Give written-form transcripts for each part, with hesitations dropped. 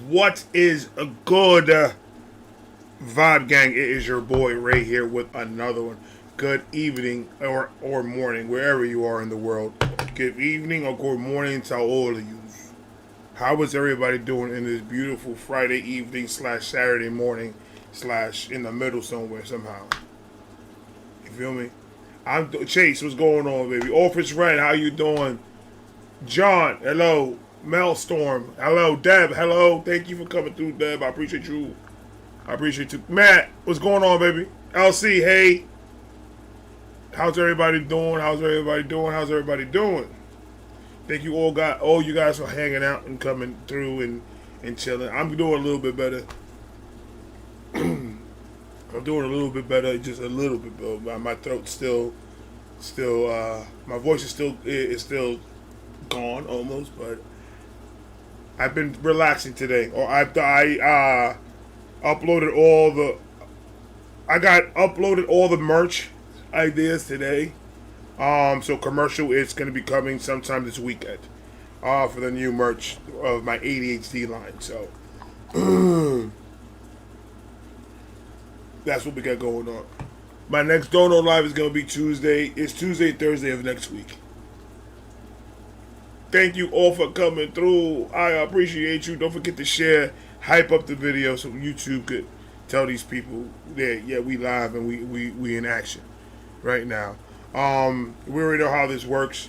What is a good vibe, gang? It is your boy Ray here with another one. Good evening or morning, wherever you are in the world. Good evening or good morning to all of you. How is everybody doing in this beautiful Friday evening / Saturday morning / in the middle somewhere somehow? You feel me? I'm Chase. What's going on, baby? Office Ren, how you doing? John, hello. Maelstorm, hello. Deb, hello. Thank you for coming through, Deb. I appreciate you. I appreciate you. Matt, what's going on, baby? LC, hey. How's everybody doing? How's everybody doing? How's everybody doing? Thank you all you guys for hanging out and coming through and chilling. I'm doing a little bit better. I'm doing a little bit better, just a little bit better. My throat's still my voice is still gone almost, but I've been relaxing today. Or I uploaded all the merch ideas today. So commercial is going to be coming sometime this weekend for the new merch of my ADHD line. So that's what we got going on. My next Dono Live is going to be Tuesday. It's Tuesday and Thursday of next week. Thank you all for coming through. I appreciate you. Don't forget to share, hype up the video so YouTube could tell these people that, yeah, we live and we in action right now. We already know how this works.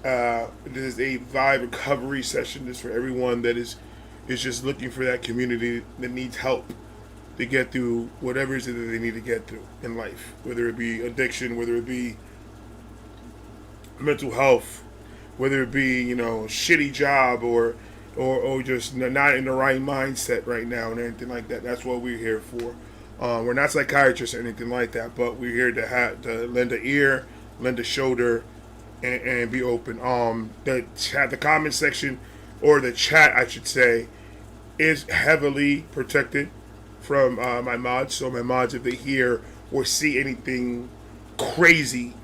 This is a vibe recovery session. This is for everyone that is just looking for that community that needs help to get through whatever it is that they need to get through in life, whether it be addiction, whether it be mental health, whether it be, a shitty job or just not in the right mindset right now and anything like that. That's what we're here for. We're not psychiatrists or anything like that, but we're here to lend an ear, lend a shoulder, and be open. The comment section, or the chat, I should say, is heavily protected from my mods. So my mods, if they hear or see anything crazy,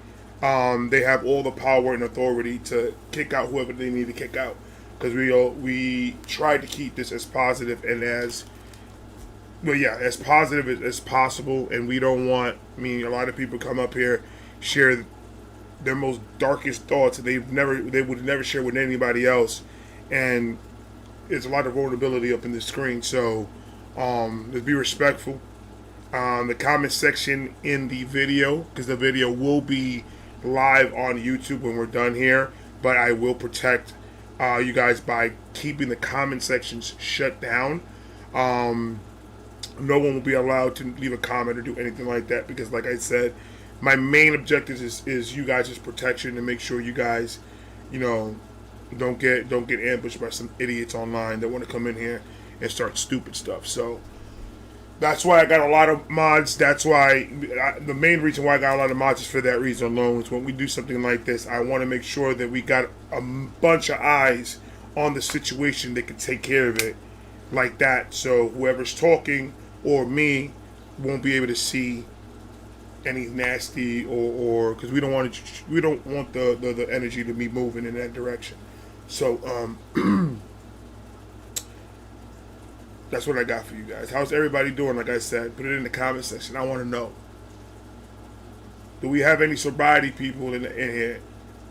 they have all the power and authority to kick out whoever they need to kick out. Because we try to keep this as positive and as positive as possible. And we don't want, a lot of people come up here, share their most darkest thoughts that they would never share with anybody else. And there's a lot of vulnerability up in the screen. So let's be respectful. The comment section in the video, because the video will be live on YouTube when we're done here, but I will protect you guys by keeping the comment sections shut down. No one will be allowed to leave a comment or do anything like that, because like I said, my main objective is you guys' protection, and make sure you guys, don't get ambushed by some idiots online that want to come in here and start stupid stuff. So that's why I got a lot of mods. That's why the main reason why I got a lot of mods is for that reason alone. Is when we do something like this, I want to make sure that we got a bunch of eyes on the situation that can take care of it like that. So whoever's talking or me won't be able to see any nasty or because we don't want the energy to be moving in that direction. So that's what I got for you guys. How's everybody doing? Like I said, put it in the comment section. I want to know. Do we have any sobriety people in here?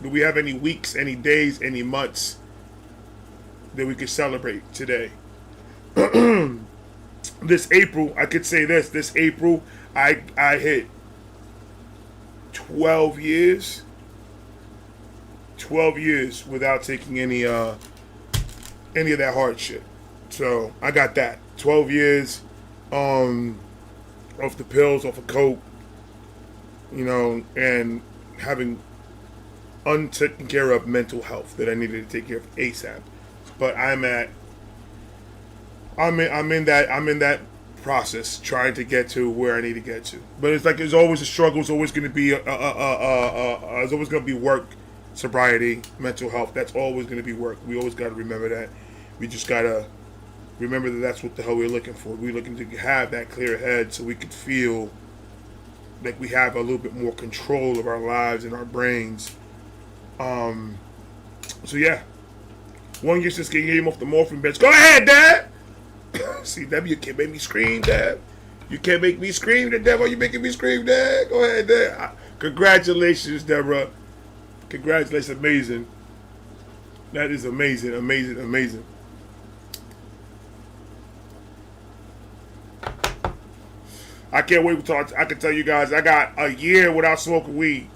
Do we have any weeks, any days, any months that we could celebrate today? This April, I could say this. This April, I hit 12 years. 12 years without taking any of that hard shit. So I got that 12 years off the pills, off of coke, and having untaken care of mental health that I needed to take care of ASAP. But I'm in that process, trying to get to where I need to get to. But it's like there's always a struggle. It's always going to be there's always going to be work, sobriety, mental health. That's always going to be work. We always got to remember that. We just gotta remember that that's what the hell we're looking for. We're looking to have that clear head so we could feel like we have a little bit more control of our lives and our brains. So yeah. 1 year since getting him off the morphine bench. Go ahead, Dad! See, Deb, you can't make me scream, Deb. You can't make me scream, Deborah. You making me scream, Deb. Go ahead, Deb. Congratulations, Deborah. Congratulations, amazing. That is amazing, amazing, amazing. I can't wait until I can tell you guys I got a year without smoking weed.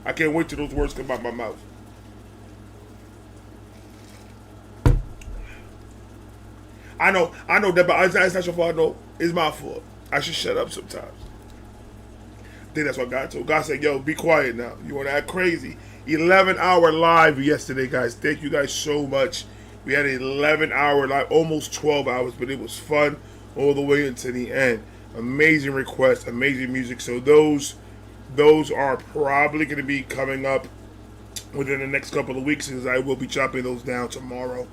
I can't wait till those words come out my mouth. I know that, but it's not your fault. No, it's my fault. I should shut up sometimes. I think that's what God told. God said, "Yo, be quiet now. You want to act crazy." 11-hour live yesterday, guys. Thank you guys so much. We had an 11-hour live, almost 12 hours, but it was fun all the way into the end. Amazing requests, amazing music. So those are probably going to be coming up within the next couple of weeks, as I will be chopping those down tomorrow.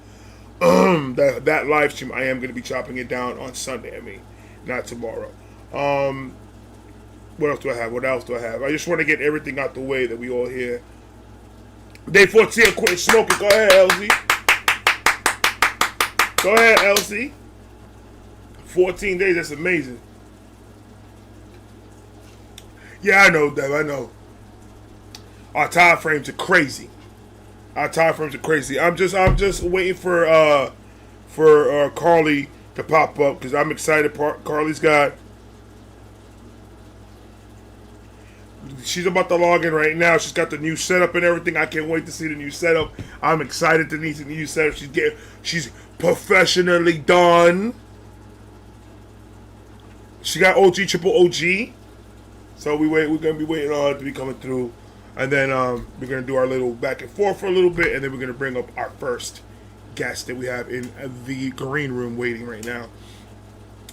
That live stream, I am going to be chopping it down on Sunday. I mean, not tomorrow. What else do I have? What else do I have? I just want to get everything out the way that we all hear. Day 14, quit smoking. Go ahead, LZ. Go ahead, LZ. 14 days, that's amazing. Yeah, I know, Deb, I know. Our time frames are crazy. I'm just waiting for Carly to pop up because I'm excited. Carly's got. She's about to log in right now. She's got the new setup and everything. I can't wait to see the new setup. I'm excited to see the new setup. She's professionally done. She got OG triple OG. So we're gonna be waiting on her to be coming through. And then we're going to do our little back and forth for a little bit. And then we're going to bring up our first guest that we have in the green room waiting right now.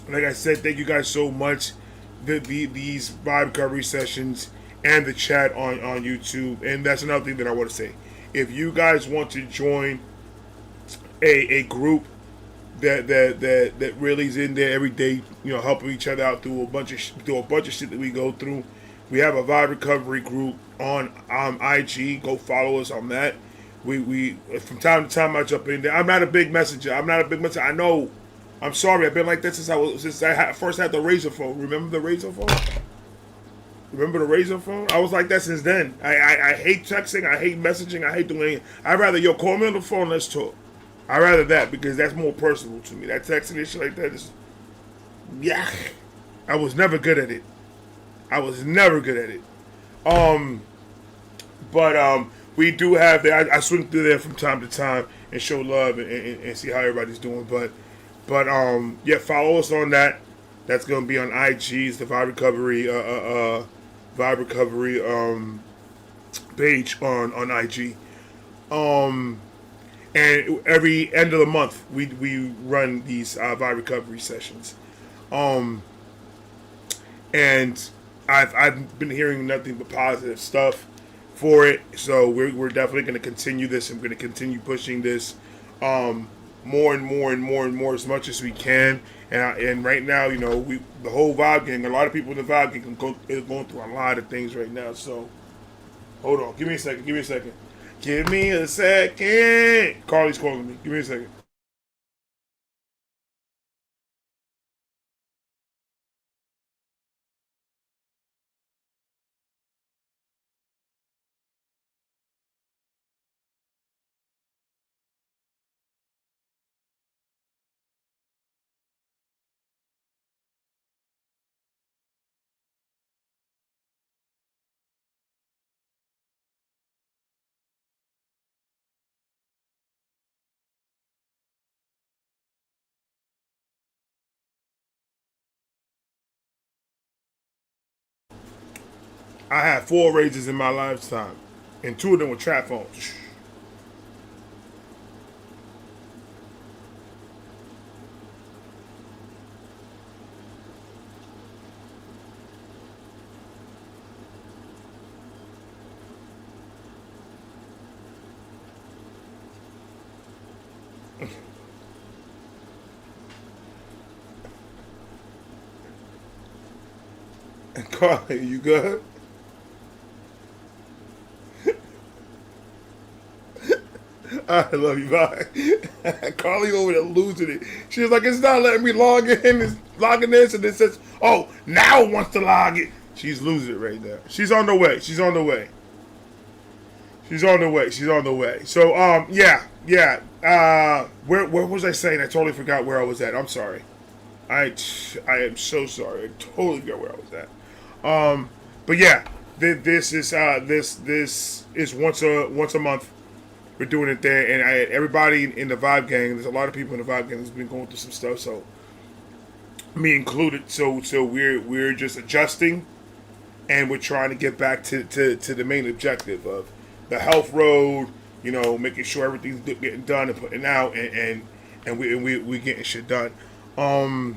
Like I said, thank you guys so much. These vibe recovery sessions and the chat on YouTube. And that's another thing that I want to say. If you guys want to join a group that really is in there every day, helping each other out through a bunch of shit that we go through. We have a vibe recovery group on IG. Go follow us on that. We from time to time I jump in there. I'm not a big messenger. I know. I'm sorry. I've been like that since I first had the Razor phone. Remember the Razor phone? I was like that since then. I hate texting. I hate messaging. I hate doing anything. I'd rather call me on the phone. Let's talk. I'd rather that because that's more personal to me. That texting and shit like that is, yeah. I was never good at it. But we do have that. I swing through there from time to time and show love and see how everybody's doing. But yeah, follow us on that. That's gonna be on IG's the Vibe Recovery page on IG. And every end of the month we run these Vibe Recovery sessions. And I've been hearing nothing but positive stuff for it, so we're definitely going to continue this. I'm going to continue pushing this more and more as much as we can. And right now, the whole Vibe gang, a lot of people in the Vibe gang is going through a lot of things right now. So hold on, give me a second. Carly's calling me. Give me a second. I had 4 raises in my lifetime, and 2 of them were trap phones. Carly, you good? I love you, bye. Carly over there losing it. She was like, it's not letting me log in. It's logging this, and it says, oh, now it wants to log it. She's losing it right now. She's on the way. She's on the way. She's on the way. She's on the way. So, yeah. Where was I saying? I totally forgot where I was at. I'm sorry. I am so sorry. I totally forgot where I was at. But yeah, this is once a month. We're doing it there, and everybody in the Vibe Gang. There's a lot of people in the Vibe Gang that's been going through some stuff. So, me included. So we're just adjusting, and we're trying to get back to the main objective of the health road. You know, making sure everything's getting done and putting out, and we getting shit done. Life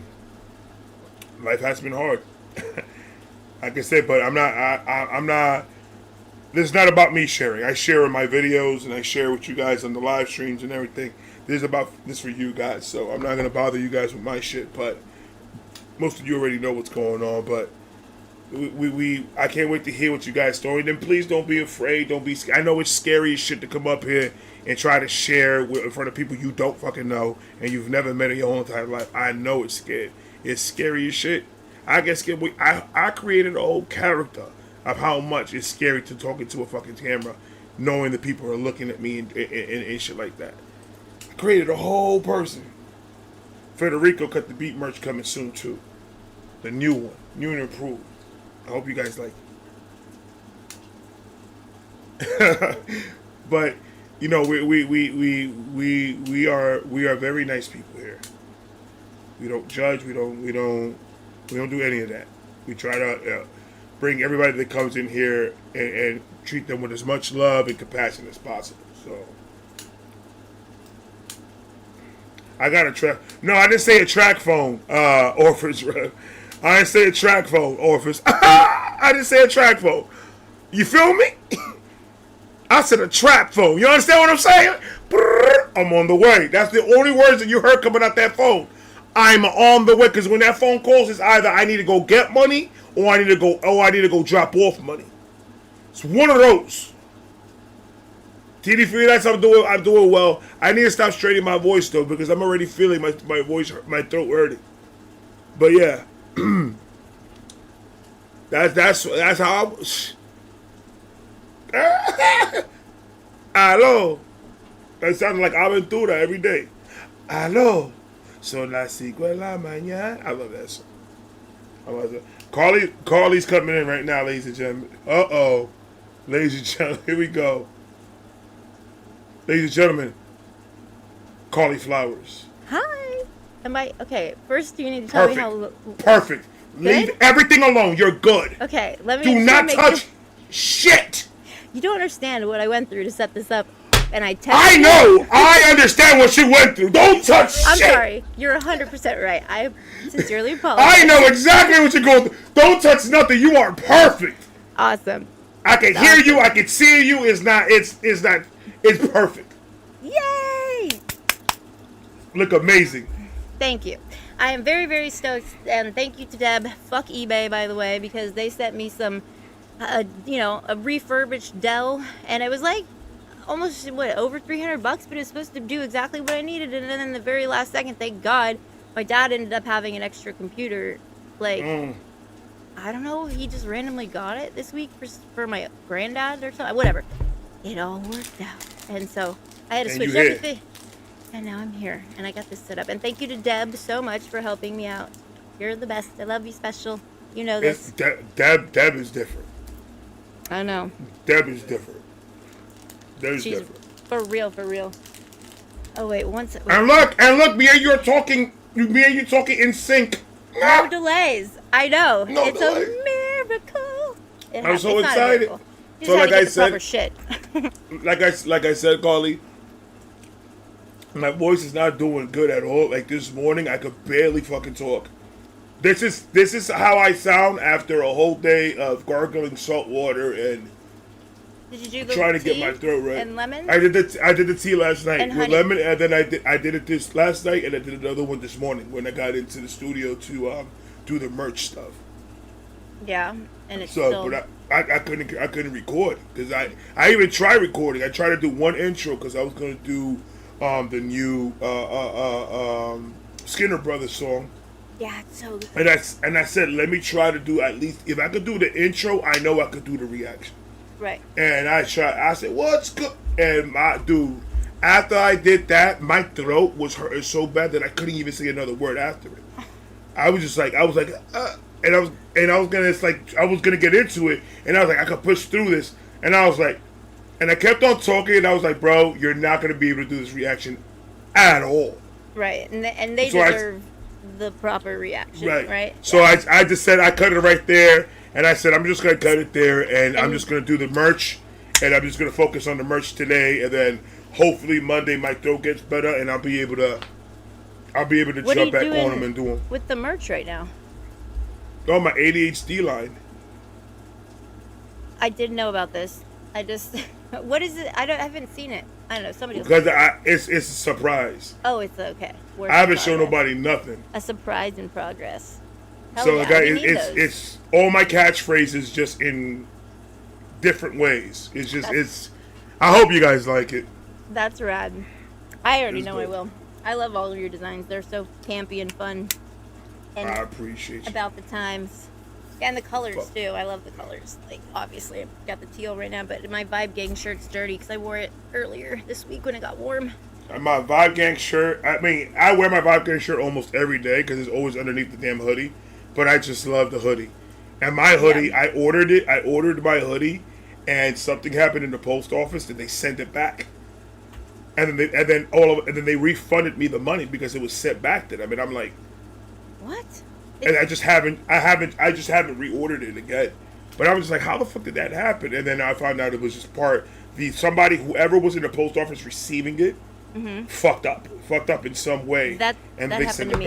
has been hard, like I said, but I'm not. This is not about me sharing. I share in my videos and I share with you guys on the live streams and everything. This is about this for you guys, so I'm not gonna bother you guys with my shit. But most of you already know what's going on. But I can't wait to hear what you guys' story. Then please don't be afraid. Don't be. I know it's scary as shit to come up here and try to share in front of people you don't fucking know and you've never met in your whole entire life. I know it's scared. It's scary as shit. I get scared. I created a whole character of how much it's scary to talk into a fucking camera, knowing that people are looking at me and shit like that. I created a whole person. Federico Cut the Beat merch coming soon too. The new one, new and improved. I hope you guys like it. But you know, we are very nice people here. We don't judge. We don't do any of that. We try to bring everybody that comes in here and treat them with as much love and compassion as possible. So I got a track. No, I didn't say a track phone, Orphans. I didn't say a track phone, Orphans. I didn't say a track phone. You feel me? I said a trap phone. You understand what I'm saying? I'm on the way. That's the only words that you heard coming out that phone. I'm on the way, because when that phone calls, it's either I need to go get money or I need to go drop off money. It's one of those. TD Free, that's I'm doing well. I need to stop straightening my voice though, because I'm already feeling my voice, my throat hurting. But yeah, that's how I. Aló. That sounds like Aventura every day. Aló. Son las 5 de la mañana. I love that song. I love that. Carly's coming in right now, ladies and gentlemen. Uh-oh. Ladies and gentlemen, here we go. Ladies and gentlemen, Carly Flowers. Hi. Okay, first you need to tell me how... Perfect. Good? Leave everything alone. You're good. Okay, let me... Do not touch shit. You don't understand what I went through to set this up. And I know. I understand what she went through. Don't touch shit. I'm sorry. You're 100% right. I sincerely apologize. I know exactly what you're going through. Don't touch nothing. You are perfect. Awesome. I can hear you. I can see you. It's perfect. Yay! Look amazing. Thank you. I am very, very stoked. And thank you to Deb. Fuck eBay, by the way, because they sent me some, a refurbished Dell. And it was like, almost over $300, but it was supposed to do exactly what I needed, and then in the very last second, thank God, my dad ended up having an extra computer. I don't know, he just randomly got it this week for my granddad or something. Whatever, it all worked out, and so I had to switch everything, and now I'm here, and I got this set up. And thank you to Deb so much for helping me out. You're the best. I love you, special. You know this. Deb is different. I know. Deb is different. She's different. For real. Oh wait, And look, me and you talking in sync. No delays. I know. No it's delays. A miracle. I'm so excited. So like I said, shit. like I said, Carly, my voice is not doing good at all. Like this morning, I could barely fucking talk. This is how I sound after a whole day of gargling salt water and. Did you do trying to get my throat right? And lemon? I did the tea last night and with lemon, and then I did it this last night, and I did another one this morning when I got into the studio to do the merch stuff. Yeah, and it's So, still but I couldn't record because I even tried recording. I tried to do one intro because I was gonna do the new Skinner Brothers song. yeah, it's so good. And I said, let me try to do at least if I could do the intro, I know I could do the reaction. Right. And I tried. I said, "What's good?" And my dude, after I did that, my throat was hurting so bad that I couldn't even say another word after it. I was just like, and I was gonna, it's like, I was gonna get into it, and I was like, I could push through this, and I was like, and I kept on talking, and I was like, bro, you're not gonna be able to do this reaction at all. Right, and they So deserve the proper reaction, right? So I just said I cut it right there, and I said I'm just gonna cut it there, and I'm just gonna do the merch, and I'm just gonna focus on the merch today, and then hopefully Monday my throat gets better, and I'll be able to What are you jump back doing on them and do them. with the merch right now? Oh, my ADHD line. I didn't know about this. I just, what is it? I haven't seen it. I don't know. Somebody else. Because it's a surprise. Oh, it's okay. Work I haven't in shown progress. nobody nothing. A surprise in progress. Hell So yeah, guys, we need those. it's all my catchphrases just in different ways. It's just I hope you guys like it. That's rad. I already It's know I good. will. I love all of your designs. They're so campy and fun. And I appreciate you. about the times. Yeah, and the colors too. I love the colors. Like, obviously, I've got the teal right now, but my Vibe Gang shirt's dirty because I wore it earlier this week when it got warm. My Vibe Gang shirt. I mean, I wear my Vibe Gang shirt almost every day because it's always underneath the damn hoodie. But I just love the hoodie. And my hoodie, Yeah. I ordered it. I ordered my hoodie, and something happened in the post office, and they sent it back. And then they refunded me the money because it was sent back to them. And I'm like, What? and I just haven't reordered it again. But I was just like, how the fuck did that happen? And then I found out it was just whoever was in the post office receiving it, fucked up in some way, That and that they happened sent to it me.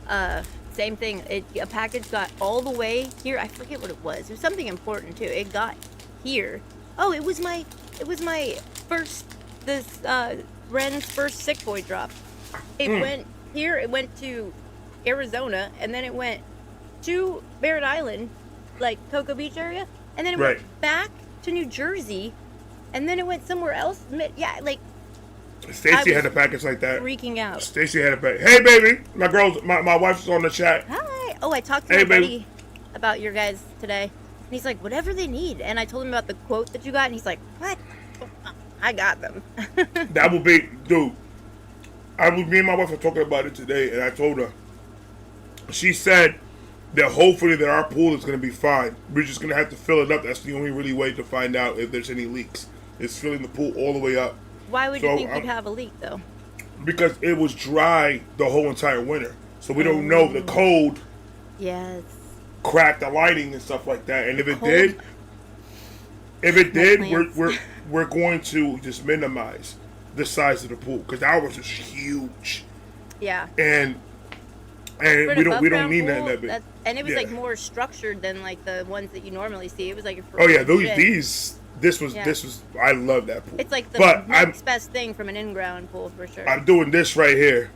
back. Same thing. A package got all the way here. I forget what it was. It was something important too. It got here. Oh, it was my Ren's first sick boy drop. It went here. It went to Arizona, and then it went to Barrett Island, like Cocoa Beach area, and then it Right. went back to New Jersey, and then it went somewhere else. Yeah, like I Stacy was had a package like that. freaking out. Stacy had a package. Hey, baby, my wife's on the chat. Hi. Oh, I talked to Hey, my baby. buddy about your guys today. And he's like, whatever they need. And I told him about the quote that you got, and he's like, what? I got them. That will be, dude. Me and my wife were talking about it today, and I told her. She said that hopefully that our pool is going to be fine. We're just going to have to fill it up. That's the only really way to find out if there's any leaks. Is filling the pool all the way up. Why would you So, think you'd have a leak, though? Because it was dry the whole entire winter. So we don't know the cold Yes. cracked the lighting and stuff like that. And if it Cold. did, plants. we're going to just minimize the size of the pool because ours is huge. Yeah. And For an we don't above-ground need pool, that big. and it was Yeah. like more structured than like the ones that you normally see. It was like Oh yeah, shit. this Yeah. was I love that pool. It's like the but next best thing from an in-ground pool for sure. I'm doing this right here.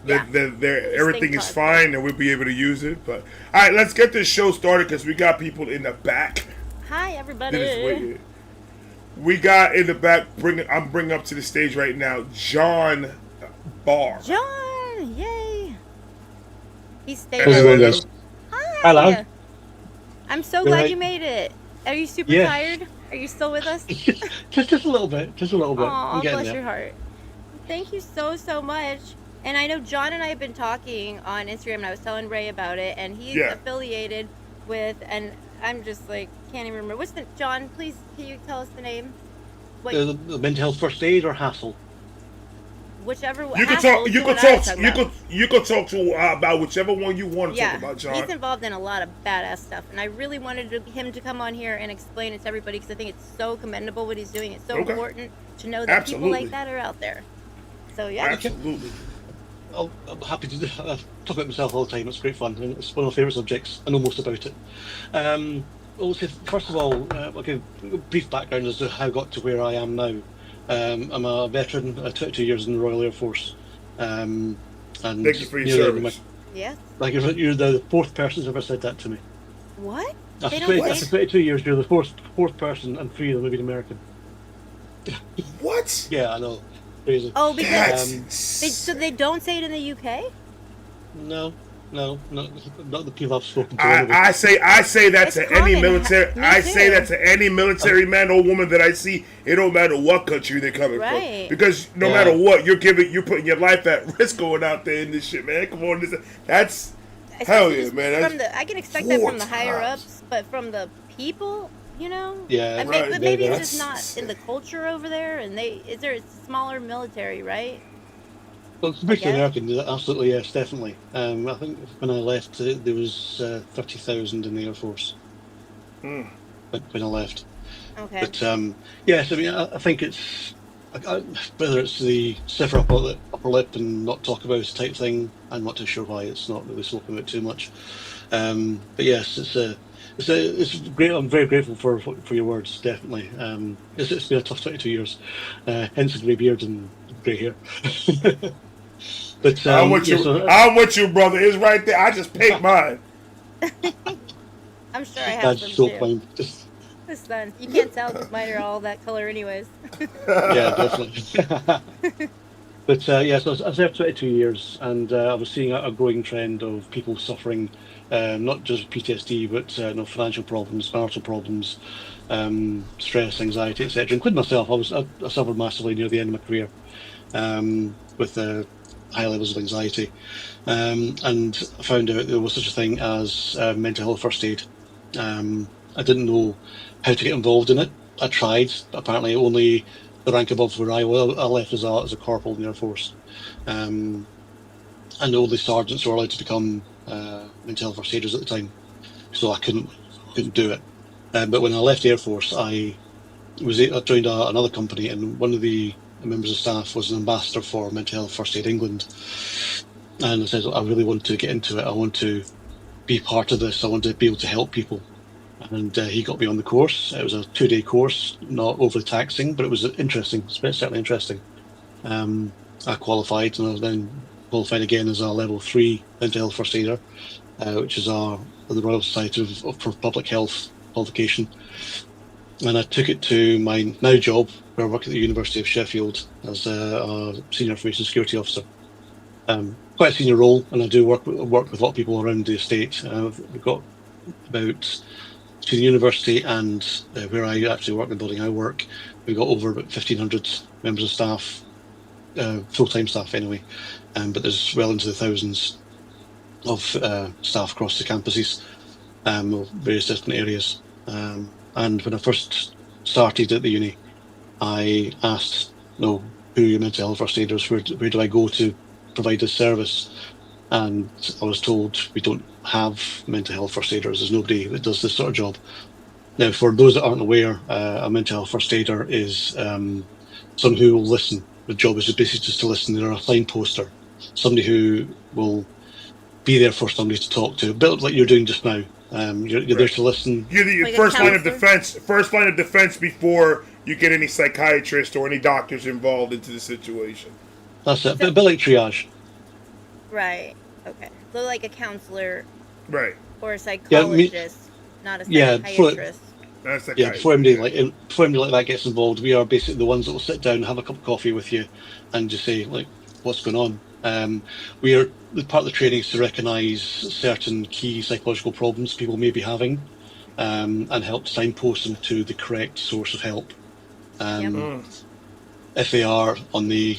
Yeah. Everything thing is costs fine and we'll be able to use it. But all right, let's get this show started because we got people in the back. Hi, That is everybody. weird. We got in the back. I'm bringing up to the stage right now, John Barr. John, yay! He stayed. How's it going, up. guys? Hi. Hello. I'm so Good glad night. you made it. Are you super Yes. tired? Are you still with us? just a little bit. Just a little bit. Aw, I'm getting bless there. your heart. Thank you so much. And I know John and I have been talking on Instagram, and I was telling Ray about it, and he's Yeah. affiliated with, and I'm just like, can't even remember. What's the, John, please, can you tell us the name? What, The mental health first aid or hassle? whichever You can hassle talk. is You the can one I was talk. talking You about. could talk to about whichever one you want to Yeah, talk about, John. he's involved in a lot of badass stuff, and I really wanted him to come on here and explain it to everybody because I think it's so commendable what he's doing. It's so Okay. important to know that Absolutely. people like that are out there. So yeah, Absolutely. I'm happy to talk about myself all the time. It's great fun, and it's one of my favourite subjects. I know most about it. Well, first of all, I'll give a brief background as to how I got to where I am now. I'm a veteran, 22 years in the Royal Air Force. And Thank you for your nearly service. yes. Like you're the fourth person who's ever said that to me. What? After, They don't 20, say after 22 years, you're the fourth person, and 3 of them have been American. What? Yeah, I know. Crazy. Oh, because That's so they don't say it in the UK. No, not the people I've spoken to I, anyway. I say that It's to any common. military. Me I say that too. to any military man or woman that I see. It don't matter what country they're coming Right. from, because no Yeah. matter what, you're putting your life at risk going out there in this shit, man. Come on, that's hell Especially yeah, just man. From the, I can expect that 4 from the higher times. ups, but from the people, you know. Yeah, I mean, right, but maybe it's that's just not insane. in the culture over there, and is there a smaller military, right? Well, compared to the guess. American, absolutely, yes, definitely. I think when I left, there was 30,000 in the Air Force Hmm. when I left. Okay. But yes, I mean, I think it's whether it's the stiff upper lip and not talk about it type thing. I'm not too sure why it's not really spoken about too much. But yes, it's great. I'm very grateful for your words. Definitely, it's been a tough 22 years. Hence the grey beard and grey hair. But I'm with yeah, you. so I'm with you, brother. It's right there. I just paid mine. I'm sure I have that's some so too. fine. Just This done. You can't tell because mine are all that color, anyways. yeah, definitely. But yeah, so I was there 22 years, and I was seeing a growing trend of people suffering not just PTSD, but financial problems, marital problems, stress, anxiety, etc. Including myself, I suffered massively near the end of my career with high levels of anxiety, and I found out there was such a thing as mental health first aid. I didn't know how to get involved in it. I tried. Apparently, only the rank above where I left as a corporal in the Air Force, and only sergeants were allowed to become mental health first aiders at the time. So I couldn't do it. But when I left the Air Force, I joined another company, and one of the members of staff was an ambassador for Mental Health First Aid England, and I said, I really want to get into it. I want to be part of this. I want to be able to help people. And he got me on the course. It was a 2-day course, not overly taxing, but it was interesting, certainly interesting. I qualified, and I was then qualified again as a level 3 mental health first aider, which is the Royal Society for Public Health qualification. And I took it to my now job, where I work at the University of Sheffield as a senior information security officer. Quite a senior role, and I do work with a lot of people around the estate. We've got about, to the university and where I actually work, in the building I work, we've got over about 1,500 members of staff, full-time staff anyway, but there's well into the thousands of staff across the campuses of various different areas. And when I first started at the uni, I asked, who are your mental health first aiders? Where do I go to provide this service? And I was told we don't have mental health first aiders. There's nobody that does this sort of job. Now, for those that aren't aware, a mental health first aider is someone who will listen. The job is basically just to listen. They're a signposter, somebody who will be there for somebody to talk to, a bit like you're doing just now. You're there to listen. You're the Like a first line of counselor? defense. First line of defense before you get any psychiatrist or any doctors involved into the situation. That's it. A bit like triage. Right. Okay. So like a counselor Right. or a psychologist, not a yeah, psychiatrist. That's the Yeah, before anybody like that gets involved, we are basically the ones that will sit down, have a cup of coffee with you, and just say, like, what's going on. We are part of the training is to recognise certain key psychological problems people may be having, and help signpost them to the correct source of help. If they are on the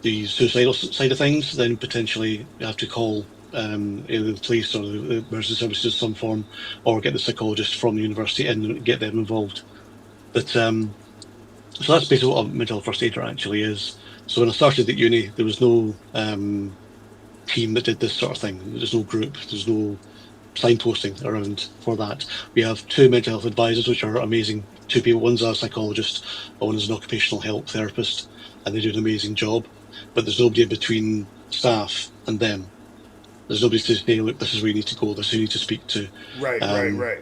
suicidal side of things, then potentially you have to call either the police or the emergency services of some form, or get the psychologist from the university and get them involved. But so that's basically what a mental health first aider actually is. So when I started at uni, there was no team that did this sort of thing. There's no group. There's no signposting around for that. We have 2 mental health advisors, which are amazing. 2 people. One's a psychologist, one is an occupational health therapist, and they do an amazing job. But there's nobody in between staff and them. There's nobody to say, look, this is where you need to go, this is who you need to speak to. Right.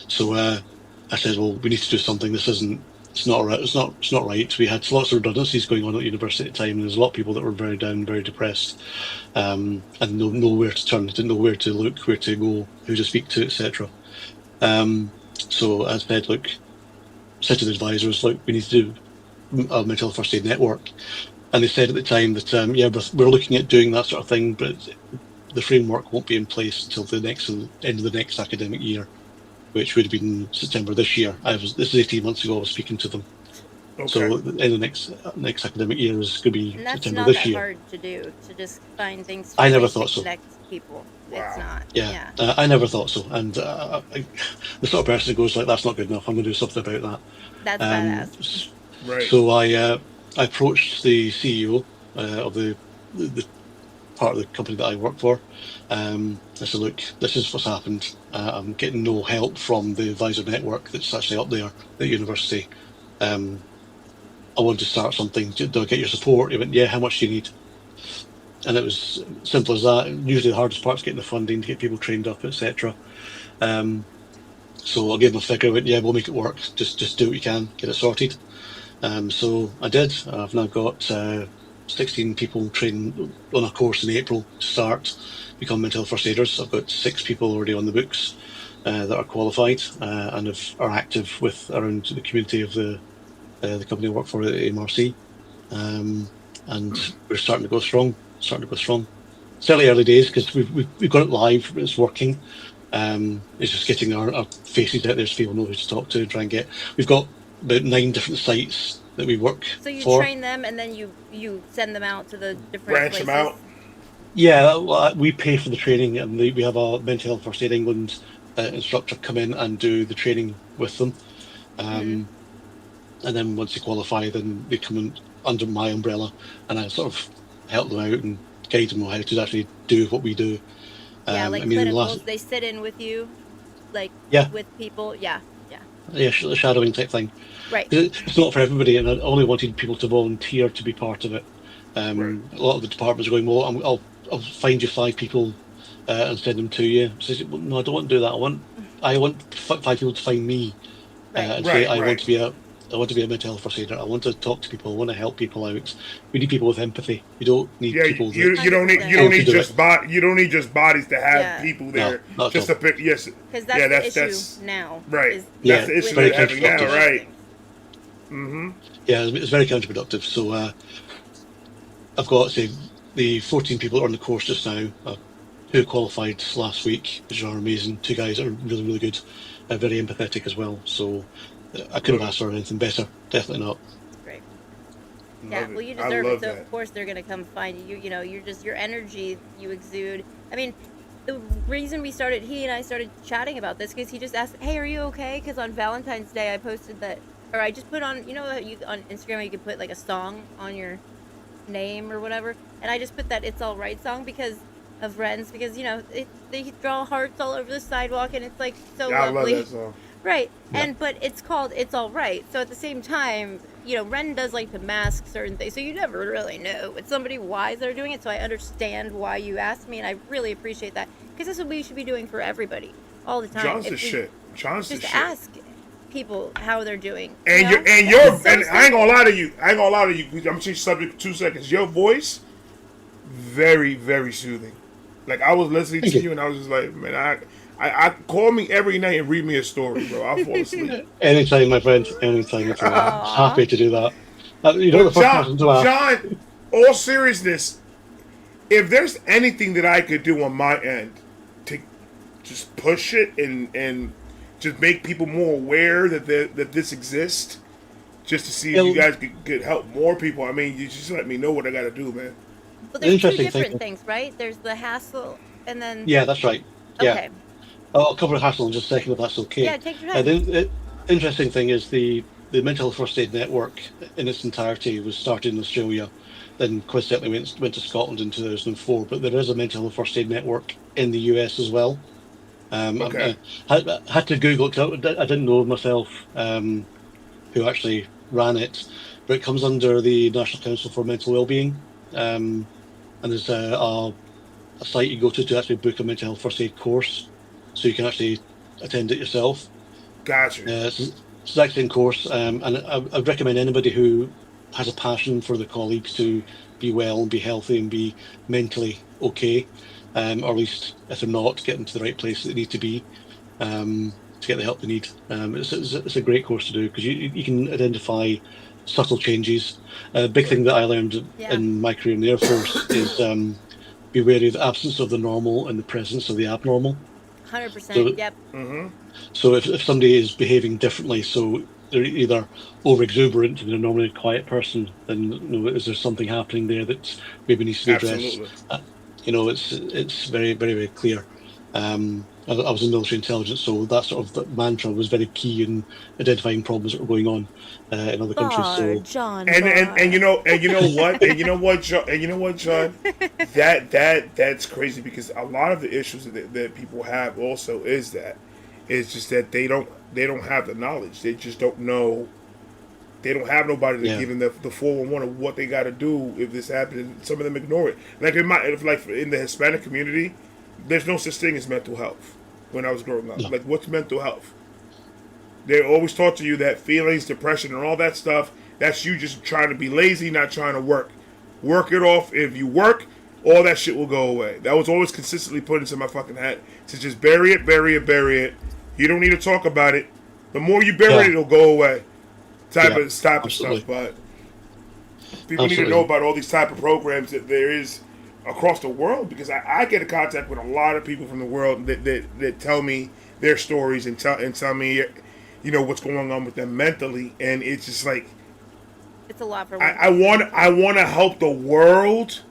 So I said, well, we need to do something. This isn't it's not right. It's not right. We had lots of redundancies going on at university at the time, and there's a lot of people that were very down, very depressed, and nowhere to turn, didn't know where to look, where to go, who to speak to, etc. So I said, look, said to the advisors, look, we need to do a mental health first aid network, and they said at the time that yeah, we're looking at doing that sort of thing, but the framework won't be in place until the end of the next academic year, which would have been September this year. This is 18 months ago. I was speaking to them. Okay. So the end of the next academic year is going to be And that's September not this that year. hard to do, to just find things I never ways thought to so. connect people. Wow. It's not. Yeah, I never thought so. And the sort of person who goes like, "That's not good enough. I'm going to do something about that." That's badass. Right. So I approached the CEO of the part of the company that I work for. I said, look, this is what's happened. I'm getting no help from the advisor network that's actually up there at university. I want to start something. Do I get your support? He went, yeah, how much do you need? And it was simple as that. Usually the hardest part is getting the funding to get people trained up, etc. So I gave him a figure. I went, yeah, we'll make it work. Just do what you can, get it sorted. So I did. I've now got 16 people trained on a course in April to start, become mental health first aiders. I've got 6 people already on the books that are qualified and are active around the community of the company I work for at MRC. And we're starting to go strong. Certainly early days because we've got it live. It's working. It's just getting our faces out there so people know who to talk to and try and get. We've got about 9 different sites that we work So you for. train them and then you send them out to the different Branch places. them out. Yeah, well, we pay for the training, and we have a Mental Health First Aid England instructor come in and do the training with them. And then once they qualify, then they come in under my umbrella, and I sort of help them out and guide them on how to actually do what we do. Yeah, like I mean, clinicals, they sit in with you, like with people. Yeah. the shadowing type thing. Right. It's not for everybody, and I only wanted people to volunteer to be part of it. A lot of the departments are going, well, I'll find you 5 people and send them to you. So I said, well, no, I don't want to do that. I want 5 people to find me and say, I want to be a mental health first aider. I want to talk to people. I want to help people out. We need people with empathy. You don't need people. You don't need just bodies to have people there. No, just a bit. Yes. Because that's the issue now. Right. That's the issue they're having now. Right. Yeah, it's very counterproductive. So I've got, say, the 14 people that are on the course just now. 2 qualified last week, which are amazing. 2 guys that are really, really good, very empathetic as well. So I couldn't have asked for anything better. Definitely not. Great. Yeah, well, you deserve it. So of course they're gonna come find you. You know, you're just your energy you exude. I mean, the reason he and I started chatting about this because he just asked, "Hey, are you okay?" Because on Valentine's Day I posted that, or I just put on, you know, on Instagram you can put like a song on your name or whatever, and I just put that "It's All Right" song because of Friends, because you know they draw hearts all over the sidewalk and it's like so lovely. I love that song. Right, but it's called "It's All Right." So at the same time, you know, Ren does like to mask certain things, so you never really know it's somebody wise that are doing it. So I understand why you asked me, and I really appreciate that because this is what we should be doing for everybody all the time. John's the shit. Just ask people how they're doing. And you know? I ain't gonna lie to you. I'm gonna change subject for 2 seconds. Your voice, very, very soothing. Like I was listening to you, and I was just like, man, I call me every night and read me a story, bro. I'll fall asleep. Anytime, my friend. Anytime. I'm happy to do that. You know, John, all seriousness, if there's anything that I could do on my end to just push it and just make people more aware that this exists, just to see if you guys could help more people. I mean, you just let me know what I got to do, man. But there's 2 different things, right? There's the hassle, and then that's right. Okay. I'll cover hassle in just a second if that's okay. Yeah, take your time. The interesting thing is the Mental Health First Aid Network in its entirety was started in Australia, then coincidentally went to Scotland in 2004. But there is a Mental Health First Aid Network in the US as well. I had to Google it because I didn't know myself who actually ran it, but it comes under the National Council for Mental Wellbeing, and there's a site you go to actually book a mental health first aid course, so you can actually attend it yourself. Gotcha. exact same course, and I'd recommend anybody who has a passion for the colleagues to be well and be healthy and be mentally okay, or at least if they're not, get them to the right place that they need to be, to get the help they need. It's a great course to do because you can identify subtle changes. A big thing that I learned Yeah. in my career in the Air Force is be wary of the absence of the normal and the presence of the abnormal. 100%. So, Yep. so if somebody is behaving differently, so they're either over exuberant and they're normally a quiet person, then is there something happening there that maybe needs to be addressed? Absolutely. It's very, very, very clear. I was in military intelligence, so that sort of that mantra was very key in identifying problems that were going on in other countries. Bar, So John. And you know what, John, that's crazy because a lot of the issues that people have also is that it's just that they don't have the knowledge. They just don't know. They don't have nobody to yeah, give them the 411 of what they got to do if this happens. Some of them ignore it. Like in the Hispanic community, there's no such thing as mental health. When I was growing up, no, like what's mental health? They always taught to you that feelings, depression, and all that stuff. That's you just trying to be lazy, not trying to work. Work it off. If you work, all that shit will go away. That was always consistently put into my fucking head to just bury it, bury it, bury it. You don't need to talk about it. The more you bury yeah, it, it'll go away. Type yeah, of stuff. absolutely, But people need to know absolutely, about all these type of programs that there is across the world because I get in contact with a lot of people from the world that tell me their stories and tell me what's going on with them mentally, and it's just like It's a lot for I, one I person. want to help the world,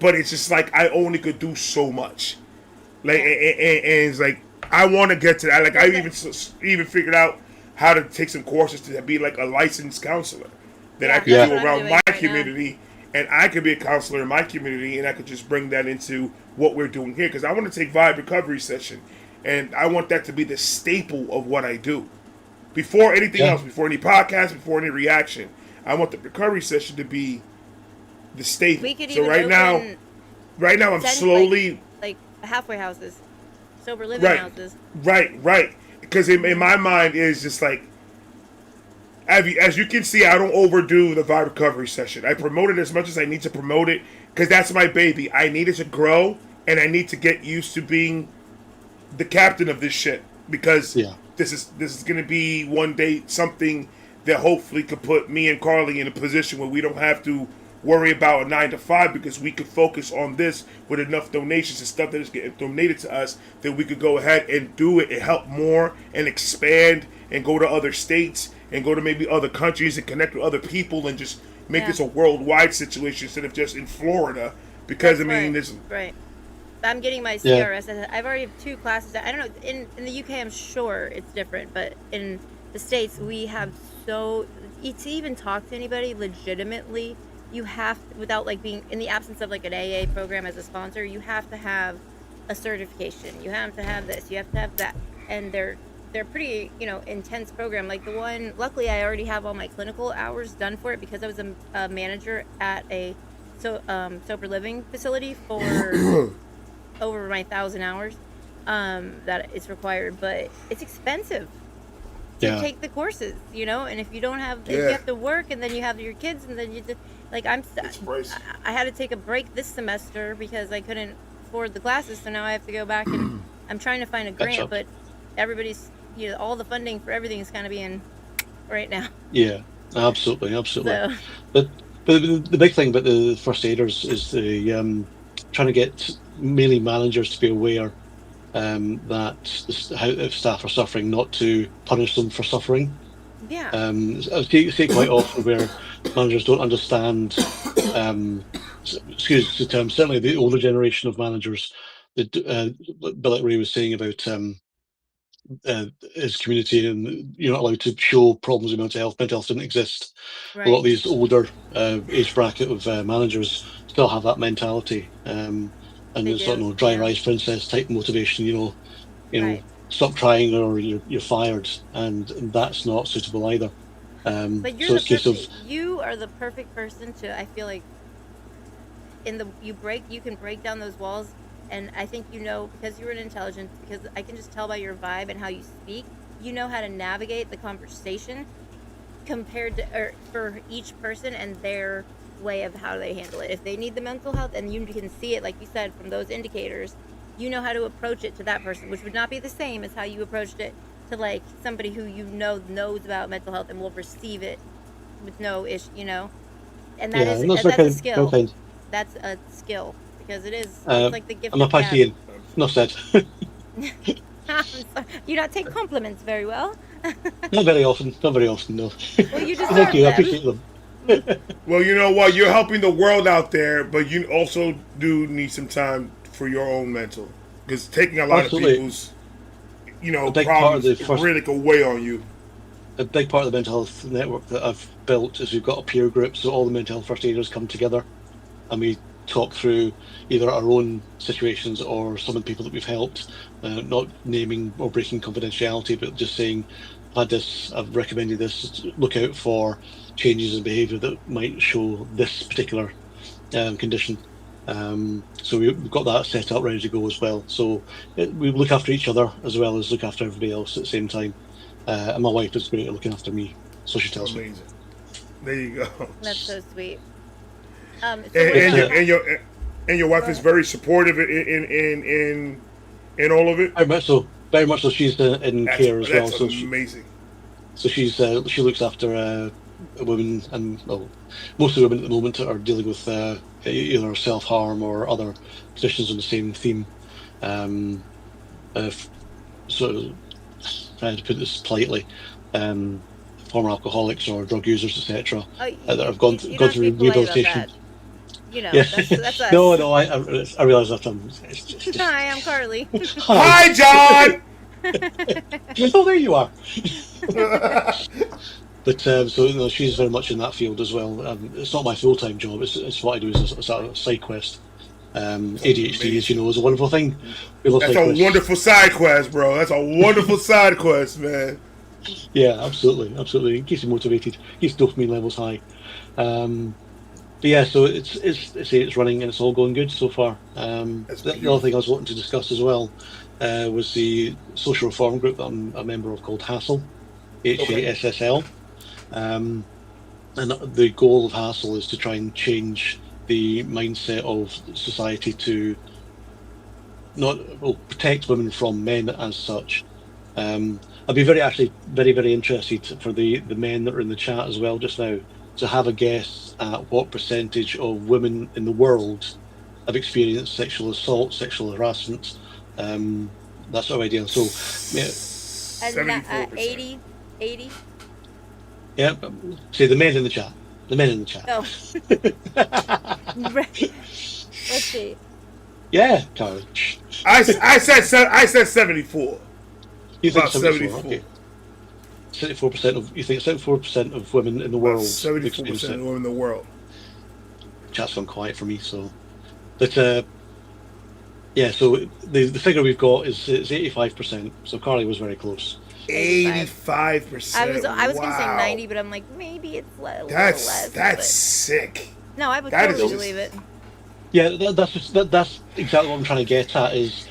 but it's just like I only could do so much. Like Yeah. and it's like I want to get to that. Like I Well, that, even figured out how to take some courses to be like a licensed counselor that I yeah, could that's yeah, do what I'm around my doing right now. community, and I could be a counselor in my community, and I could just bring that into what we're doing here because I want to take Vibe Recovery Session, and I want that to be the staple of what I do. Before anything yeah, else, before any podcast, before any reaction, I want the recovery session to be the staple. We could So even open right now, I'm send like slowly like halfway houses, sober living right, houses. right, because in my mind is just like as you can see, I don't overdo the vibe recovery session. I promote it as much as I need to promote it because that's my baby. I need it to grow, and I need to get used to being the captain of this shit because yeah, this is going to be one day something that hopefully could put me and Carly in a position where we don't have to worry about a 9 to 5 because we could focus on this with enough donations and stuff that is getting donated to us that we could go ahead and do it and help more and expand and go to other states and go to maybe other countries and connect with other people and just make Yeah, this a worldwide situation instead of just in Florida because I that's mean what. this Right. I'm getting my yeah, CRS. I've already have 2 classes. I don't know. In the UK, I'm sure it's different, but in the States, we have so to even talk to anybody legitimately, you have without like being in the absence of like an AA program as a sponsor, you have to have a certification. You have to have this. You have to have that, and they're pretty intense program. Like the one, luckily, I already have all my clinical hours done for it because I was a manager at a sober living facility for over my 1,000 hours that it's required, but it's expensive to yeah, take the courses, and if you don't have, if you yeah have to work and then you have your kids and then you just, like it's pricey. I had to take a break this semester because I couldn't afford the classes, so now I have to go back and I'm trying to find a catch grant, up. but everybody's, all the funding for everything is kind of being right now. Yeah, absolutely, absolutely. So But the big thing about the first aiders is the trying to get mainly managers to be aware that how if staff are suffering, not to punish them for suffering. yeah, I see it quite often where managers don't understand. Excuse the term. Certainly, the older generation of managers, that but like Ray was saying about his community, and you're not allowed to show problems with mental health. Mental health didn't exist. A lot of right, these older age bracket of managers still have that mentality, and they it's like do, no dry yeah, rice princess type motivation. right. Stop trying or you're fired, and that's not suitable either. But So it's a case of you are the perfect person to, I feel like, you can break down those walls, and I think because you're an intelligence, because I can just tell by your vibe and how you speak, you know how to navigate the conversation compared to, or for each person and their way of how they handle it. If they need the mental health and you can see it, like you said, from those indicators, you know how to approach it to that person, which would not be the same as how you approached it to like somebody who you know knows about mental health and will receive it with no issue, you know. And that is that's a skill. That's a skill because it's like the gift I'm a of gab. Piscean. Not said. I'm sorry. You don't take compliments very well. Not very often. Not very often, no. Well, you deserve Thank you. I them. appreciate them. Well, you know what? You're helping the world out there, but you also do need some time for your own mental. Because taking a lot Absolutely. of people's, you know, big part of problems the first- really go weigh on you. A big part of the mental health network that I've built is we've got a peer group, so all the mental health first aiders come together and we talk through either our own situations or some of the people that we've helped, not naming or breaking confidentiality, but just saying, I've had this, I've recommended this, look out for changes in behaviour that might show this particular condition. So we've got that set up ready to go as well. So we look after each other as well as look after everybody else at the same time. And my wife is great at looking after me, so she tells me. Amazing. There you go. That's so sweet. And your wife is very supportive in all of it. Very much so. Very much so. She's in care as well. That's So amazing. So she looks after women, and well, most of the women at the moment are dealing with either self-harm or other conditions on the same theme. Sort of trying to put this politely, former alcoholics or drug users, etc., that have gone through rehabilitation. You know, Yeah. that's us. No, I realise that it's just... Hi, I'm Carly. Hi, John. Oh, there you are. But so you know, she's very much in that field as well. It's not my full-time job. It's what I do as a sort of side quest. ADHD, as you know, is a wonderful thing. We love That's side a quests. wonderful side quest, bro. That's a wonderful side quest, man. Yeah, absolutely. It keeps you motivated, keeps dopamine levels high. But yeah, so it's running and it's all going good so far. The other thing I was wanting to discuss as well was the social reform group that I'm a member of called HASSL, HASSL. And the goal of HASSL is to try and change the mindset of society to protect women from men as such. I'd be very interested for the men that are in the chat as well just now to have a guess at what percentage of women in the world have experienced sexual assault, sexual harassment, that sort of idea. So, yeah. 80. Yeah, say the men in the chat. The men in the chat. Oh. Let's see. Yeah, Karen. I said 74. You think About 74. Okay. 74% of you think 74% of women in the world. 74% of women in the world. Chat's gone quiet for me, so. But yeah, so the figure we've got is 85%. So Carly was very close. 85%. I was gonna say 90, but I'm like maybe it's a little less. That's sick. No, I would That totally is believe it. Yeah, that's exactly what I'm trying to get at. Is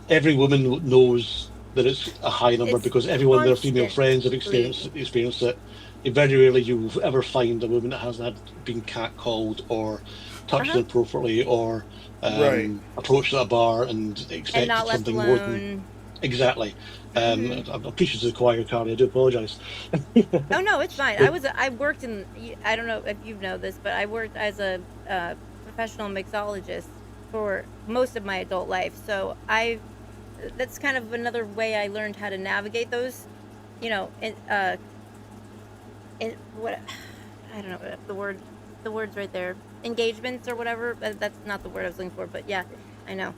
every woman knows that it's a high number because everyone of their female friends have experienced it. Very rarely you will ever find a woman that has been catcalled or touched inappropriately or approached at a bar and expected something more than exactly. I'm preaching to the choir, Carly. I do apologise. Oh no, it's fine. I worked in. I don't know if you know this, but I worked as a professional mixologist for most of my adult life. So that's kind of another way I learned how to navigate those. You know, what I don't know the words right there. Engagements or whatever. That's not the word I was looking for, but yeah, I know.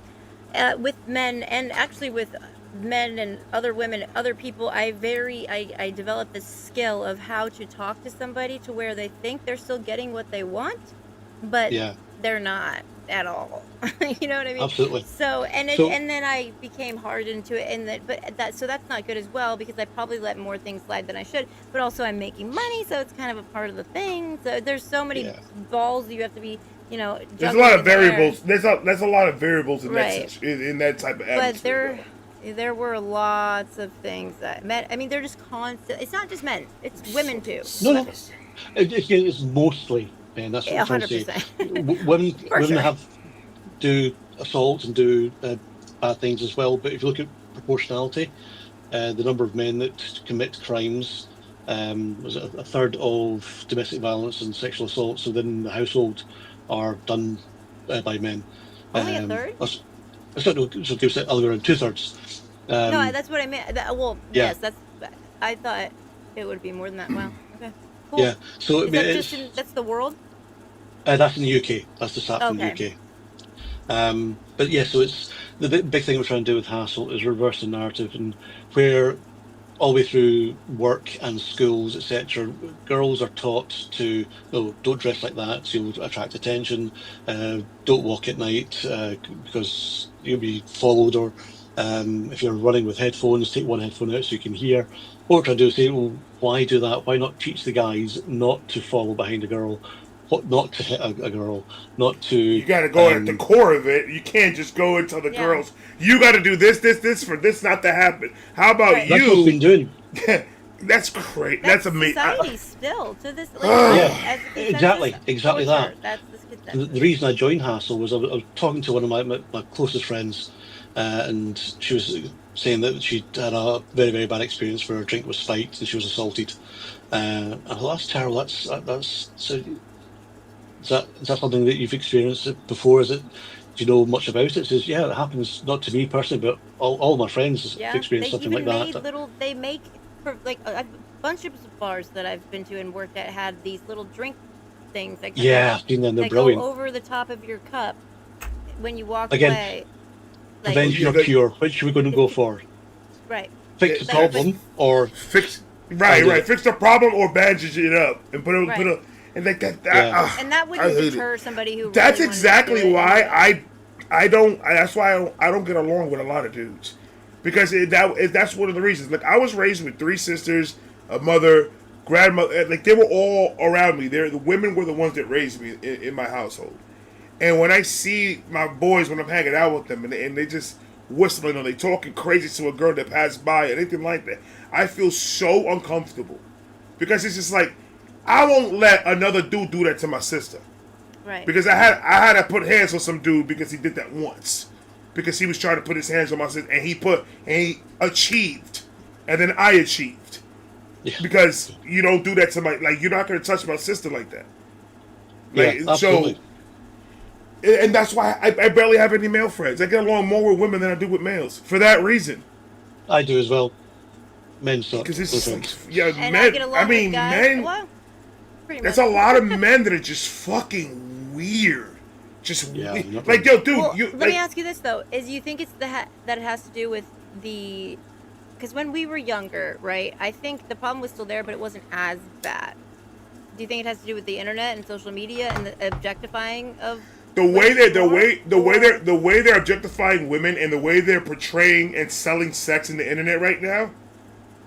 With men and actually with men and other women, other people, I developed this skill of how to talk to somebody to where they think they're still getting what they want, but they're not at all. You know what I mean? Absolutely. So and then I became hardened to it, so that's not good as well because I probably let more things slide than I should. But also I'm making money, so it's kind of a part of the thing. So there's so many balls you have to be. You know, there's a lot of variables. There's a lot of variables in that type of atmosphere. But There were lots of things that men. I mean, they're just constant. It's not just men. It's women too. No, But it's mostly men. That's what I'm trying to say. 100%. Women, For women sure. do assault and do bad things as well. But if you look at proportionality, the number of men that commit crimes, was it a third of domestic violence and sexual assaults within the household are done by men. Only a third? I don't know. So give it around 2/3. No, that's what I meant. Well, yeah. yes, that's. I thought it would be more than that. Wow. Okay. Cool. Yeah. So Is that just that's the world? That's in the UK. That's the stat from the Okay. UK. But yeah, so it's the big thing we're trying to do with Hassle is reverse the narrative, and where all the way through work and schools, etc., girls are taught to, oh, don't dress like that, so you'll attract attention. Don't walk at night because you'll be followed, or if you're running with headphones, take one headphone out so you can hear. What we're trying to do is say, well, why do that? Why not teach the guys not to follow behind a girl? What, not to hit a girl, not to. You got to go at the core of it. You can't just go and tell the girls, you got to do this for this not to happen. How about you? That's what we've been doing. That's great. That's amazing. Society still to this. Like, yeah, exactly that. That's the reason I joined Hassle was I was talking to one of my closest friends, and she was saying that she had a very, very bad experience where her drink was spiked and she was assaulted. I thought, that's terrible. That's so. Is that something that you've experienced before? Do you know much about it? It says, yeah, it happens not to me personally, but all my friends have experienced something like that. They make like a bunch of bars that I've been to and worked at had these little drink things. That I've seen them. They're brilliant. Go over the top of your cup when you walk Again, away. Prevention or cure? Which are we going to go for? Right. Fix the problem or fix? Right. Fix the problem or bandage it up and put a. And like that, and that wouldn't deter somebody who. That's really exactly why I don't. That's why I don't get along with a lot of dudes, because that's one of the reasons. Like, I was raised with 3 sisters, a mother, grandmother. Like, they were all around me. The women were the ones that raised me in my household. And when I see my boys when I'm hanging out with them, and they just whistling or they talking crazy to a girl that passed by, or anything like that, I feel so uncomfortable, because it's just like, I won't let another dude do that to my sister. Right. Because I had to put hands on some dude because he did that once. Because he was trying to put his hands on my sister, and he achieved. And then I achieved. Yeah. Because you don't do that to you're not going to touch my sister like that. Absolutely. And that's why I barely have any male friends. I get along more with women than I do with males. For that reason. I do as well. Men suck. Because it's just and men. I mean, men. Well, there's a lot of men that are just fucking weird. Just weird. Like, yo, dude. Well, let me ask you this though: is you think it's that it has to do with the? Because when we were younger, right? I think the problem was still there, but it wasn't as bad. Do you think it has to do with the internet and social media and the objectifying of? The way they're objectifying women and the way they're portraying and selling sex in the internet right now.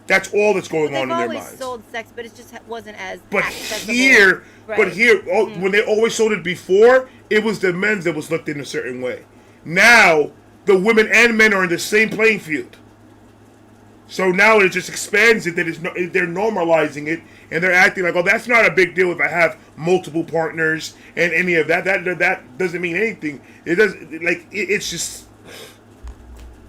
That's all that's going on in their minds. They've always sold sex, but it just wasn't as accessible. When they always sold it before, it was the men that was looked in a certain way. Now, the women and men are in the same playing field. So now it just expands it. They're normalizing it, and they're acting like, oh, that's not a big deal if I have multiple partners and any of that. That doesn't mean anything. It doesn't, it's just...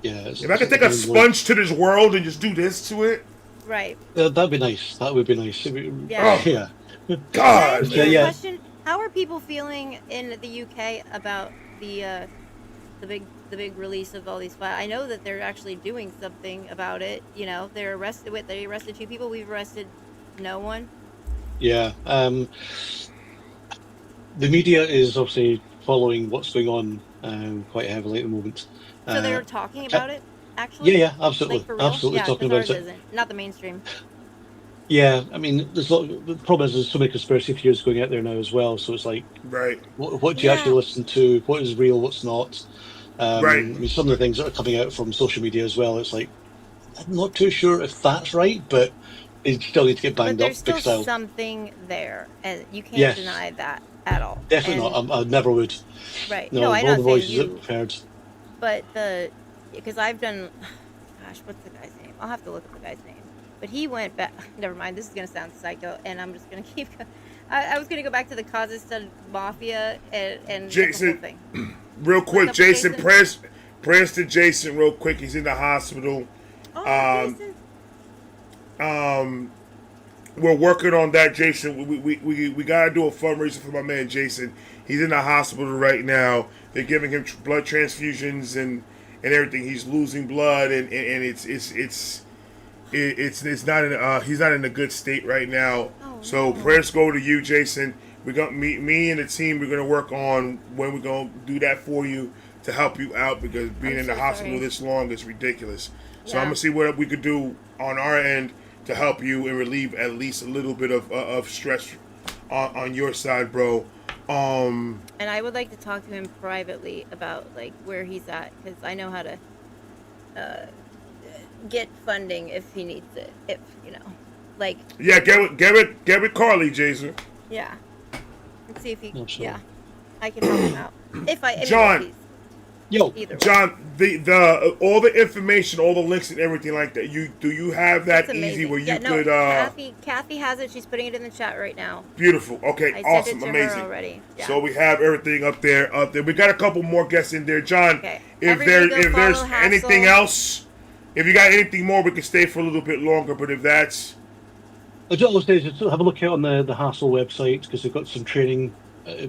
Yeah, if I could take a sponge to this world and just do this to it, right? That'd be nice. That would be nice. Yeah. God. Question: how are people feeling in the UK about the big release of all these files? I know that they're actually doing something about it. You know, they arrested 2 people. We've arrested no one. Yeah. The media is obviously following what's going on quite heavily at the moment. So they're talking about it, actually? Yeah, absolutely. Absolutely talking about it. Not the mainstream. Yeah, I mean, the problem is there's so many conspiracy theories going out there now as well, so it's like, right. What do you actually listen to? What is real, what's not? Right. I mean, some of the things that are coming out from social media as well, it's like, I'm not too sure if that's right, but they still need to get banged up. But there's still something there, and you can't deny that at all. Definitely not. I never would. Right. No, I know the voices that we've heard. But because I've done gosh, what's the guy's name? I'll have to look up the guy's name. But he went back. Never mind. This is gonna sound psycho, and I'm just gonna keep. I was gonna go back to the Kazakhstan mafia and Jason, the whole thing. real quick, up, Jason, Jason? prayers to Jason real quick. He's in the hospital. Oh, Jason. We're working on that, Jason. We gotta do a fundraiser for my man Jason. He's in the hospital right now. They're giving him blood transfusions and everything. He's losing blood, and it's not in he's not in a good state right now. Oh, so no. prayers go to you, Jason. We're gonna me and the team. We're gonna work on when we're gonna do that for you to help you out, because being in the hospital this long is ridiculous. So I'm gonna see what we could do on our end to help you and relieve at least a little bit of stress on your side, bro. And I would like to talk to him privately about like where he's at, because I know how to get funding if he needs it. If like get with Carly, Jason. yeah. Let's see if he Absolutely. yeah, I can help him out. If I John. Yo, either way. John, the all the information, all the links and everything like that. Do you have that That's easy amazing. where you Yeah, no, could? Kathy has it. She's putting it in the chat right now. Beautiful. Okay, I awesome, sent it to amazing. her already. Yeah. So we have everything up there. We got a couple more guests in there, John. Okay. If Everybody go there's follow anything Hassel. else, if you got anything more, we can stay for a little bit longer. But if that's I just always say, just have a look out on the Hassel website, because they've got some training,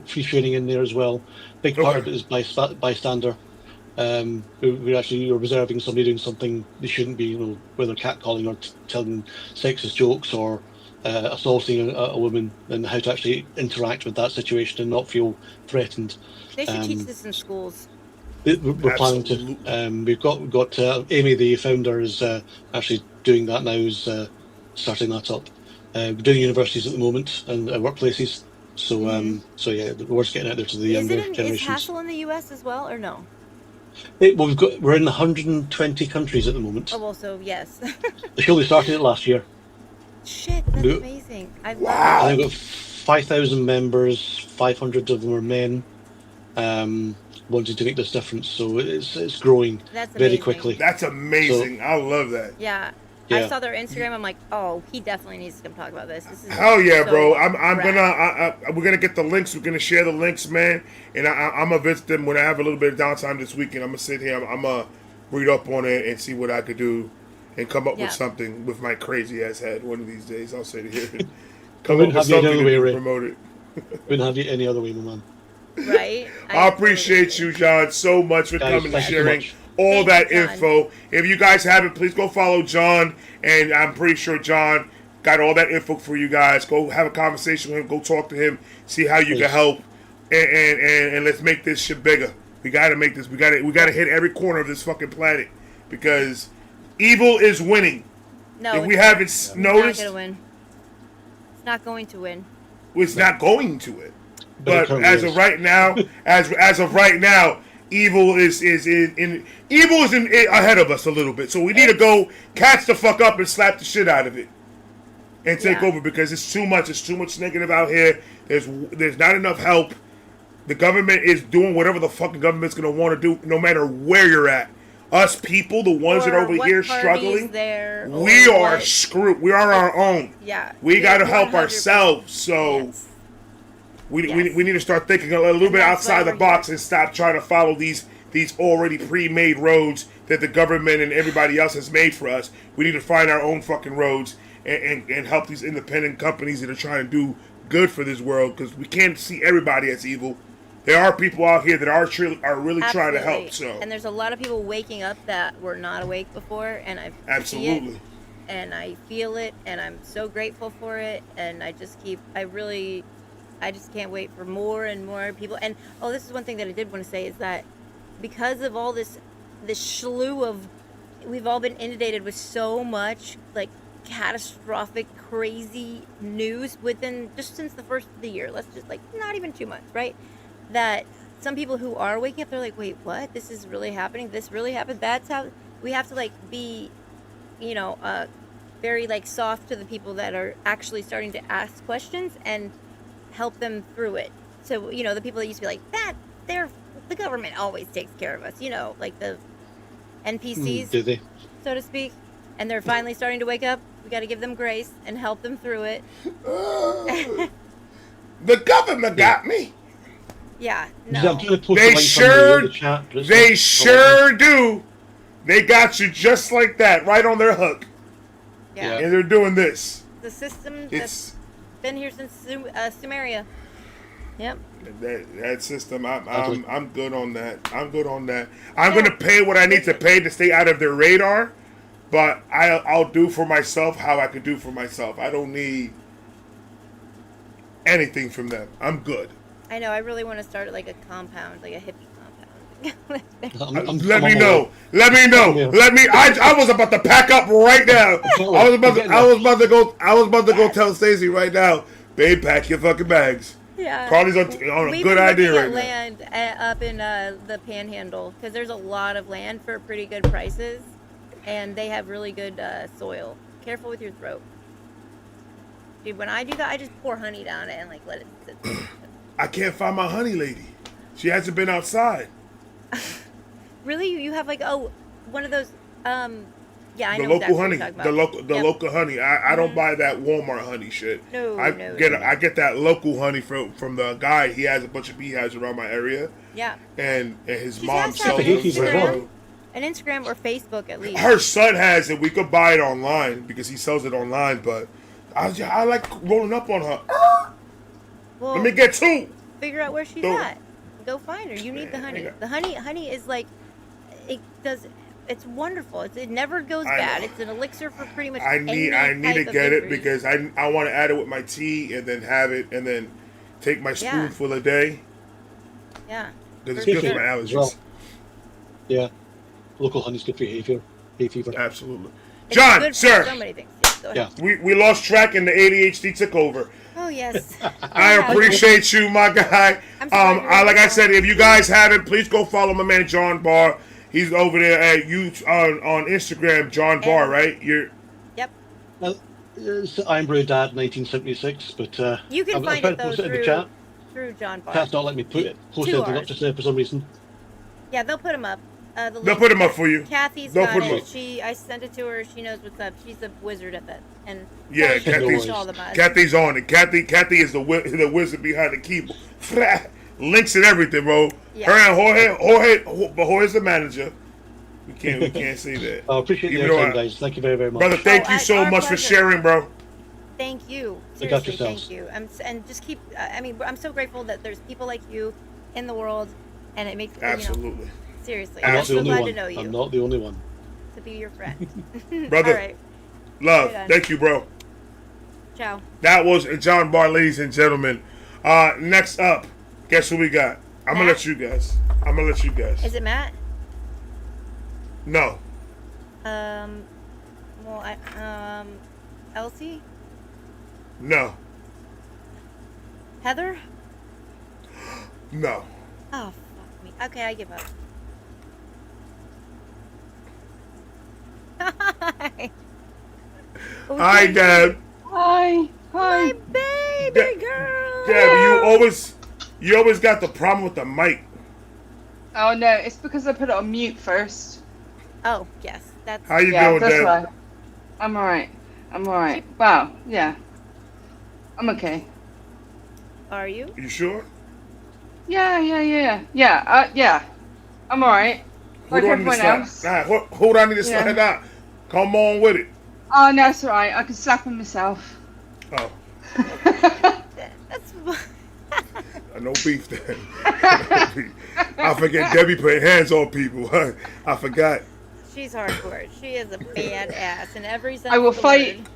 free training in there as well. Big part of it is bystander. We're actually observing somebody doing something they shouldn't be, whether catcalling or telling sexist jokes or assaulting a woman, and how to actually interact with that situation and not feel threatened. They should teach this in schools. We're planning to. We've got Amy, the founder, is actually doing that now. Is starting that up. We're doing universities at the moment and workplaces. So so yeah, the word's getting out there to the younger Is generations. Hassel in the U.S. as well, or no? Well, we're in 120 countries at the moment. Oh well, so yes. They only started it last year. Shit, that's No. amazing. I love Wow. I think we've got 5,000 members. 500 of them are men, wanting to make this difference. So it's growing That's very amazing. quickly. that's amazing. I love that. Yeah. Yeah. I saw their Instagram. I'm like, oh, he definitely needs to come talk about this. This is Hell yeah, so bro! I'm rad. we're gonna get the links. We're gonna share the links, man. And I'm gonna visit them when I have a little bit of downtime this weekend. I'm gonna sit here. I'm gonna read up on it and see what I could do, and come up with something with my crazy ass head. One of these days, I'll sit here and come up with have you something any other way, to Ray. promote it. Wouldn't have you any other way, my man. Right. I appreciate you, John, so much for Guys, coming and thank you so sharing much. all Thank that you, John. info. If you guys haven't, please go follow John. And I'm pretty sure John got all that info for you guys. Go have a conversation with him. Go talk to him. See how you can help. And let's make this shit bigger. We gotta make this. We gotta hit every corner of this fucking planet, because evil is winning. No, If we it's haven't It's noticed, not gonna win. It's not going to win. it's not going to it. But But it currently as is. of right now, as of right now, evil is ahead of us a little bit. So we need to go catch the fuck up and slap the shit out of it and take Yeah. over, because it's too much. It's too much negative out here. There's not enough help. The government is doing whatever the fucking government's gonna want to do, no matter where you're at. Us people, the ones that are Or over what here party's struggling, there, we or are what- screwed. We are our own. Yeah. We got to help 100%. ourselves. So. Yes. We Yes. need to start thinking a little And bit that's why outside the we're box and stop trying to follow these already pre-made roads that the government and everybody else has made for us. We need to find our own fucking roads and help these independent companies that are trying to do good for this world, because we can't see everybody as evil. There are people out here that are really trying to help. Absolutely. So And there's a lot of people waking up that were not awake before, and I see it, absolutely. and I feel it, and I'm so grateful for it, and I just can't wait for more and more people. And this is one thing that I did want to say, is that because of all this slew of, we've all been inundated with so much like catastrophic, crazy news within just since the first of the year. Let's just not even 2 months, right? That some people who are waking up, they're like, wait, what? This is really happening? This really happened? That's how we have to be, very soft to the people that are actually starting to ask questions and help them through it. So, the people that used to be like, the government always takes care of us, like the NPCs. Do they? so to speak, and they're finally starting to wake up. We got to give them grace and help them through it. The government got me. Yeah, I'm no. gonna post They a link sure, in the chat, but it's they not- sure do. They got you just like that, right on their hook, Yeah. and they're doing this. The system that's It's been here since Sumeria. Yep. that system. I'm Absolutely. I'm good on that. I'm good on that. I'm gonna pay what I need to pay to stay out of their radar, but I'll do for myself how I could do for myself. I don't need anything from them. I'm good. I know. I really want to start like a compound, like a hippie compound. Let me know. Let me know. Yeah. Let me. I was about to pack up right now. I was about to go tell Stacey right now. Babe, pack your fucking bags. Yeah. Carly's on a We've good been idea looking right at now. land up in the Panhandle because there's a lot of land for pretty good prices, and they have really good soil. Careful with your throat, dude. When I do that, I just pour honey down it and like let it sit. I can't find my honey lady. She hasn't been outside. Really, you have like one of those yeah, I The know local exactly what honey, you're talking about. the Yep. local honey. I don't buy that Walmart honey shit. No, I no, get no. I get that local honey from the guy. He has a bunch of beehives around my area, Yeah, and his She's mom got to have sells an them. Instagram. an Instagram or Facebook at least. Her son has it. We could buy it online because he sells it online. But I like rolling up on her. Well, Let me get two. figure out where she's Don't- at. Go find her. You need the Man, honey. I got- The honey is like, it does. It's wonderful. It never goes I bad. know. It's an elixir for pretty much I need any to type of get it injury. because I want to add it with my tea and then have it and then take my Yeah. spoonful a day Yeah. because For it's good for sure. my As well. allergies. Yeah. Local honey's good for hay fever. Absolutely. It's John, good for sir, so many things. Yes, go ahead. Yeah. we lost track and the ADHD took over. Oh yes. I appreciate you, my guy. I'm sorry you're Like I wrong. said, if you guys haven't, please go follow my man John Barr. He's over there at on Instagram, John Barr, And- right? You're Yep. It's I'm Brew Dad 1976, but You can I've find tried it to though post it in the through chat. John Barr. Chat's not letting me post Two anything up Rs. just there for some reason. Yeah, they'll put them up. they'll put him up for you. Kathy's They'll got put 'em it. up. I sent it to her. She knows what's up. She's a wizard at it. And Yeah, she Kathy's- knows all the mods. Kathy's on it. Kathy is the wizard behind the keyboard. Links and everything, bro. Yeah. Her and Jorge's the manager. We can't say that. I appreciate Even your though time, guys. Thank you very, very much. Brother, thank you so our much for pleasure. sharing, bro. Thank you. Look after Seriously, yourselves. thank you. And just keep. I mean, I'm so grateful that there's people like you in the world, and it makes Absolutely. You know, seriously, I'm I'm not the so only glad one. to know you, I'm not the only one. to be your friend. Brother. All right, Love. Right on. Thank you, bro. ciao. That was John Barr, ladies and gentlemen. Next up, guess who we got? I'm gonna Matt? let you guys. Is it Matt? No. Well, Elsie, No. Heather. No. Oh fuck me. Okay, I give up. Hi. Oh, Hi, Deb. Deb. Hi. Hi. My baby Deb- girl. Deb, you always got the problem with the mic. Oh no, it's because I put it on mute first. Oh yes, that's. How you Yeah, doing, that's Deb? why. I'm alright. I'm alright. Wow. Yeah. I'm okay. Are you? You sure? Yeah. Yeah. I'm alright. Like Hold on, I need to everyone slide. else. Nah, hold on, I need to Yeah. slide out. Come on with it. Oh no, it's alright. I can slap him myself. Oh, That's. no beef then. I forget Debbie putting hands on people. I forgot. She's hardcore. She is a badass in every sense. I will of the fight. word.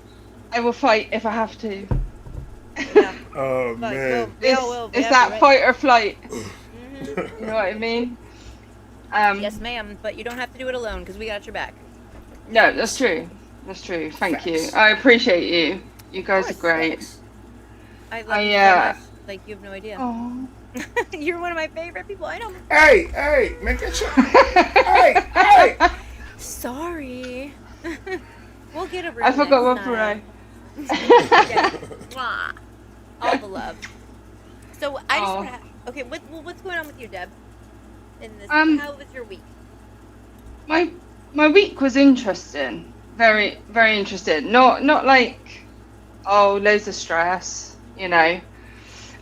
I will fight if I have to. Yeah. Oh, But man. we all will. It's Yeah, that right. fight or flight. Mhm. You know what I mean? Yes, ma'am. But you don't have to do it alone because we got your back. No, that's true. That's true. Thank you. Facts. I appreciate you. You guys are course. great. I love I, you so uh, much. Like you have no idea. Oh. You're one of my favorite people. I know. Hey, man, get your... hey. Sorry. We'll get a room I forgot what next parade. time. Yeah. Mwah. All the love. So I just Aw. want to. Okay, what's going on with you, Deb? In this, Um, how was your week? My my week was interesting. Very, very interesting. Not like, oh, loads of stress, you know.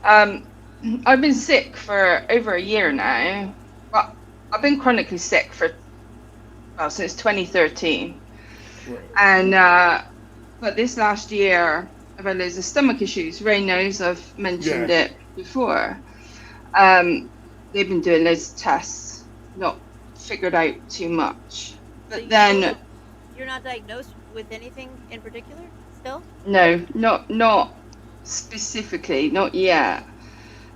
I've been sick for over a year now. But I've been chronically sick since 2013. Right. And but this last year I've had loads of stomach issues. Ray knows I've mentioned it before. They've been doing loads of tests, not figured out too much. But then you're not diagnosed with anything in particular still? no, not specifically, not yet.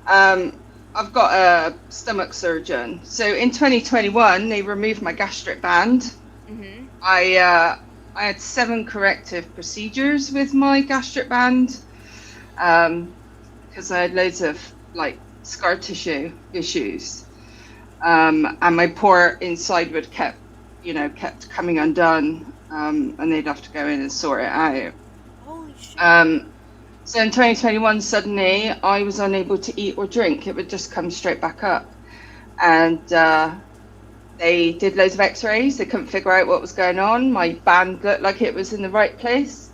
I've got a stomach surgeon. So in 2021, they removed my gastric band. Mm-hmm. I had 7 corrective procedures with my gastric band because I had loads of like scar tissue issues, and my poor inside would kept coming undone, and they'd have to go in and sort it out. Holy shit. So in 2021, suddenly I was unable to eat or drink. It would just come straight back up. And they did loads of x-rays. They couldn't figure out what was going on. My band looked like it was in the right place.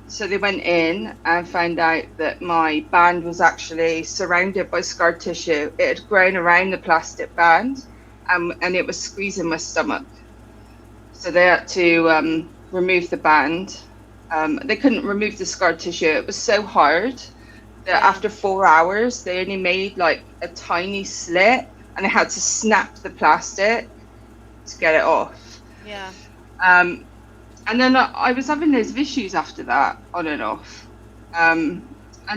So they went in and found out that my band was actually surrounded by scar tissue. It had grown around the plastic band, and it was squeezing my stomach. So they had to remove the band. They couldn't remove the scar tissue. It was so hard that after 4 hours, they only made like a tiny slit, and they had to snap the plastic to get it off. Yeah. And then I was having loads of issues after that, on and off. And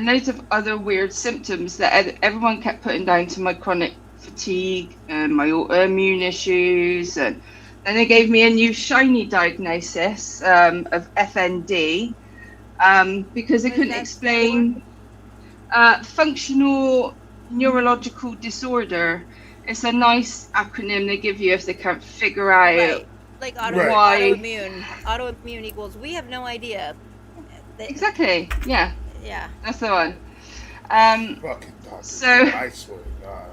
loads of other weird symptoms that everyone kept putting down to my chronic fatigue and my autoimmune issues. And then they gave me a new shiny diagnosis of FND because they couldn't explain functional neurological disorder. It's a nice acronym they give you if they can't figure out. Right. Like autoimmune. Autoimmune equals we have no idea. Exactly. Yeah. Yeah. That's the one. Fucking doctor. So I swear to God.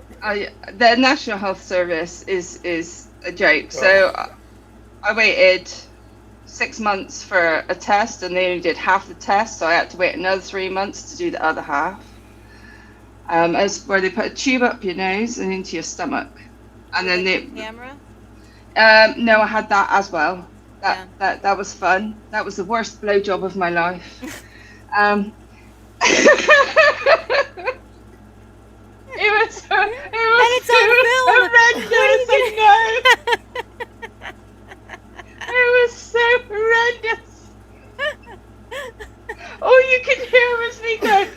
The National Health Service is a joke. So I waited 6 months for a test, and they only did half the test, so I had to wait another 3 months to do the other half. As where they put a tube up your nose and into your stomach, and then they camera. No, I had that as well. That was fun. That was the worst blowjob of my life. It was it's on film. horrendous. I know. It was so horrendous. All you could hear was me going.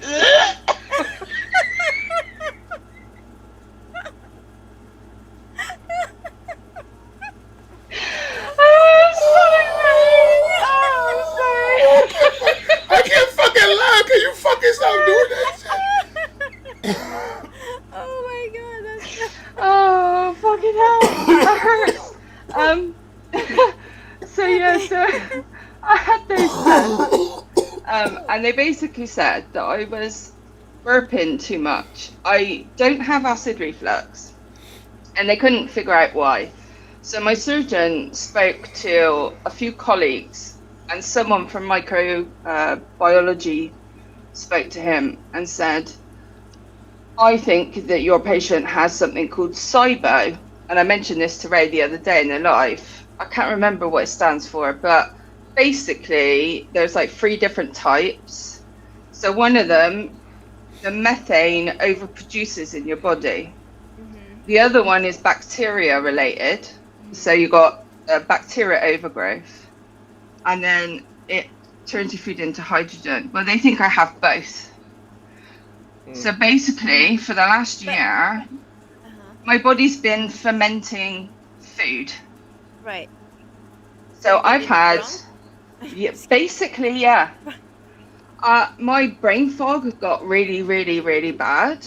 I can't fucking laugh. Can you fucking stop doing that shit? Oh my god, that's Oh, fucking hell. That hurts. So I had those tests. And they basically said that I was burping too much. I don't have acid reflux. And they couldn't figure out why. So my surgeon spoke to a few colleagues, and someone from microbiology spoke to him and said, I think that your patient has something called SIBO. And I mentioned this to Ray the other day in the live. I can't remember what it stands for, but basically there's like 3 different types. So one of them, the methane overproduces in your body. Mm-hmm. The other one is bacteria related. Mm-hmm. So you got bacteria overgrowth, and then it turns your food into hydrogen. Well, they think I have both. So basically, for the last year, my body's been fermenting food. right. So I've had, basically, yeah. My brain fog got really, really, really bad.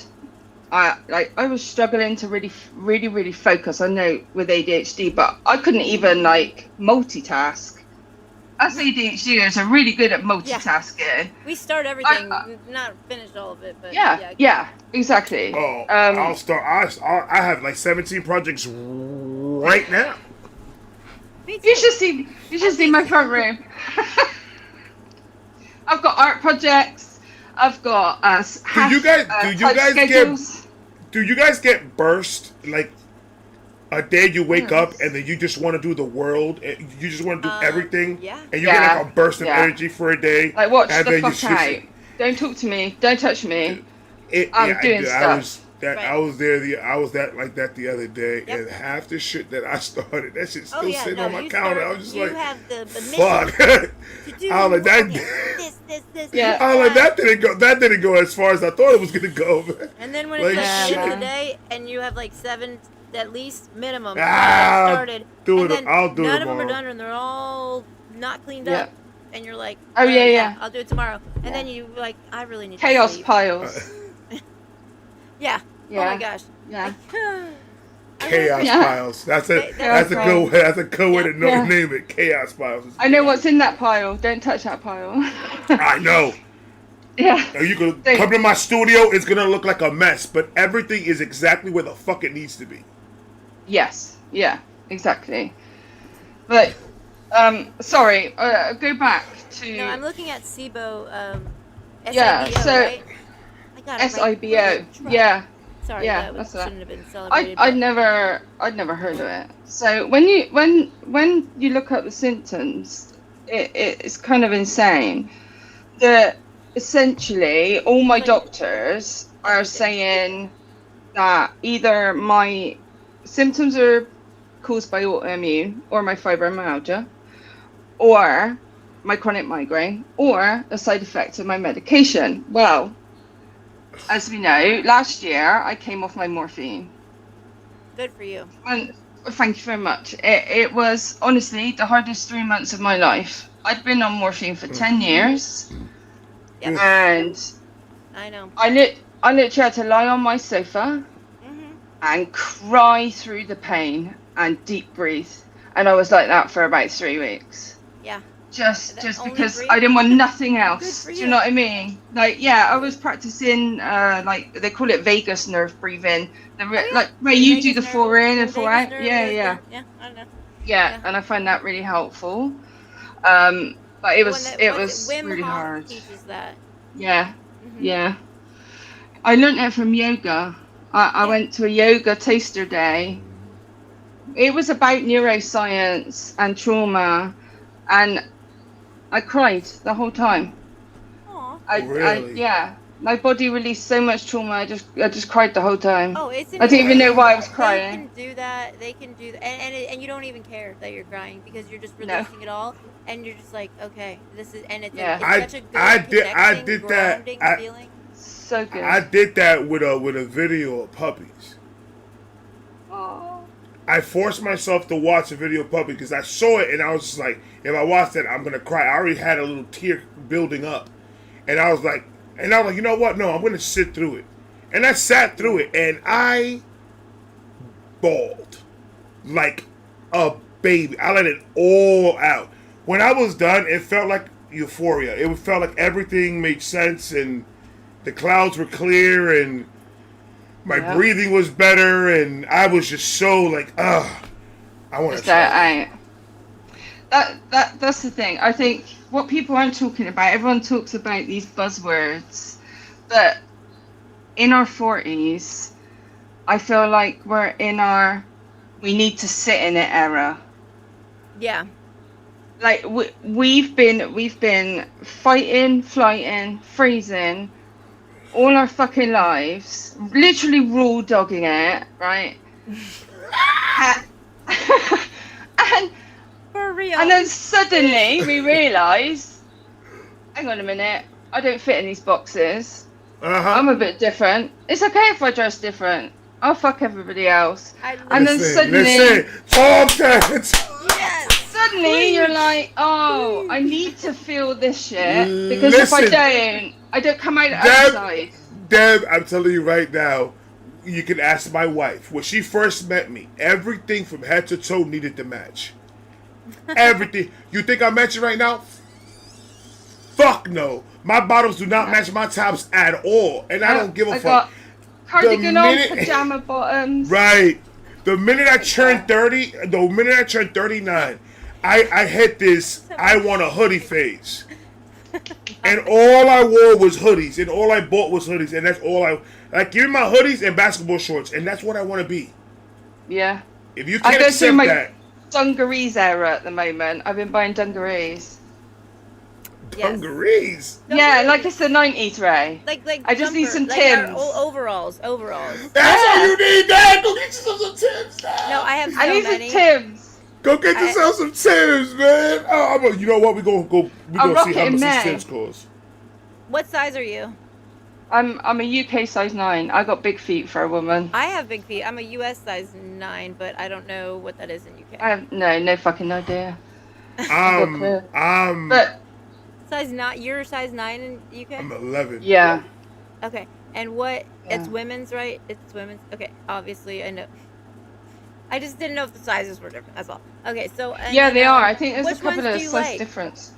I was struggling to really focus. I know with ADHD, but I couldn't even multitask. Us ADHDers are really good at multitasking. Yeah. We start everything, not finish all of it, but yeah, exactly. Oh, I'll start. I have 17 projects right now. Me too. You should see my front room. I've got art projects. I've got Do you guys schedules. do you guys get burst like a day you wake up and then you just want to do the world, and you just want to do everything, Yeah. and you get like a burst of Yeah. energy for a day. Like, watch and the then fuck out. Don't talk to me. Don't touch me. I'm doing stuff. I was that the other day, Yep. and half the shit that I started, that shit still Oh yeah, sitting no, on my you counter. I start- was just you like, have the fuck. mission to do I was like, that. this. Yeah. I was like, that didn't go. That didn't go as far as I thought it was gonna go. Man. And then when Like, it's like the end of shit. the day, and you have like 7 at least minimum Ah, started, do and it- then I'll do it none of them are tomorrow. done, and they're all not cleaned Yeah. up, and you're like, Oh, yeah. I'll do it tomorrow, and Yeah. then you like, I really need Chaos to sleep. piles. Yeah. Yeah. Oh my gosh. Yeah. Chaos Yeah. piles. That's a Chaos good way. That's a good way to Yeah. name it. Chaos piles. I know what's in that pile. Don't touch that pile. I know. Yeah. Now you can Thanks. come to my studio. It's gonna look like a mess, but everything is exactly where the fuck it needs to be. Yes. Yeah. Exactly. But, sorry. Go back to No, I'm looking at SIBO. Yeah, SIBO, so- right? I got it right. SIBO. Yeah. Sorry, Yeah, that that's shouldn't it. have been celebrated. I'd but- never heard of it. So when you look up the symptoms, it's kind of insane. That essentially all my doctors are saying that either my symptoms are caused by autoimmune or my fibromyalgia, or my chronic migraine, or a side effect of my medication. Well, as we know, last year I came off my morphine. Good for you. And thank you very much. It was honestly the hardest 3 months of my life. I'd been on morphine for 10 years, Yep. and I know. I literally had to lie on my sofa Hmm. and cry through the pain and deep breathe. And I was like that for about 3 weeks. Yeah. Just Only because breathe? I didn't want nothing Good else. for Do you. you know what I mean? Like, yeah, I was practicing, like, they call it vagus nerve breathing. Like, where you do the 4 in and 4 out. Yeah. Yeah, I don't know. Yeah, Yeah. and I find that really helpful. But it was Wim really Hof hard. teaches that. Yeah, Mhm. yeah. I learned it from yoga. I went to a yoga taster day. It was about neuroscience and trauma, and I cried the whole time. Aw. Really? Yeah. My body released so much trauma. I just cried the whole time. Oh, it's. I didn't even know why I was They crying. can do that. They can do that, and you don't even care that you're crying because you're just No. releasing it all, and you're just like, okay, this is, and it's, Yeah. it's such a good I did connecting, that. grounding feeling. So good. I did that with a video of puppies. Aw. I forced myself to watch a video of puppies because I saw it and I was just like, if I watch that, I'm gonna cry. I already had a little tear building up, and I was like, you know what? No, I'm gonna sit through it, and I sat through it, and I bawled like a baby. I let it all out. When I was done, it felt like euphoria. It felt like everything made sense, and the clouds were clear, and my Yeah. breathing was better, and I was just so like, I want to try. That's the thing. I think what people aren't talking about, everyone talks about these buzzwords, but in our 40s, I feel like we're in our we need to sit in it era. Yeah. Like we've been fighting, flighting, freezing all our fucking lives, literally raw dogging it, right? and For real. And then suddenly we realise, hang on a minute, I don't fit in these boxes. I'm a bit different. It's okay if I dress different. I'll fuck everybody else. And then suddenly, Yes. suddenly you're like, oh, I need to feel this shit because if I don't come out outside. Deb, I'm telling you right now, you can ask my wife. When she first met me, everything from head to toe needed to match. Everything. You think I'm matching right now? Fuck no. My bottoms do not match my tops at all, and I don't give a fuck. Got cardigan on, minute- pajama bottoms. Right. The minute I turned 30, the minute I turned 39, I hit this I want a hoodie phase. And all I wore was hoodies, and all I bought was hoodies, and that's all I like. Give me my hoodies and basketball shorts, and that's what I want to be. Yeah. If you I can't go accept through my that, dungarees era at the moment. I've been buying dungarees. dungarees. Yeah, like it's the 90s, Ray. Like I just need some like our Tims. overalls. That's all you need, Dad. Go get yourself some Tims. No, I have so I need many. some Tims. Go get yourself some Tims, man. Oh, you know what? We gonna I'll see how rock it in much May. these Tims cost. What size are you? I'm a UK size 9. I got big feet for a woman. I have big feet. I'm a US size 9, but I don't know what that is in UK. I have no fucking idea. But Size not you're size 9 in UK? I'm 11. yeah, Okay. And what it's Yeah. women's, right? It's women's. Okay, obviously I know. I just didn't know if the sizes were different. That's all. Okay, so and yeah, then, they are. I think there's a which couple ones of do you size like? difference.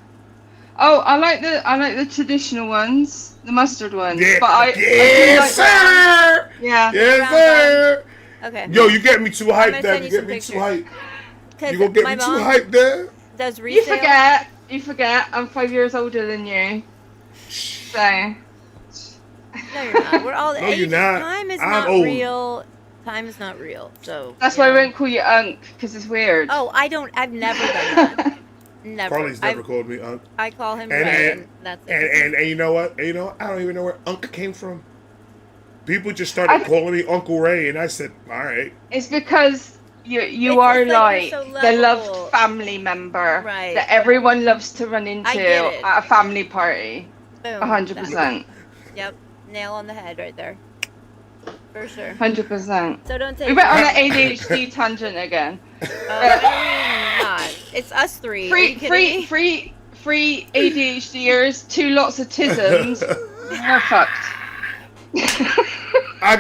Oh, I like the traditional ones, the mustard ones. Yeah, But I do yes, like brown. sir. Yeah. Yes, Brown sir. Okay. Yo, you get me too I'm hyped, gonna Dad. send You you get some me too pictures. hyped. 'Cause You gonna get my me too mom hyped, Dad? does resale. You forget. I'm 5 years older than you. So. No, you're not. We're all No, you're age. not. Time is I'm not old. real. Time is not real. So That's you why I know. won't call you Unc, because it's weird. Oh, I've never done that. Never. Carly's never called me Unc. I call him And- Ray, and- and that's it. And you know what? And you know what? I don't even know where Unc came from. People just started calling me Uncle Ray, and I said, all right. It's because you It's are like you're like so the lovable. loved family member Right. that everyone loves to run into I get it. at a family party. Boom. 100%. Yep. Nail on the head right there. For sure. 100%. So don't take We went on an ADHD tangent again. not. It's us three. Are you kidding me? Free ADHDers, 2 lots of tisms. We're fucked. I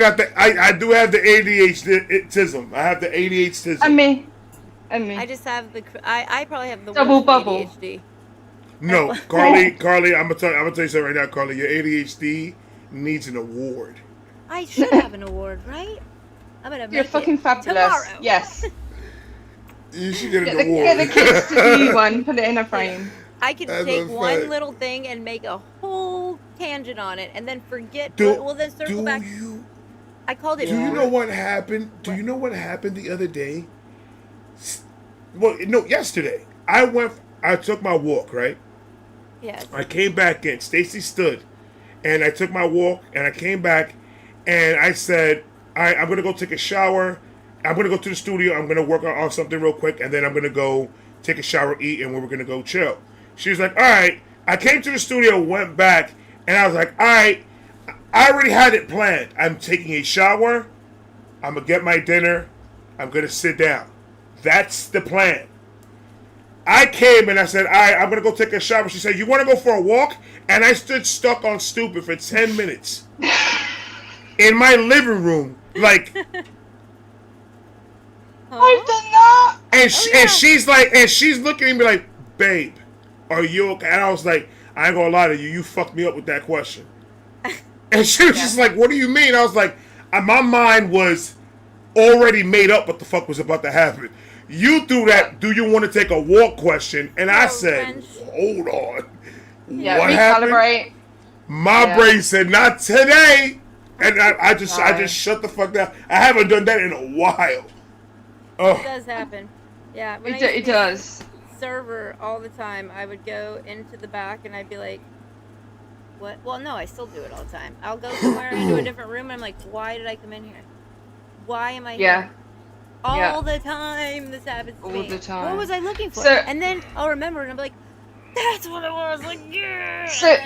do have the ADHD-tism. I have the ADHD-tism. And me. I just have the. I probably have the Double worst bubble. ADHD. No, Carly, I'm gonna tell you something right now, Carly. Your ADHD needs an award. I should have an award, right? I'm gonna make You're fucking it fabulous. tomorrow. Yes. You should get an Get award. the kids to do you one, put it in a frame. I could That's take a one fact. little thing and make a whole tangent on it, and then forget. Do, then circle do back. you I called it. do you know what happened? Do you know what happened the other day? Well, no, yesterday. I took my walk, right? Yes. I came back in. Stacy stood, and I took my walk, and I came back, and I said, I'm gonna go take a shower. I'm gonna go to the studio. I'm gonna work on something real quick, and then I'm gonna go take a shower, eat, and we're gonna go chill. She was like, all right. I came to the studio, went back, and I was like, all right. I already had it planned. I'm taking a shower. I'm gonna get my dinner. I'm gonna sit down. That's the plan. I came and I said, all right, I'm going to go take a shower. She said, you want to go for a walk? And I stood stuck on stupid for 10 minutes in my living room. Like, I've done that. and she's like, and she's looking at me like, babe, are you okay? And I was like, I ain't going to lie to you. You fucked me up with that question. And she was just like, what do you mean? I was like, my mind was already made up what the fuck was about to happen. You threw that, do you want to take a walk question? And I said, French. hold on. Yeah, What happened? recalibrate. My brain said, not today. And I just shut the fuck down. I haven't done that in a while. It Oh, does happen. Yeah. When I It used to be does. server all the time, I would go into the back and I'd be like, what? Well, no, I still do it all the time. I'll go somewhere into a different room and I'm like, why did I come in here? Why am I Yeah. here? All Yeah. the time this happens to All me. the time. What was I looking for? So- and then I'll remember and I'll be like, that's what it was. Like, yeah. So-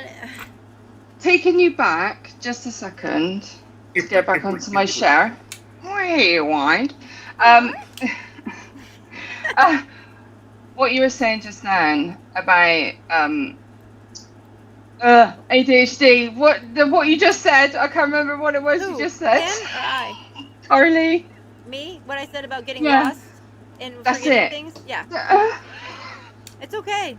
Taking you back just a second to get back onto my share. Rewind. What you were saying just now about ADHD. What you just said? I can't remember what it was Who? you just said. Him or I? Carly. Me? What I said about getting Yeah. lost and That's forgetting it. things? Yeah. Uh, It's okay.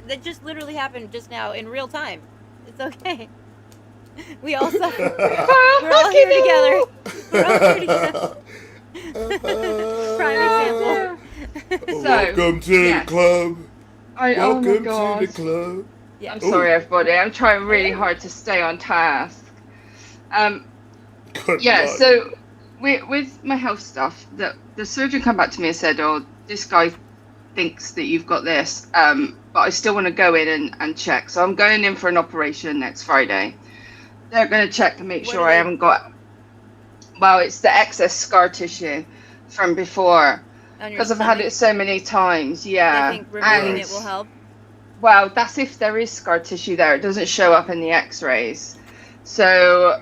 That just literally happened just now in real time. It's okay. We all suffer. We're all here together. We're all here together. Prime example. woke Welcome to Yes. the club. Oh my Welcome god. to the club. Yeah. I'm sorry, everybody. I'm trying really hard to stay on task. Good Yeah. luck. So with my health stuff, the surgeon come back to me and said, "Oh, this guy thinks that you've got this, but I still want to go in and check." So I'm going in for an operation next Friday. They're going to check to make What sure are I they- haven't got. Well, it's the excess scar tissue from before On your because I've had stomach. it so many times. Yeah, I think removing and it will help. well, that's if there is scar tissue there. It doesn't show up in the X-rays, so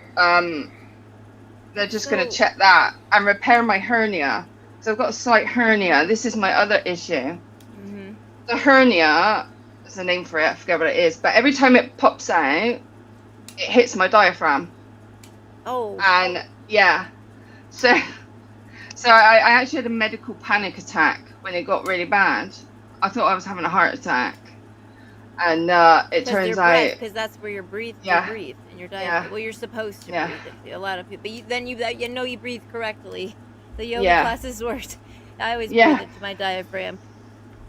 they're just going to So- check that and repair my hernia. So I've got a slight hernia. This is my other issue. Hmm. The hernia, there's a name for it. I forget what it is, but every time it pops out, it hits my diaphragm. Oh. And yeah, so I actually had a medical panic attack when it got really bad. I thought I was having a heart attack, and it turns out because that's where you breathe. Yeah. You breathe in your diet. Yeah. Well, you're supposed to Yeah. breathe. A lot of people. But you know you breathe correctly. The yoga Yeah. classes worked. I always Yeah. breathe into my diaphragm.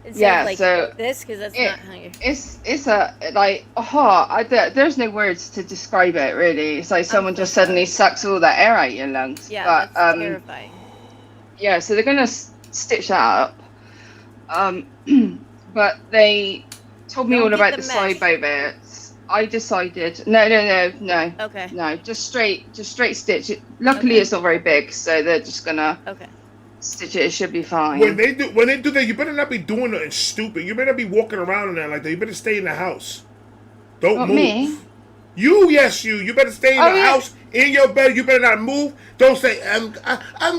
Instead Yeah, of like so this, because that's it- not how you. it's a like there's no words to describe it really. It's like someone just so suddenly sucks all the air out your lungs. Yeah, but that's terrifying. yeah, so they're gonna stitch that up. But they told me Don't all get about the the mesh. SIBO bits. I decided no, Okay. just straight stitch it. Luckily, Okay. it's not very big, so they're just gonna Okay. stitch it. It should be fine. When they do that, you better not be doing nothing stupid. You better not be walking around in there like that. You better stay in the house. Don't Not move. me. You, yes, you. You better stay in Oh, the yeah. house, in your bed. You better not move. Don't say, I'm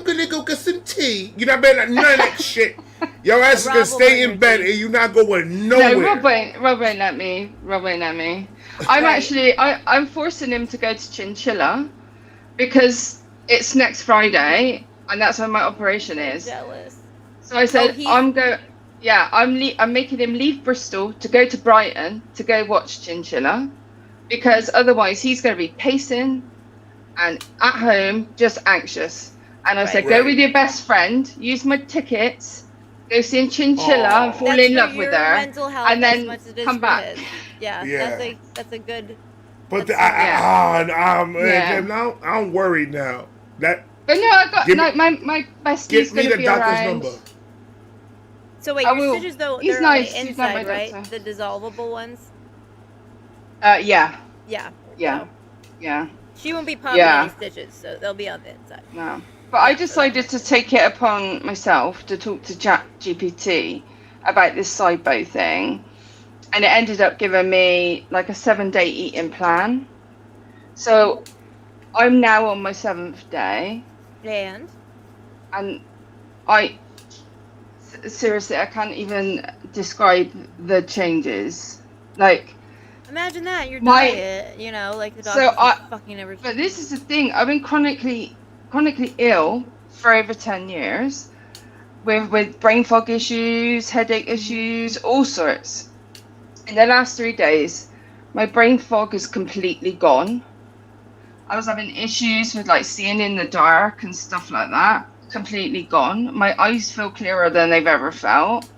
gonna go get some tea. You not better none of that shit. Your ass is Rob gonna will stay bring in your bed tea. and you not going No, nowhere. Rob won't let me. Rob won't let me. I'm Right. actually, I'm forcing him to go to Chinchilla because it's next Friday and that's when my operation is. Jealous. So I said, he's- I'm making him leave Bristol to go to Brighton to go watch Chinchilla because otherwise he's going to be pacing and at home just anxious. And I said, Right. go with your best friend, use my tickets, go see Chinchilla Aw. and fall That's in for love with your her. mental health and then as much as it is come for back. his. Yeah. Yeah. That's a good. But Yeah. now I'm worried now. That But no, I got Give me- no, my bestie's give me going to the be doctor's around. number. So wait, I your will. stitches though He's they're nice. on the He's not my inside, right? doctor. The dissolvable ones. Yeah, Yeah. yeah, So yeah. she won't be popping Yeah. any stitches, so they'll be on the inside. No. But I decided to take it upon myself to talk to GPT about this SIBO thing. And it ended up giving me like a 7-day eating plan. So I'm now on my 7th day. And And seriously, I can't even describe the changes. Like, imagine that your My- diet, like the So doctor's I- fucking everything. but this is the thing. I've been chronically ill for over 10 years with brain fog issues, headache issues, all sorts. In the last 3 days, my brain fog is completely gone. I was having issues with like seeing in the dark and stuff like that. Completely gone. My eyes feel clearer than they've ever felt.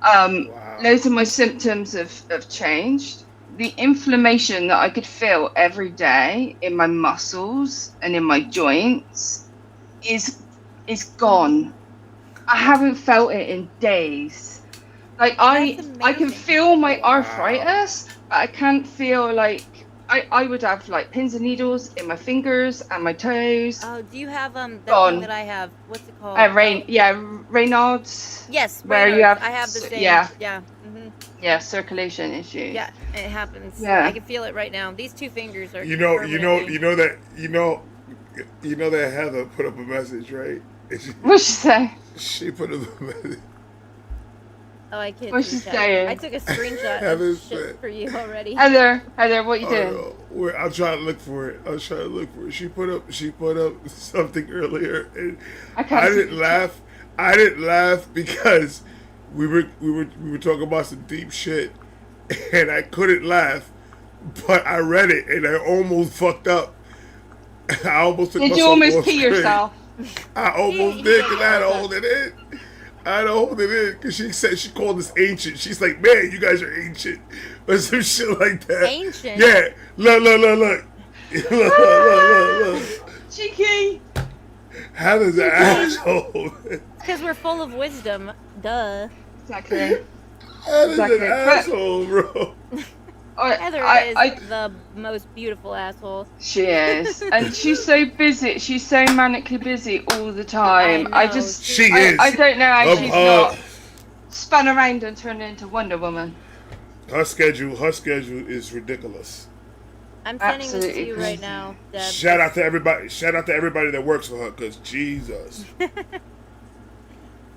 Wow. Loads of my symptoms have changed. The inflammation that I could feel every day in my muscles and in my joints is gone. I haven't felt it in days. Like I can amazing. feel my arthritis, but I can't feel like I would have like pins and needles in my fingers and my toes. Oh, do you have that Gone. thing that I have? What's it called? Raynaud's. Yes. where you Raynaud's. have I have the s- same. yeah. Yeah. Hmm. Yeah, circulation issues. Yeah. It happens. Yeah. I can feel it right now. These two fingers are. You know that permanently- Heather put up a message, right? What'd she say? She put up a message. Oh, I can't. What's see she chat. saying? I took a screenshot Heather of shit said- for you already. Heather, what you doing? I'll try to look for it. She put up something earlier, and I can't I see didn't the laugh. I didn't laugh because we were talking about some deep shit, and I couldn't laugh, but I read it and I almost fucked up. I almost took Did you myself almost off pee screen. yourself? I almost did because I had to hold it in. I don't hold it in because she said she called us ancient. She's like, man, you guys are ancient, or some shit like that. Ancient? Yeah. Look. Look. Cheeky. Heather's an asshole. Because we're full of wisdom. Duh. Exactly. Heather's Exactly. an asshole, bro. Heather is the most beautiful asshole. She is, and she's so busy. She's so manically busy all the time. I I know. just, She is. I don't know how she's not Her spun around and turned into Wonder Woman. schedule is ridiculous. I'm sending this to Absolutely you right crazy. now, Deb. Shout out to everybody. Shout out to everybody that works for her, cause Jesus.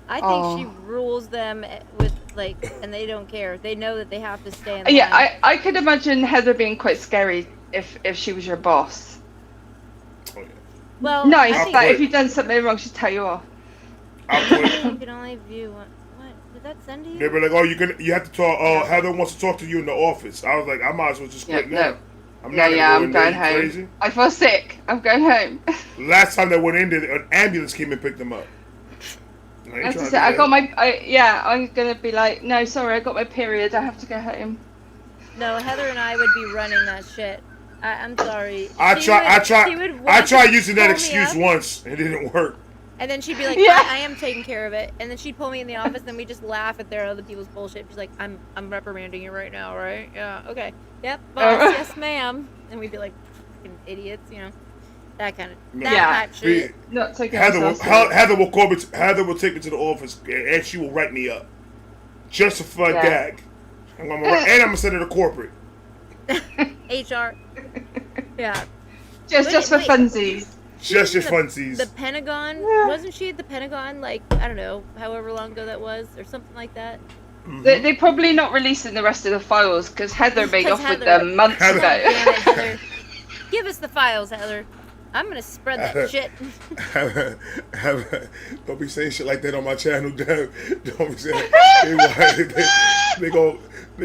I think she rules them with like, and they don't care. They know that they have to stay in line. Yeah, I could imagine Heather being quite scary if she was your boss. Oh, yeah. Well, Nice, I think but if you've done something wrong, she'd tell you off. I'll quit. you can only view one. What? Did that send to you? They were like, "Oh, you have to talk. Oh, Heather wants to talk to you in the office." I was like, "I might as well just quit now. I'm not gonna go I'm in there. going You home. crazy?" I feel sick. I'm going home. Last time they went in there, an ambulance came and picked them up. I ain't As I trying to said, do I got that. I'm gonna be like, no, sorry, I got my period. I have to go home. No, Heather and I would be running that shit. I'm sorry. I She would want tried to using that pull me excuse up, once. It didn't work. and then she'd be like, Yeah. I am taking care of it. And then she'd pull me in the office, and we just laugh at their other people's bullshit. She's like, I'm reprimanding you right now, right? Yeah, okay. Yep, boss, yes, ma'am. And we'd be like, fucking idiots, you know? That kind of, that Yeah. type shit. Not taking Heather will, myself serious. Heather will take me to the office and she will write me up, just a fun Yeah. gag. And I'm gonna send her to corporate. HR. Yeah. Just for Wait. funsies. Just your The funsies. Pentagon, Yeah. wasn't she at the Pentagon, like, I don't know, however long ago that was, or something like that? They're probably not releasing the rest of the files because Heather made 'Cause off with Heather- them months Heather- ago. Damn it, Heather. Give us the files, Heather. I'm gonna spread that shit. Don't be saying shit like that on my channel, Deb. Don't be saying. They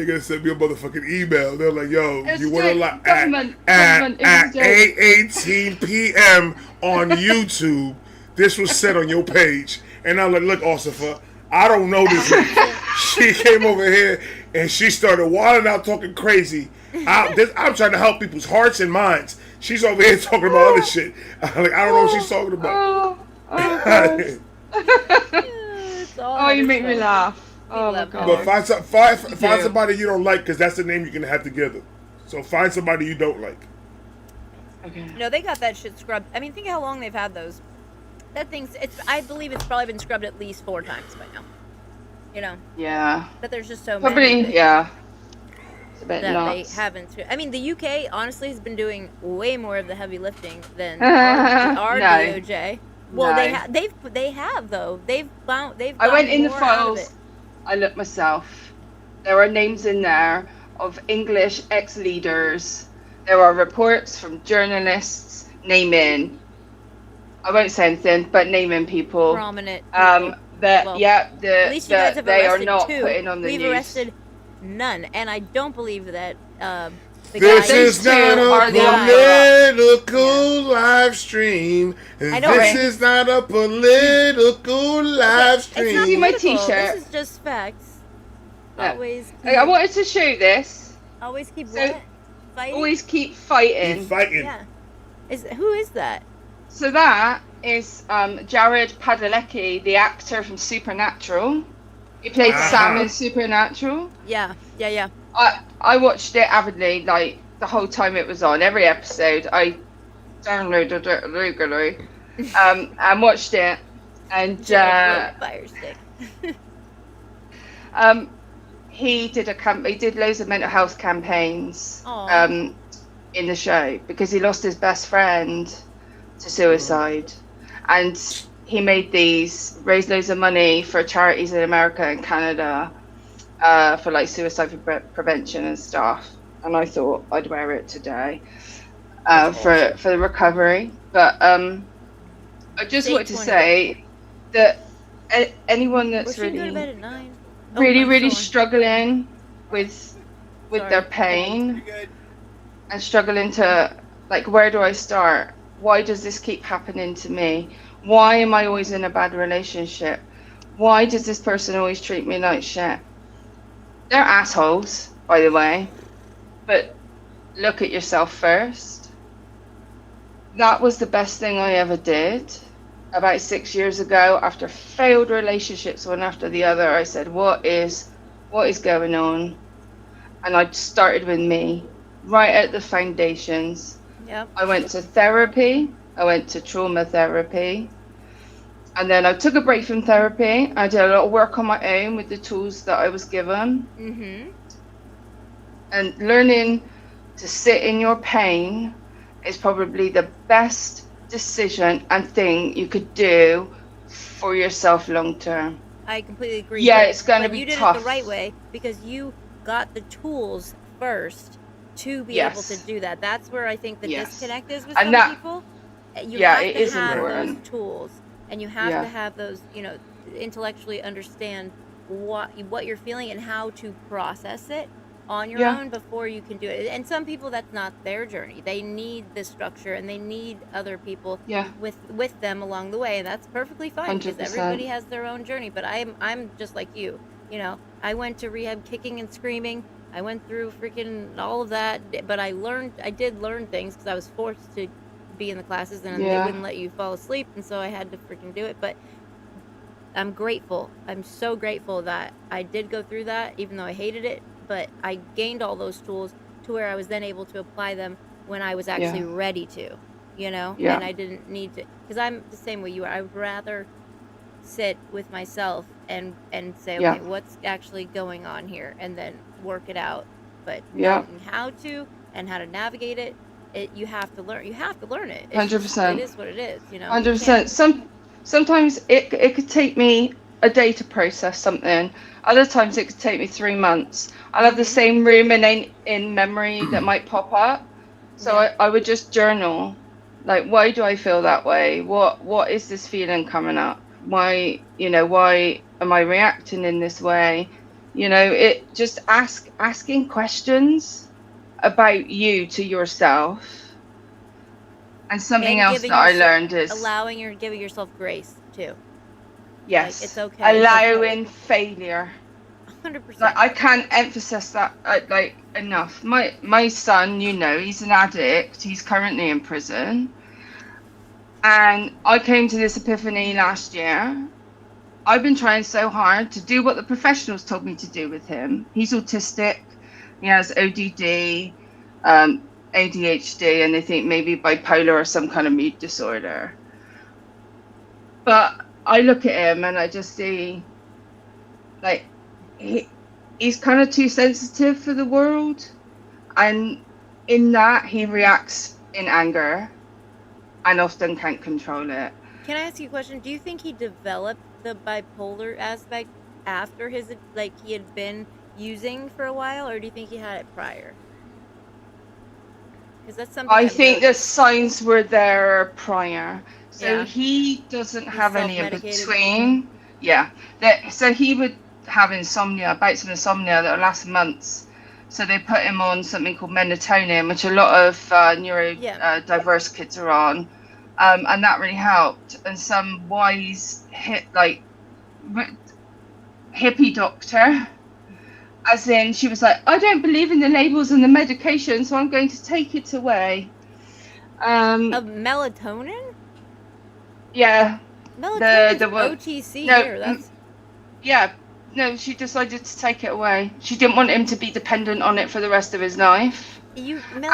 gonna send me a motherfucking email. They're like, "Yo, It's you went good. live Government at is good. 8:18 p.m. on YouTube. This was said on your page." And I'm like, "Look, Osifa, I don't know this lady. She came over here and she started wilding out, talking crazy. I'm trying to help people's hearts and minds. She's over here talking about other shit. I'm like, I don't know what she's talking about." God. It's all Oh, you Heather's make me fault. laugh. Oh my love her. But god. find do. somebody you don't like, because that's the name you're gonna have together. So find somebody you don't like. Okay. No, they got that shit scrubbed. I mean, think how long they've had those. That thing's, I believe it's probably been scrubbed at least 4 times by now. You know, Yeah. but there's just so Probably, many yeah. It's a bit that nuts. they haven't. I mean, the UK honestly has been doing way more of the heavy lifting than our No. DOJ. Well, No. they have though. They've I gotten went in the more out of files. it. I looked myself. There are names in there of English ex-leaders. There are reports from journalists naming. I won't say anything, but naming people. Prominent. That Well, the At least you guys have they are arrested not 2. putting on the We've news. arrested none, and I don't believe that. The This guy, is not are a the political live stream. I know, This right? is not a political live It's not stream. See my political. t-shirt? This is just facts. Yeah. Always. I wanted to show this. Always keep So- what? Fighting. Always keep Keep fighting. fighting. Yeah. Who is that? So that is Jared Padalecki, the actor from Supernatural. He played Sam in Supernatural. Yeah. I watched it avidly, like the whole time it was on. Every episode, I downloaded it illegally, and watched it. And Fire stick. he did loads of mental health campaigns Aw. in the show because he lost his best friend to suicide, and he made these, raised loads of money for charities in America and Canada for like suicide prevention and stuff. And I thought I'd wear it today for the recovery. But I just Day wanted to 20. say that anyone Well, that's she can go to really bed at 9. really struggling with Sorry. their pain and struggling to, like, where do I start? Why does this keep happening to me? Why am I always in a bad relationship? Why does this person always treat me like shit? They're assholes, by the way, but look at yourself first. That was the best thing I ever did. About 6 years ago, after failed relationships one after the other, I said, what is going on? And I started with me, right at the foundations. Yep. I went to therapy. I went to trauma therapy. And then I took a break from therapy. I did a lot of work on my own with the tools that I was given. Mm-hmm. And learning to sit in your pain is probably the best decision and thing you could do for yourself long term. I completely agree. Yeah, it's going to be you did tough. it the right way because you got the tools first to be Yes. able to do that. That's where I think the Yes. disconnect is with And some that- people. You yeah, have it to is have important. those tools, and you have Yeah. to have those, intellectually understand what you're feeling and how to process it on your Yeah. own before you can do it. And some people, that's not their journey. They need this structure and they need other people Yeah. with them along the way, and that's perfectly fine because 100%. everybody has their own journey. But I'm just like you. I went to rehab kicking and screaming. I went through freaking all of that, but I did learn things because I was forced to be in the classes and they Yeah. wouldn't let you fall asleep, and so I had to freaking do it. But I'm grateful. I'm so grateful that I did go through that, even though I hated it. But I gained all those tools to where I was then able to apply them when I was actually Yeah. ready to, Yeah. and I didn't need to, because I'm the same way you are. I would rather sit with myself and say, okay, Yeah. what's actually going on here, and then work it out. But Yeah. knowing how to and how to navigate it, you have to learn. You have to learn it. It's 100%. It is what it is. 100%. Sometimes it could take me a day to process something. Other times it could take me 3 months. I'll have the same ruminate in memory that might pop up. So Yeah. I would just journal. Like, why do I feel that way? What is this feeling coming up? Why am I reacting in this way? It just asking questions about you to yourself. And something And else giving that I yourself- learned is giving yourself grace too. yes, it's okay, it's allowing failure. 100%. Like, I can't emphasize that enough. My son, he's an addict. He's currently in prison. And I came to this epiphany last year. I've been trying so hard to do what the professionals told me to do with him. He's autistic. He has ODD, ADHD, and they think maybe bipolar or some kind of mood disorder. But I look at him and I just see, like, he's kind of too sensitive for the world. And in that, he reacts in anger and often can't control it. Can I ask you a question? Do you think he developed the bipolar aspect after he had been using for a while, or do you think he had it prior? Because that's something I I've think the noticed. signs were there prior. So Yeah. he doesn't have any in self-medicated? between. Yeah. So he would have insomnia, bouts of insomnia that would last months. So they put him on something called melatonin, which a lot of neurodiverse kids are on. And that really helped. And some wise hippie doctor, as in, she was like, I don't believe in the labels and the medication, so I'm going to take it away. Of melatonin? Yeah. Melatonin the is one- OTC no, here. That's Yeah. No, she decided to take it away. She didn't want him to be dependent on it for the rest of his life. melatonin. And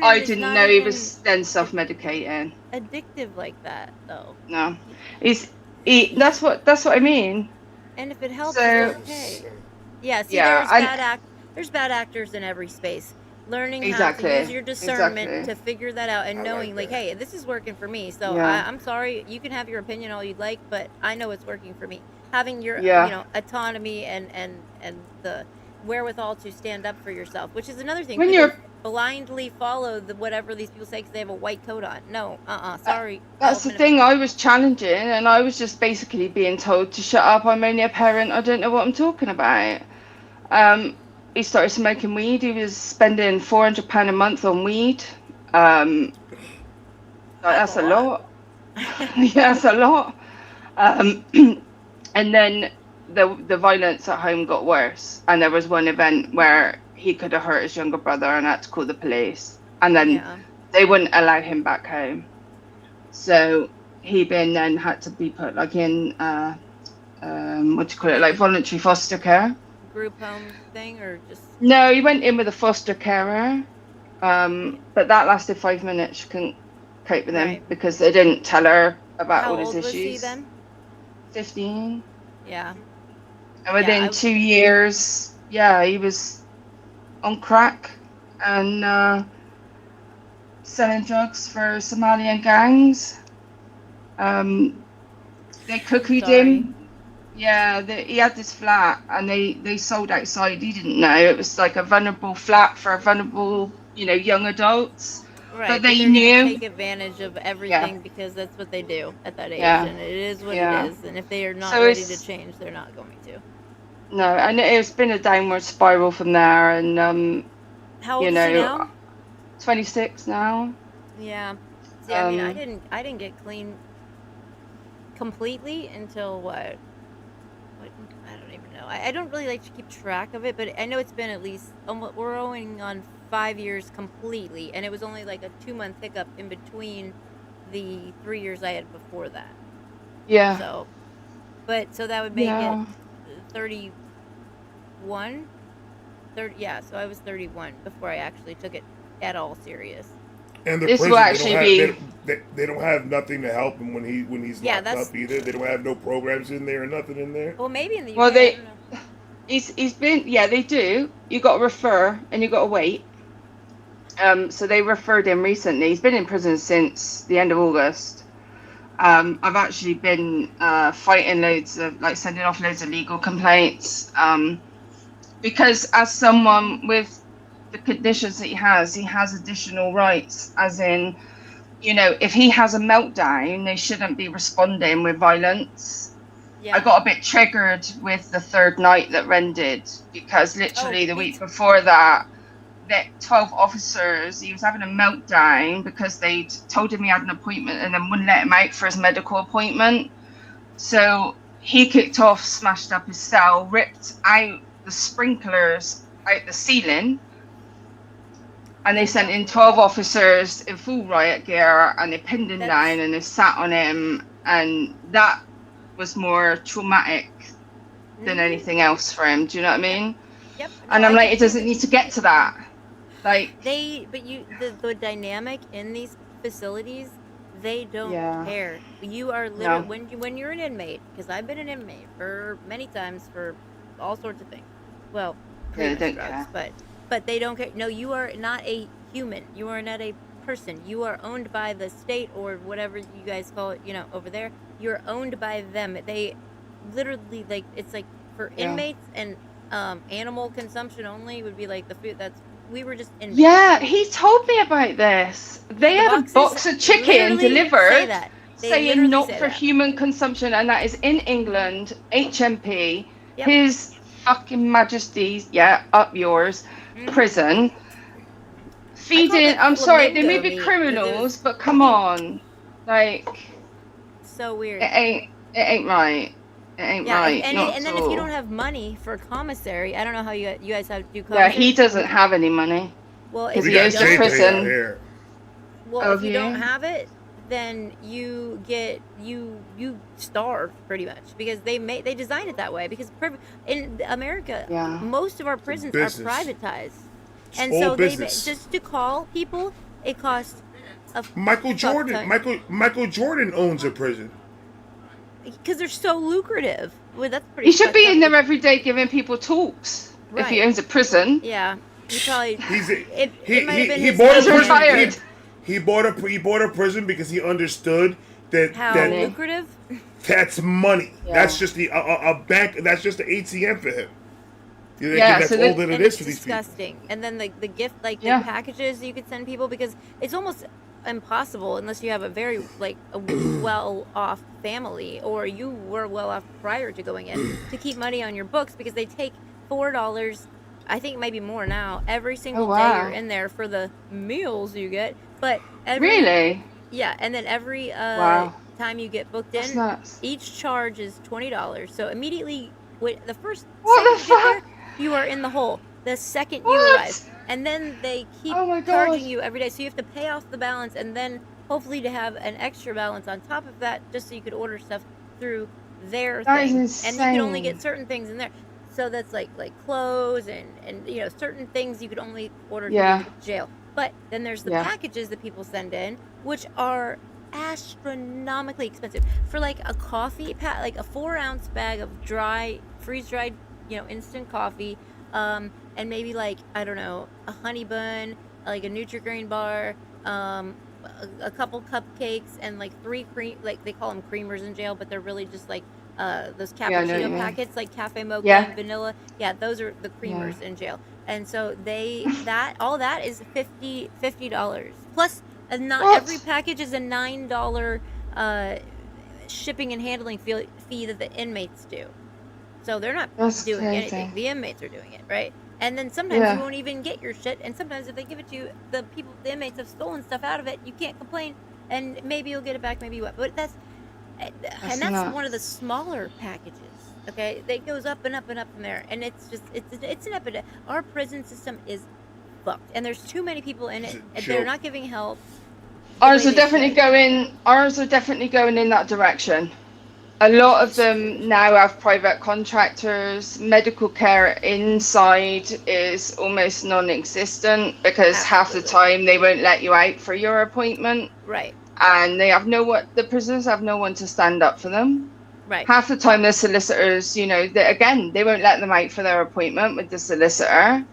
I is didn't not know he even was then self-medicating. addictive like that, though. No. That's what I mean. And if it helps, So- it's okay. Yeah, see, Yeah, there's bad actors in every space. Learning how Exactly, to use your discernment exactly. to figure that out and I knowing, like hey, this is working for me. So Yeah. I'm sorry, you can have your opinion all you'd like, but I know it's working for me. Having your, Yeah. autonomy and the wherewithal to stand up for yourself, which is another thing. When People you're- blindly follow whatever these people say because they have a white coat on. No, sorry. That's the Elephant- thing. I was challenging, and I was just basically being told to shut up. I'm only a parent. I don't know what I'm talking about. He started smoking weed. He was spending £400 a month on weed. That's a lot. Yeah, that's a lot. And then the violence at home got worse, and there was one event where he could have hurt his younger brother and had to call the police, and then they wouldn't allow him back home. So he then had to be put like in what do you call it, like voluntary foster care. Group home thing, or just? No, he went in with a foster carer, but that lasted 5 minutes. She couldn't cope with him because they didn't tell her about all his issues. How old was he then? 15. Yeah. And within 2 years, he was on crack and selling drugs for Somalian gangs. They cookied him. Yeah, he had this flat, and they sold outside. He didn't know it was like a vulnerable flat for vulnerable, young adults. Right, but they knew. Take advantage of everything because that's what they do at that age, Yeah. and it is what it is. And if they are not So ready to change, they're not going to. No, and it's been a downward spiral from there. And how old is he now? 26 now. Yeah. See, I mean, I didn't get clean completely until what? I don't even know. I don't really like to keep track of it, but I know it's been at least we're going on 5 years completely, and it was only like a 2-month hiccup in between the 3 years I had before that. Yeah. So that would make it 31. So I was 31 before I actually took it at all serious. And the this prison, will actually they don't have nothing to help him when he's locked up either. They don't have no programs in there or nothing in there. Well, maybe in the UK. Well, he's been they do. You got to refer and you got to wait. So they referred him recently. He's been in prison since the end of August. I've actually been fighting sending off loads of legal complaints because as someone with the conditions that he has additional rights, as in, if he has a meltdown, they shouldn't be responding with violence. Yeah. I got a bit triggered with the third night that Ren did, because literally the week before that 12 officers, he was having a meltdown because they'd told him he had an appointment and then wouldn't let him out for his medical appointment. So he kicked off, smashed up his cell, ripped out the sprinklers out the ceiling, and they sent in 12 officers in full riot gear, and they pinned him down and they sat on him, and that was more traumatic than anything else for him. Do you know what I mean? Yep. And I'm like, it doesn't need to get to that. Like the dynamic in these facilities, they don't care. You are literally when you're an inmate, because I've been an inmate for many times for all sorts of things. Well, drugs, but they don't care. No, you are not a human. You are not a person. You are owned by the state or whatever you guys call it, over there. You're owned by them. They literally, it's like for inmates and animal consumption only would be like the food we were just inmates. Yeah, he told me about this. They had a box of chicken delivered saying not for human consumption, and that is in England, HMP, His fucking Majesty's, up yours, prison. Feeding, I'm sorry, they may be criminals, but come on. So weird. It ain't right. It ain't right. And then if you don't have money for commissary, I don't know how you guys have to do Yeah, commissary. he doesn't have any money. Well, if he goes to prison. If you don't have it, then you starve pretty much, because they designed it that way, because in America, most of our prisons are privatized. And so just to call people, it costs Michael Jordan owns a prison. Because they're so lucrative. Well, that's pretty. He should be in there every day giving people talks. Right. If he owns a prison. Yeah, he probably. He bought a prison. He bought a prison because he understood that lucrative. That's money. Yeah. That's just a bank. That's just an ATM for him. That's all that it is for these people. Disgusting. And then the gift, the packages you could send people, because it's almost impossible unless you have a very a well-off family, or you were well-off prior to going in, to keep money on your books, because they take $4, I think maybe more now, every single day you're in there for the meals you get. But really, Yeah, and then every Wow. time you get booked That's in, nuts. each charge is $20. So immediately, the first What second the you get there, fuck? you are in the hole. The second you arrive, What? and then they keep Oh my god. charging you every day. So you have to pay off the balance, and then hopefully to have an extra balance on top of that, just so you could order stuff through their That is thing. And you can only insane. get certain things in there. So that's like clothes and certain things you could only order through Yeah. the jail. But then there's the Yeah. packages that people send in, which are astronomically expensive for like a coffee pack, like a 4-ounce bag of freeze dried, instant coffee, and maybe like, I don't know, a honey bun, like a Nutri-Grain bar, a couple cupcakes, and like 3 cream, like they call them creamers in jail, but they're really just like those Yeah, I know what you cappuccino mean. packets, like cafe mocha Yeah. and vanilla. Yeah, those are the Yeah. creamers in jail. And so all that is $50 plus. Not What? every package is a $9 shipping and handling fee that the inmates do. So they're not That's doing crazy. anything. The inmates are doing it, right? And then sometimes Yeah. you won't even get your shit. And sometimes if they give it to you, the inmates have stolen stuff out of it. You can't complain, and maybe you'll get it back, maybe you won't. But that's nuts. one of the smaller packages. Okay, that goes up and up and up from there, and it's an epidemic. Our prison system is fucked, and there's too many people in It's it. a They're joke. not giving help. Ours way are they definitely should. going. Ours are definitely going in that direction. A lot of them now have private contractors. Medical care inside is almost non-existent because half the Absolutely. time they won't let you out for your appointment, Right, and the prisoners have no one to stand up for them. right. Half the time the solicitors, they won't let them out for their appointment with the solicitor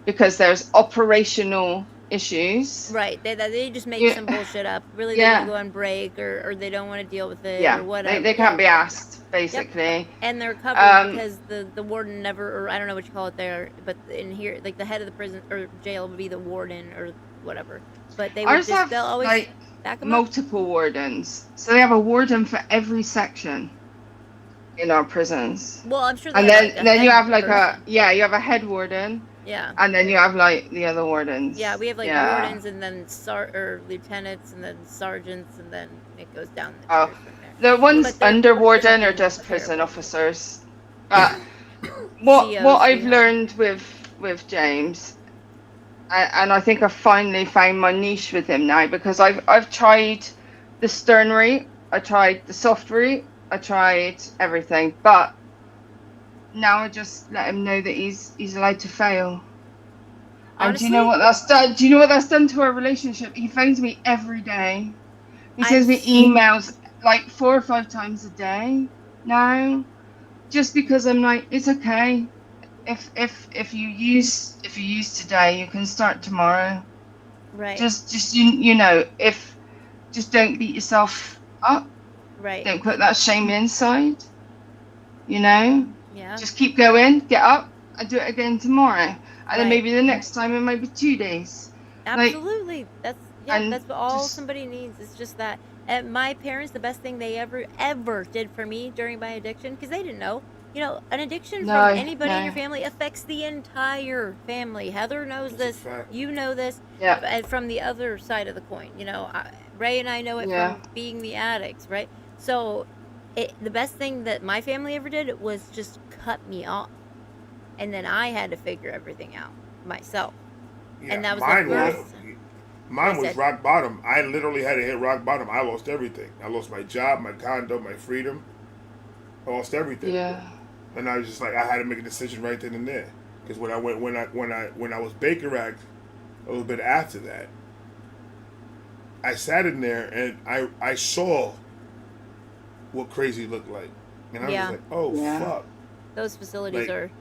because there's operational issues. Right, they just make Yeah. some bullshit up. Really, they Yeah. want to go on break, or they don't want to deal with it, Yeah, or whatever. they can't be asked, basically. And they're covered because the warden never, or I don't know what you call it there, but in here, like the head of the prison or jail would be the warden or whatever. But they would Ours have they'll always like back them up. multiple wardens, so they have a warden for every section in our prisons. Well, I'm sure. They And have, then like, a then you head have like person. you have a head warden, Yeah. and then you have like the other wardens. Yeah, we have like Yeah. wardens, and then lieutenants, and then sergeants, and then it goes down the Oh. tiers from there. The ones But they're under warden are fucking just prison terrible. officers. But what COs, I've yeah. learned with James, and I think I finally found my niche with him now, because I've tried the stern route, I tried the soft route, I tried everything, but now I just let him know that he's allowed to fail. And do you know Honestly? what that's done? Do you know what that's done to our relationship? He phones me every day. He sends me emails like 4 or 5 times a day now, just because I'm like, it's okay. If you use today, you can start tomorrow. Right. Just just don't beat yourself up. Right. Don't put that shame inside. Yeah. Yeah. Just keep going. Get up and do it again tomorrow, and then Right. maybe the next time it might be 2 days. Absolutely. That's and that's all just- somebody needs. It's just that. And my parents, the best thing they ever did for me during my addiction, because they didn't know. An addiction No, from anybody in no. your family affects the entire family. Heather knows That's a this. fact. You know this. Yeah. And from the other side of the coin, Ray and I know it Yeah. from being the addicts, right? So, the best thing that my family ever did was just cut me off, and then I had to figure everything out myself. Yeah, And that was the mine was first- mine I was said- rock bottom. I literally had to hit rock bottom. I lost everything. I lost my job, my condo, my freedom. I lost everything. Yeah. And I was just like, I had to make a decision right then and there. Because when I was Baker Act, a little bit after that, I sat in there and I saw what crazy looked like, and I was Yeah. just like, oh Yeah. fuck. Those facilities Like, are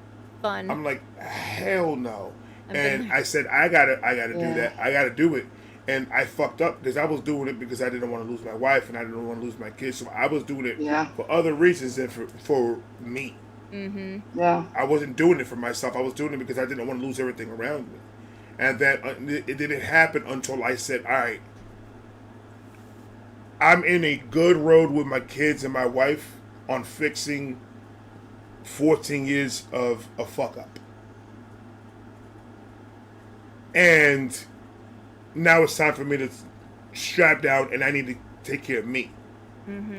fun. I'm like, hell no. I've been And there. I said, I gotta Yeah. do that. I gotta do it. And I fucked up because I was doing it because I didn't want to lose my wife and I didn't want to lose my kids. So I was doing it Yeah. for other reasons than for me. Mm-hmm. Yeah. I wasn't doing it for myself. I was doing it because I didn't want to lose everything around me. And then it didn't happen until I said, all right, I'm in a good road with my kids and my wife on fixing 14 years of a fuck up. And now it's time for me to strapped down and I need to take care of me.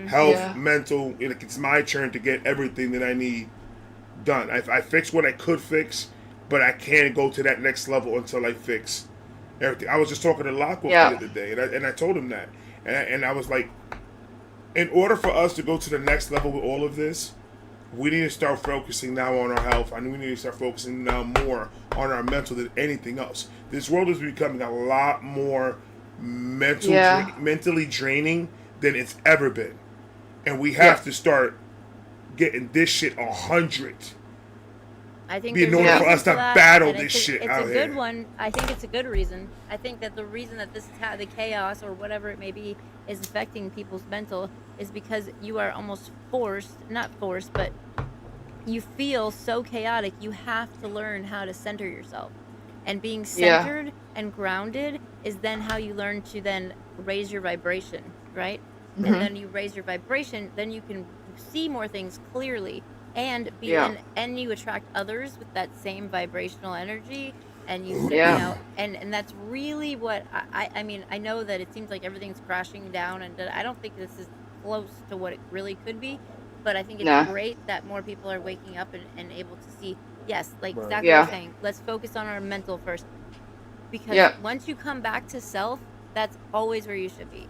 Health, Yeah. mental. Like it's my turn to get everything that I need done. I fixed what I could fix, but I can't go to that next level until I fix everything. I was just talking to Lockwell Yeah. the other day, and I told him that, and I was like, in order for us to go to the next level with all of this, we need to start focusing now on our health, and we need to start focusing now more on our mental than anything else. This world is becoming a lot more mentally draining than it's ever been, and we have to start getting this shit 100. I think In there's order a for reason us to that, battle and this it's shit it's out a good here. one. I think it's a good reason. I think that the reason that this is the chaos or whatever it may be is affecting people's mental is because you are almost not forced, but you feel so chaotic. You have to learn how to center yourself, and being centered and grounded is then how you learn to then raise your vibration, right? And then you raise your vibration, then you can see more things clearly and and you attract others with that same vibrational energy, and you and that's really what I mean. I know that it seems like everything's crashing down, and I don't think this is close to what it really could be, but I think it's great that more people are waking up and able to see, yes, like exactly what you're saying, let's focus on our mental first, because once you come back to self, that's always where you should be.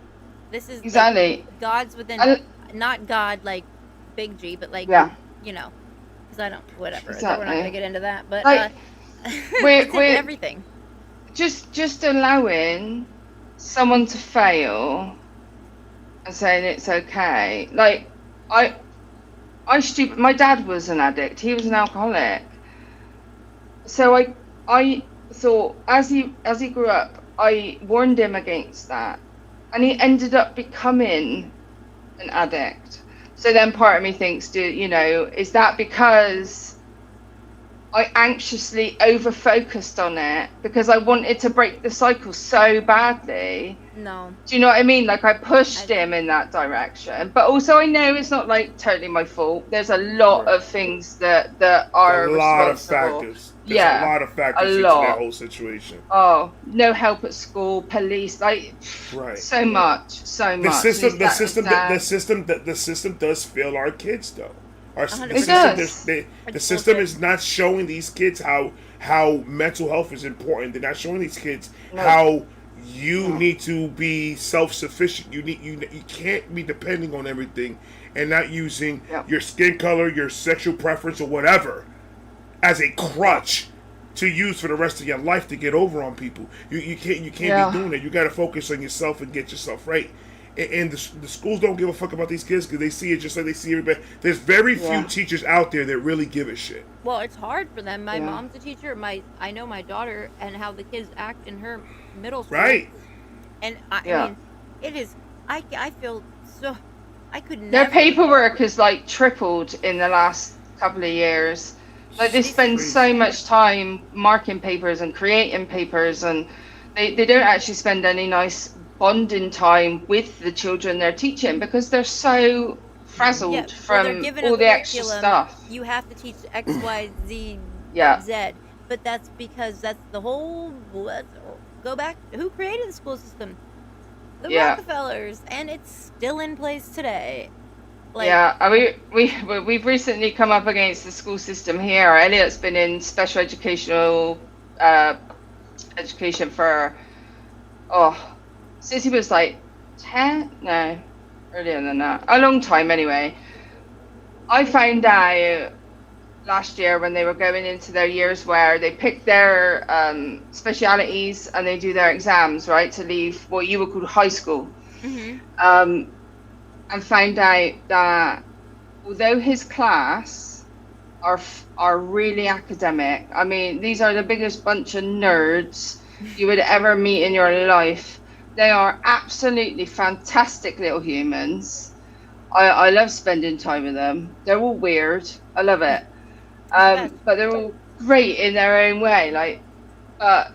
This is Exactly. like God's within, not God like big G, but like, you know, because I don't, whatever. We're not going to get into that, but like, it's in everything. Just allowing someone to fail and saying it's okay. Like, my dad was an addict. He was an alcoholic. So I thought as he grew up, I warned him against that. And he ended up becoming an addict. So then part of me thinks, is that because I anxiously over-focused on it because I wanted to break the cycle so badly? No. Do you know what I mean? Like I pushed him in that direction. But also I know it's not like totally my fault. There's a lot of things that are a lot of responsible. factors. There's a lot of factors into that whole situation. Oh, no help at school, police, like so much. The system does fail our kids though. The system is not showing these kids how mental health is important. They're not showing these kids how you need to be self-sufficient. You can't be depending on everything and not using your skin color, your sexual preference, or whatever as a crutch to use for the rest of your life to get over on people. You can't be doing it. You got to focus on yourself and get yourself right. And the schools don't give a fuck about these kids because they see it just like they see everybody. There's very few teachers out there that really give a shit. Well, it's hard for them. My mom's a teacher. I know my daughter and how the kids act in her middle school. Right. And I mean, it is. I feel so. I could never. Their paperwork is like tripled in the last couple of years. Like they spend so much time marking papers and creating papers, and they don't actually spend any nice bonding time with the children they're teaching because they're so frazzled from all the extra stuff. You have to teach X, Y, Z, Z. But that's because that's the whole. Go back. Who created the school system? The Rockefellers, and it's still in place today. We've recently come up against the school system here. Elliot's been in special education for since he was like 10, no, earlier than that, a long time anyway. I found out last year when they were going into their years where they pick their specialities and they do their exams, right, to leave what you would call high school. And found out that although his class are really academic, I mean, these are the biggest bunch of nerds you would ever meet in your life. They are absolutely fantastic little humans. I love spending time with them. They're all weird. I love it. But they're all great in their own way. Like,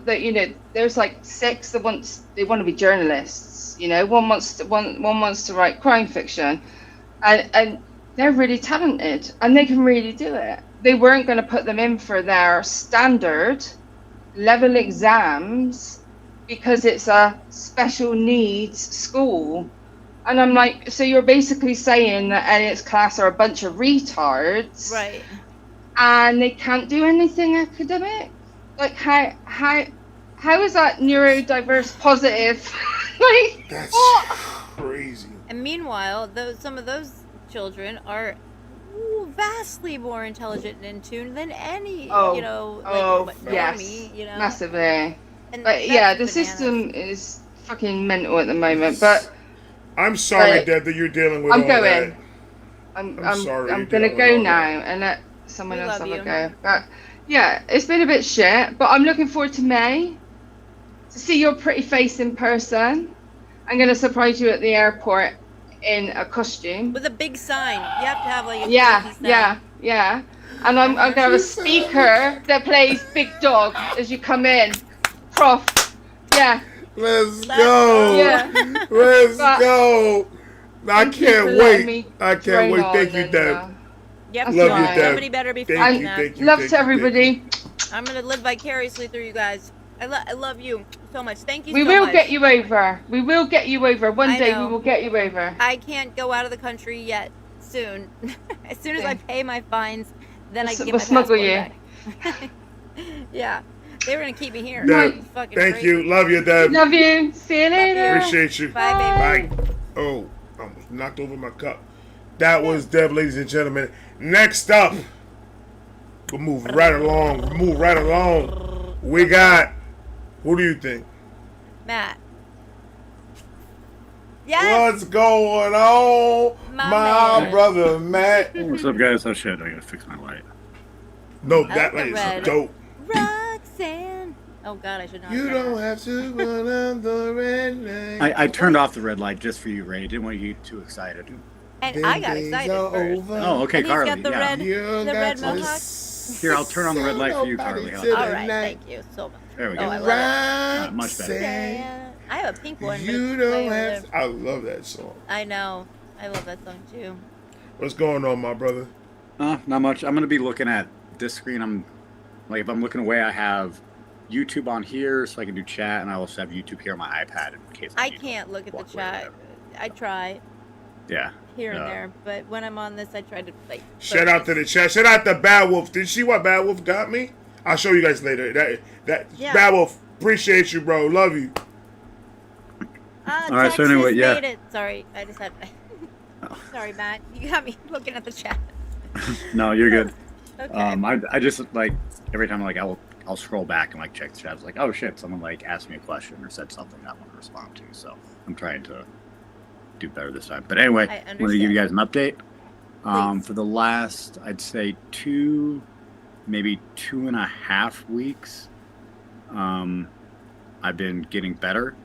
there's like 6 that want to be journalists. One wants to write crime fiction, and they're really talented and they can really do it. They weren't going to put them in for their standard level exams because it's a special needs school. And I'm like, so you're basically saying that Elliot's class are a bunch of retards, Right. and they can't do anything academic? Like, how is that neurodiverse positive? Like, That's what? crazy. And meanwhile, some of those children are vastly more intelligent and in tune than any, Oh, you know, oh, like yes, normie, you know. massively. And But yeah, the that's bananas. system is fucking mental at the moment. But I'm sorry, But Deb, that you're dealing with I'm all going. that. I'm sorry I'm you're gonna dealing with go all now that. and let someone We else love have a you. go. But yeah, it's been a bit shit. But I'm looking forward to May to see your pretty face in person. I'm gonna surprise you at the airport in a costume. With a big sign. You have to have like a Yeah, crazy sign. yeah. And I'm gonna have a speaker that plays Big Dog as you come in. Prof. Yeah. Let's go. Yeah. Let's But go. I thank you for can't letting wait. me I can't drone wait. on Thank you, and, Deb. Yep. That's Love right. you, Deb. Somebody better be Thank fucking you, that. thank you. Love thank to you, thank you. everybody. I'm gonna live vicariously through you guys. I love you so much. Thank you We so will much. get you over. We will get you over. One I day know. we will get you over. I can't go out of the country yet. Soon. As soon as I pay my fines, then I can get We'll my smuggle passport you. back. Yeah. They were gonna keep me here. Deb, It's fucking thank crazy. you. Love you, Deb. Love you. See you Love you. later. Appreciate you. Bye, baby. Bye. Oh, I almost knocked over my cup. That was Deb, ladies and gentlemen. Next up, we'll move right along. We got, who do you think? Matt. Yes. What's going on, My my man. brother Matt? What's up, guys? Oh shit, I gotta fix my light. No, I that like the light red. is dope. Roxanne. Oh God, I should not. You have don't that. have to run on the red light. I turned off the red light just for you, Ray. Didn't want you to get too excited. And Them I got days excited are first. over. Oh, okay, And he's Carly. got the yeah. red- You The got red to mohawk? Here, I'll turn on the red light for you, Nobody Carly. How to about All the right, night. thank you so much. There we Oh, go. I love it. Much better. Yeah. I have a pink one. But You it's way don't over have. there. I love that song. I know. I love that song too. What's going on, my brother? Not much. I'm gonna be looking at this screen. I'm like, if I'm looking away, I have YouTube on here, so I can do chat, and I also have YouTube here on my iPad in case I need to can't look at the walk away or chat. whatever. I try Yeah. here and Yeah. there, but when I'm on this, I try to like. Shout out to the chat. Shout out to Bad Wolf. Did you see what Bad Wolf got me? I'll show you guys later. That Yeah. Bad Wolf. Appreciate you, bro. Love you. All right, so Texas anyway, yeah. made it. Sorry, I just had. Sorry, Matt. You got me looking at the chat. No, you're good. Okay. I just like every time like I'll scroll back and like check the chat. It's like, oh shit, someone like asked me a question or said something I want to respond to. So I'm trying to do better this time. But anyway, I I'm going to give you guys an update. Please. For the last, I'd say maybe 2.5 weeks, I've been getting better.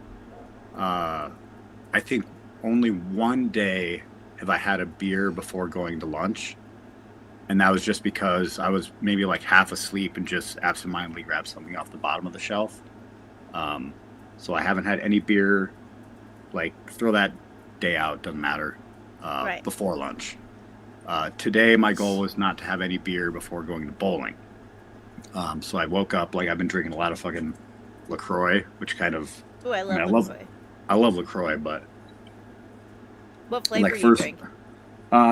I think only one day have I had a beer before going to lunch. And that was just because I was maybe like half asleep and just absentmindedly grabbed something off the bottom of the shelf. So I haven't had any beer, like throw that day out, doesn't matter, Right. before lunch. Today, my goal was not to have any beer before going to bowling. So I woke up, like I've been drinking a lot of fucking LaCroix, which kind of, Ooh, I love I LaCroix. love LaCroix, but What flavor like do you first, drink?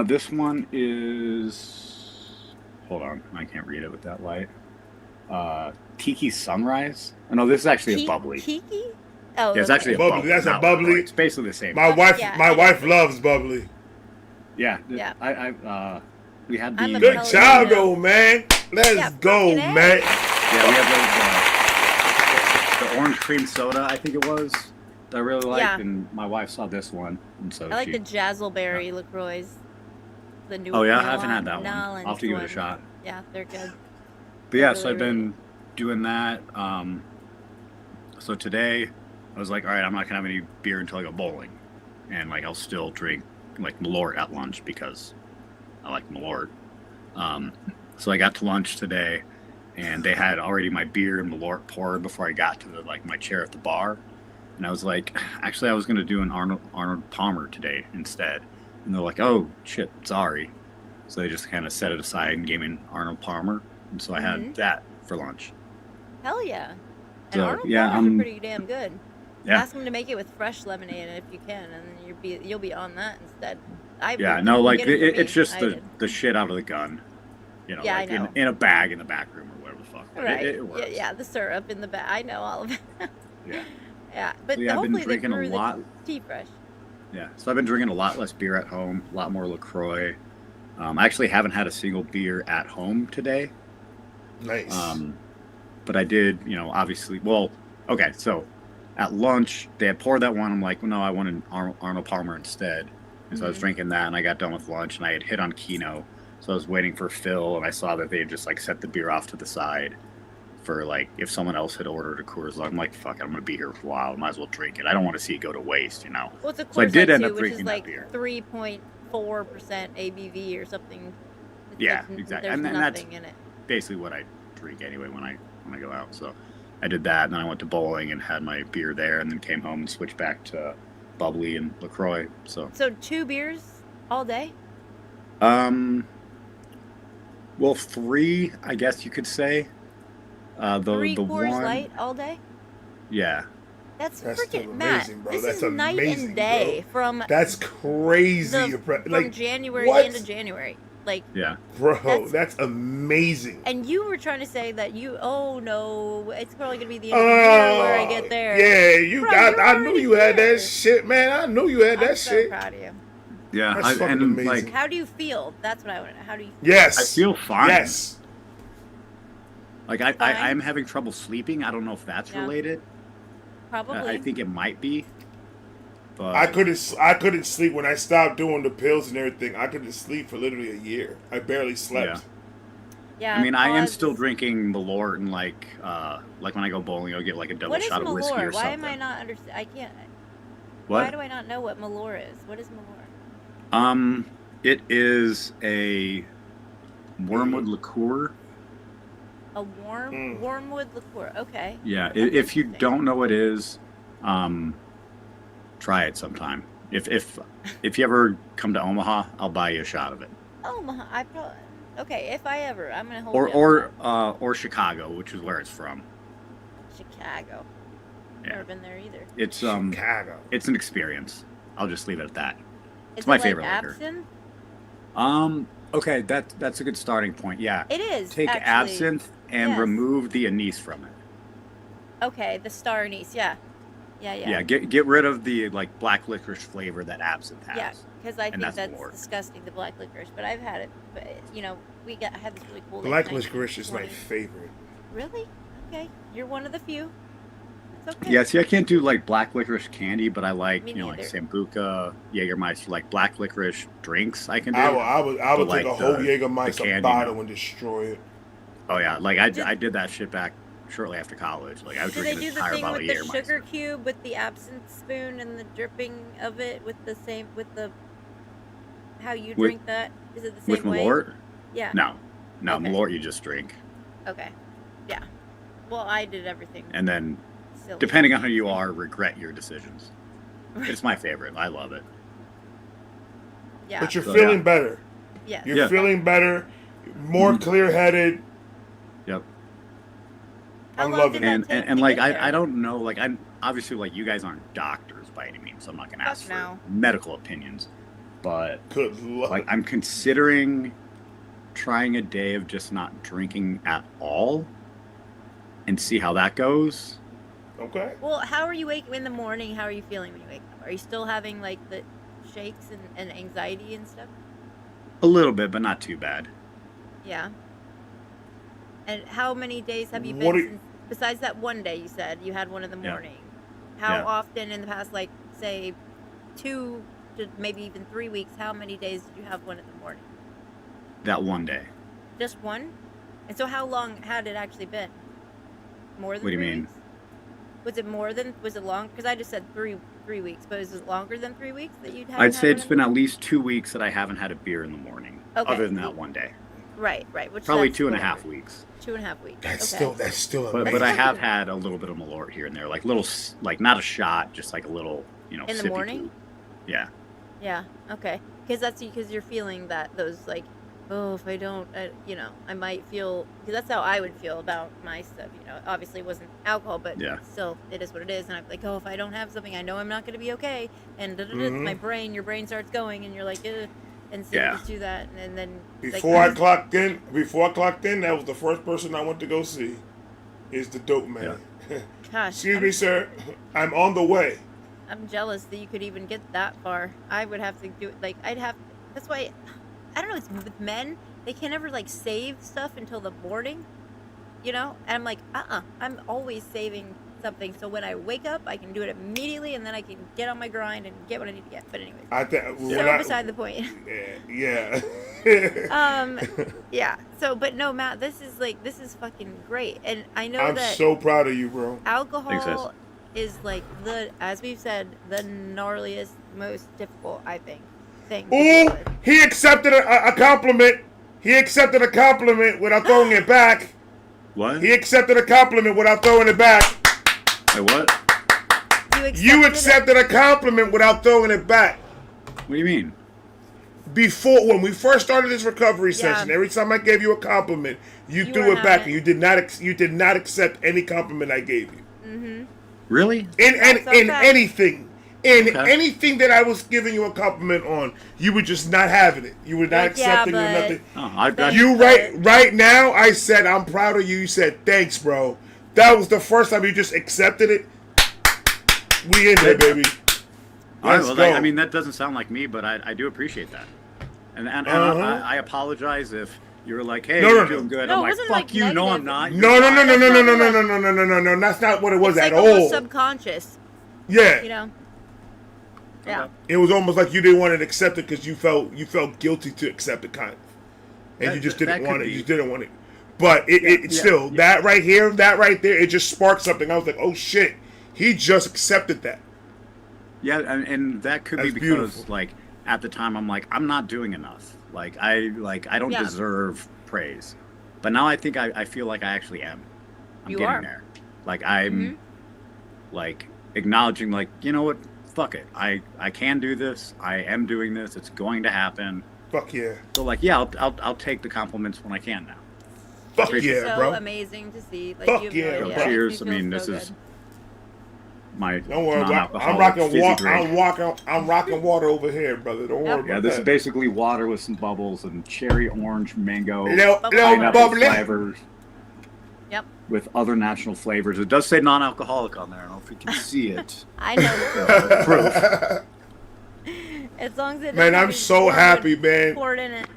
this one is, hold on, I can't read it with that light. Tiki Sunrise. Oh, no, this is actually a bubbly. Kiki? Oh, Yeah, it's okay. actually a Bubbly, bubbly. that's a not bubbly. LaCroix. It's basically the same. My wife, yeah, my I wife know. loves bubbly. Yeah. Yeah. We had I'm the. a Good Hell job, yeah. though, man. Let's Yeah, go, fucking A. man. Yeah, we had the orange cream soda, I think it was, that I really liked, Yeah. and my wife saw this one, and so I like she. the Jazzleberry LaCroix. The new Oh yeah, I haven't had that one. Nolans I'll have to give it a one. shot. Yeah, they're good. But yeah, They're so I've really, been doing that. So today, I was like, all right, I'm not gonna have any beer until I go bowling, and like I'll still drink like Malort at lunch because I like Malort. So I got to lunch today, and they had already my beer and Malort poured before I got to my chair at the bar, and I was like, actually, I was gonna do an Arnold Palmer today instead, and they're like, oh shit, sorry. So they just kind of set it aside and gave me an Arnold Palmer, and so I Mhm. had that for lunch. Hell yeah. And So, Arnold yeah, Palmer's are pretty damn good. yeah. Ask them to make it with fresh lemonade if you can, and you'll be on that instead. Yeah, no, like get it for me. it's just I the did. the shit out of the gun, Yeah, I like know. in a bag in the back room or whatever the fuck. But Right. It works. Yeah, the syrup in the bag. I know all of it. Yeah. Yeah, but So, yeah, I've been hopefully they drinking a brew lot. the tea fresh. Yeah, so I've been drinking a lot less beer at home, a lot more LaCroix. I actually haven't had a single beer at home today. Nice. But I did, obviously. Well, okay, so at lunch they had poured that one. I'm like, well, no, I want an Arnold Palmer instead. And so I was drinking that, and I got done with lunch, and I had hit on Kino. So I was waiting for Phil, and I saw that they had just like set the beer off to the side for like if someone else had ordered a Coors Light. I'm like, fuck it, I'm gonna be here for a while. Might as well drink it. I don't want to see it go to waste, Well, it's a Coors So I did Light end too, up which is drinking like that beer. 3.4% ABV or something. It's Yeah, like, exactly. There's And that's nothing in it. basically what I drink anyway when I go out. So I did that, and then I went to bowling and had my beer there, and then came home and switched back to bubbly and LaCroix. So So 2 beers all day? well, 3, I guess you could say. The 3 the Coors one, Light all day? yeah, That's That's still freaking Matt. amazing, bro. This That's is night amazing, and day from That's crazy. from January what? into January. Like, yeah. Bro, that's amazing. and you were trying to say that oh no, it's probably gonna be the end of the year where I get there. Yeah, you Bro, got. you're I knew already you had there. that shit, man. I knew you had I'm that so shit. proud of you. Yeah, That's fucking and amazing. like How do you feel? That's what I want to know. How do you Yes, I feel fine. Yes, Like Fine. I'm having trouble sleeping. I don't know if that's Yeah. related. probably? I think it might be. But I couldn't sleep when I stopped doing the pills and everything. I couldn't sleep for literally a year. I barely slept. yeah. I mean, I am pause. still drinking Malort, and like when I go bowling, I'll get like a double What is shot of whiskey or Malort? Why something. am I not understand? I can't. What? Why do I not know what Malort is? What is Malort? It is a wormwood liqueur. A wormwood liqueur. Okay. Yeah, That's if you interesting. don't know what it is, try it sometime. If you ever come to Omaha, I'll buy you a shot of it. Oh, I probably. Okay, if I ever, I'm gonna hold. Or you up on or Chicago, which is where it's from. that. Chicago. Yeah. Never been there either. It's Chicago. it's an experience. I'll just leave it at that. Is my it favorite like liquor. absinthe? Okay, that's a good starting point. Yeah. It is. Take actually. absinthe and Yes. remove the anise from it. Okay, the star anise. Yeah. Yeah. Yeah, get rid of the like black licorice flavor that absinthe has. Yeah, because I think that's that's Malort. disgusting, the black licorice. But I've had it. But I had this really cool. Black date night. licorice is my favorite. Really? Okay, you're one of the few. It's okay. Yeah, see, I can't do like black licorice candy, but I like Me like neither. Sambuca, Jägermeister, like black licorice drinks. I can do. I would But, take like, a whole the Jägermeister candy, bottle and destroy it. Oh yeah, like I Did- did that shit back shortly after college. Like I was Do they drinking do an the entire thing bottle with of the Jägermeister. sugar cube with the absinthe spoon and the dripping of it with the same how you With- drink that? Is it the same With way? Malort? Yeah. No, Okay. Malort you just drink, Okay. Yeah. Well, I did everything. and then Silly. depending on who you are, regret your decisions. It's my favorite. I love it. Yeah. But you're So, feeling yeah. better. Yes. You're Yeah. feeling better. More Mhm. clear-headed. Yep. How I'm long loving did it. that take And to like get there? I don't know, like I'm obviously like you guys aren't doctors by any means, so I'm not gonna Fuck ask for no. medical opinions. But Good luck. like I'm considering trying a day of just not drinking at all and see how that goes. Okay. Well, how are you waking in the morning? How are you feeling when you wake up? Are you still having like the shakes and anxiety and stuff? A little bit, but not too bad. Yeah. And how many days have you What been are- since, besides that one day you said you had one in the Yeah. morning? How Yeah. often in the past, like, say, 2 to maybe even 3 weeks, how many days did you have one in the morning? That one day. Just one? And so how long had it actually been? More than What do you 3 mean? weeks? Was it long? Because I just said three weeks, but is it longer than 3 weeks that you'd have? I'd say it's been at least 2 weeks that I haven't had a beer in the morning. Okay. Other than that one day. Right. Which Probably that's 2.5 whatever. weeks. 2.5 weeks. That's okay. still But amazing. I have had a little bit of Malort here and there, like little, like not a shot, just like a little, In the sippy morning? poo. Yeah. Yeah. Okay. Because that's because you're feeling that those like oh, if I don't, you know, I might feel, because that's how I would feel about my stuff. You know, obviously it wasn't alcohol, but Yeah. still, it is what it is. And I'm like, oh, if I don't have something, I know I'm not going to be okay. And my brain, your brain starts going, and you're like, ugh. And so you just do that, and then Before I clocked in, that was the first person I went to go see. Is the dope man. Yeah. gosh, Excuse me, sir. I'm on the way. I'm jealous that you could even get that far. I would have to do it. Like, that's why, I don't know, it's with men, they can never, like, save stuff until the morning, you know? And I'm like, I'm always saving something. So when I wake up, I can do it immediately, and then I can get on my grind and get what I need to get. But anyways, beside the point. Yeah. Yeah. So, but no, Matt, this is fucking great. And I know I'm that so proud of you, bro. alcohol is like as we've said, the gnarliest, most difficult, I think, thing. Ooh, he accepted a compliment. He accepted a compliment without throwing it back. What? He accepted a compliment without throwing it back. Wait, what? You accepted a compliment without throwing it back. What do you mean? Before, when we first started this recovery session, every time I gave you a compliment, you threw it back, and you did not accept any compliment I gave you. Mm-hmm. Really? In anything. Anything that I was giving you a compliment on, you were just not having it. You were not accepting it or nothing. Oh, I got you right now, I said, I'm proud of you. You said, thanks, bro. That was the first time you just accepted it. We in there, baby. Let's go. I mean, that doesn't sound like me, but I do appreciate that. And I apologize if you were like, hey, you're doing good. I'm like, fuck you. No, I'm not. No. That's not what it was at all. Almost subconscious. Yeah. You know. Yeah. It was almost like you didn't want to accept it because you felt guilty to accept it, kind of, and you just didn't want it. You just didn't want it. But it still that right there, it just sparked something. I was like, oh shit, he just accepted that. Yeah, and that could be because beautiful. Like at the time I'm like, I'm not doing enough. I don't deserve praise. But now I think I feel like I actually am. I'm getting there. Like I'm like acknowledging, like, you know what? Fuck it. I can do this. I am doing this. It's going to happen. Fuck yeah. So like, yeah, I'll take the compliments when I can now. Fuck yeah, bro. So amazing to see. Like, fuck yeah, bro. Cheers. I mean, this is my don't worry, I'm rocking water over here, brother. Don't worry about that. Yeah, this is basically water with some bubbles and cherry, orange, mango, little bubbly flavors. Yep. With other national flavors. It does say non-alcoholic on there. I don't know if you can see it. I know. Proof. As long as it. Man, I'm so happy, man. Poured in it.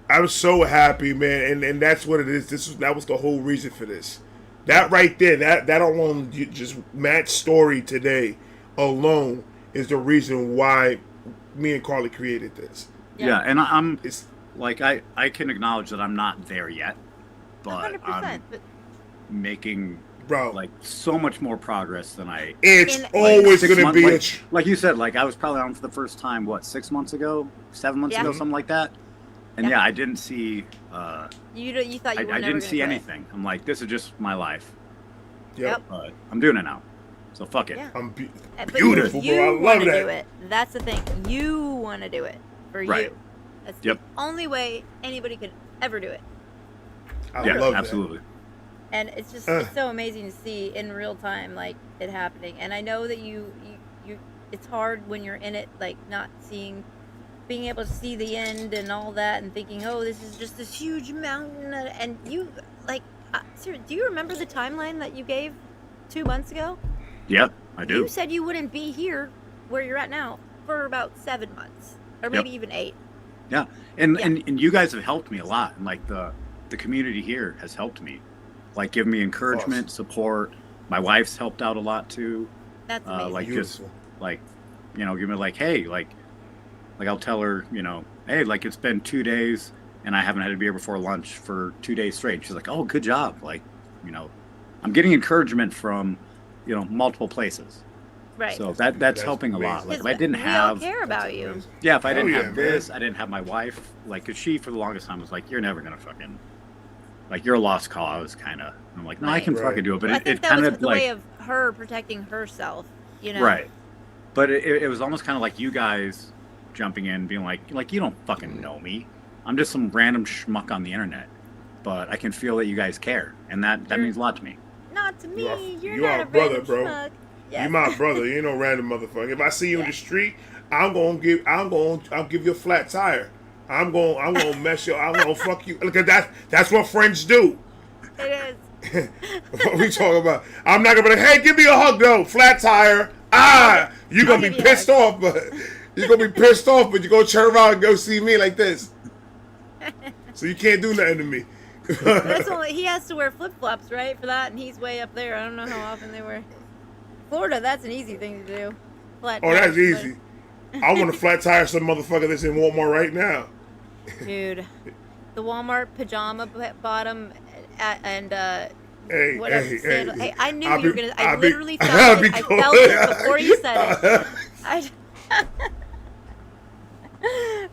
I'm so happy, man, and that's what it is. That was the whole reason for this. That right there, that alone, just Matt's story today alone is the reason why me and Carly created this. Yeah, and I'm like I can acknowledge that I'm not there yet, but 100%, I'm making like so much more progress than I. It's always going to be like you said. Like I was probably on for the first time 6 months ago, 7 months ago, something like that. And I didn't see. You thought you were I didn't see anything. I'm like, this is just my life. Yep. But I'm doing it now. So fuck it. Yeah. I'm beautiful, bro. I love that. Do it. That's the thing. You want to do it for you. That's the only way anybody could ever do it. I love absolutely. That. And it's just it's so amazing to see in real time, like, it happening. And I know that you it's hard when you're in it, like, not being able to see the end and all that, and thinking, oh, this is just this huge mountain. And you, like, do you remember the timeline that you gave 2 months ago? Yep, I do. You said you wouldn't be here where you're at now for about 7 months, or maybe even 8. Yeah, and you guys have helped me a lot, and like the community here has helped me, like give me encouragement, support. My wife's helped out a lot too. That's amazing. Like beautiful. Just like, you know, give me like, hey, like I'll tell her, you know, hey, like it's been 2 days and I haven't had a beer before lunch for 2 days straight. She's like, oh, good job. Like, you know, I'm getting encouragement from, you know, multiple places. Right. So that's helping a lot. Like if I didn't have, we all care about you. Yeah, if I didn't have this, I didn't have my wife. Like, cause she for the longest time was like, you're never gonna fucking, like, you're a lost cause, kind of. I'm like, no, I can fucking do it. But it kind of the way of her protecting herself, you know. Right. But it was almost kind of like you guys jumping in, being like you don't fucking know me. I'm just some random schmuck on the internet, but I can feel that you guys care, and that means a lot to me. Not to me. You're you not are a brother, random bro. schmuck. Yes. You my brother. You ain't no random motherfucker. If I see you in Yeah. the street, I'll give you a flat tire. I'm gonna mess you. I'm gonna fuck you. Look, that's what friends do. It is. What we talking about? I'm not gonna be like, hey, give me a hug though. Flat tire. You're I'll gonna be give you a pissed off, but you're gonna be pissed off, but you go turn around and go see me like this. So you can't do nothing to me. That's only, he has to wear flip flops, right, for that, and he's way up there. I don't know how often they wear. Florida, that's an easy thing to do. Flat Oh, that's tires, easy. I want to flat tire some motherfucker that's in Walmart right now. Dude, the Walmart pajama bottom and Hey, whatever hey, sandal. hey. Hey, I knew I'll you were be- gonna. I'll I be- literally I'll felt be it. I cool. felt it before you said it.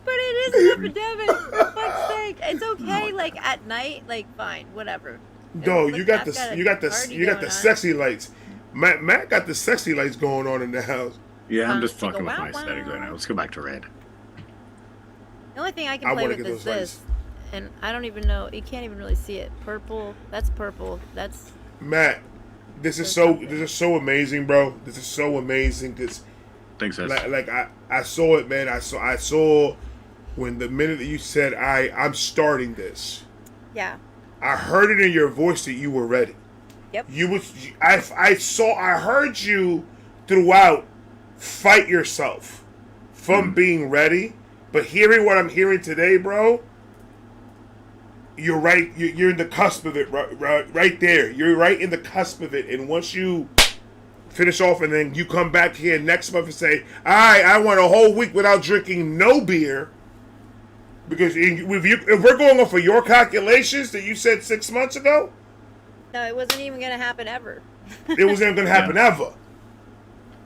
But it is an epidemic. For fuck's sake, it's okay. Like at night, like fine, whatever. No, Look, you got I've the party you got going the on. sexy lights. Matt got the sexy lights going on in the house. Yeah, I'm just Go fucking with wow, my settings right wow. now. Let's go back to red. The only thing I can I play wanna with get is those this, and I don't even know. You can't even really see it. Purple. That's purple. That's Matt, this is There's so amazing, bro. This is so amazing because Thanks, sis. like I saw it, man. I saw when the minute that you said I'm starting this. yeah. I heard it in your voice that you were ready. Yep. I heard you throughout fight yourself from being ready, but hearing what I'm hearing today, bro, you're right. You're in the cusp of it, right there. You're right in the cusp of it, and once you finish off, and then you come back here next month and say, "All right, I went a whole week without drinking no beer." Because if we're going off of your calculations that you said 6 months ago, No, it wasn't even gonna happen ever. it wasn't going to happen ever.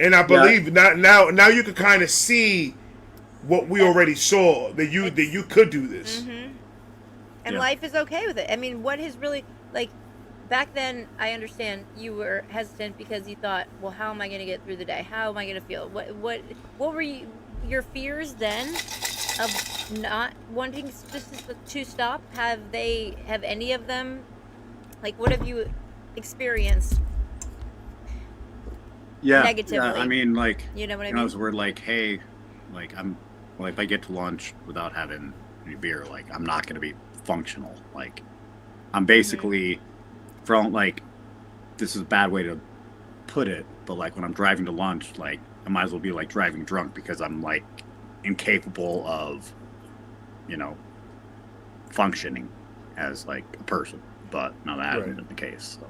And I believe now you can kind of see what we already saw that you could do this. Mm-hmm. And Yeah. life is okay with it. I mean, what is really like back then? I understand you were hesitant because you thought, well, how am I going to get through the day? How am I going to feel? What were your fears then of not wanting to stop? Have any of them, like, what have you experienced? Yeah, Negatively. yeah, I mean, like, You know what I you mean? know, it's weird. Like, hey, like if I get to lunch without having any beer, like, I'm not gonna be functional. Like, I'm basically from like, this is a bad way to put it, but like when I'm driving to lunch, like, I might as well be like driving drunk because I'm like incapable of, you know, functioning as like a person. But no, that hasn't been the case. So.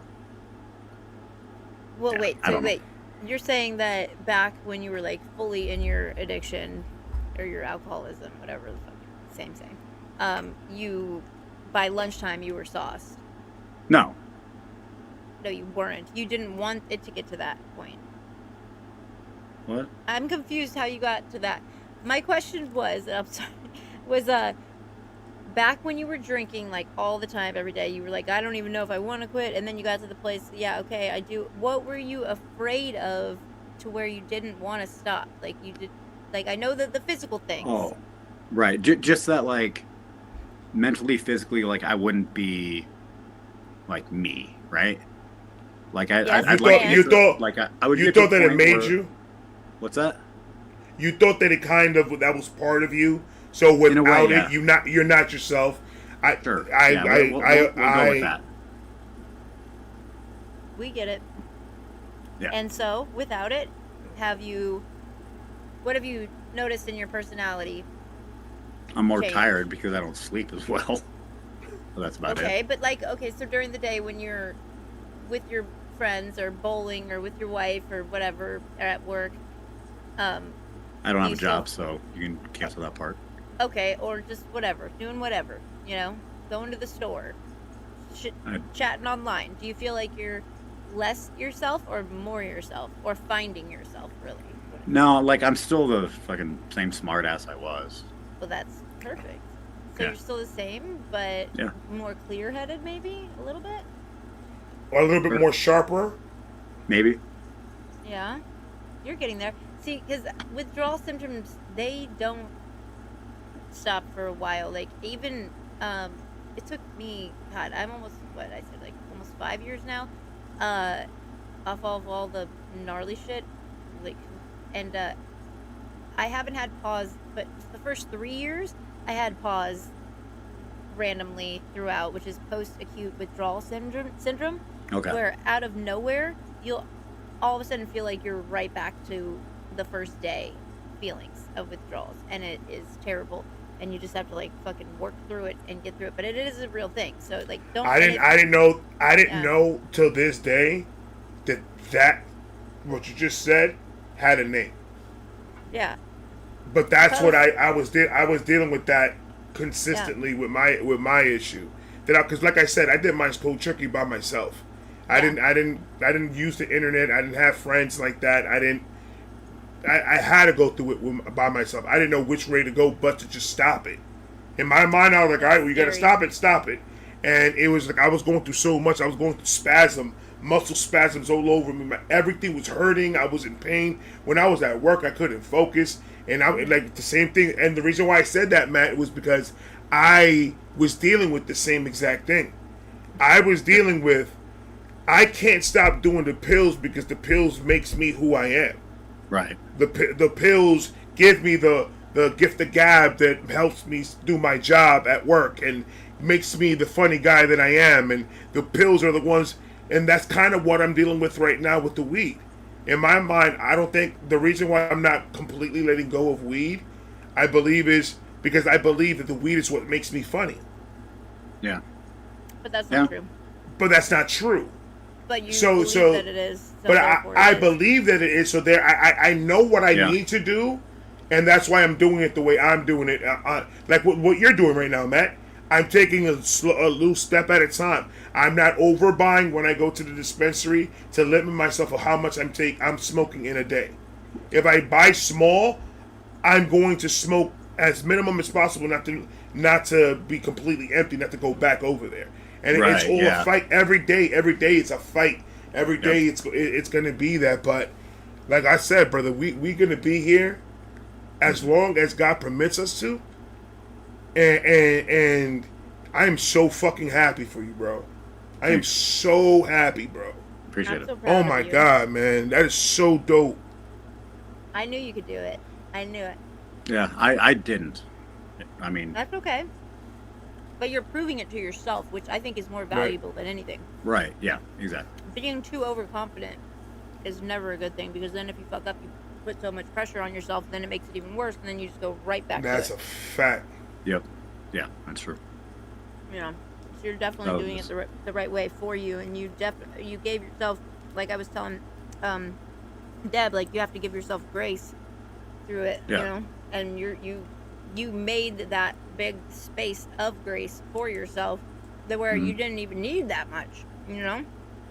Well, Yeah, wait. I So don't know. wait. You're saying that back when you were like fully in your addiction or your alcoholism, whatever the fuck, same. You by lunchtime you were sauced. No, No, you weren't. You didn't want it to get to that point. what? I'm confused how you got to that. My question was, I'm sorry, was back when you were drinking like all the time every day, you were like, I don't even know if I want to quit, and then you got to the place, yeah, okay, I do. What were you afraid of to where you didn't want to stop? Like you did, like I know that the physical things. Oh, right. Just that, like, mentally, physically, like, I wouldn't be like me, right? Like, Yes, I'd you like can. You thought like I would. you get to thought a that it point made where- you. What's that? You thought that it kind of that was part of you. So without In a way, yeah. it, you're not yourself. Sure. I Yeah, we'll go with that. We get it. Yeah. And so, without it, what have you noticed in your personality? I'm more change. tired because I don't sleep as well. So that's about Okay, it. but like, okay, so during the day when you're with your friends or bowling or with your wife or whatever, or at work, I don't have you a job, so you can cancel that part. okay, or just whatever, doing whatever, going to the store, chatting online. Do you feel like you're less yourself or more yourself or finding yourself really? No, like, I'm still the fucking same smart ass I was. Well, that's perfect. So Yeah. you're still the same, but Yeah. more clear-headed, maybe a little bit. Or a little bit more sharper. Maybe. Yeah, you're getting there. See, because withdrawal symptoms, they don't stopped for a while. Like even it took me, God, I'm almost what I said, like almost 5 years now, off of all the gnarly shit, like, and I haven't had pause, but the first 3 years I had pause randomly throughout, which is post-acute withdrawal syndrome, Okay. where out of nowhere you'll all of a sudden feel like you're right back to the first day feelings of withdrawals, and it is terrible, and you just have to like fucking work through it and get through it, but it is a real thing, so like don't. I didn't Yeah. know till this day that what you just said had a name. Yeah. But that's what I was dealing with that consistently with my issue. Because like I said, I did my cold turkey by myself. I didn't use the internet. I didn't have friends like that. I had to go through it by myself. I didn't know which way to go but to just stop it. In my mind, I was like, all right, we got to stop it. And it was like I was going through so much. I was going through muscle spasms all over me. Everything was hurting. I was in pain. When I was at work, I couldn't focus. And I like the same thing. And the reason why I said that, Matt, was because I was dealing with the same exact thing. I was dealing with, I can't stop doing the pills because the pills makes me who I am. Right. The pills give me the gift of gab that helps me do my job at work and makes me the funny guy that I am. And the pills are the ones, and that's kind of what I'm dealing with right now with the weed. In my mind, I don't think the reason why I'm not completely letting go of weed, I believe, is because I believe that the weed is what makes me funny. Yeah. But that's not true. But that's not true. But you believe that it is. So but I believe that it is. So there, I know what I need to do, and that's why I'm doing it the way I'm doing it. Like what you're doing right now, Matt. I'm taking a little step at a time. I'm not overbuying when I go to the dispensary to limit myself of how much I'm smoking in a day. If I buy small, I'm going to smoke as minimum as possible, not to be completely empty, not to go back over there. And it's all a fight every day. Every day it's a fight. Every day it's going to be that. But like I said, brother, we going to be here as long as God permits us to. And I am so fucking happy for you, bro. I am so happy, bro. Appreciate it. So proud of my you. God, man. That is so dope. I knew you could do it. I knew it. Yeah, I didn't. I mean, That's okay. But you're proving it to yourself, which I think is more valuable than anything. right. Yeah, exactly. Being too overconfident is never a good thing, because then if you fuck up, you put so much pressure on yourself, then it makes it even worse, and then you just go right back That's to it. a fact. Yep. Yeah, that's true. Yeah. So you're definitely doing it the right way for you, and you gave yourself, like I was telling Deb, like you have to give yourself grace through it, you know, and you made that big space of grace for yourself, that where you didn't even need that much, you know.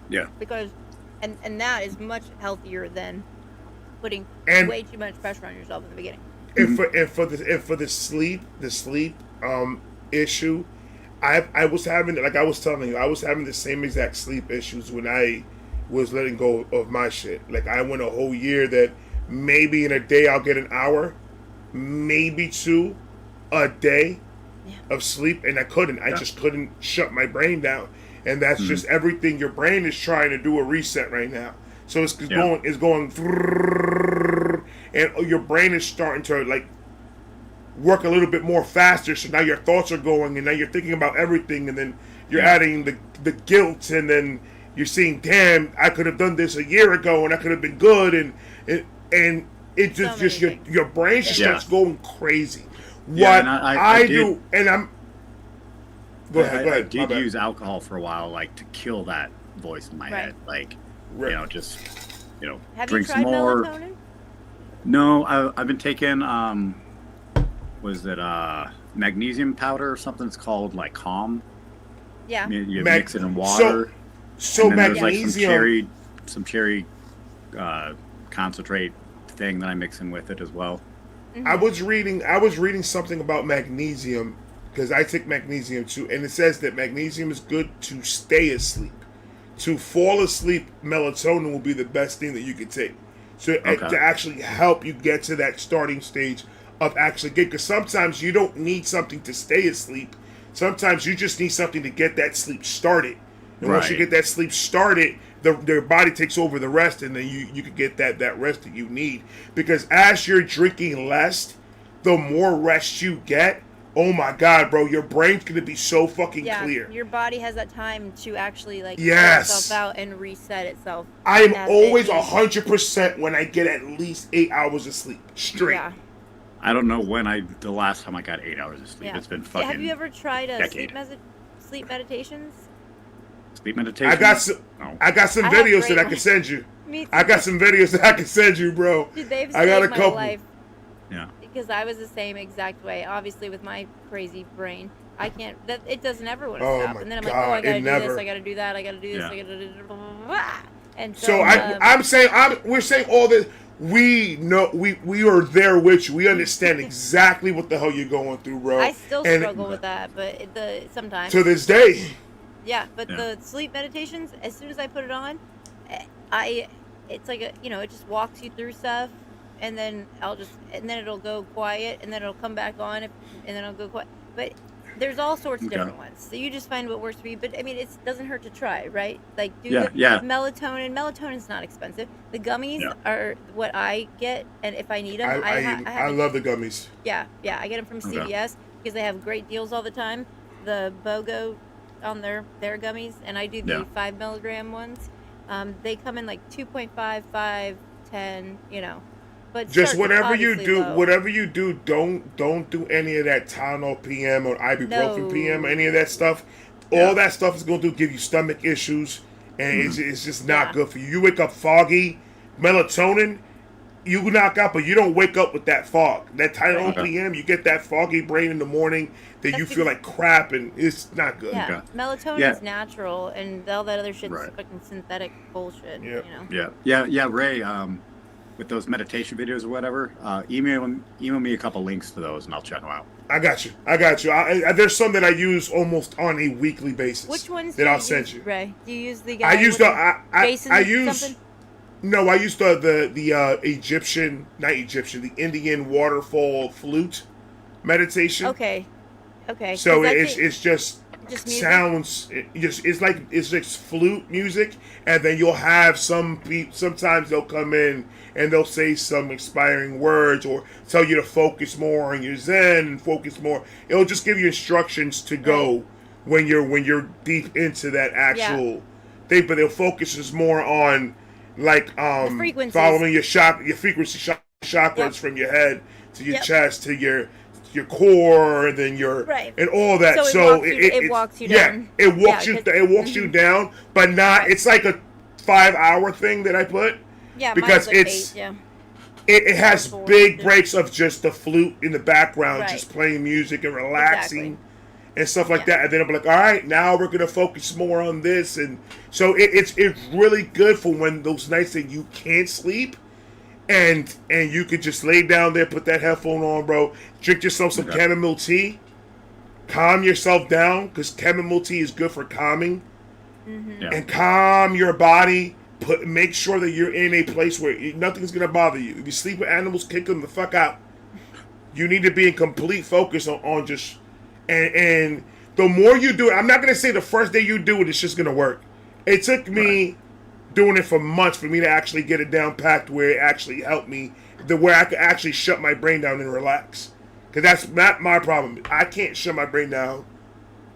Yeah. Because, and that is much healthier than putting way too much pressure on yourself in the beginning. And for the sleep issue, I was having, like I was telling you, I was having the same exact sleep issues when I was letting go of my shit. Like I went a whole year that maybe in a day I'll get an hour, maybe 2 a day of sleep, and I couldn't. I just couldn't shut my brain down. And that's just everything. Your brain is trying to do a reset right now. So it's going, and your brain is starting to like work a little bit more faster. So now your thoughts are going, and now you're thinking about everything, and then you're adding the guilt, and then you're seeing, damn, I could have done this a year ago, and I could have been good, and it just your brain just starts going crazy. What I do, and I'm. Go ahead. I did use alcohol for a while, like to kill that voice in my head, like just Have drink you tried some more. melatonin? No, I've been taking was it magnesium powder or something? It's called like Calm. Yeah. You mix it in water. So and then magnesium. There's like some cherry concentrate thing that I mix in with it as well. I was reading something about magnesium, because I take magnesium too, and it says that magnesium is good to stay asleep. To fall asleep, melatonin will be the best thing that you could take. So to actually help you get to that starting stage of actually getting. Because sometimes you don't need something to stay asleep. Sometimes you just need something to get that sleep started. And once you Right. get that sleep started, their body takes over the rest, and then you can get that rest that you need. Because as you're drinking less, the more rest you get, oh my God, bro, your brain's going to be so fucking clear. Your body has that time to actually like Yes. clear itself out and reset itself. I am as always it needs. 100% when I get at least 8 hours of sleep straight. Yeah. I don't know when the last time I got 8 hours of sleep. Yeah. It's been fucking. Have you ever tried decade. sleep meditations? Sleep meditation? I got some I have videos great that I can ones. send you. Me too. I got some videos that I can send you, bro. Dude, they've I got saved a my couple. life Yeah. because I was the same exact way. Obviously, with my crazy brain, I can't. It doesn't ever want to Oh stop. my And then I'm God, like, oh, I gotta it do never. this. I gotta do that. I gotta do this. Yeah. I gotta do blah, blah, blah, blah. And So I'm saying we're saying all this. We know we are there with you. We understand exactly what the hell you're going through, bro. I still And struggle with that, but sometimes. to this day. Yeah, but Yeah. the sleep meditations, as soon as I put it on, it's like it just walks you through stuff, and then and then it'll go quiet, and then it'll come back on, and then it'll go quiet. But there's all sorts of Okay. different ones, so you just find what works for you. But I mean, it doesn't hurt to try, right? Like do Yeah, the yeah. melatonin. Melatonin's not expensive. The gummies Yeah. are what I get, and if I need them, I have love the gummies. yeah, I get them from Okay. CVS because they have great deals all the time. The BOGO on their gummies, and I do the Yeah. 5 milligram ones. They come in like 2.5, 5, 10, but Just starts whatever you obviously do, low. don't do any of that Tylenol PM or ibuprofen No. PM or any of that stuff. Yeah. All that stuff is going to give you stomach issues, and it's just not Yeah. good for you. You wake up foggy, melatonin, you knock out, but you don't wake up with that fog. That Tylenol Okay. PM, you get that foggy brain in the morning that you That's feel like crap, and it's not good. Yeah, Okay. melatonin Yeah. is natural, and all that other shit's Right. fucking synthetic bullshit. Yeah. Yeah. Ray, with those meditation videos or whatever, email me a couple links to those, and I'll check them out. I got you. There's some that I use almost on a weekly basis. Which ones that do I'll you send use, you? Ray? Do you use the guy? I use with the Jason I use something? no, I use the not Egyptian, the Indian waterfall flute meditation. Okay. So 'Cause I it's think- it's just just music? sounds. It's just flute music, and then you'll have sometimes they'll come in and they'll say some inspiring words or tell you to focus more on your Zen and focus more. It'll just give you instructions to go when you're deep into that actual thing, but their focus is more on like frequencies. following your frequency chakras Yep. from your head to your Yep. chest to your core, and then your Right. and all that. So it walks you down. Yeah, it walks Yeah, you. It walks you down, but not. Right. It's like a 5-hour thing that I put. Yeah, because mine's like it's- 8, yeah. It has Four, big yeah. breaks of just the flute in the background, Right. just playing music and relaxing. Exactly. And stuff like Yeah. that, and then I'm like, all right, now we're gonna focus more on this, and so it's really good for when those nights that you can't sleep, and you could just lay down there, put that headphone on, bro, drink yourself some Okay. chamomile tea, calm yourself down, because chamomile tea is good for calming, Yeah. and calm your body. Make sure that you're in a place where nothing's gonna bother you. If you sleep with animals, kick them the fuck out. You need to be in complete focus on just and the more you do it, I'm not gonna say the first day you do it, it's just gonna work. It took me doing it for months for me to actually get it down packed where it actually helped me, where I could actually shut my brain down and relax. Because that's not my problem. I can't shut my brain down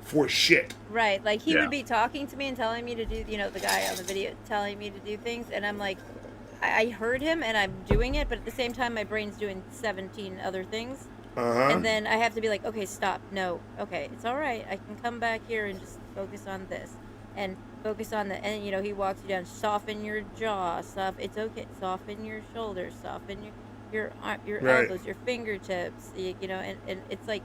for shit. Right, like he Yeah. would be talking to me and telling me to do, the guy on the video telling me to do things, and I'm like, I heard him and I'm doing it, but at the same time my brain's doing 17 other things, and then I have to be like, okay, stop, no, okay, it's all right, I can come back here and just focus on this, and focus on the, and he walks you down, soften your jaw, it's okay, soften your shoulders, soften your Right. elbows, your fingertips, and it's like,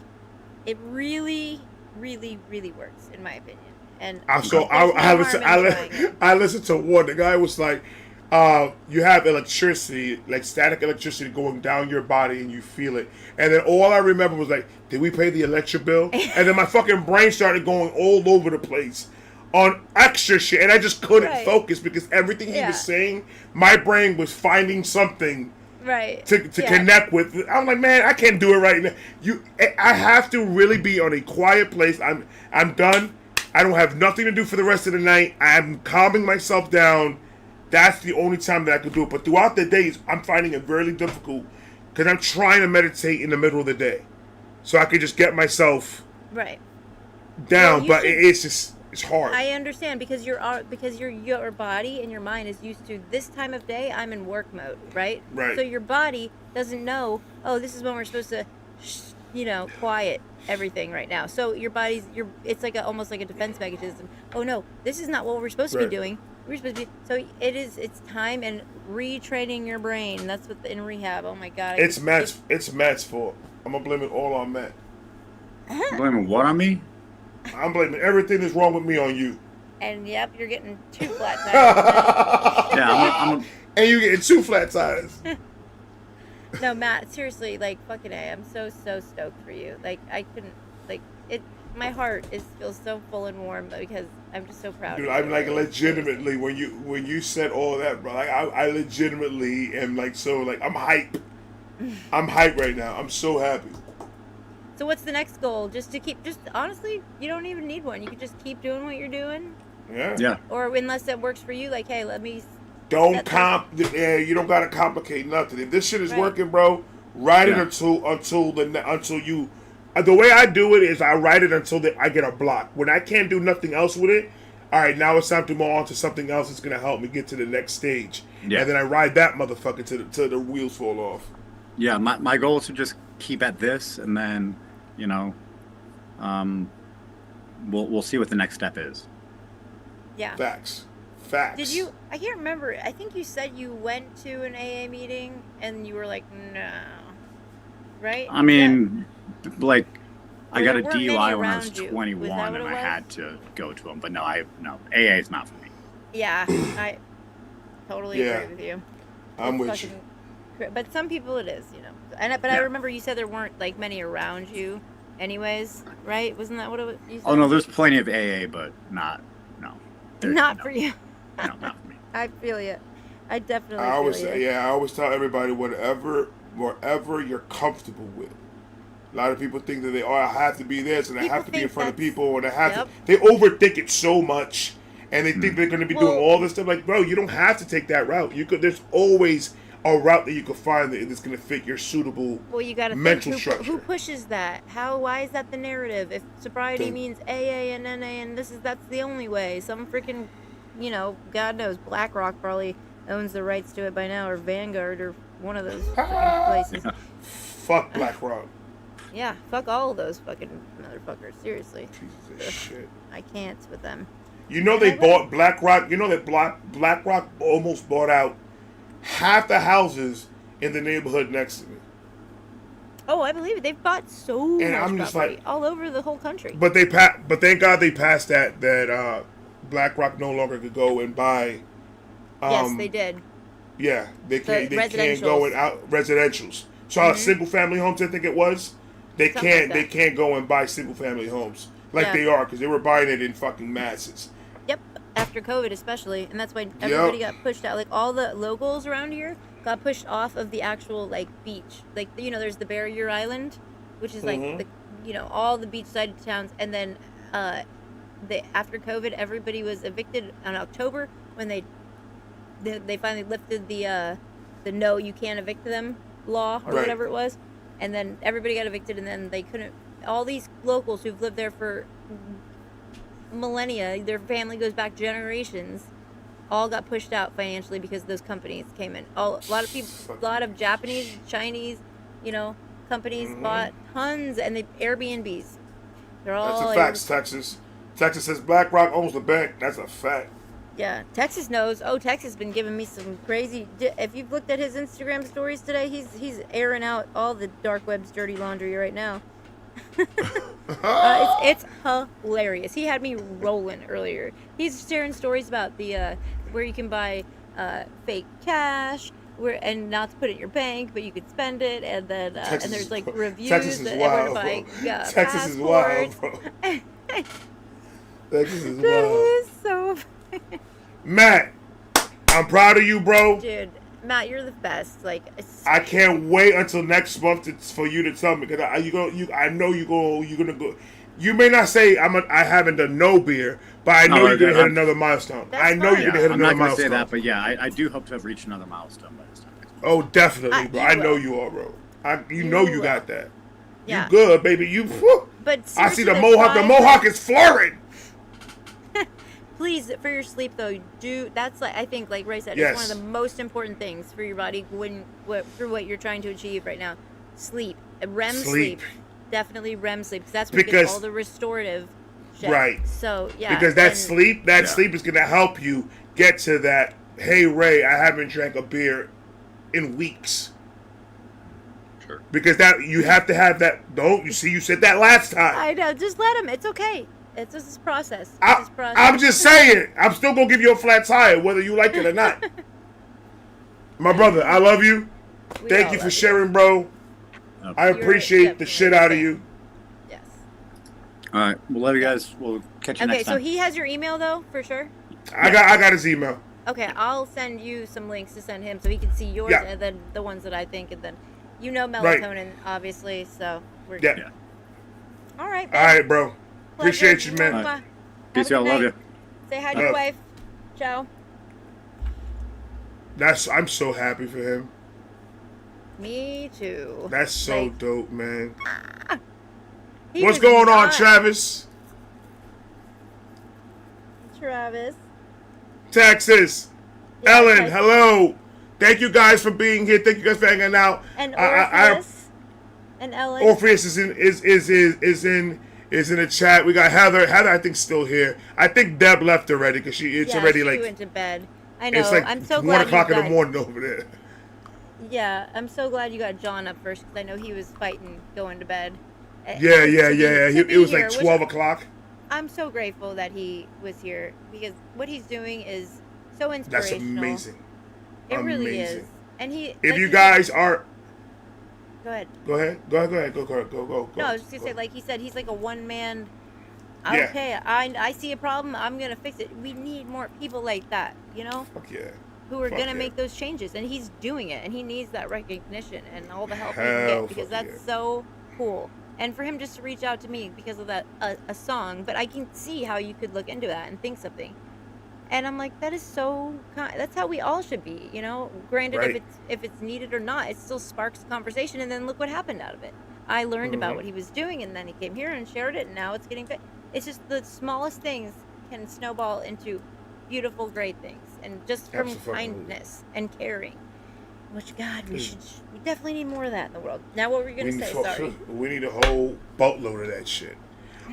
it really, really, really works in my opinion. And I there's no harm in trying it. I listened to one. The guy was like, you have electricity, like static electricity going down your body, and you feel it. And then all I remember was like, did we pay the electric bill? And then my fucking brain started going all over the place on extra shit, and I just couldn't Right. focus because everything he Yeah. was saying, my brain was finding something Right. to connect with. I'm like, man, I can't do it right now. I have to really be on a quiet place. I'm done. I don't have nothing to do for the rest of the night. I'm calming myself down. That's the only time that I can do it. But throughout the days, I'm finding it very difficult because I'm trying to meditate in the middle of the day, so I can just get myself Right. down. Well, But it's hard. I understand because your body and your mind is used to this time of day. I'm in work mode, right? Right. So your body doesn't know. Oh, this is when we're supposed to, quiet everything right now. So your body's it's like almost like a defense mechanism. Oh no, this is not what we're supposed to be doing. We're supposed to be. So it's time and retraining your brain. That's what in rehab. Oh my god. It's Matt's fault. I'm gonna blame it all on Matt. Blaming what on me? I'm blaming everything that's wrong with me on you. And yep, you're getting 2 flat tires. Yeah, And you getting 2 flat tires. No, Matt, seriously, like, fucking A, I'm so stoked for you. Like, I couldn't, like, my heart feels so full and warm because I'm just so proud Dude, of I'm you. like legitimately, when you said all that, bro, like, I legitimately am like, so, like, I'm hype. I'm hype right now. I'm so happy. So what's the next goal? Just honestly, you don't even need one. You could just keep doing what you're doing. Yeah. Yeah. Or unless that works for you, like, hey, let me... You don't gotta complicate nothing. If this shit is Right. working, bro, write it until you. The way I do it is I write it until I get a block. When I can't do nothing else with it, all right, now it's time to move on to something else that's gonna help me get to the next stage. Yeah. And then I ride that motherfucker till the wheels fall off. Yeah, my goal is to just keep at this, and then, we'll see what the next step is. Yeah. Facts. Did you... I can't remember. I think you said you went to an AA meeting and you were like, no. Right? I mean, like, I Or got there a weren't many DUI when I was around you. Was 21, that what and it I was? had to go to them. But no, AA is not for me. Yeah, I totally Yeah. agree with you. I'm It's with you. fucking But some people it is, But I remember you said there weren't like many around you, anyways, right? Wasn't that what it was? You said? Oh no, there's plenty of AA, but no. Not for you. No, not for me. I feel you. I definitely I always feel you. I always tell everybody whatever you're comfortable with. A lot of people think that I have to be this and I People have to be in think front of that's- people and I have Yep. to. They overthink it so much, and they think they're going to be doing Well- all this stuff. Like, bro, you don't have to take that route. There's always a route that you can find that's going to fit your suitable Well, you got to mental think structure. who pushes that? Why is that the narrative? If sobriety means AA and NA and that's the only way. Some freaking, God knows, BlackRock probably owns the rights to it by now, or Vanguard, or one of those freaking places. Fuck BlackRock. Yeah, fuck all of those fucking motherfuckers. Seriously, Piece of shit. I can't with them. You know they bought BlackRock. You know that BlackRock almost bought out half the houses in the neighborhood next to me. Oh, I believe it. They've bought so And much I'm just property like- all over the whole country. But thank God they passed that BlackRock no longer could go and buy. Yes, they did. Yeah, they can't go residentials. and out residentials. So single family homes, I think it was. They Something can't. like They that. can't go and buy single family homes like Yeah. they are because they were buying it in fucking masses. Yep, after COVID especially, and that's why everybody got pushed out. Like all the locals around here got pushed off of the actual like beach. Like there's the Barrier Island, which is like all the beachside towns, and then after COVID, everybody was evicted in October when they finally lifted the no, you can't evict them law or Right. whatever it was, and then everybody got evicted, and then they couldn't. All these locals who've lived there for millennia, their family goes back generations, all got pushed out financially because those companies came in. A lot of people, a lot of Japanese, Chinese, companies bought tons, and they Airbnbs. They're all That's a like, fact. Texas says BlackRock owns the bank. That's a fact. Yeah, Texas knows. Oh, Texas has been giving me some crazy. If you've looked at his Instagram stories today, he's airing out all the dark web's dirty laundry right now. It's hilarious. He had me rolling earlier. He's sharing stories about the where you can buy fake cash, and not to put it in your bank, but you could spend it, and then and there's like reviews Texas is that wild, everyone to buy bro. Texas is wild, passports. bro. Texas is That wild. is so Matt, I'm proud of you, bro. dude. Matt, you're the best. Like, I can't wait until next month for you to tell me because I know you're gonna go. You may not say I haven't done no beer, but I know you're gonna hit another milestone. That's I know fine. you're gonna hit I'm another not gonna milestone. say that, but yeah, I do hope to have reached another milestone by this time. Oh, definitely, bro. You I know will. you are, bro. You know you got that. Yeah. You good, baby. You. Whew. But I see the seriously, mohawk. The mohawk is flooring. Please, for your sleep though, that's like I think, like Ray said, Yes. it's one of the most important things for your body through what you're trying to achieve right now. Sleep, REM sleep, definitely REM sleep, because that's when you get all the restorative shit. Right. So yeah, Because that sleep is gonna help you get to that. Hey Ray, I haven't drank a beer in weeks. Sure. Because that you have to have that. Don't you see? You said that last time. I know. Just let him. It's okay. It's just this process. I'm just saying. I'm still gonna give you a flat tire, whether you like it or not. My brother, I love you. Thank you for sharing, bro. I appreciate the shit out of you. Yes. All right, we'll love you guys. We'll catch you next time. Okay, so he has your email though, for sure. I got his email. Okay, I'll send you some links to send him so he can see yours and then the ones that I think, and then melatonin, obviously. So we're good. Yeah. All right. All right, bro. Appreciate you, man. Right. Peace out. Love you. Say hi to your wife. Ciao. I'm so happy for him. Me too. That's so dope, man. He What's was going on, not- Travis? Travis. Texas. Yeah, Ellen, Texas. hello. Thank you guys for being here. Thank you guys for hanging out. And Orpheus. And Ellen. Orpheus is in the chat. We got Heather. Heather, I think, still here. I think Deb left already because it's already she like went to bed. I know. it's like I'm so 1 glad o'clock you in got, the morning over there. Yeah, I'm so glad you got John up first because I know he was fighting going to bed. Yeah. It was like 12 o'clock. I'm so grateful that he was here because what he's doing is so That's inspirational. amazing. It really is. And he. If you guys are. Go ahead. Go ahead. Go. No, I was just gonna say, like he said, he's like a one man. Yeah. Okay, I see a problem. I'm gonna fix it. We need more people like that, you know, Fuck yeah. who are Fuck gonna yeah. make those changes, and he's doing it, and he needs that recognition and all the help he can Hell get because fuck that's yeah. so cool. And for him just to reach out to me because of that a song, but I can see how you could look into that and think something. And I'm like, that is so kind. That's how we all should be, you know. Granted, Right. if it's needed or not, it still sparks conversation. And then look what happened out of it. I learned about Mhm. what he was doing, and then he came here and shared it, and now it's getting. It's just the smallest things can snowball into beautiful, great things, and just from Absolutely. kindness and caring. Which God, we definitely need more of that in the world. Now, what were you gonna say? Sorry. We need a whole boatload of that shit.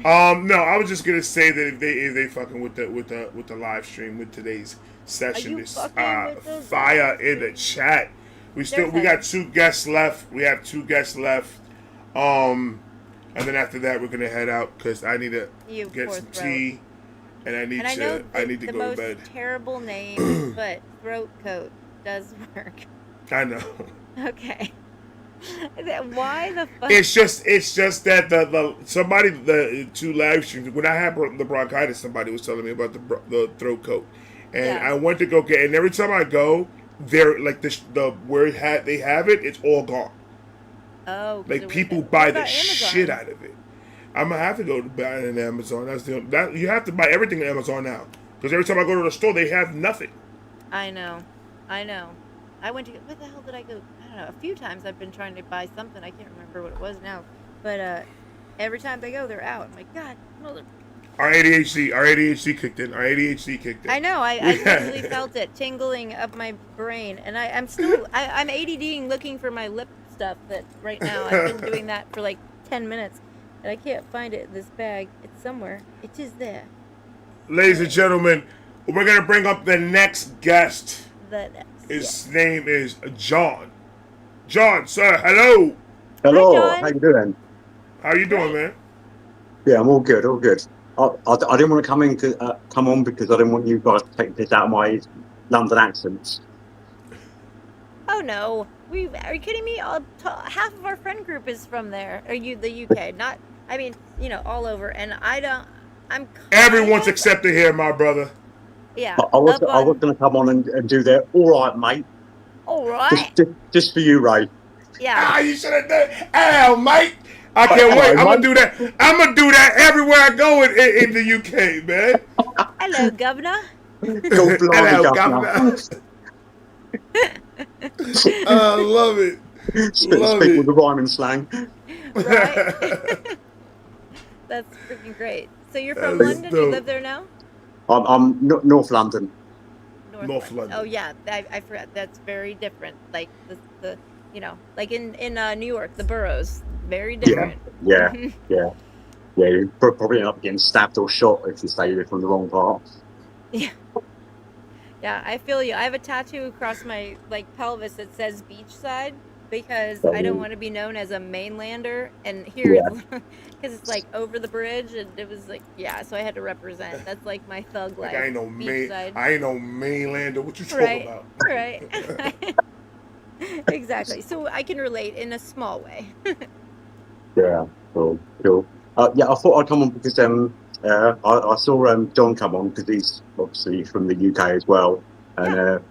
No, I was just gonna say that if they fucking with the live stream with today's session, you is fucking with the fire in the chat. We got 2 guests left. We have 2 guests left. And then after that we're gonna head out because I need to get some tea, and I need to the go most to bed. terrible name, but throat coat does work. I know. Okay. Why the fuck? It's just that the 2 live streams when I had the bronchitis, somebody was telling me about the throat coat, and I went to go get it, and every time I go, they're like the where they have it, it's all gone. Oh, like people buy the shit out of it. I'm gonna have to go to buy it on Amazon. That you have to buy everything on Amazon now because every time I go to the store, they have nothing. I know. I went to what the hell did I go? I don't know. A few times I've been trying to buy something. I can't remember what it was now, but every time they go, they're out. I'm like, God, mother. Our ADHD kicked in. I know. I literally felt it tingling up my brain, and I'm still I'm ADDing looking for my lip stuff that right now I've been doing that for like 10 minutes, and I can't find it in this bag. It's somewhere. It is there. Ladies and gentlemen, we're gonna bring up the next guest. His name is John. John, sir, hello. Hello, Hi, John. how you doing? How you doing, man? Yeah, I'm all good, all good. I didn't want to come on because I didn't want you guys to take this out of my London accent. Oh no, are you kidding me? Half of our friend group is from there, or the UK. Not, I mean, you know, all over. And I'm. Everyone's accepted here, my brother. Yeah. I was going to come on and do that. All right, mate. All right. Just for you, Ray. Yeah. You should have done. Ow, Mike. I can't wait. I'm gonna do that. I'm gonna do that everywhere I go in the UK, man. Hello, governor. Go blimey, Hello, governor. governor. I love it. Love Speak with the it. rhyming slang. Right. That's freaking great. So you're from That is London? You dope. live there now? I'm North London. North London. Oh yeah, I forgot. That's very different. Like the like in New York, the boroughs, very different. Yeah. You probably end up getting stabbed or shot if you stay from the wrong part. Yeah, I feel you. I have a tattoo across my pelvis that says beachside because I don't want to be known as a mainlander. And here, because it's like over the bridge, and it was like, so I had to represent. That's like my thug life. I ain't no mainlander. What you talking about? Right. Exactly. So I can relate in a small way. Yeah, cool. I thought I'd come on because I saw John come on because he's obviously from the UK as well, and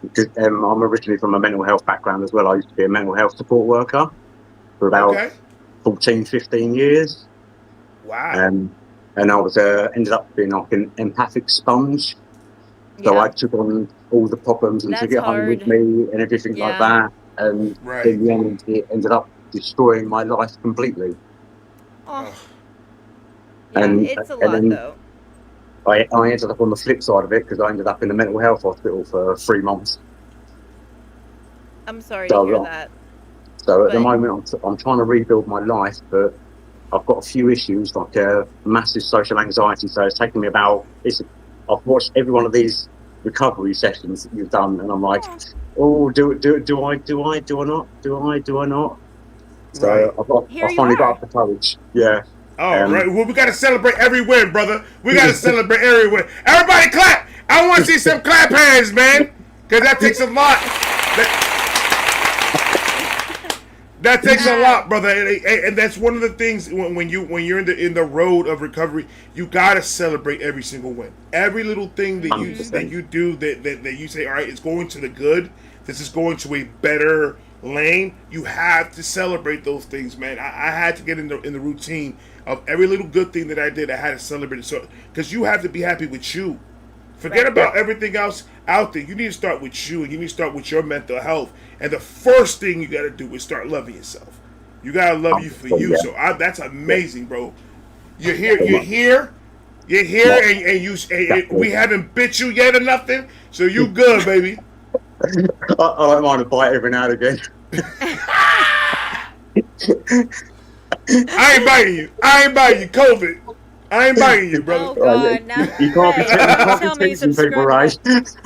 because I'm originally from a mental health background as well. I used to be a mental health support worker for about 14, 15 years. Wow. And I was ended up being like an empathic sponge. So I took on all the problems and took it home with me and everything like that. And in the end, it ended up destroying my life completely. Oh. And it's a lot, though. I ended up on the flip side of it because I ended up in a mental health hospital for 3 months. I'm sorry to hear that. So at the moment, I'm trying to rebuild my life, but I've got a few issues, like massive social anxiety. So it's taken me I've watched every one of these recovery sessions that you've done, and I'm like, do I not? So I finally got up the courage. Yeah. Right. Well, we got to celebrate every win, brother. We got to celebrate every win. Everybody clap. I want to see some clap hands, man, because that takes a lot. That takes a lot, brother, and that's one of the things when you're in the road of recovery, you gotta celebrate every single win, every little thing that you do that you say, all right, it's going to the good. This is going to a better lane. You have to celebrate those things, man. I had to get in the routine of every little good thing that I did. I had to celebrate it, so because you have to be happy with you. Forget about everything else out there. You need to start with you, and you need to start with your mental health. And the first thing you got to do is start loving yourself. You got to love you for you. So that's amazing, bro. You're here, and we haven't bit you yet or nothing. So you good, baby. I don't mind a bite every now and again. I ain't biting you. COVID. I ain't biting you, brother. Oh God, now you can't be teasing people, right? That's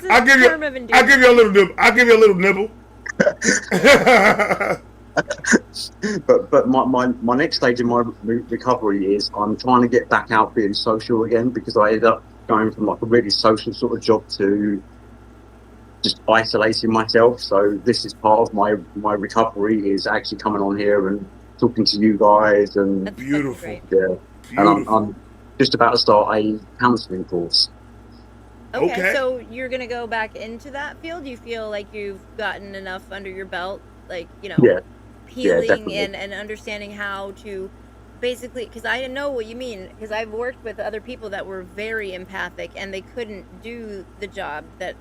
a term of endearment. I'll give you a little nibble. But my next stage in my recovery is I'm trying to get back out being social again, because I ended up going from like a really social sort of job to just isolating myself. So this is part of my recovery, is actually coming on here and talking to you guys. And that's beautiful. Great. Yeah. And I'm just about to start a counselling course. Okay, so you're gonna go back into that field? Do you feel like you've gotten enough under your belt, like, healing and understanding how to basically, because I know what you mean, because I've worked with other people that were very empathic and they couldn't do the job that,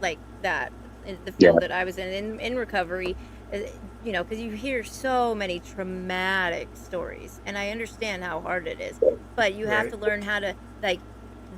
like that in the field that I was in recovery, because you hear so many traumatic stories, and I understand how hard it is, but you have to learn how to, like,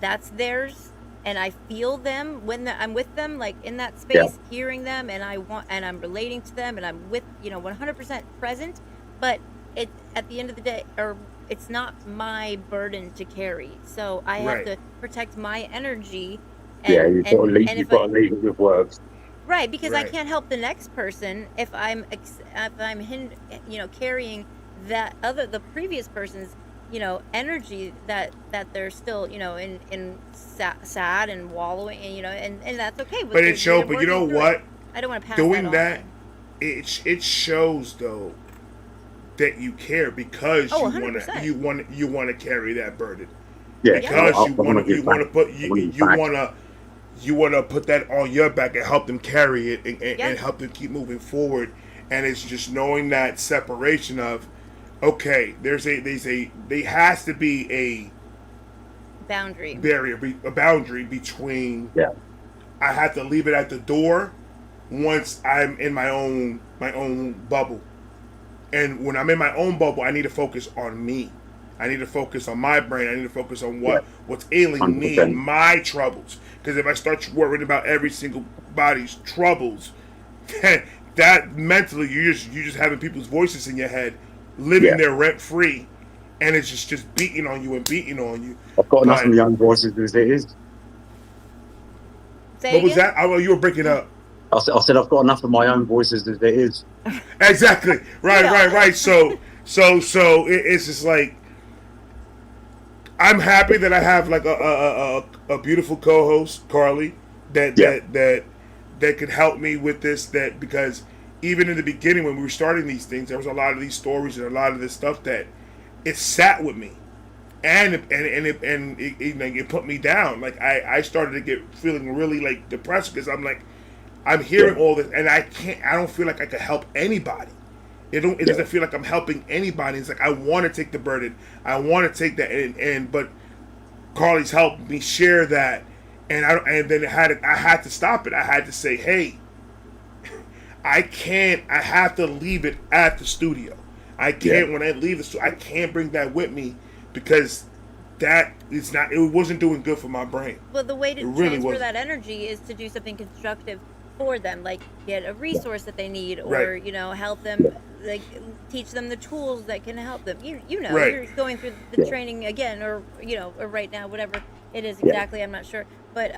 that's theirs, and I feel them when I'm with them, like in that space, hearing them, and I'm relating to them, and I'm with 100% present. But it at the end of the day, or it's not my burden to carry, so I have to protect my energy. And, you've got to lead with words. Right, because I can't help the next person if I'm carrying the previous person's energy that they're still in sad and wallowing, and that's okay. But it shows. But you know what? I don't want to pass doing that. It shows though that you care, because you want to carry that burden. Yeah, because you want to you want to put that on your back and help them carry it and Yep. help them keep moving forward. And it's just knowing that separation of, okay, there has to be a Boundary. a boundary between. Yeah. I have to leave it at the door once I'm in my own bubble. And when I'm in my own bubble, I need to focus on me. I need to focus on my brain. I need to focus on what's ailing me 100%. and my troubles. Because if I start worrying about every single body's troubles, that mentally you're just having people's voices in your head, living there rent free, and it's just beating on you and beating on you. I've got enough But- of my own voices as it is. Say What was again? that? Oh, you were breaking up. I said I've got enough of my own voices as it is. Exactly. Right, Yeah. right. So it's just like, I'm happy that I have like a beautiful co-host, Carly, that could help me with this. That because even in the beginning when we were starting these things, there was a lot of these stories and a lot of this stuff that it sat with me, and it put me down. Like I started to get feeling really like depressed because I'm like, I'm hearing all this and I don't feel like I could help anybody. It doesn't feel like I'm helping anybody. It's like I want to take the burden. I want to take that, but Carly's helped me share that, and then I had to stop it. I had to say, hey, I can't. I have to leave it at the studio. I can't when I leave the studio. I can't bring that with me because that is not. It wasn't doing good for my brain. Well, the way to It really transfer wasn't. that energy is to do something constructive for them, like get a resource that they need, or Right. help them, like teach them the tools that can help them. You know, Right. you're going through the training again, or or right now, whatever it is exactly. I'm not sure, but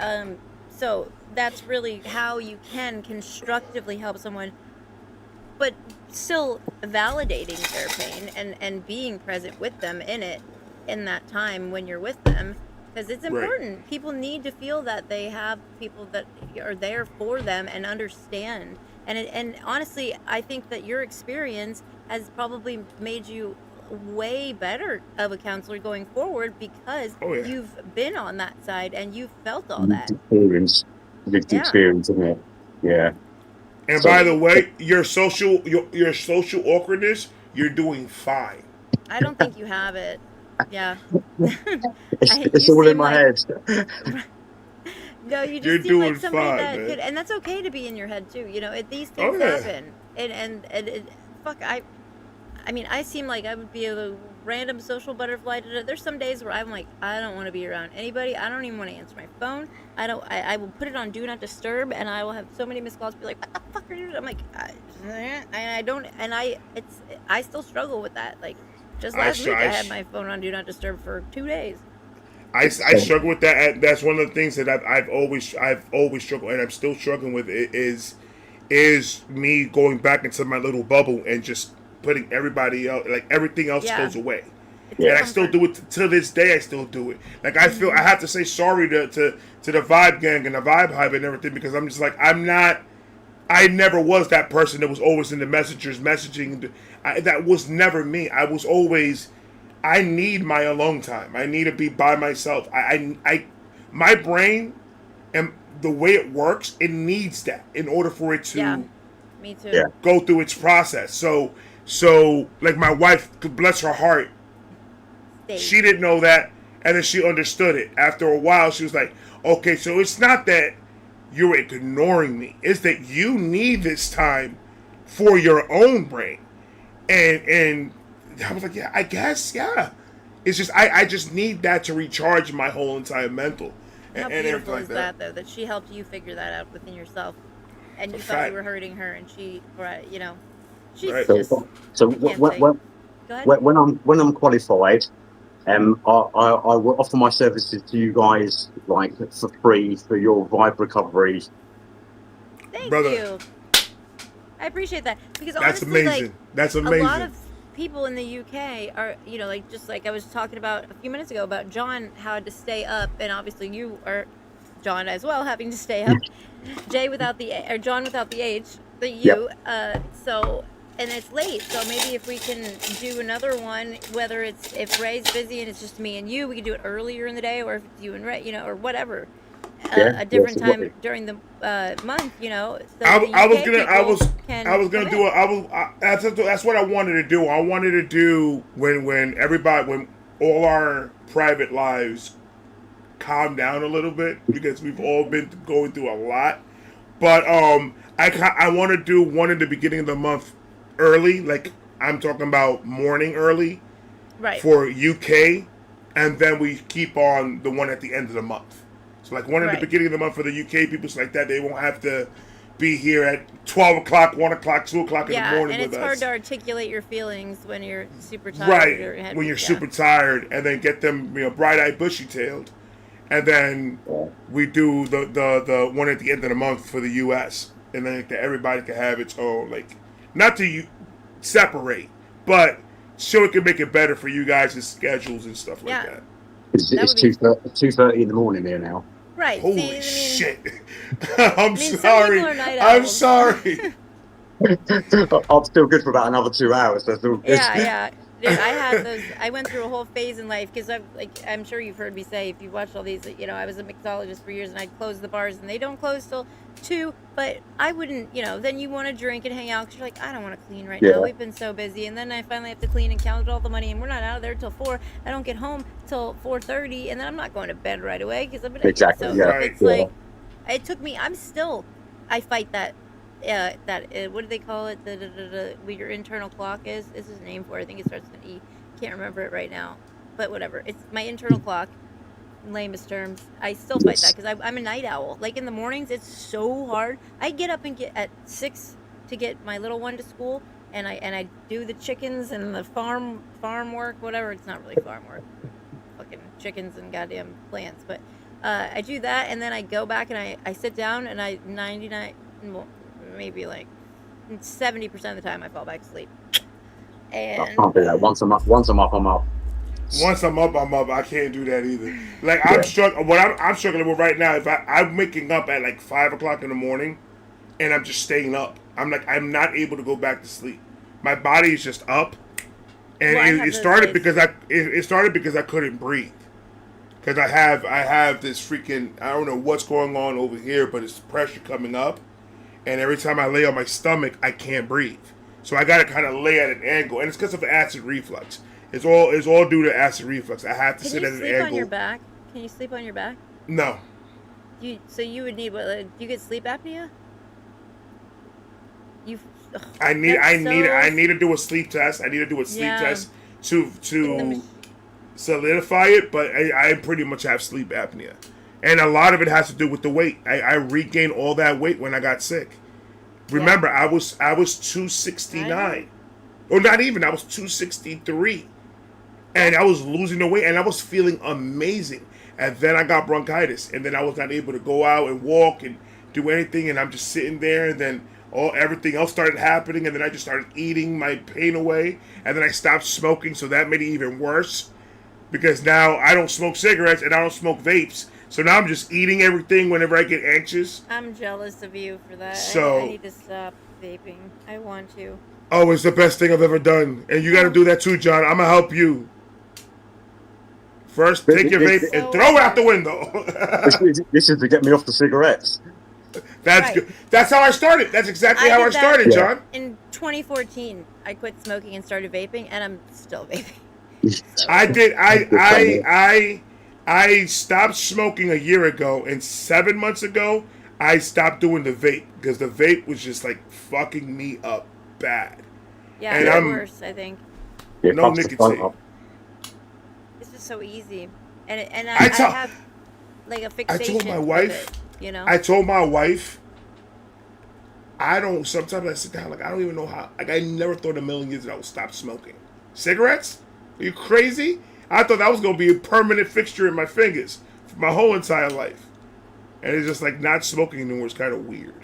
so that's really how you can constructively help someone, but still validating their pain and being present with them in that time when you're with them. Because it's Right. important. People need to feel that they have people that are there for them and understand. And honestly, I think that your experience has probably made you way better of a counselor going forward because Oh, yeah. you've been on that side and you've felt all that. Lived Yeah. experience, isn't it? Yeah. And So- by the way, your social awkwardness, you're doing fine. I don't think you have it. Yeah. It's You all in seem my like- head. No, you just You're seem doing like somebody fine, that man. could, and that's okay to be in your head too. These Oh, things yeah. happen, and fuck, I mean, I seem like I would be a random social butterfly. There's some days where I'm like, I don't want to be around anybody. I don't even want to answer my phone. I will put it on do not disturb, and I will have so many missed calls. Be like, what the fuck are you doing? I'm like, I still struggle with that. Like, just last week I had my phone on do not disturb for 2 days. I struggle with that. That's one of the things that I've always struggled, and I'm still struggling with. It is me going back into my little bubble and just putting everybody else, like everything else Yeah. goes away. It's And a I still comfort. do it to this day. I still do it. Like I feel I have to say sorry to the Vibe Gang and the Vibe Hive and everything because I'm just like I never was that person that was always in the messengers messaging. That was never me. I was always. I need my alone time. I need to be by myself. My brain and the way it works, it needs that in order for it to Yeah, me too. Yeah. go through its process. So like my wife, bless her heart, Stay. she didn't know that, and then she understood it. After a while, she was like, okay, so it's not that you're ignoring me. It's that you need this time for your own brain. And I was like, yeah, I guess, yeah. It's just, I just need that to recharge my whole entire mental. How and beautiful everything is like that. that, though, that she helped you figure that out within yourself, and you A thought fact. you were hurting her, and she's Right. just So can't when, say. when, Go ahead. when I'm qualified, I will offer my services to you guys like for free for your vibe recovery. Thank Brother. you. I appreciate that because That's honestly, amazing. like That's a amazing. lot of people in the UK are, like just like I was talking about a few minutes ago about John had to stay up, and obviously you are John as well having to stay up. John without the H, the U. So. And it's late, so maybe if we can do another one, whether if Ray's busy and it's just me and you, we can do it earlier in the day, or if it's you and Ray, or whatever. a different yes, it time during the month, you know. So I, the I was UK gonna, I people was, can I was gonna come do in. it. That's what I wanted to do. I wanted to do when everybody, when all our private lives calm down a little bit because we've all been going through a lot. But I want to do one in the beginning of the month early, like I'm talking about morning early Right. for UK, and then we keep on the one at the end of the month. So like one in the Right. beginning of the month for the UK people, so like that they won't have to be here at 12 o'clock, 1 o'clock, 2 o'clock in the Yeah, morning and with it's hard us. to articulate your feelings when you're super tired. Or Right, had, when you're yeah. super tired, and then get them, bright-eyed, bushy-tailed, and then we do the one at the end of the month for the U.S. and then everybody can have its own, like, not to separate, but so it can make it better for you guys' schedules and stuff like Yeah. that. That It's would be 2:30 in the morning here now. right. Holy See, I mean, shit! I'm some sorry. people are night I'm owls. sorry. I'm still good for about another 2 hours. That's all good. Yeah. Dude, I had those. I went through a whole phase in life because I'm sure you've heard me say, if you've watched all these, you know, I was a mixologist for years and I'd close the bars and they don't close till 2, but I wouldn't, you know, then you want to drink and hang out because you're like, I don't want to clean right Yeah. now. We've been so busy. And then I finally have to clean and count all the money and we're not out of there till 4. I don't get home till 4:30 and then I'm not going to bed right away because I've been Exactly, So yeah, Right. it's yeah. like, it took me, I fight that. What do they call it? What your internal clock is. This is a name for it. I think it starts with an E. Can't remember it right now, but whatever. It's my internal clock. In lamest terms, I still fight that because I'm a night owl. Like in the mornings, it's so hard. I get up and get at 6 to get my little one to school, and I do the chickens and the farm work, whatever. It's not really farm work, fucking chickens and goddamn plants, but I do that, and then I go back and I sit down and I 99, well, maybe like 70% of the time I fall back asleep. I And can't do that. Once I'm up, I'm up. Once I'm up, I'm up. I can't do that either. Like I'm struggling. What I'm struggling with right now, if I'm waking up at like 5 o'clock in the morning, and I'm just staying up. I'm not able to go back to sleep. My body is just up, and Well, I have it those started days. because it started because I couldn't breathe. Because I have this freaking, I don't know what's going on over here, but it's pressure coming up, and every time I lay on my stomach, I can't breathe. So I gotta kind of lay at an angle, and it's because of acid reflux. It's all due to acid reflux. I have to can sit you at an sleep angle. on your back? Can you sleep on your back? No, So you would need what? Do you get sleep apnea? You. I need to do a sleep test. I need to do a sleep Yeah. test to solidify it. But I pretty much have sleep apnea, and a lot of it has to do with the weight. I regained all that weight when I got sick. Remember, I was 269, or not even. I was 263, and I was losing the weight, and I was feeling amazing. And then I got bronchitis, and then I was not able to go out and walk and do anything, and I'm just sitting there, and then everything else started happening, and then I just started eating my pain away, and then I stopped smoking, so that made it even worse, because now I don't smoke cigarettes and I don't smoke vapes, so now I'm just eating everything whenever I get anxious. I'm jealous of you for that. So- I need to stop vaping. I want to. Oh, it's the best thing I've ever done, and you got to do that too, John. I'm gonna help you. First, take your vape and throw it out the window. This is to get me off the cigarettes. That's Right. good. That's how I started. That's exactly how I did that started, Yeah. John. In 2014, I quit smoking and started vaping, and I'm still vaping. I did. I stopped smoking a year ago, and 7 months ago, I stopped doing the vape because the vape was just like fucking me up bad. Yeah, And it's I'm- worse, I think. Yeah, No pumps the nicotine. front up. It's just so easy, and I I tell- have like a I fixation. told my with wife. it, you know. I told my wife. I don't. Sometimes I sit down like I don't even know how. Like I never thought in a million years that I would stop smoking cigarettes. Are you crazy? I thought that was gonna be a permanent fixture in my fingers for my whole entire life, and it's just like not smoking anymore is kind of weird.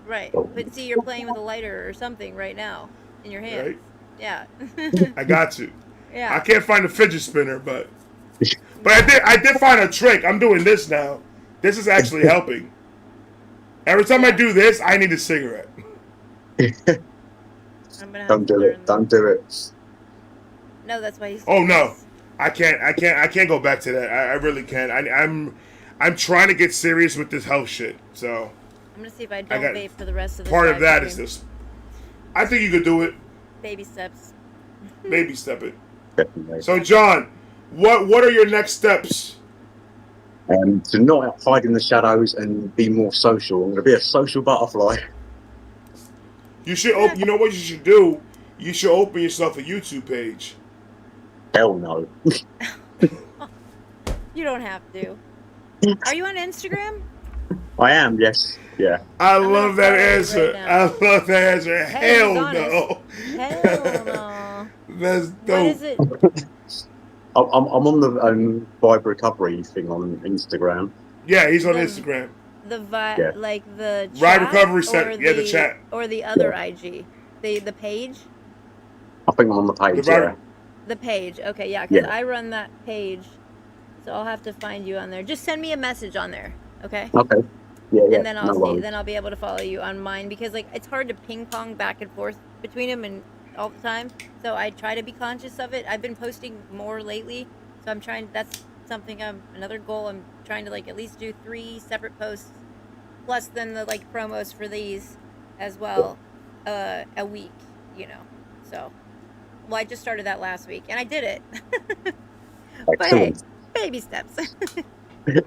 Right, but see, you're playing with a lighter or something right now in your hands. Right. Yeah. I got to. I Yeah. can't find a fidget spinner, but I did find a trick. I'm doing this now. This is actually helping. Every time I do this, I need a cigarette. I'm gonna have Don't to do learn it. Don't do it. No, that's why he's. Oh no, I can't go back to that. I really can't. I'm trying to get serious with this health shit. So I'm gonna see if I I don't got vape for the rest of the part of that is this. I think you could do it. baby steps. Baby step it. Definitely. So John, what are your next steps? To not hide in the shadows and be more social. I'm going to be a social butterfly. You should. You know what you should do? You should open yourself a YouTube page. Hell no. You don't have to. Are you on Instagram? I am, yes. Yeah. I gonna love that follow you answer. right now. I love that answer. Hey, Hell he's no. Hell no. That's dope. What is it? I'm on the vibe recovery thing on Instagram. Yeah, he's on The- Instagram. Yeah. Like the Ride chat Recovery or Center. Yeah, the chat. or the other IG, the page. I think I'm on the page, The yeah. vibe- The page. Okay, yeah, because Yeah. I run that page, so I'll have to find you on there. Just send me a message on there, okay? Okay. Yeah, yeah. And then I'll no see. worries. Then I'll be able to follow you on mine because like it's hard to ping pong back and forth between them and all the time. So I try to be conscious of it. I've been posting more lately, so I'm trying. That's something. Another goal. I'm trying to like at least do 3 separate posts, plus then the like promos for these, as well, a week. You know, so. Well, I just started that last week, and I did it. But hey, Excellent. baby steps. I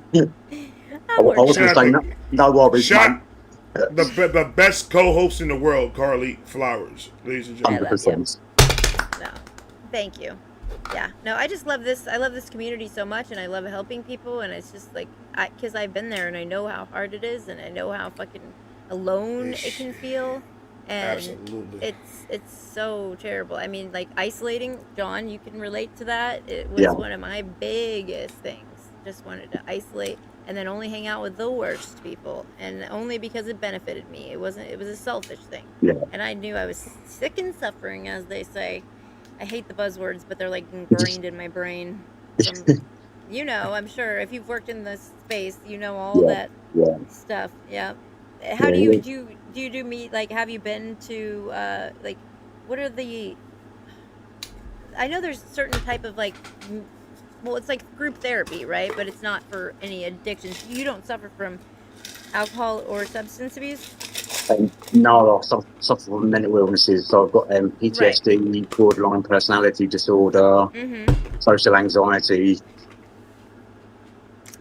I'm was working. going to say, no worries, Shot mate. the best co-host in the world, Carly Flowers, ladies and gentlemen. 100%. No, thank you. Yeah, no, I just love this. I love this community so much, and I love helping people. And it's just like, because I've been there, and I know how hard it is, and I know how fucking alone it can feel. And Absolutely. it's so terrible. I mean, like isolating. John, you can relate to that. It was Yeah. one of my biggest things. Just wanted to isolate and then only hang out with the worst people, and only because it benefited me. It wasn't. It was a selfish thing. Yeah. And I knew I was sick and suffering, as they say. I hate the buzzwords, but they're like ingrained in my brain. From, you know, I'm sure if you've worked in this space, you know all that Yeah. stuff. Yeah. How do you do meet? Like, have you been to like, what are the? I know there's a certain type of like, well, it's like group therapy, right? But it's not for any addictions. You don't suffer from alcohol or substance abuse. No, I suffer from mental illnesses. So I've got PTSD, borderline personality disorder, Mm-hmm. social anxiety.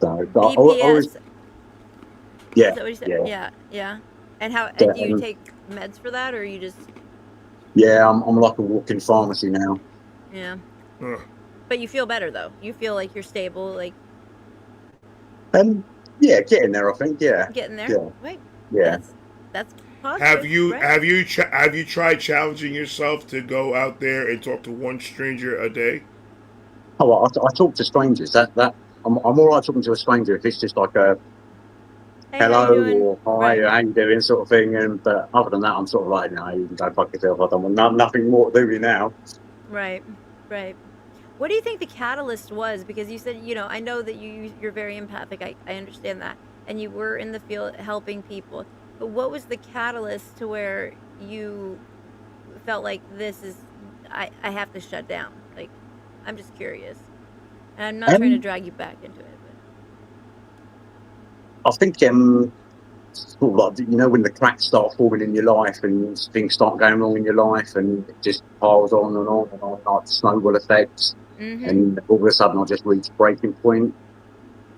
So, but I BPS. always, yeah, Is that what you said? yeah, Yeah. And how Yeah, do you take meds for that, or you just yeah. I'm like a walking pharmacy now. yeah? Ugh. But you feel better though. You feel like you're stable, like Yeah, getting there. I think. Yeah, getting there. Yeah. Right. yeah. That's positive. Have you right? have you tried challenging yourself to go out there and talk to one stranger a day? Oh, I talk to strangers. I'm all right talking to a stranger if it's just like a Hey, how you hello doing? or hi, Right. how you doing sort of thing. And but other than that, I'm sort of like, no, you can go fuck yourself. I don't want nothing more to do with you now. Right. What do you think the catalyst was? Because you said, you know, I know that you're very empathic. I understand that, and you were in the field helping people. But what was the catalyst to where you felt like this is, I have to shut down? Like, I'm just curious, and I'm not trying to drag you back into it. I think sort of like, you know, when the cracks start forming in your life and things start going wrong in your life and it just piles on and on and on, like snowball effects. Mm-hmm. And all of a sudden I just reached breaking point.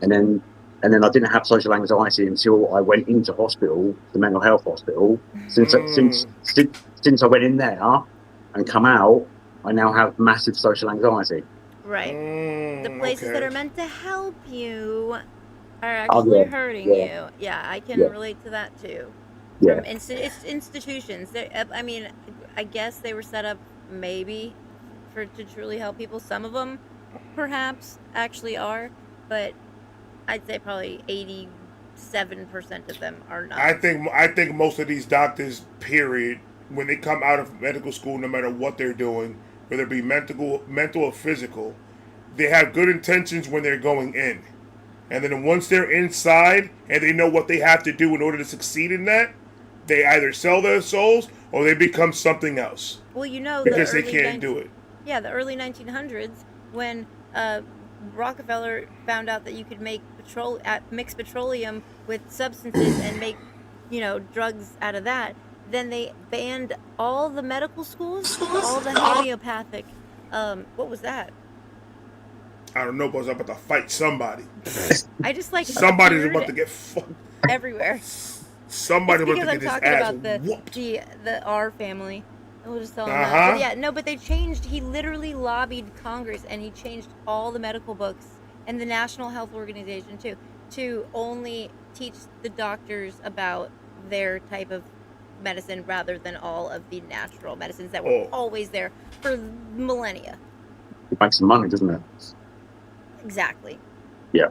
And then I didn't have social anxiety until I went into hospital, the mental health hospital. Since I went in there and come out, I now have massive social anxiety. Right. The places okay. that are meant to help you are actually hurting you. Yeah, I can relate to that too. Yeah. From it's institutions. I mean, I guess they were set up maybe to truly help people. Some of them, perhaps, actually are, but I'd say probably 87% of them are not. I think most of these doctors, period, when they come out of medical school, no matter what they're doing, whether it be mental or physical, they have good intentions when they're going in. And then once they're inside and they know what they have to do in order to succeed in that, they either sell their souls or they become something else. Well, you know, Because they can't do it. Yeah, the early 1900s when Rockefeller found out that you could make mix petroleum with substances and make, drugs out of that. Then they banned all the medical schools, all the homeopathic. What was that? I don't know, but I was about to fight somebody. I just like Somebody's appeared about to get fucked. everywhere. Somebody's It's about to because get I'm his talking ass about whooped. the R family. And we'll just tell him that. Uh-huh. But yeah, no, but they changed. He literally lobbied Congress, and he changed all the medical books and the National Health Organization too, to only teach the doctors about their type of medicine rather than all of the natural medicines that were always there for millennia. It makes some money, doesn't it? Exactly. Yeah.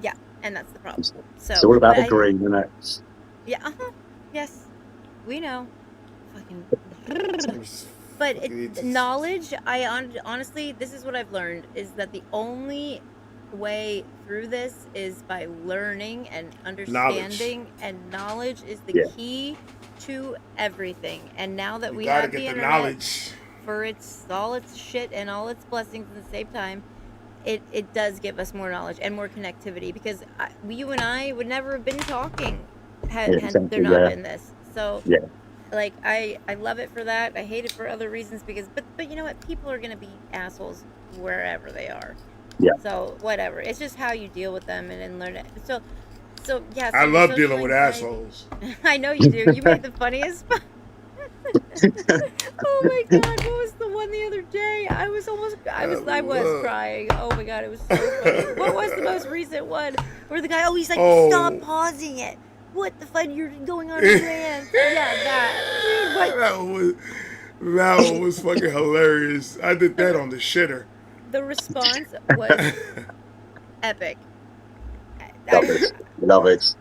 Yeah, and that's the problem. So It's all about but the green, isn't it? Yeah. Yes, we know. Fucking. But knowledge, honestly, this is what I've learned, is that the only way through this is by learning and understanding, and knowledge is the key to everything. And now that we have the internet knowledge for all its shit and all its blessings at the same time, it does give us more knowledge and more connectivity, because you and I would never have been talking had there not been this. So like I love it for that. I hate it for other reasons, because but you know what, people are gonna be assholes wherever they are. So whatever, it's just how you deal with them and then learn it. So yeah, I love dealing with assholes. I know you do. You made the funniest oh my god, what was the one the other day? I was crying. Oh my god, it was so funny. What was the most recent one where the guy he's like, stop pausing it, what the fuck, you're going on a rant. Yeah, that dude, that one was fucking hilarious. I did that on the shitter. The response was epic. Love it.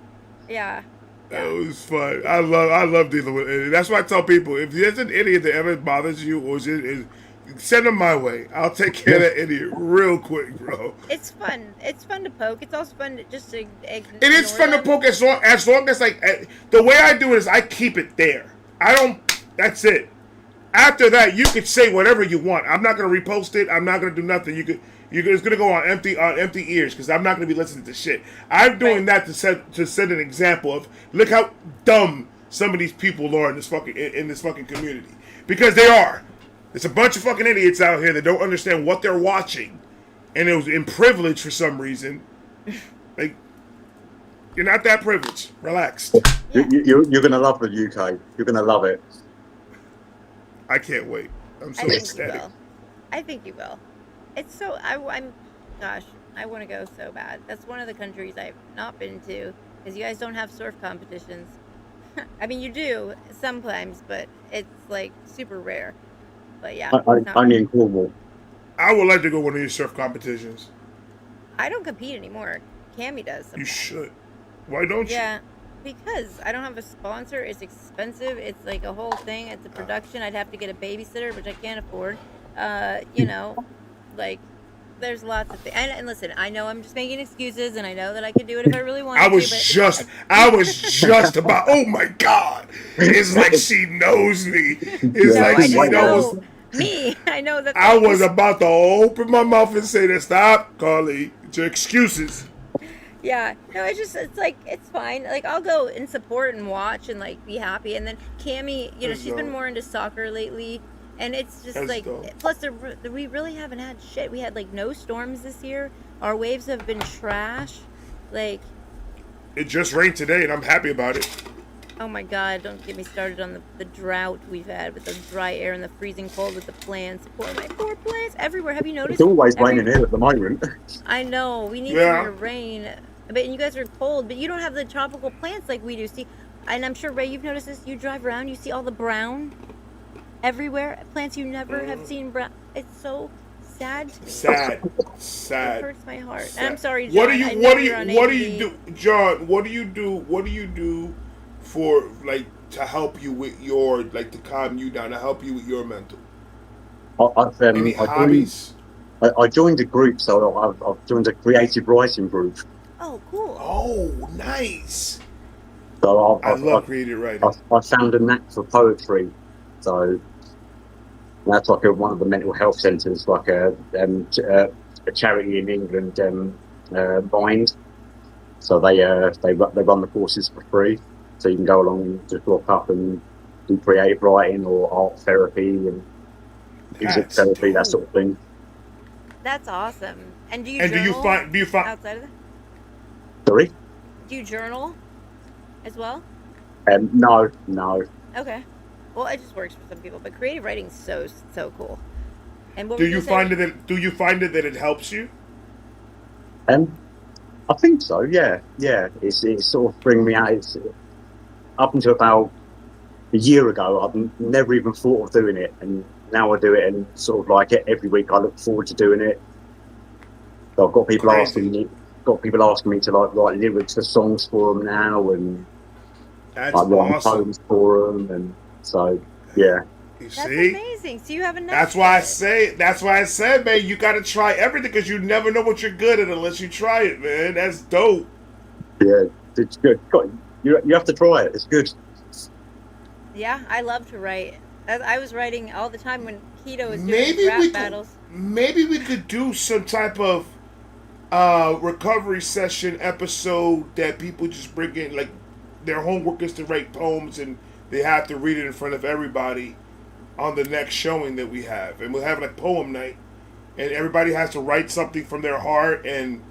Yeah. That was fun. I love dealing with it. That's why I tell people, if there's an idiot that ever bothers you or send them my way. I'll take care of that idiot real quick, bro. It's fun. It's fun to poke. It's also fun to just ignore It is fun to poke as long as like the way I do it is I keep it there. I don't. That's it. After that, you could say whatever you want. I'm not gonna repost it. I'm not gonna do nothing. It's gonna go on empty ears, because I'm not gonna be listening to shit. I'm doing that to set an example of look how dumb some of these people are in this fucking community, because they are. It's a bunch of fucking idiots out here that don't understand what they're watching, and it was in privilege for some reason. Like, you're not that privileged. Relax. Yeah. You're gonna love the UK. You're gonna love it. I can't wait. I'm so ecstatic. I think you will. It's so I'm gosh, I want to go so bad. That's one of the countries I've not been to, because you guys don't have surf competitions. I mean, you do sometimes, but it's like super rare. But yeah, only in Cornwall. I would like to go one of these surf competitions. I don't compete anymore. Cammy does sometimes. You should. Why don't you? Yeah, because I don't have a sponsor. It's expensive. It's like a whole thing. It's a production. I'd have to get a babysitter, which I can't afford. Like, there's lots of things. And listen, I know I'm just making excuses, and I know that I could do it if I really wanted to. I was just about. Oh my god! It's like she knows me. It's like she knows me. I know that. I was about to open my mouth and say that. Stop, Carly. It's your excuses. Yeah, no, it's like, it's fine. Like, I'll go and support and watch and like be happy. And then Cammy, she's been more into soccer lately, and it's just like, plus we really haven't had shit. We had like no storms this year. Our waves have been trash. Like, it just rained today, and I'm happy about it. Oh my god, don't get me started on the drought we've had with the dry air and the freezing cold with the plants. Poor plants everywhere. Have you noticed? It's always raining here at the moment. I know. We need some more rain. But you guys are cold, but you don't have the tropical plants like we do. See, and I'm sure, Ray, you've noticed this. You drive around, you see all the brown everywhere. Plants you never have seen brown. It's so sad to me. Sad. It hurts my heart. Sad. And I'm sorry, John. What do you do, John? What do you do for like to help you with your to calm you down, to help you with your mental? Any hobbies? I joined a group, so I've joined a creative writing group. Oh, cool. Oh, nice. So I love creative writing. I found a knack for poetry, so that's like one of the mental health centres, like a charity in England, Mind. So they run the courses for free. So you can go along and just rock up and do creative writing or art therapy and music That's therapy, that dope. sort of thing. That's awesome. And do you And journal do you find outside of that? Sorry? Do you journal as well? No. Okay. Well, it just works for some people, but creative writing's so cool. And what do were you you find saying? it that it helps you? I think so. Yeah. It's sort of bringing me out. It's up until about a year ago, I've never even thought of doing it, and now I do it, and sort of like every week I look forward to doing it. So I've got people asking me to like write lyrics for songs for them now, and That's like writing awesome. poems for them, and so yeah. You That's see? amazing. So you have a That's why I said, man, you got to try everything because you never know what you're good at unless you try it, man. That's dope. Yeah, it's good. You have to try it. It's good. Yeah, I love to write. I was writing all the time when Keto was doing Maybe rap we battles. maybe we could do some type of recovery session episode that people just bring in, like their homework is to write poems and they have to read it in front of everybody on the next showing that we have, and we'll have like poem night, and everybody has to write something from their heart and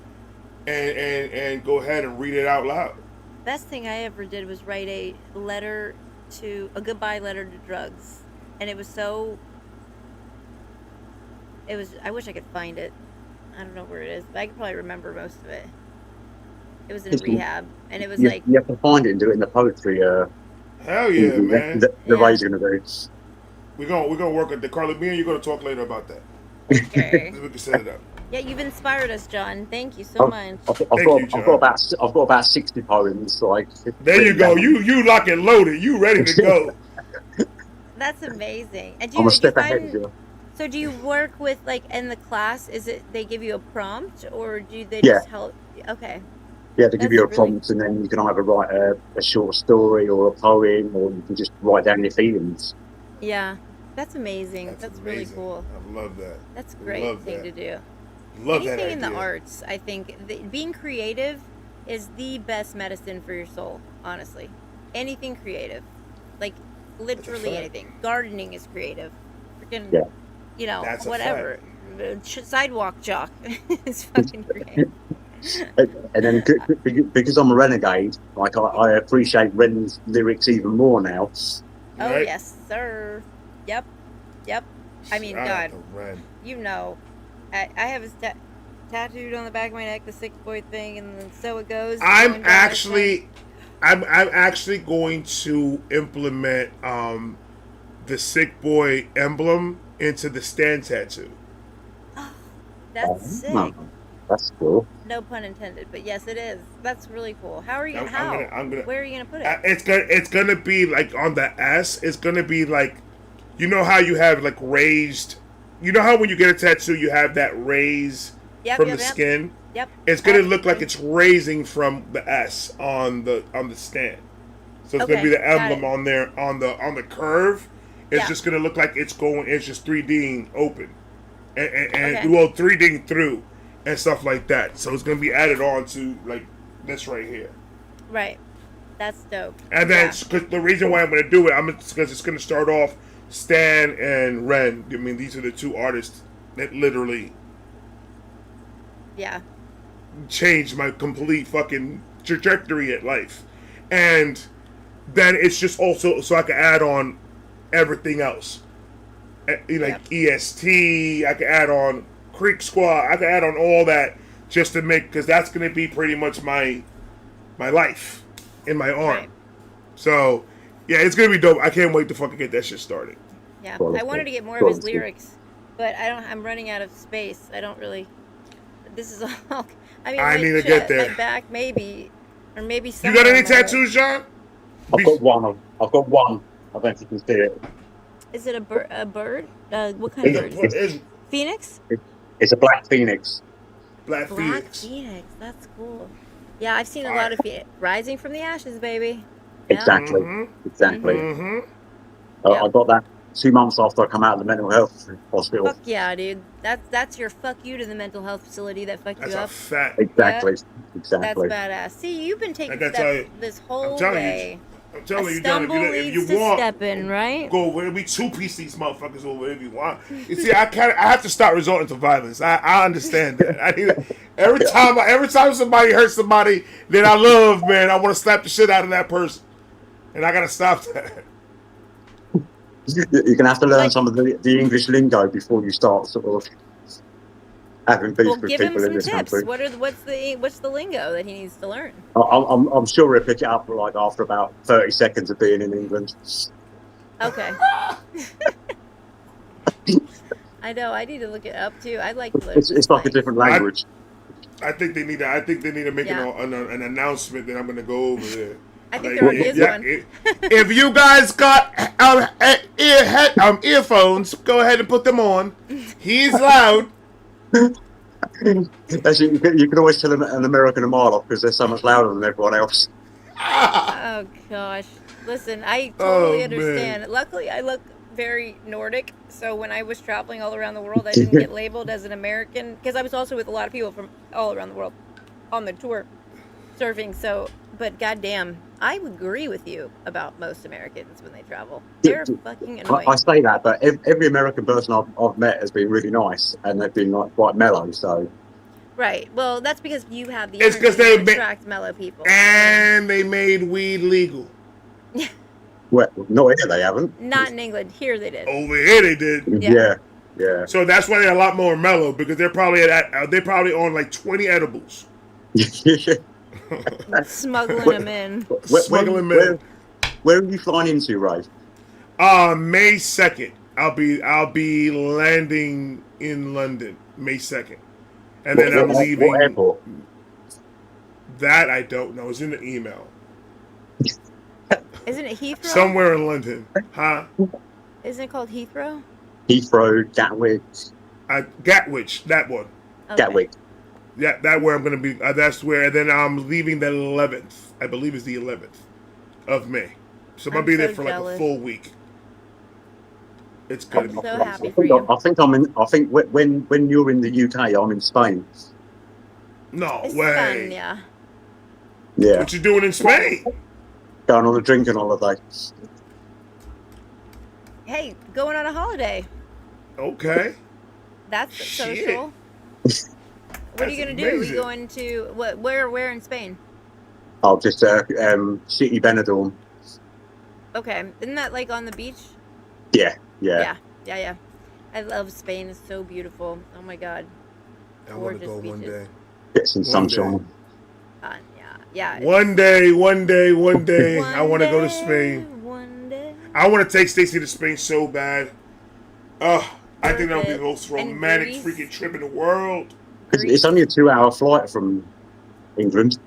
go ahead and read it out loud. Best thing I ever did was write a goodbye letter to drugs, and it was I wish I could find it. I don't know where it is, but I could probably remember most of it. It was in rehab, and it was You like, have to find it and do it in the poetry. Hell yeah, man. The Yeah. way you're gonna do. We're gonna work on that. Carly, me and you're gonna talk later about that. okay. We can set it up. Yeah, you've inspired us, John. Thank you so much. I've got about 60 poems. Like There you go. You lock and loaded. You ready to go. That's amazing. And I'm a step ahead of you. So do you work with, like, in the class, is it they give you a prompt, or do they Yeah. just help? Okay. Yeah, they give That's you a really- prompt, and then you can either write a short story or a poem, or you can just write down your feelings. Yeah. That's amazing. That's really amazing. cool. I love that. That's a great Love thing that. to do. Love that Anything in the idea. arts, I think, being creative is the best medicine for your soul, honestly. Anything creative. Like, literally fact. anything. Gardening is creative. Freaking, Yeah. you know, That's a whatever. Sidewalk chalk is fucking great. And then because I'm a renegade, like I appreciate Ren's lyrics even more now. Oh, Right? yes, sir. Yep. I mean, Shout out God, to Ren. you know, I have his tattooed on the back of my neck, the sick boy thing, and then so it goes. going I'm down my actually going to implement the sick boy emblem into the stand tattoo. thing. That's sick. Oh, that's cool. No pun intended, but yes, it is. That's really cool. How are you? I'm gonna- Where are you gonna put it? It's gonna be like on the S. It's gonna be like, you know how you have like raised. You know how when you get a tattoo you have that raise Yep, from yep, the yep. skin. Yep. It's gonna look like it's raising from the S on the stand. So it's gonna Okay, be the got emblem it. on there on the curve. It's Yeah. just gonna look like it's going. It's just 3Ding open, and Okay. well 3Ding through and stuff like that. So it's gonna be added on to like this right here. Right. That's dope. And then Yeah. cause the reason why I'm gonna do it, because it's gonna start off Stan and Ren. I mean, these are the two artists that literally Yeah. changed my complete fucking trajectory at life. And then it's just also so I can add on everything else. Like Yep. EST, I can add on Creek Squad, I can add on all that just to make, because that's going to be pretty much my life in my arm. Right. So, yeah, it's going to be dope. I can't wait to fucking get that shit started. Yeah. Well, I wanted to get more of well, his it's good. lyrics, but I'm running out of space. I don't really. This is all. I mean, I like, need to shit, get there. My back, maybe, or maybe. You somewhere got any on my- tattoos, John? I've got one. I don't know if you can see it. Is it a bird? What kind of bird? It's Phoenix? It's a black phoenix. Black Black Phoenix. Phoenix. That's cool. Yeah, I've seen a Fire. lot of Phoenix rising from the ashes, baby. Yeah. Exactly. Mhm. Exactly. Mm-hmm. Yeah. I got that. 2 months after I come out of the mental health hospital. Fuck yeah, dude. That's your fuck you to the mental health facility that fucked That's you a up. fact. Exactly. That's Exactly. badass. See, you've been taking Like I tell you, steps this I'm whole telling way. you. I'm telling A you, John, stumble if leads you to want, stepping, right? go where we two-piece these motherfuckers or whatever you want. You see, I have to start resorting to violence. I understand that. I need every time somebody hurts somebody that I love, man, I want to slap the shit out of that person, and I gotta stop that. You're gonna have to learn Like- some of the English lingo before you start sort of having beef Well, with give him people in some this tips. country. What's the lingo that he needs to learn? I'm sure he'll pick it up like after about 30 seconds of being in England. Okay. I know. I need to look it up too. I like to learn. It's like a different language. I think they need to make Yeah. an announcement that I'm gonna go over there. I think Like, there already is yeah, one. if you guys got earphones, go ahead and put them on. He's loud. Actually, you can always tell an American a mile off because they're so much louder than everyone else. Oh gosh. Listen, I totally man. understand. Luckily, I look very Nordic, so when I was traveling all around the world, I didn't get labeled as an American because I was also with a lot of people from all around the world on the tour surfing. So, but goddamn, I would agree with you about most Americans when they travel. They're fucking annoying. I say that, but every American person I've met has been really nice and they've been like quite mellow. So Right. Well, that's because you have the It's energy 'cause they to attract mellow people. And they made weed legal. well, not here they haven't. Not in England. Here they did. Over here they did. Yeah. Yeah. So that's why they're a lot more mellow because they're probably on like 20 edibles. Smuggling them in. Smuggling men. Where are you flying into, Ray? May 2nd. I'll be landing in London May 2nd. And then I'm leaving. What airport? That I don't know. It's in the email. Isn't it Heathrow? Somewhere in London. Huh? Isn't it called Heathrow? Heathrow, Gatwick. Gatwick, that one. Okay. Gatwick. Yeah, that where I'm going to be. That's where. And then I'm leaving the 11th. I believe it's the 11th of May. So I'm going to be there for jealous. like a full week. It's going to be so crazy. happy for you. I think when you're in the UK, I'm in Spain. No It's way. fun, yeah. Yeah, What you doing in Spain? going on a drinking holiday. Hey, going on a holiday. Okay. That's Shit. social. What are you That's gonna do? Are amazing. you going to what? Where in Spain? I'll just City Benidorm. Okay, isn't that like on the beach? Yeah. Yeah. I love Spain. It's so beautiful. Oh my god. I want to Gorgeous go one beaches. day. Get some One day. sunshine. Yeah. One day. I want to go to day, Spain. One day. I want to take Stacy to Spain so bad. I think that'll be the most And romantic Greece. freaking trip in the world. It's only a 2-hour flight from England.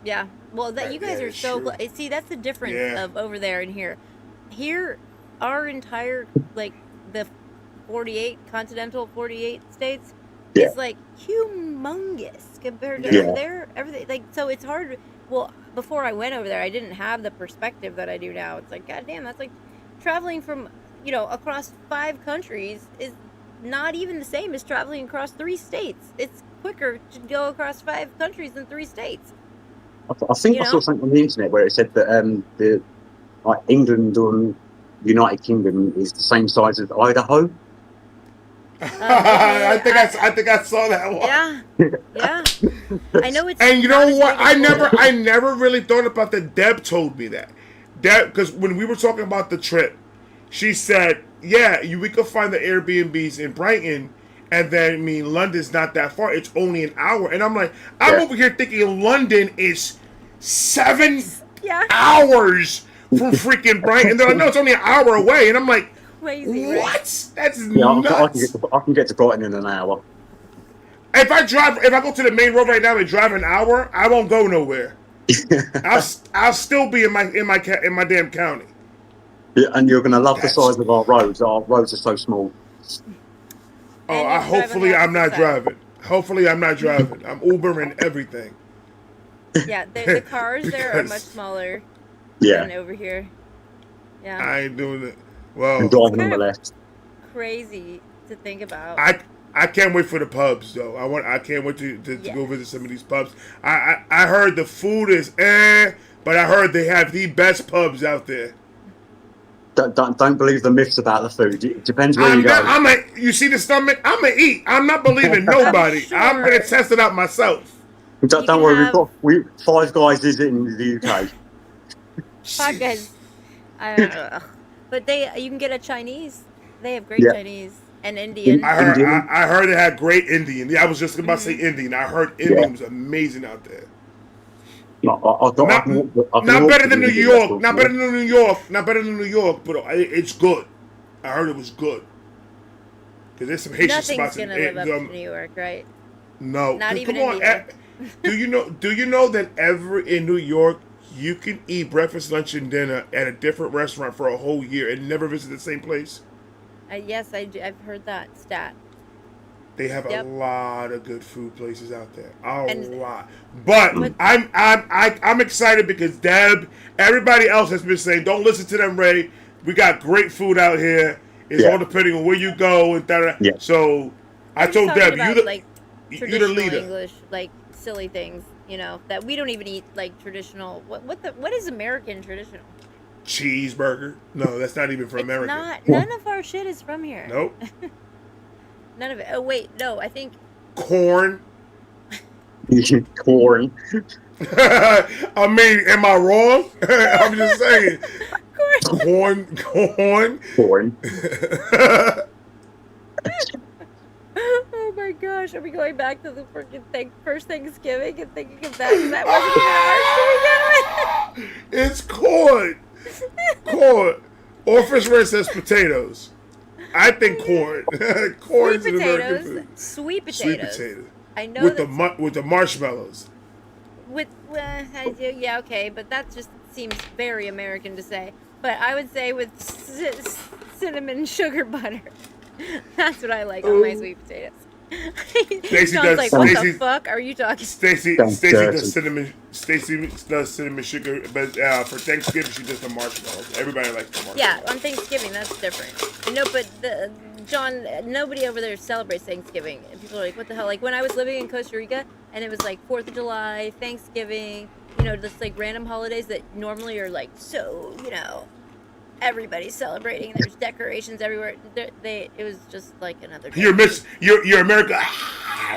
Yeah. Well, that you guys Yeah, are so. sure. See, that's the difference Yeah. of over there and here. Here, our entire like the 48 states Yeah. is like humongous compared to Yeah. over there. Everything like so it's hard. Well, before I went over there, I didn't have the perspective that I do now. It's like, goddamn, that's like traveling from across 5 countries is not even the same as traveling across 3 states. It's quicker to go across 5 countries than 3 states. I think You I saw know? something on the internet where it said that the England and United Kingdom is the same size as Idaho. I think I saw that one. Yeah. I know it's. And you not know as what? big as I never really thought about that. Deb told me that. Because when we were talking about the trip, she said, "Yeah, we could find the Airbnbs in Brighton, and then London's not that far. It's only an hour." And I'm like, I'm over here thinking London is 7 Yeah. hours from freaking Brighton. They're like, no, it's only an hour away. And I'm like, Crazy, right? what? That's Yeah, nuts. I can get to Brighton in an hour. If I go to the main road right now and drive an hour, I won't go nowhere. I'll still be in my damn county. Yeah, and you're going to love That's- the size of our roads. Our roads are so small. Oh, And you can drive on the hopefully I'm not opposite side. driving. Hopefully I'm not driving. I'm Ubering everything. Yeah, the cars there are Because- much smaller Yeah. than over here. Yeah. I ain't doing it. and Well, driving on kind the of- left. Crazy to think about. I can't wait for the pubs though. I can't wait to go Yes. visit some of these pubs. I heard the food is but I heard they have the best pubs out there. Don't believe the myths about the food. It depends where you go. You see the stomach? I'm gonna eat. I'm not believing nobody. I'm sure. gonna test it out myself. Don't can worry, have- we Five Guys is in the UK. Five Guys. I don't know. But you can get a Chinese. They have great Yeah. Chinese and Indian. Indian. I heard it had great Indian. Yeah, I was just about to say Indian. I heard Indian was amazing out there. Not better than New York. Not better than New York. Not better than New York. But it's good. I heard it was good. Because there's some Haitian Nothing's spots gonna in live up to New York, right? No, Not even come on. India. Do you know that in New York you can eat breakfast, lunch, and dinner at a different restaurant for a whole year and never visit the same place? Yes, I've heard that stat. They have Yep. a lot of good food places out there. And- Lot. But I'm excited because everybody else has been saying, don't listen to them, Ray. We got great food out here. It's all depending on where you go and that. Yeah. So I I'm told talking Deb, about, you're like the traditional leader. English, like silly things, that we don't even eat, like traditional. What is American traditional? Cheeseburger. No, that's not even for It's America. not. None of our shit is from here. Nope. None of it. Oh wait, no. I think Corn. Corn. I mean, am I wrong? I'm just saying. Corn. Corn. Oh my gosh, are we going back to the freaking first Thanksgiving and thinking of that? 'Cause that wasn't even ours to begin with. It's corn. Corn. Or for sure it says potatoes. I think corn. Corn's Sweet an American potatoes. food. Sweet potatoes. Sweet potato. I know With that with the marshmallows. yeah, okay, but that just seems very American to say. But I would say with cinnamon sugar butter. That's what I like on my sweet potatoes. Stacey John's does- like, what the Stacey- fuck are you talking? Stacy Sounds does dirty. cinnamon sugar, but for Thanksgiving she does the marshmallows. Everybody likes the marshmallows. Yeah, on Thanksgiving that's different. No, but John, nobody over there celebrates Thanksgiving. And people are like, what the hell? Like when I was living in Costa Rica, and it was like 4th of July, Thanksgiving, just like random holidays that normally are like so, everybody's celebrating. There's decorations everywhere. It was just like another day. You're America.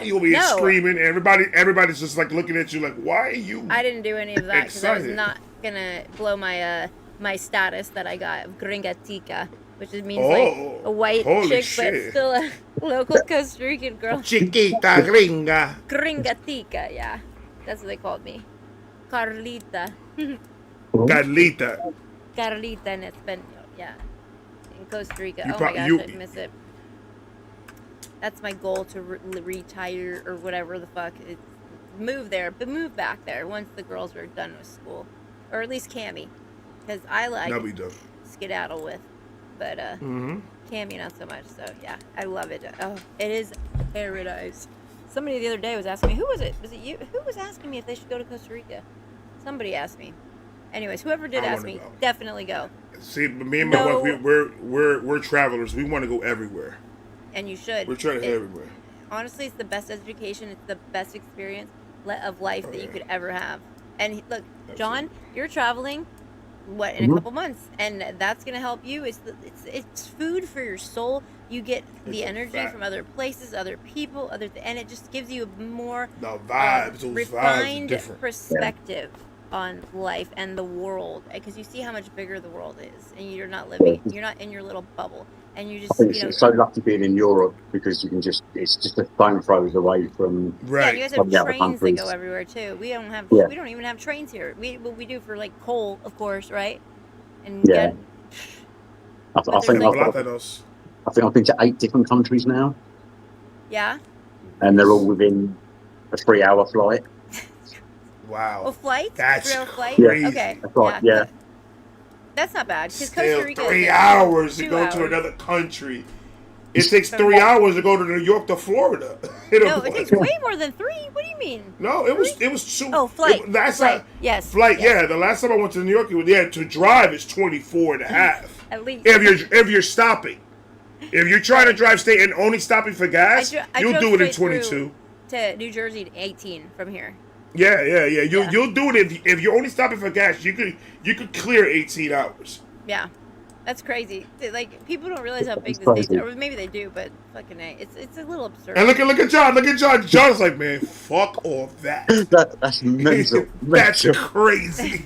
You'll be No. screaming. Everybody's just like looking at you like, why are you? I didn't do any of that because I was Excited. not gonna blow my my status that I got of gringa tica, which means Oh, like a white holy chick, shit. but still a local Costa Rican girl. Chiquita gringa. Gringa tica, yeah, that's what they called me. Carlita, Carlita. Carlita in Espanol, yeah, in Costa Rica. You Oh pro- my gosh, you- I miss it. That's my goal to retire or whatever the fuck. Move there, but move back there once the girls are done with school, or at least Cammy, because I like No, we don't. skedaddle with, but Mm-hmm. Cammy not so much. So yeah, I love it. Oh, it is paradise. Somebody the other day was asking me, who was it? Was it you? Who was asking me if they should go to Costa Rica? Somebody asked me. Anyways, whoever did I ask wanna me, go. definitely go, See, me and my No. wife, we're travelers. We want to go everywhere. and you should. We're trying to It- hit everywhere. Honestly, it's the best education. It's the best experience of life that you could ever have. And look, John, you're traveling, in a couple months, and that's gonna help you. It's food for your soul. You get the It's a energy fact. from other places, other people, and it just gives you a more The vibes, those vibes are refined different. perspective on life and the world, because you see how much bigger the world is, and you're not living. You're not in your little bubble, and you I just think it's so lucky being in Europe because it's just a phone throws away from. Yeah, Right. you guys From have the other trains that go countries. everywhere too. We don't have. Yeah. We don't even have trains here. We do for like coal, of course, right? And Yeah. I But think there's like- Plátanos. I've been to 8 different countries now, yeah. and they're all within a 3-hour flight. Wow. Oh, flights. That's 3 hour flight. crazy. Okay. That's right, yeah. That's not bad because Still Costa Rica. 3 is hours to 2 go hours. to another country. It takes 3 hours to go to New York to Florida. No, it takes way more than 3. What do you mean? No, it was 2. Oh, flight. That's Flight. not Yes. flight. yes. Yeah, the last time I went to New York, to drive is 24 and a half. At least. If you're stopping. If you're trying to drive state and only stopping for gas, I you'll drove do it in straight 22. To New Jersey to 18 from here. Yeah. Yeah. You'll do it if you're only stopping for gas. You could clear 18 hours. Yeah. That's crazy. Like, people don't realize how big It's the states crazy. are. Or maybe they do, but fucking A. It's a little absurd. And look at John. Look at John. John's like, man, fuck all that. That's mental. That's mental. crazy,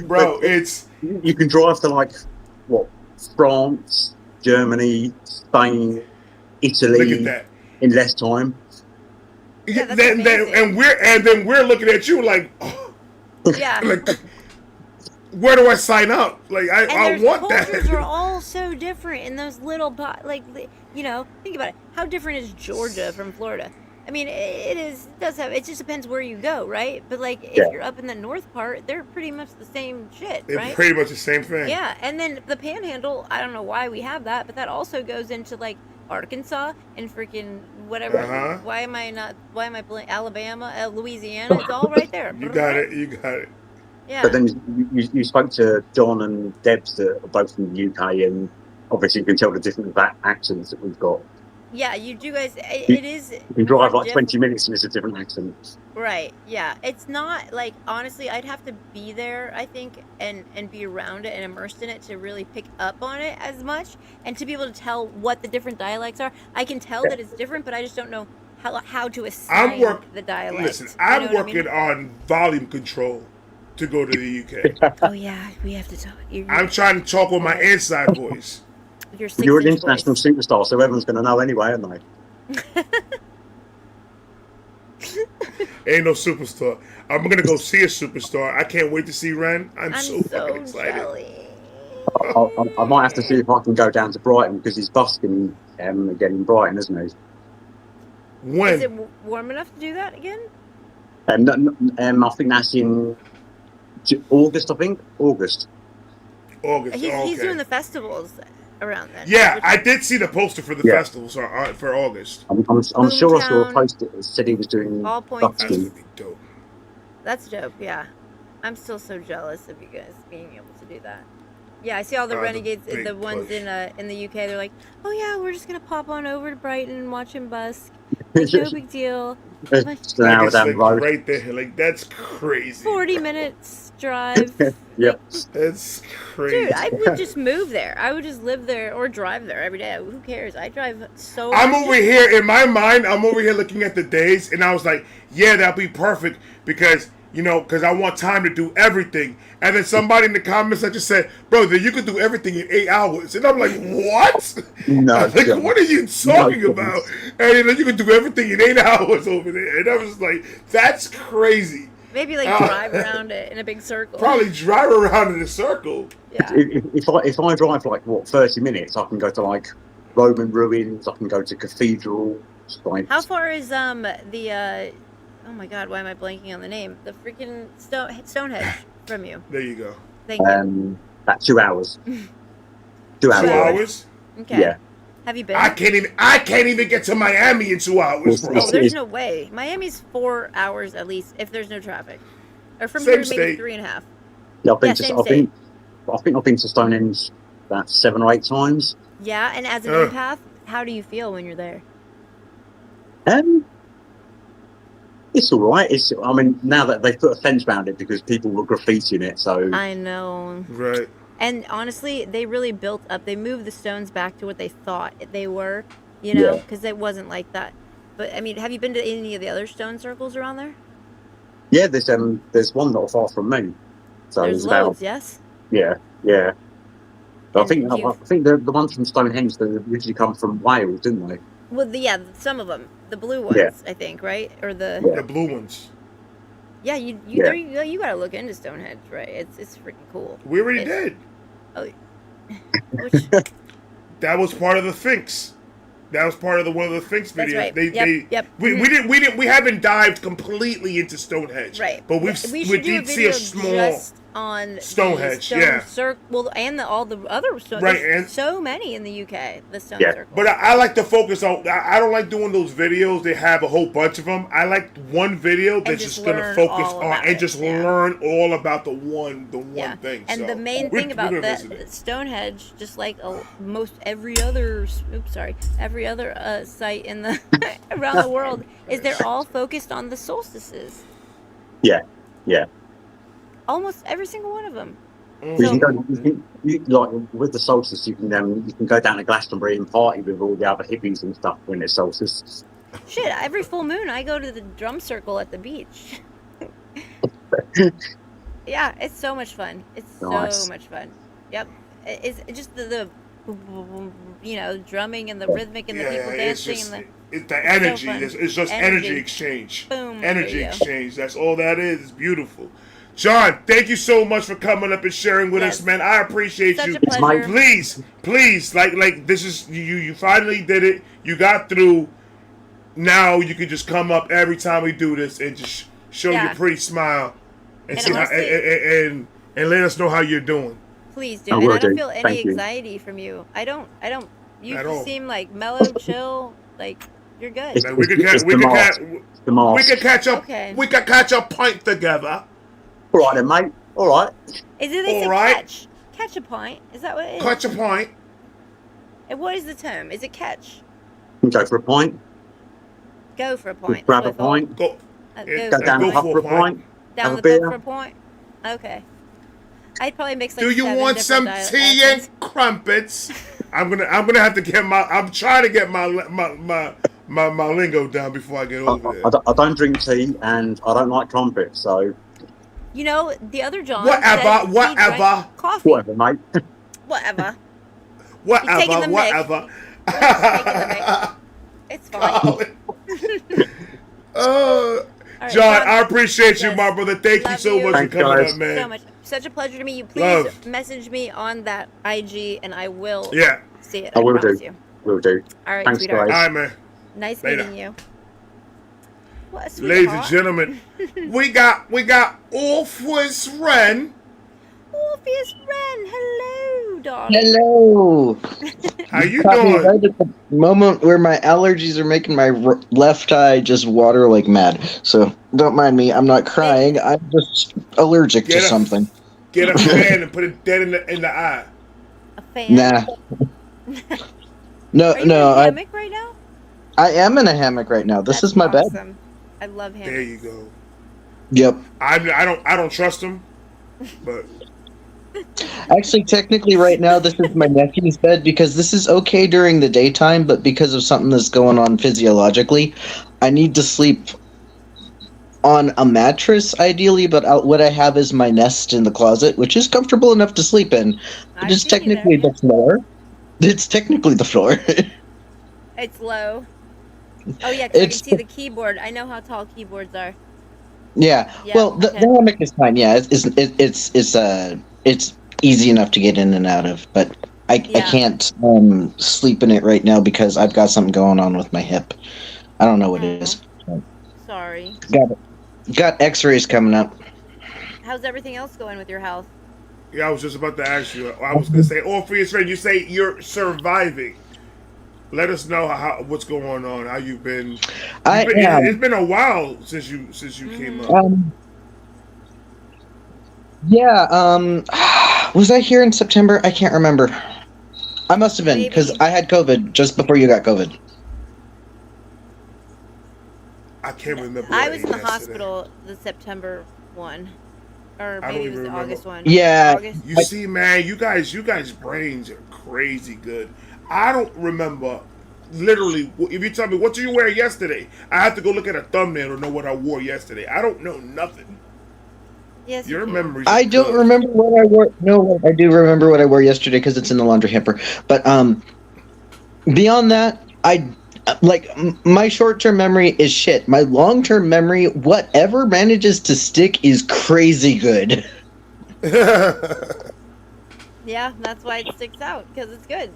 bro. It's You can drive to like what? France, Germany, Spain, Italy look at that. in less time. Yeah, that's then amazing. then we're looking at you like, oh, Yeah. like, where do I sign up? Like, And I their want that. cultures are all so different in those little, like, you know, think about it. How different is Georgia from Florida? I mean, it does have, it just depends where you go, right? But, like, if Yeah. you're up in the north part, they're pretty much the same shit, It's right? pretty much the same thing. Yeah, and then the panhandle, I don't know why we have that, but that also goes into, like, Arkansas and freaking whatever. Uh-huh. Why am I Alabama, Louisiana? It's all right there. You got it. Yeah. But then you spoke to John and Debs that are both from the UK, and obviously you can tell the different accents that we've got. Yeah, you do guys. It is. You can drive more like 20 minutes and it's a different accent. Right. Yeah. It's not like, honestly, I'd have to be there, I think, and be around it and immersed in it to really pick up on it as much and to be able to tell what the different dialects are. I can tell that it's different, but I just don't know how to assign the dialect. Listen, You I'm know what I mean? working on volume control to go to the UK. Oh yeah, we have to talk. I'm trying to talk with my inside voice. Your You're an 6-inch international voice. superstar, so everyone's going to know anyway, aren't they? Ain't no superstar. I'm gonna go see a superstar. I can't wait to see Ren. I'm so so fucking excited. jelly. I might have to see if I can go down to Brighton because he's busking again in Brighton, isn't he? When? Is it warm enough to do that again? I think that's in August. August. He's Okay. doing the festivals around then. Yeah, I did see the poster for the Yeah. festival for August. I'm sure I saw a Boomtown, post that said he was doing All Points That's busking. East. gonna be dope. That's dope, yeah. I'm still so jealous of you guys being able to do that. Yeah, I see all the The renegades, big the ones push. in the UK. They're like, "Oh yeah, we're just gonna pop on over to Brighton and watch him busk. Like, no big deal. Just an hour It's down the like road. right there. Like, that's crazy. 40 minutes drive. Yep. That's crazy. Dude, I would just move there. I would just live there or drive there every day. Who cares? I drive so. I'm over here in my mind. I'm over here looking at the days, and I was like, "Yeah, that'd be perfect because because I want time to do everything." And then somebody in the comments just said, "Bro, then you could do everything in 8 hours," and I'm like, "What?" No, I'm like, John. what are you talking No, about? And then you could do everything in 8 hours over there, and I was like, "That's crazy." Maybe like drive around it in a big circle. Probably drive around in a circle. Yeah. If I drive like 30 minutes, I can go to like Roman ruins. I can go to cathedrals. Like How far is the oh my god, why am I blanking on the name? The freaking Stonehenge from you. There you go. Thank you. about 2 hours. 2 2 hours. hours? Okay. Yeah. Have you been? I can't even get to Miami in 2 hours, bro. Oh, there's no way. Miami's 4 hours at least if there's no traffic. Or from Same here maybe state. 3.5. Yeah, I've been Yeah, to. same I think I've been to Stonehenge about 7 or 8 times. Yeah, and as an Ugh. empath, how do you feel when you're there? It's all right. I mean, now that they've put a fence around it because people were graffitiing it, so I know. Right. And honestly, they really built up. They moved the stones back to what they thought they were, you know, Yeah. because it wasn't like that. But I mean, have you been to any of the other stone circles around there? yeah. There's one not far from me. So There's it's about loads, yes. yeah. But I And think the ones from Stonehenge they originally come from Wales, didn't they? Well, some of them, the blue ones, Yeah. I think, right? Or the Yeah. The blue ones. yeah, you Yeah. there you go. You gotta look into Stonehenge, right? It's freaking cool. We already It's- did. Which That was part of the Finks. That was part of one of the Finks That's videos. right. They, Yep, they, yep. we haven't dived completely into Stonehenge. right? But we should do a did see video a small. just on Stonehenge, the yeah. Well, and all the other stone. Right, There's and- so many in the UK. The stone Yeah. circle. But I like to focus on. I don't like doing those videos. They have a whole bunch of them. I like one video that's just just gonna learn focus all on about and it, just yeah. learn all about the one Yeah. thing. And so, the main we're thing about gonna that visit it. Stonehenge, just like most every other site in the around the world, is they're all focused on the solstices. Yeah, yeah. Almost every single one of them. You can go, like with the solstice, you can go down to Glastonbury and party with all the other hippies and stuff when it's solstice. Shit, every full moon I go to the drum circle at the beach. Yeah, it's so much fun. It's Nice. so much fun. Yep. It's just the drumming and the rhythmic and the people it's dancing just and it's the energy. fun. It's just energy exchange. Boom, Energy there you go. exchange. That's all that is. It's beautiful. John, thank you so much for coming up and sharing with Yes. us, man. I appreciate Such you. a pleasure. Please, like this is you finally did it. You got through. Now you can just come up every time we do this and just show Yeah. your pretty smile and And see honestly- and let us know how you're doing. Please do. I And will I don't do. feel any Thank you. anxiety from you. I don't. You At just all. seem like mellow, chill. Like you're good. It's- Like, we could it's we the could mask. The mask. we could catch up. Okay. We could catch a pint together. All right then, mate. All right. Is it? They say All right. catch. Catch a pint. Is that what it is? Catch a pint. And what is the term? Is it catch? You can go for a pint. Go for a pint. Grab a that's what I pint. Go. thought. Yeah, Go Go down go the for pub a for a pint. pint. down have the a beer. pub for a point. Okay. I'd probably mix like Do you 7 want some different tea accents. and crumpets? I'm gonna have to get my. I'm trying to get my lingo down before I get over there. I don't drink tea and I don't like crumpets, so You know, the other John Whatever, said he drank whatever. coffee. whatever, mate. Whatever. taking the Whatever. It's fine. Oh, All right, John, I appreciate you, yes. my brother. Thank you Love so you. much for Thanks, coming guys. up, man. So much. Such a pleasure to meet you. Please Love. message me on that IG and I will Yeah. see it. I will promise do. you. Will do. All right, Thanks, sweetheart. guys. All right, man. Nice Later. meeting you. What a Ladies and sweetheart. gentlemen, we got Orpheus Wren. Orpheus Wren, hello, darling. Hello. How you Caught me doing? right at the moment where my allergies are making my left eye just water like mad. So don't mind me. I'm not crying. I'm just allergic Get to up. something. Get a fan and put it dead in the eye. A fan. Nah. No, Are you no. in a hammock right now? I am in a hammock right now. This That's is my bed. awesome. I love hammocks. There you go. Yep. I don't trust him, but Actually, technically, right now, this is my nephew's bed because this is okay during the daytime, but because of something that's going on physiologically, I need to sleep on a mattress, ideally, but what I have is my nest in the closet, which is comfortable enough to sleep in. I've It is seen you there, technically yeah. the floor. It's technically the floor. It's low. Oh yeah, 'cause I can It's- see the keyboard. I know how tall keyboards are. Yeah. Yeah, Well, the okay. hammock is fine. Yeah, it's easy enough to get in and out of, but I Yeah. can't sleep in it right now because I've got something going on with my hip. I don't know what it is. Sorry. Got X-rays coming up. How's everything else going with your health? yeah, I was just about to ask you. I was gonna say Orpheus Wren. You say you're surviving. Let us know what's going on. How you've been. I am. It's been a while since you came up. Was I here in September? I can't remember. I must have been because Maybe. I had COVID just before you got COVID. I can't remember. I what was in the yesterday. hospital the September one, or I don't maybe it even was the remember. August one. Yeah. August. You see, man, you guys' brains are crazy good. I don't remember. Literally, if you tell me what did you wear yesterday, I have to go look at a thumbnail to know what I wore yesterday. I don't know nothing. Yes. Your you do. memories. I are don't good. remember what I wore. No, I do remember what I wore yesterday because it's in the laundry hamper. But beyond that, my short-term memory is shit. My long-term memory, whatever manages to stick, is crazy good. Yeah, that's why it sticks out because it's good.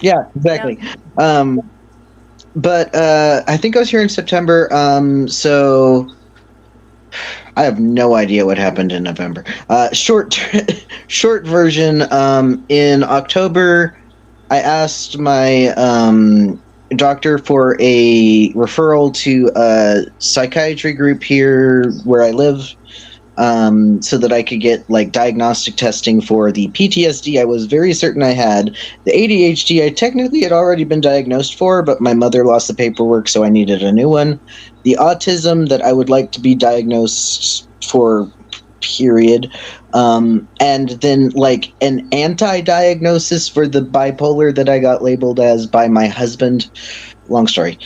Yeah, exactly. But I think I was here in September. So I have no idea what happened in November. Short short version. In October, I asked my doctor for a referral to a psychiatry group here where I live, so that I could get like diagnostic testing for the PTSD I was very certain I had. The ADHD I technically had already been diagnosed for, but my mother lost the paperwork, so I needed a new one. The autism that I would like to be diagnosed for, period. And then like an anti-diagnosis for the bipolar that I got labeled as by my husband. Long story.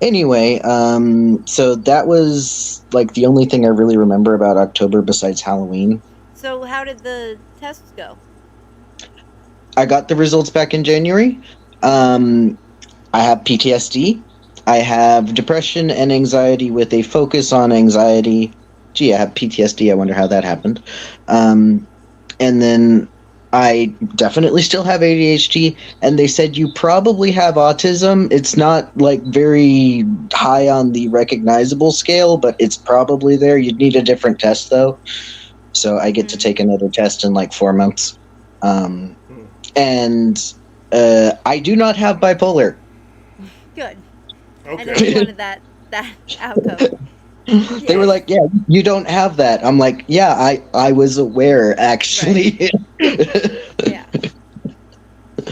Anyway, so that was like the only thing I really remember about October besides Halloween. So how did the tests go? I got the results back in January. I have PTSD. I have depression and anxiety with a focus on anxiety. Gee, I have PTSD. I wonder how that happened. And then I definitely still have ADHD, and they said you probably have autism. It's not like very high on the recognizable scale, but it's probably there. You'd need a different test though. So I get to take another test in like 4 months. And I do not have bipolar. Good. Okay. I know you wanted that outcome. They were like, yeah, you don't have that. I'm like, yeah, I was aware, actually. Right. Yeah.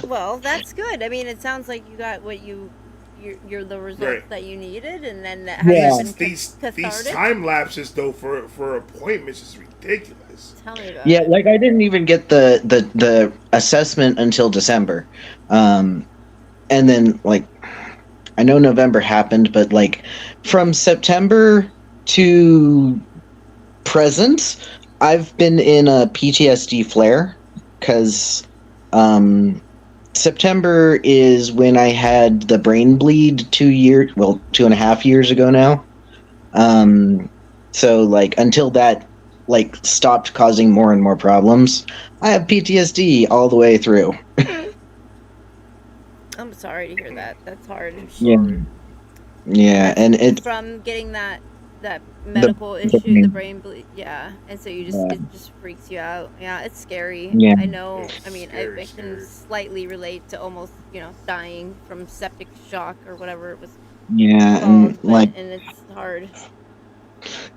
Well, that's good. I mean, it sounds like you got what you're the results that you needed, and then that has been These cathartic. time lapses though for appointments is ridiculous. Tell me about Yeah, it. like I didn't even get the assessment until December. And then like I know November happened, but like from September to present, I've been in a PTSD flare because September is when I had the brain bleed 2.5 years ago now. So like until that like stopped causing more and more problems, I have PTSD all the way through. I'm sorry to hear that. That's hard. Yeah, and it's from getting that medical issue, the brain bleed. Yeah, and so it just freaks you out. Yeah, it's scary. Yeah. I know. It's I mean, scary, I can slightly relate to almost dying from septic shock or whatever it was called, and it's hard.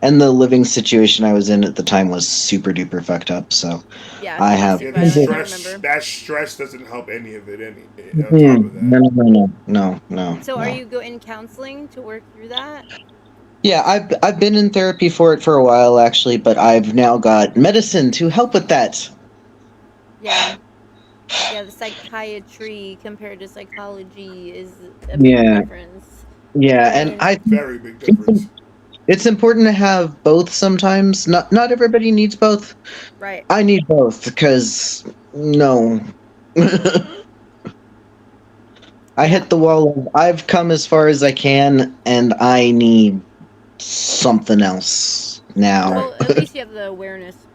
And the living situation I was in at the time was super duper fucked up. So Yeah, I have that stress doesn't help any of it. On top of that. No. So are you in counseling to work through that? Yeah, I've been in therapy for it for a while actually, but I've now got medicine to help with that. Yeah. Yeah, the psychiatry compared to psychology is a big difference. Yeah, and very big difference. It's important to have both sometimes. Not everybody needs both. Right. I need both because no. I hit the wall of I've come as far as I can and I need something else now. Well, at least you have the awareness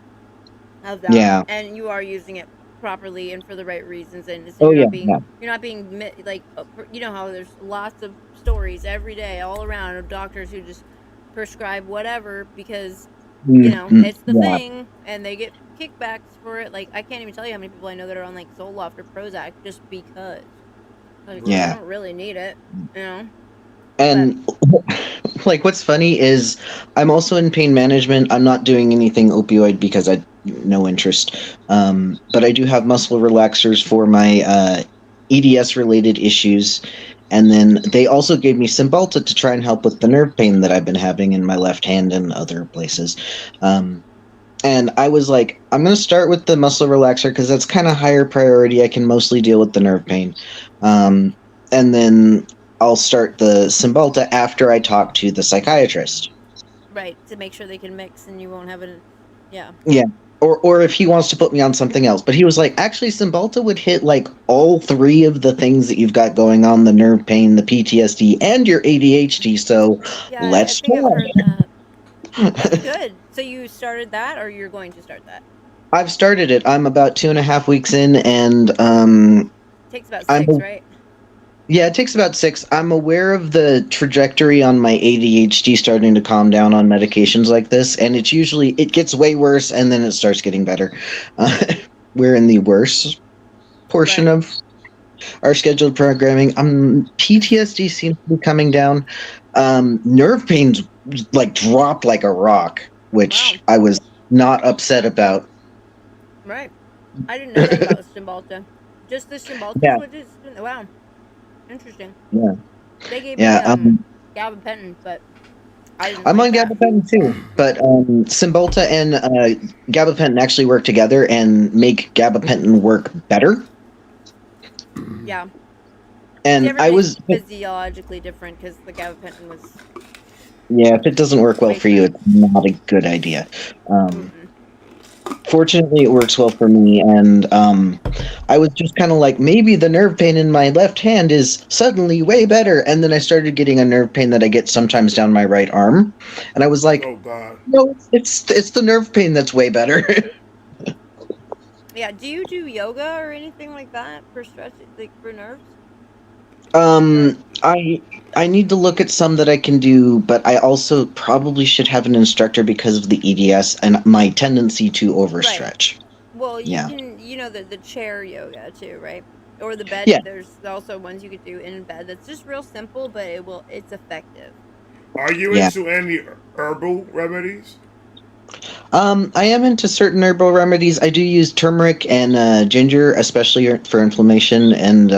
of that. Yeah. And you are using it properly and for the right reasons, and so you're not being like, how there's lots of stories every day all around of doctors who just prescribe whatever because it's the thing, and they get kickbacks for it. Like I can't even tell you how many people I know that are on like Zoloft or Prozac just because they don't really need it, And like what's funny is I'm also in pain management. I'm not doing anything opioid because I no interest. But I do have muscle relaxers for my EDS related issues. And then they also gave me Cymbalta to try and help with the nerve pain that I've been having in my left hand and other places. And I was like, I'm going to start with the muscle relaxer because that's kind of higher priority. I can mostly deal with the nerve pain. And then I'll start the Cymbalta after I talk to the psychiatrist. Right, to make sure they can mix and you won't have it. Yeah. Yeah. Or if he wants to put me on something else. But he was like, actually, Cymbalta would hit like all three of the things that you've got going on, the nerve pain, the PTSD, and your ADHD. So let's try. I've heard that. That's good. So you started that, or you're going to start that? I've started it. I'm about 2.5 weeks in, and takes about 6, right? Yeah, it takes about 6. I'm aware of the trajectory on my ADHD starting to calm down on medications like this, and it's usually it gets way worse and then it starts getting better. We're in the worst portion Right. of our scheduled programming. PTSD seems to be coming down. Nerve pains like dropped like a rock, which Wow. I was not upset about. Right. I didn't know that about Cymbalta. Just the Cymbalta Yeah. switches? Wow. Interesting. Yeah. They gave Yeah, me gabapentin, but I didn't I'm like on that. gabapentin too, but Cymbalta and gabapentin actually work together and make gabapentin work better. Yeah. And I was physiologically different because the gabapentin was. Yeah, if it doesn't work well for you, it's not a good idea. Fortunately, it works well for me, and I was just kind of like, maybe the nerve pain in my left hand is suddenly way better, and then I started getting a nerve pain that I get sometimes down my right arm, and I was like, Oh God. no, it's the nerve pain that's way better. Yeah, do you do yoga or anything like that for stretch, like for nerves? I need to look at some that I can do, but I also probably should have an instructor because of the EDS and my tendency to overstretch. Well, you Yeah. can, the chair yoga too, right? Or the bed. Yeah. There's also ones you could do in bed. That's just real simple, but it's effective. Are you Yeah. into any herbal remedies? I am into certain herbal remedies. I do use turmeric and ginger, especially for inflammation, and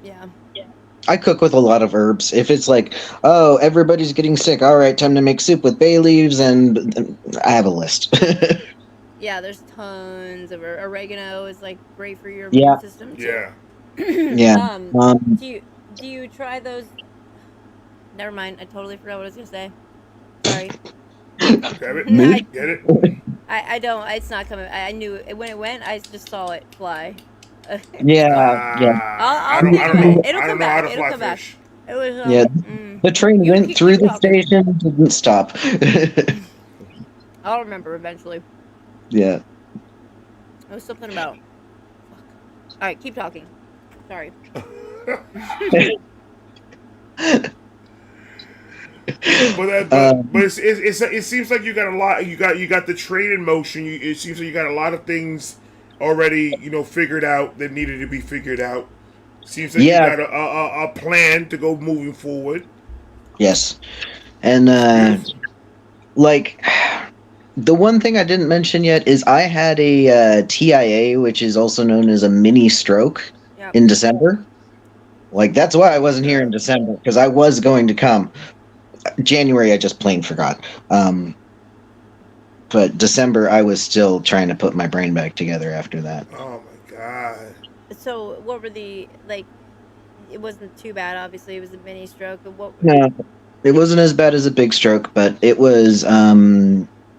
Yeah. I cook with a lot of herbs. If it's like, oh, everybody's getting sick, all right, time to make soup with bay leaves, and I have a list. Yeah, there's tons of oregano is like great for your Yeah. immune system too. Yeah. Yeah. Do you try those? Never mind. I totally forgot what I was gonna say. Sorry. Grab it. Mood? Get it. I don't. It's not coming. I knew it when it went. I just saw it fly. Yeah. I'll I don't think about know. it. It'll I come don't know how back. to It'll fly come back. fish. It was. Yeah. The train You went keep through the talking. station, didn't stop. I'll remember eventually. Yeah. It was something about. Fuck. All right, keep talking. Sorry. But it seems like you got a lot. You got the train in motion. It seems like you got a lot of things already figured out that needed to be figured out. Seems like Yeah. you got a plan to go moving forward. Yes. And like the one thing I didn't mention yet is I had a TIA, which is also known as a mini stroke, Yep. in December. Like that's why I wasn't here in December, because I was going to come. January I just plain forgot. But December I was still trying to put my brain back together after that. Oh my God. So what were the like? It wasn't too bad. Obviously, it was a mini stroke. But what? No, it wasn't as bad as a big stroke, but it was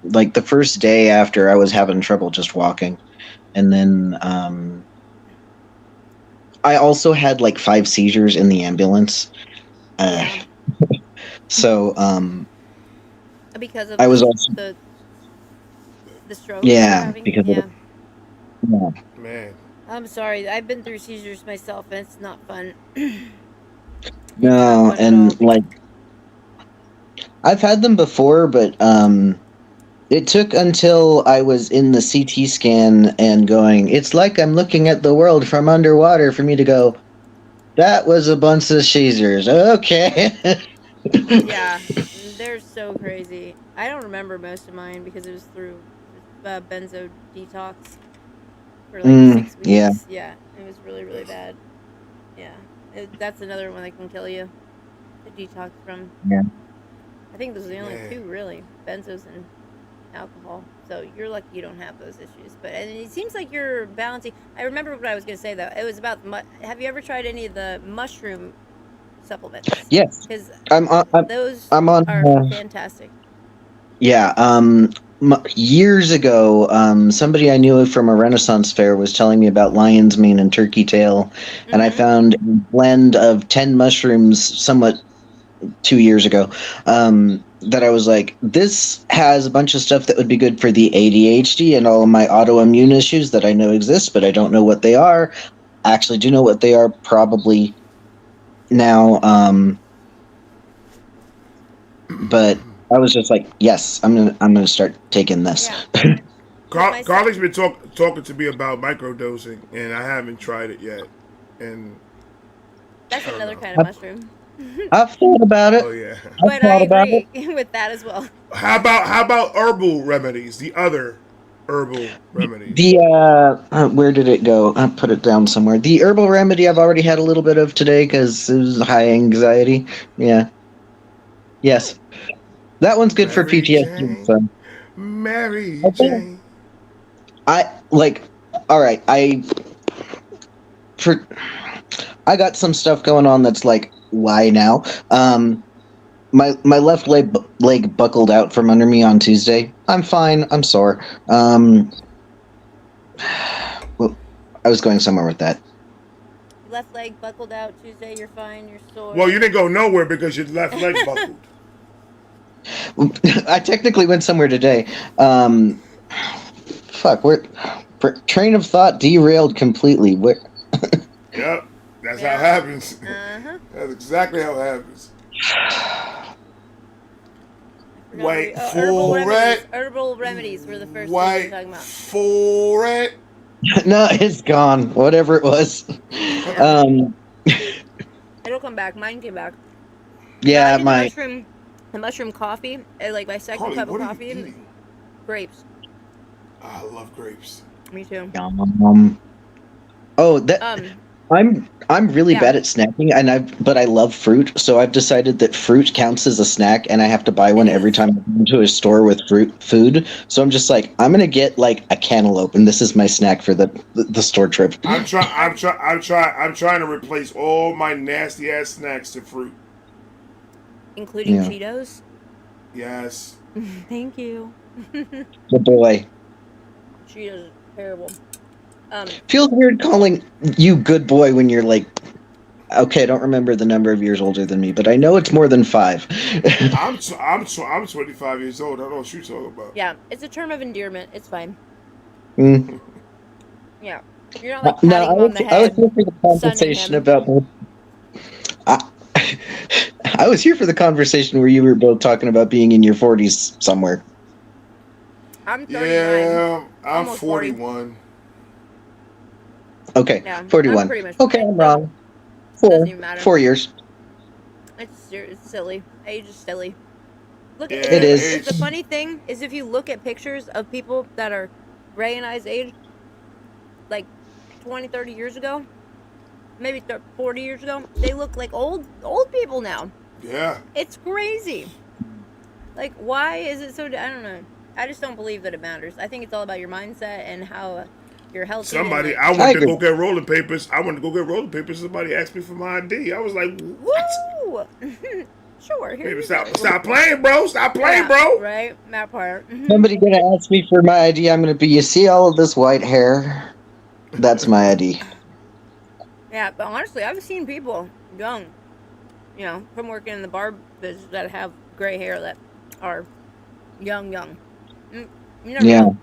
like the first day after I was having trouble just walking. And then I also had like 5 seizures in the ambulance. So Because of I was also the stroke. you were yeah, having? because Yeah. of yeah. Man. I'm sorry. I've been through seizures myself, and it's not fun. No, fun at and all. like I've had them before, but it took until I was in the CT scan and going, it's like I'm looking at the world from underwater for me to go, that was a bunch of seizures. Okay. Yeah, they're so crazy. I don't remember most of mine because it was through benzo detox for like 6 weeks. Yeah. Yeah, it was really, really bad. Yeah, that's another one that can kill you. The detox from. Yeah. I think those are the only Man. 2 really, benzos and alcohol. So you're lucky you don't have those issues. But and it seems like you're balancing. I remember what I was going to say though. It was about have you ever tried any of the mushroom supplements? Yes. Because those I'm on, are fantastic. Yeah, years ago, somebody I knew from a Renaissance fair was telling me about lion's mane and turkey tail, and I found a blend of 10 mushrooms somewhat 2 years ago, that I was like, this has a bunch of stuff that would be good for the ADHD and all of my autoimmune issues that I know exist, but I don't know what they are. I actually do know what they are, probably now. But I was just like, yes, I'm gonna start taking this. Yeah. Carly's been talking to me about microdosing, and I haven't tried it yet. And That's I don't another know. kind of mushroom. I've thought about it. Oh yeah. But I agree with that as well. How about herbal remedies? The other herbal remedies. The where did it go? I put it down somewhere. The herbal remedy I've already had a little bit of today because it was high anxiety. Yeah. Yes. That one's good for Mary PTSD. Jane. So. Mary Okay. Jane. I like. All right. I got some stuff going on that's like, why now? My left leg buckled out from under me on Tuesday. I'm fine. I'm sore. Well, I was going somewhere with that. Left leg buckled out Tuesday. You're fine. You're sore. Well, you didn't go nowhere because your left leg buckled. I technically went somewhere today. Fuck. Train of thought derailed completely. Where? Yep. That's Yeah. how it happens. Uh-huh. That's exactly how it happens. Wait herbal for remedies. it. Herbal remedies were the first thing we Wait were talking about. for it. No, it's gone. Whatever it was. It'll come back. Mine came back. Yeah, I did the mushroom coffee. Like my second Carly, cup of what are coffee. you eating? Grapes. I love grapes. Me too. Oh, that I'm really Yeah. bad at snacking, but I love fruit, so I've decided that fruit counts as a snack, and I have to buy one every time I go into a store with food. So I'm just like, I'm gonna get like a cantaloupe, and this is my snack for the store trip. I'm trying to replace all my nasty ass snacks to fruit. Including Yeah. Cheetos. Yes. Thank you. Good boy. Cheetos are terrible. Feels weird calling you good boy when you're like, okay, I don't remember the number of years older than me, but I know it's more than 5. I'm 25 years old. I don't know what you're talking about. Yeah, it's a term of endearment. It's fine. Mm. Yeah. You're not like No, patting him on the I was head. here for the conversation him. about. I was here for the conversation where you were both talking about being in your 40s somewhere. I'm 39. Yeah, I'm Almost 40. 41. Okay, Yeah, 41. I'm pretty much Okay, right. I'm wrong. Doesn't even matter. 4 years. It's silly. Age is silly. Look, Yeah, It is. The funny thing is, if you look at pictures of people that are Ray and I's age, like 20, 30 years ago, maybe 40 years ago, they look like old people now. Yeah. It's crazy. Like, why is it so? I don't know. I just don't believe that it matters. I think it's all about your mindset and how you're healthy. Somebody, and, I went to go get rolling papers. Somebody asked me for my ID. I was like, what? Woo! Sure. Baby, stop playing, bro. Stop playing, bro. Right, that part. Somebody gonna ask me for my ID. I'm gonna be. You see all of this white hair? That's my ID. Yeah, but honestly, I've seen people young, from working in the bar business that have gray hair that are young. You never know.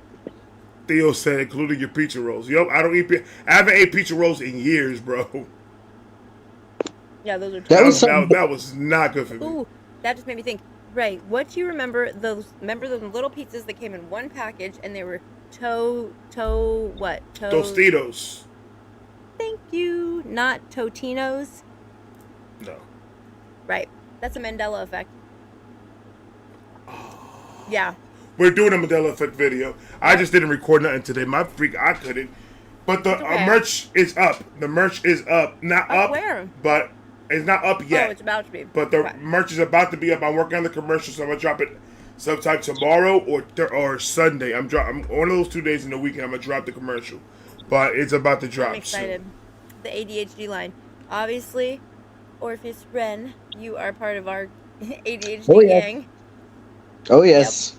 Theo said, including your pizza rolls. Yup, I haven't ate pizza rolls in years, bro. Yeah, those are. That was not good for me. Ooh, that just made me think. Ray, what do you remember those little pizzas that came in one package and they were Tostitos. Thank you. Not Totinos. No. Right. That's a Mandela effect. Yeah. We're doing a Mandela Effect video. I just didn't record nothing today. I couldn't. But the merch is up. The merch is up. Not up. Where? But it's not up yet. Oh, it's about to be. But the merch is about to be up. I'm working on the commercial, so I'm gonna drop it sometime tomorrow or Sunday. I'm one of those 2 days in the weekend. I'm gonna drop the commercial, but it's about to drop. I'm excited. Soon. The ADHD line, obviously. Orpheus Wren, you are part of our ADHD gang. Oh yes.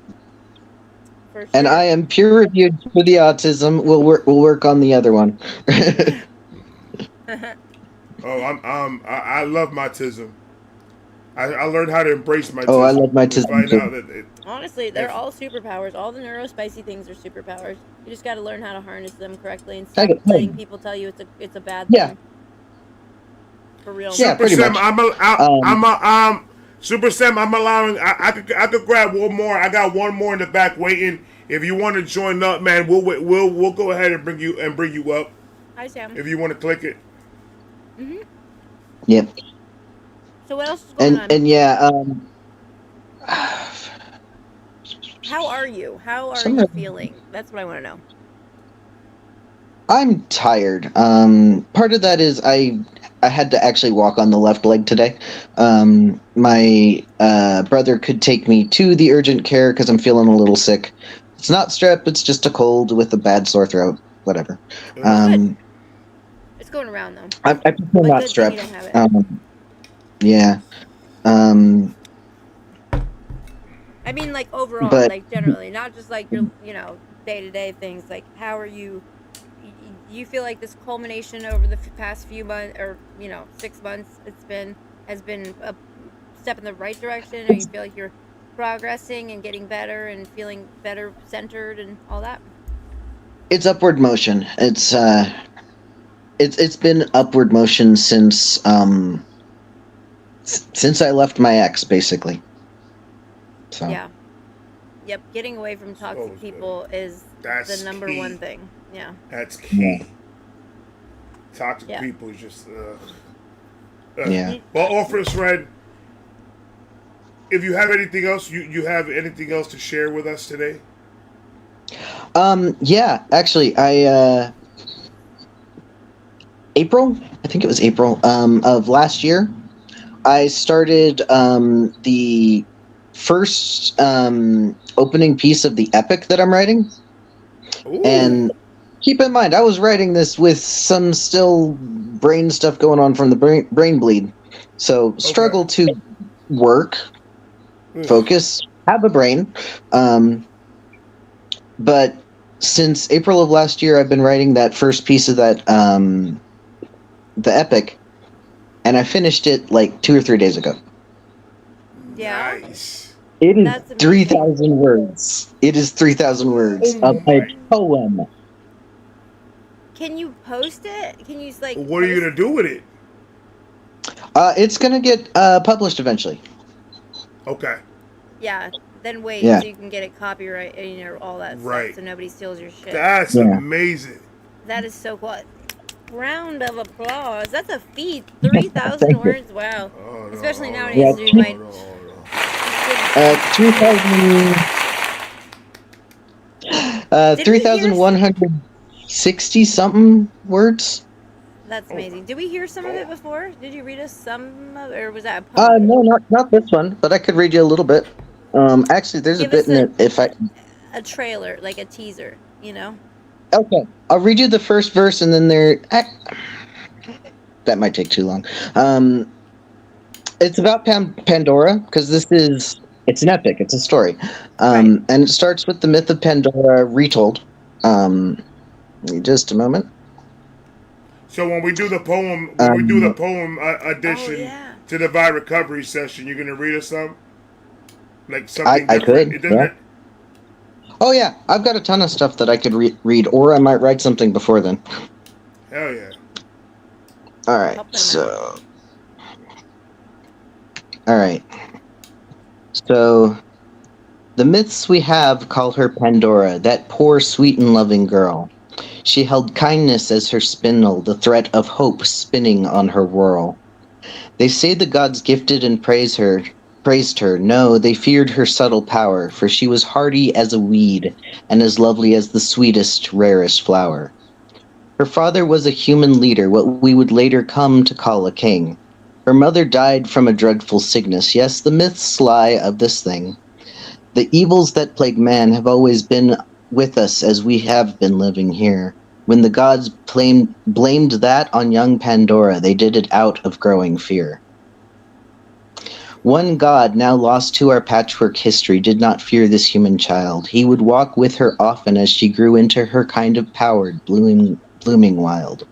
Yep. And I am peer reviewed for the autism. We'll work on the other one. I love my autism. I learned how to embrace my autism. Oh, I love my autism too. Honestly, they're all superpowers. All the neurospicy things are superpowers. You just got to learn how to harness them correctly and stop letting people tell you it's a bad thing. For real. Yeah, Super pretty Sam, much. Super Sam, I'm allowing. I could grab one more. I got one more in the back waiting. If you want to join up, man, we'll go ahead and bring you up. Hi, Sam. If you want to click it. Yep. So what else is going on? And yeah, How are you? How are Some you of- feeling? That's what I want to know. I'm tired. Part of that is I had to actually walk on the left leg today. My brother could take me to the urgent care because I'm feeling a little sick. It's not strep, it's just a cold with a bad sore throat. Whatever. Good. It's going around though. I prefer But not good thing you strep. don't have it. Yeah. I mean, like overall, But- like generally, not just like your, day-to-day things. Like, how are you? You feel like this culmination over the past few months, or 6 months, has been a step in the right direction, or you feel like you're progressing and getting better and feeling better centered and all that? It's upward motion. It's been upward motion since I left my ex, basically. So Yeah. Yep. Getting away from toxic good. people is That's the number key. one thing. Yeah. That's key. Yeah. Toxic Yeah. people is just. Yeah. Well, Officer Red, if you have anything else, you have anything else to share with us today? Yeah, actually, April, I think it was April, of last year, I started the first opening piece of the epic that I'm writing. Ooh. And keep in mind, I was writing this with some still brain stuff going on from the brain bleed. So struggle to work, focus, have a brain. But since April of last year, I've been writing that first piece of that, the epic, and I finished it like 2 or 3 days ago. Yeah. Nice. It is That's amazing. 3,000 words. It is 3,000 words Oh of a my. poem. Can you post it? Can you like? What are you gonna do with it? It's gonna get published eventually. Okay. Yeah. Then wait Yeah. so you can get it copyright and all that Right. stuff, so nobody steals your shit. That's Yeah. amazing. That is so cool. Round of applause. That's a feat. 3,000 Thank you. words. Wow. Oh, no, Especially hold nowadays, on, dude. Yeah. Like, hold on. 3,160 something words. that's amazing. Did we hear some of it before? Did you read us some of it, or was that a poem? No, not this one, but I could read you a little bit. Actually, there's Give a bit us in it. If I A trailer, like a teaser, okay, I'll read you the first verse, and then that might take too long. It's about Pandora because it's an epic. It's a story, Right. and it starts with the myth of Pandora retold. Just a moment. So when we do the poem, addition Oh, yeah. to the Vibe Recovery session, you're gonna read us some, like something I different. could, It doesn't. yeah. Oh yeah, I've got a ton of stuff that I could read, or I might write something before then. Hell yeah. All right, Help them so. All right. So, the myths we have call her Pandora, that poor, sweet, and loving girl. She held kindness as her spindle, the threat of hope spinning on her whirl. They say the gods gifted and praised her. No, they feared her subtle power, for she was hardy as a weed, and as lovely as the sweetest, rarest flower. Her father was a human leader, what we would later come to call a king. Her mother died from a dreadful sickness. Yes, the myths lie of this thing. The evils that plague man have always been with us as we have been living here. When the gods blamed that on young Pandora, they did it out of growing fear. One god, now lost to our patchwork history, did not fear this human child. He would walk with her often as she grew into her kind of powered, blooming wild.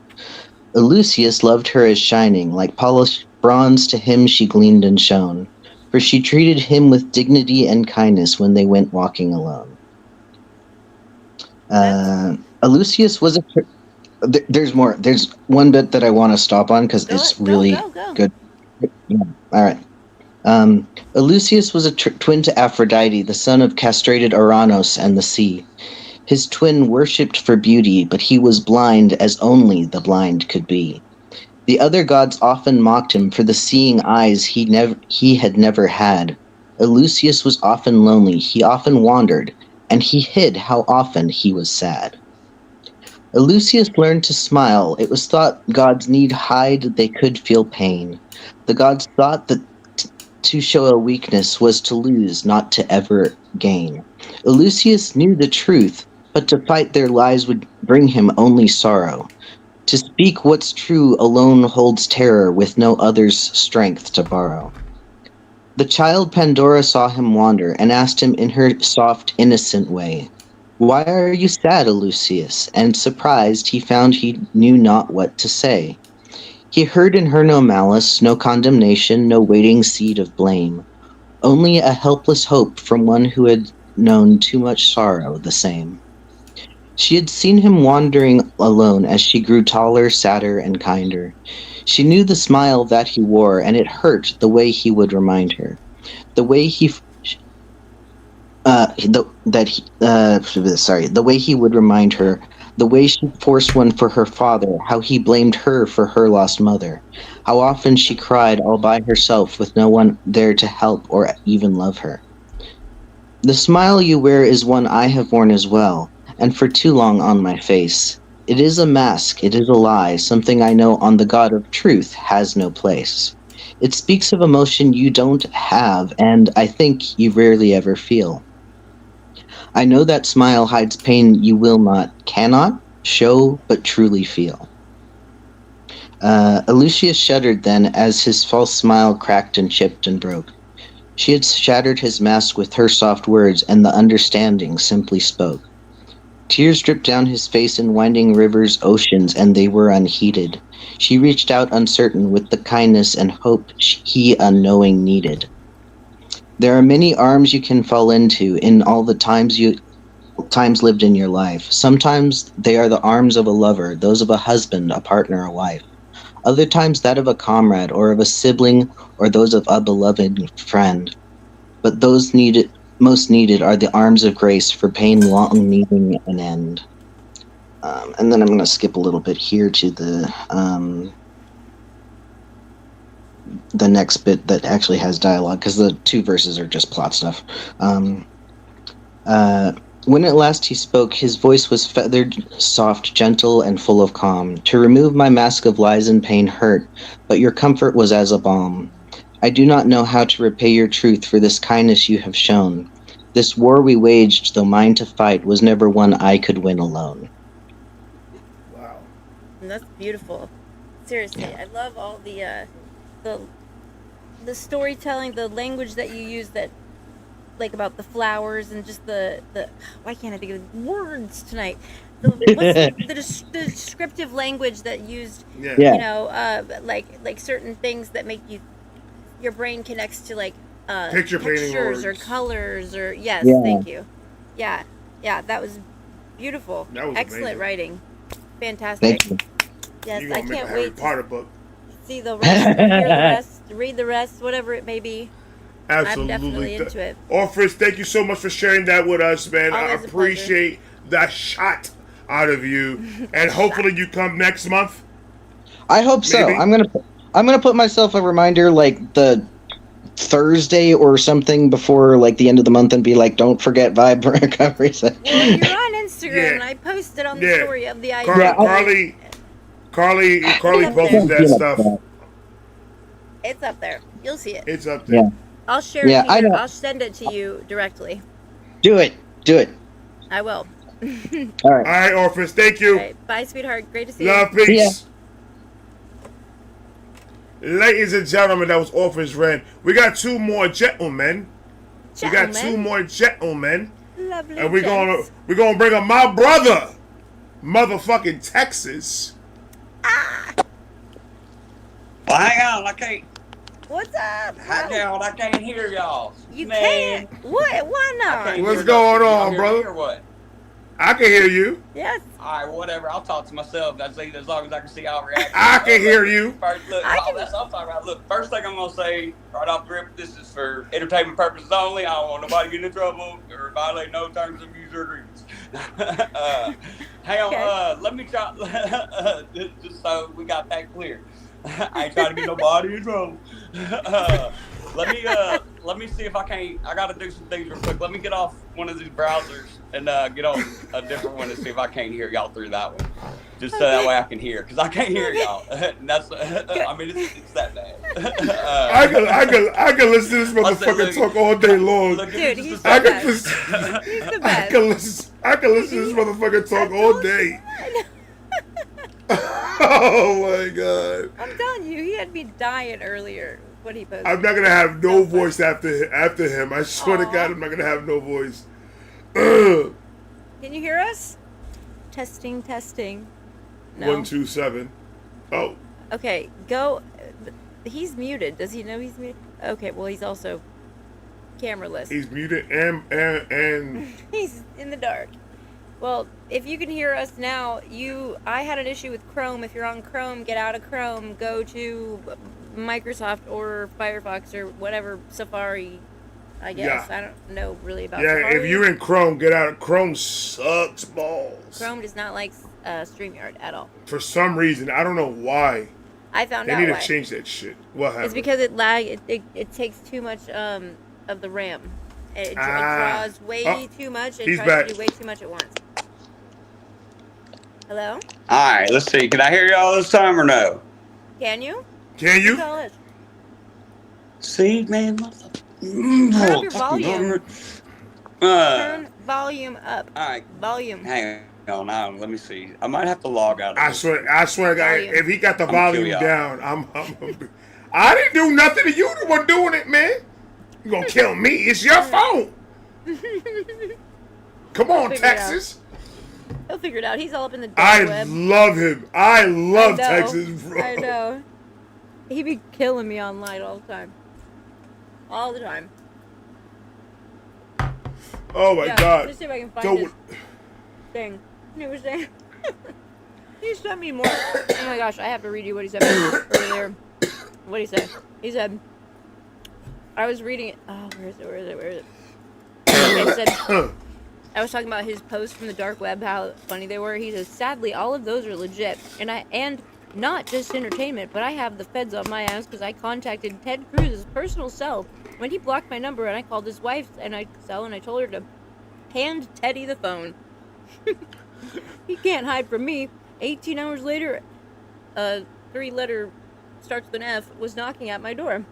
Eleusis loved her as shining, like polished bronze to him she gleamed and shone, for she treated him with dignity and kindness when they went walking alone. Eleusis was a... There's more. There's one bit that I want to stop on because it's really go. good. Yeah. All right. Eleusis was a twin to Aphrodite, the son of castrated Ouranos and the sea. His twin worshipped for beauty, but he was blind as only the blind could be. The other gods often mocked him for the seeing eyes he had never had. Eleusis was often lonely, he often wandered, and he hid how often he was sad. Eleusis learned to smile. It was thought gods need hide they could feel pain. The gods thought that to show a weakness was to lose, not to ever gain. Eleusis knew the truth, but to fight their lies would bring him only sorrow. To speak what's true alone holds terror, with no other's strength to borrow. The child Pandora saw him wander, and asked him in her soft, innocent way, "Why are you sad, Eleusis?" And surprised, he found he knew not what to say. He heard in her no malice, no condemnation, no waiting seed of blame, only a helpless hope from one who had known too much sorrow the same. She had seen him wandering alone as she grew taller, sadder, and kinder. She knew the smile that he wore, and it hurt the way he would remind her. The way the way he would remind her, the way she forced one for her father, how he blamed her for her lost mother, how often she cried all by herself with no one there to help or even love her. The smile you wear is one I have worn as well, and for too long on my face. It is a mask, it is a lie, something I know on the God of truth has no place. It speaks of emotion you don't have, and I think you rarely ever feel. I know that smile hides pain you will not, cannot, show, but truly feel. Eleusis shuddered then as his false smile cracked and chipped and broke. She had shattered his mask with her soft words, and the understanding simply spoke. Tears dripped down his face in winding rivers, oceans, and they were unheeded. She reached out uncertain with the kindness and hope he unknowing needed. There are many arms you can fall into in all the times lived in your life. Sometimes they are the arms of a lover, those of a husband, a partner, a wife. Other times that of a comrade or of a sibling or those of a beloved friend. But those most needed are the arms of grace for pain long needing an end. And then I'm going to skip a little bit here to the next bit that actually has dialogue, because the two verses are just plot stuff. When at last he spoke, his voice was feathered, soft, gentle, and full of calm. To remove my mask of lies and pain hurt, but your comfort was as a balm. I do not know how to repay your truth for this kindness you have shown. This war we waged, though mine to fight, was never one I could win alone. Wow. That's beautiful. Seriously, I love all the storytelling, the language that you use, that like about the flowers and just the why can't I think of words tonight? The descriptive language that used, Yeah. Yeah. you know, like certain things that make your brain connects to like Picture painting textures or words. colors or yes, Yeah. thank you. Yeah, that was beautiful. That was Excellent amazing. writing. Fantastic. Thank you. Yes, You're I gonna make a can't Harry wait Potter to book. see the rest, hear the rest, read the rest, whatever it may be. Absolutely. I'm definitely into it. Orpheus, thank you so much for sharing that with us, man. I Always a appreciate that shot out of you. And hopefully you come next month. I hope so. Maybe. I'm gonna put myself a reminder like the Thursday or something before like the end of the month and be like, don't forget Vibe Recovery Session. Well, you're on Instagram, Yeah. and I posted on the Yeah. story of the Carly, idea. Carly Up posted there. that stuff. It's up there. You'll see it. It's up there. Yeah. I'll share Yeah, it I here. know. I'll send it to you directly. Do it. I will. All right. All right, Orpheus, thank you. All right. Bye, sweetheart. Great to see Love, you. peace. Ladies and gentlemen, that was Orpheus Ren. We got two more gentlemen. We got two more gentlemen. Lovely. And we're gents. gonna bring up my brother, motherfucking Texas. Well, hang on, I can't. What's up? Hang on, I can't hear y'all. You Man, can't. What? Why I not? can't What's hear going nothing. Y'all on, hear brother? me or what? I can hear you. Yes. All right, whatever. I'll talk to myself. That's as long as I can see y'all react. I can hear you. First, look, I can- that's what I'm talking about. Look, first thing I'm gonna say right off the rip, this is for entertainment purposes only. I don't want nobody getting in trouble or violate no terms of user agreements. Hang on, Okay. let me try. Just so we got that clear. I ain't trying to get nobody in trouble. Let me see if I can't. I gotta do some things real quick. Let me get off one of these browsers and get on a different one and see if I can't hear y'all through that one. Just so that way I can hear, because I can't hear y'all. And that's, I mean, it's that bad. I can listen to this motherfucker talk all day long. Dude, he's I the can best. listen. He's the I best. can listen to this motherfucker talk all day. Oh my god! I'm telling you, he had me dying earlier. What he posted. I'm not gonna have no voice after him. I swear to Aw. God, I'm not gonna have no voice. Can you hear us? Testing, testing. No. 1, 2, 7. Oh, Okay, go. He's muted. Does he know he's muted? Okay, well, he's also cameraless. he's muted and He's in the dark. Well, if you can hear us now, I had an issue with Chrome. If you're on Chrome, get out of Chrome. Go to Microsoft or Firefox or whatever, Safari, I guess. Yeah. I don't know really about yeah. Safari. If you're in Chrome, get out. Chrome sucks balls. Chrome does not like StreamYard at all. For some reason, I don't know why. I found They out need why. to change that shit. What happened? It's because it takes too much of the RAM. It draws way too much and he's tries back. to do way too much at once. Hello? All right, let's see. Can I hear y'all this time or no? Can you? Can you? Tell us. See, man. Turn up your volume. Turn volume up. All right, Volume. hang on. Now, let me see. I might have to log out of I this. swear, to God, Volume. if he got the I'm gonna volume kill y'all. down, I didn't do nothing to you. The one doing it, man. You gonna kill me? It's your phone. Come on, Figure it out. Texas. He'll figure it out. He's all up in the dark I web. love him. I love I know. Texas, bro. I know. He be killing me online all the time. All the time. Oh my Yeah, God. let's see if I can find Don't- this thing. He was saying. He sent me more. Oh my gosh, I have to read you what he said earlier. What did he say? He said, I was reading it. Oh, where is it? Okay, he said, I was talking about his posts from the dark web, how funny they were. He says, sadly, all of those are legit. And not just entertainment, but I have the feds on my ass because I contacted Ted Cruz's personal cell when he blocked my number, and I called his wife's and I told her to hand Teddy the phone. He can't hide from me. 18 hours later, a 3-letter starts with an F was knocking at my door.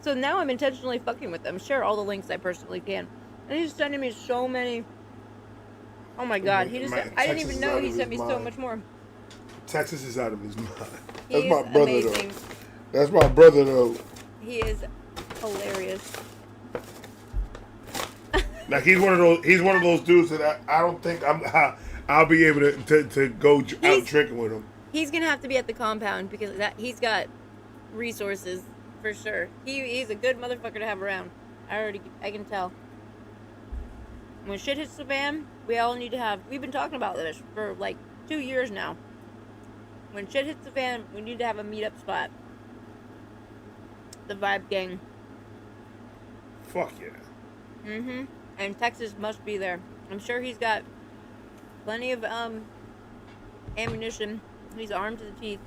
So now I'm intentionally fucking with them. Share all the links I personally can. And he's sending me so many. Oh my God, he just I didn't even know he sent me so much more. Texas is out of his mind. He That's is my brother, amazing. though. That's my brother, though. He is hilarious. Like he's one of those dudes that I don't think I'll be able to go out drinking with him. He's gonna have to be at the compound because he's got resources for sure. He's a good motherfucker to have around. I can tell. When shit hits the fan, we all need to have. We've been talking about this for like 2 years now. When shit hits the fan, we need to have a meetup spot. The Vibe Gang. Fuck yeah. Mm-hmm. And Texas must be there. I'm sure he's got plenty of ammunition. He's armed to the teeth.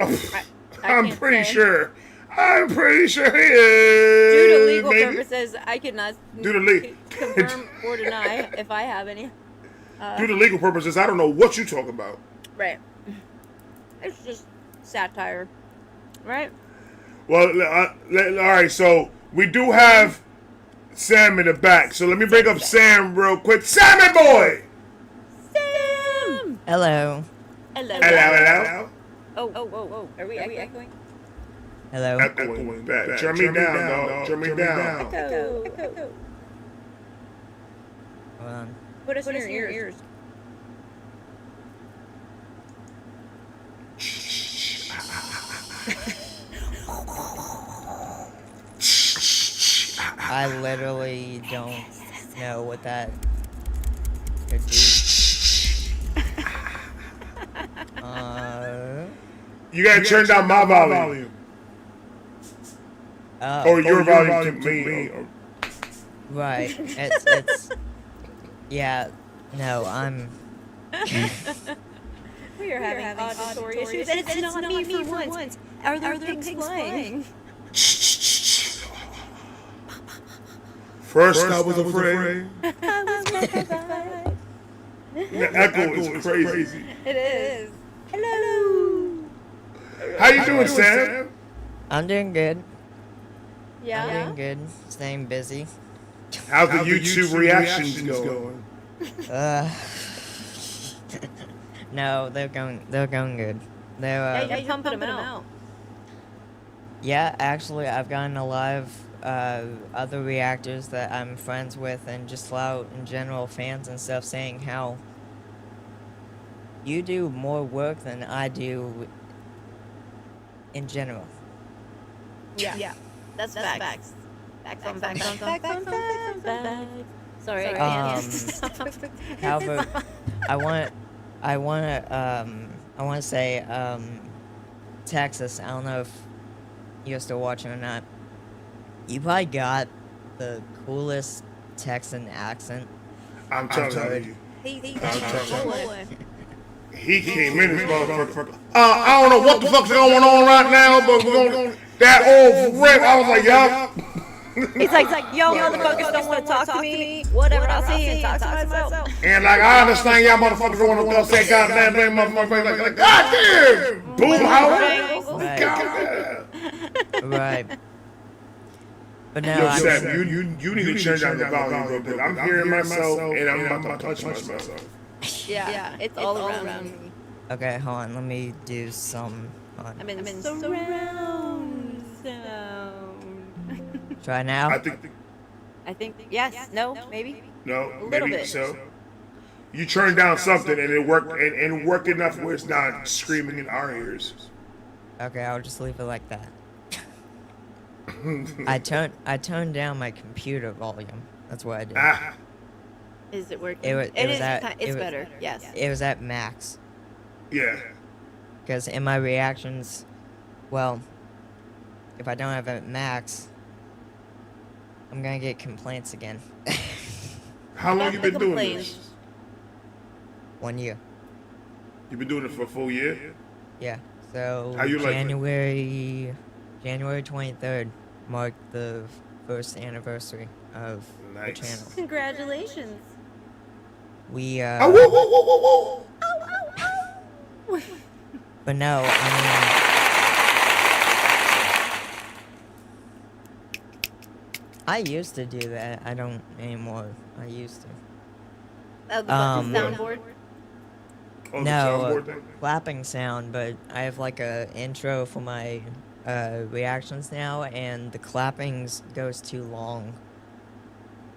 I I'm can't pretty say. sure. I'm pretty sure he is. Due to legal maybe. purposes, I cannot Due to confirm or deny if I have any. Due to legal purposes, I don't know what you talking about. Right. It's just satire. Right? Well, all right. So we do have Sam in the back. So let me bring up Sam real quick. Sammy boy. Sam! Hello. Hello. Hello. Oh. Are we echoing? Hello. Echoing back. Turn me down, dog. Turn me down. Echo. Hold on. Put us in your ears. I literally don't know what that could be. You gotta turn down my volume. Or your volume to me. Right. It's. Yeah. No, I'm. We are having auditory issues, and it's not me for once. Are there pigs flying? First I was afraid. The echo is crazy. It is. Hello. How you doing, Sam? I'm doing good. Yeah. I'm doing good. Staying busy. How's the YouTube reactions going? No, they're going good. They're Yeah, you're pumping them out. yeah, actually I've gotten a lot of other reactors that I'm friends with and just Shoutout in general fans and stuff saying how you do more work than I do in general. Yeah. That's facts. Facts. Sorry, I can't. However, I want to say, Texas, I don't know if you're still watching or not. You probably got the coolest Texan accent. I'm telling you. He came in this motherfucker. I don't know what the fuck's going on right now, but we're gonna that old rip. I was like, yup. He's like, yo, motherfuckers don't want to talk to me. Whatever, I'll see you and talk to myself. And like, I understand y'all motherfuckers don't want to say goddamn motherfucker. Like, goddamn, boom, goddamn. Right. But no, Yo, Sam, you need to turn down the volume real quick. I'm hearing myself and I'm about to touch myself. Yeah, it's all around me. Okay, hold on. Let me do some. I'm in surround sound. Try now. I think yes, no, maybe. No, a little maybe bit. so. You turn down something and it worked and work enough where it's not screaming in our ears. Okay, I'll just leave it like that. I turned down my computer volume. That's what I did. Is it working? It's better. Yes. It was at max. Yeah. Because in my reactions, well, if I don't have it at max, I'm gonna get complaints again. How long you been doing this? 1 year. You've been doing it for a full year? Yeah. So How you January 23rd marked the first anniversary of the channel. Congratulations. We whoa, whoa, whoa, whoa, whoa. But no, I used to do that. I don't anymore. I used to. The soundboard? No, clapping sound, but I have like a intro for my reactions now, and the clappings goes too long.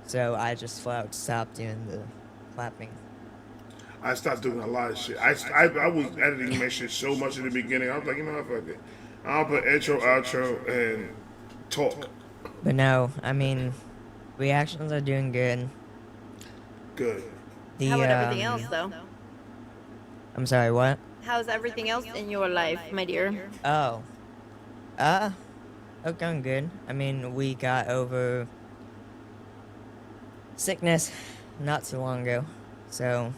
So I just flat stopped doing the clapping. I stopped doing a lot of shit. I was editing my shit so much in the beginning. I was like, you know what, fuck it. I'll put intro, outro, and talk. But no, I mean, reactions are doing good. Good. How about everything else, though? I'm sorry, what? How's everything else in your life, my dear? Oh. It's going good. I mean, we got over sickness not too long ago, so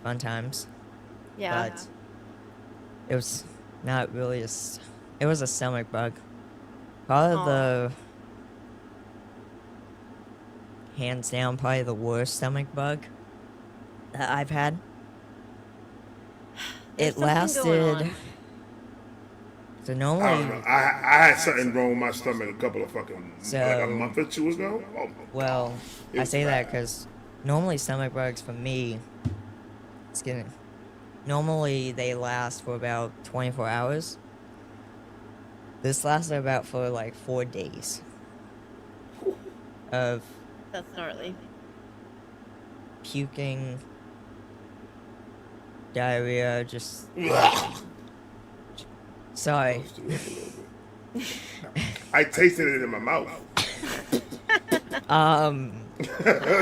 fun times. Yeah. But it was not really it was a stomach bug. Probably the hands down, probably the worst stomach bug that I've had. It lasted. So normally, I don't know. I had something wrong with my stomach a couple of like a month or two ago. Oh, well, I say that because normally stomach bugs for me, normally they last for about 24 hours. This lasted about for like 4 days. Of. That's gnarly. Puking, diarrhea, just. Sorry. I tasted it in my mouth.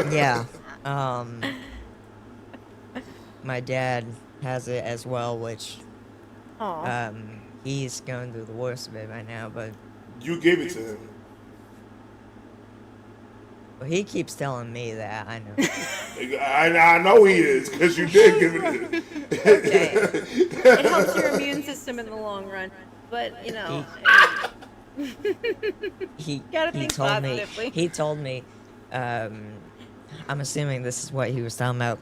Yeah. my dad has it as well, which Aw. he's going through the worst of it right now. But You gave it to him. he keeps telling me that. I know. I know he is, because you did give it to him. Okay. It helps your immune system in the long run, but you know, He gotta he think told me. positively. He told me. I'm assuming this is what he was talking about.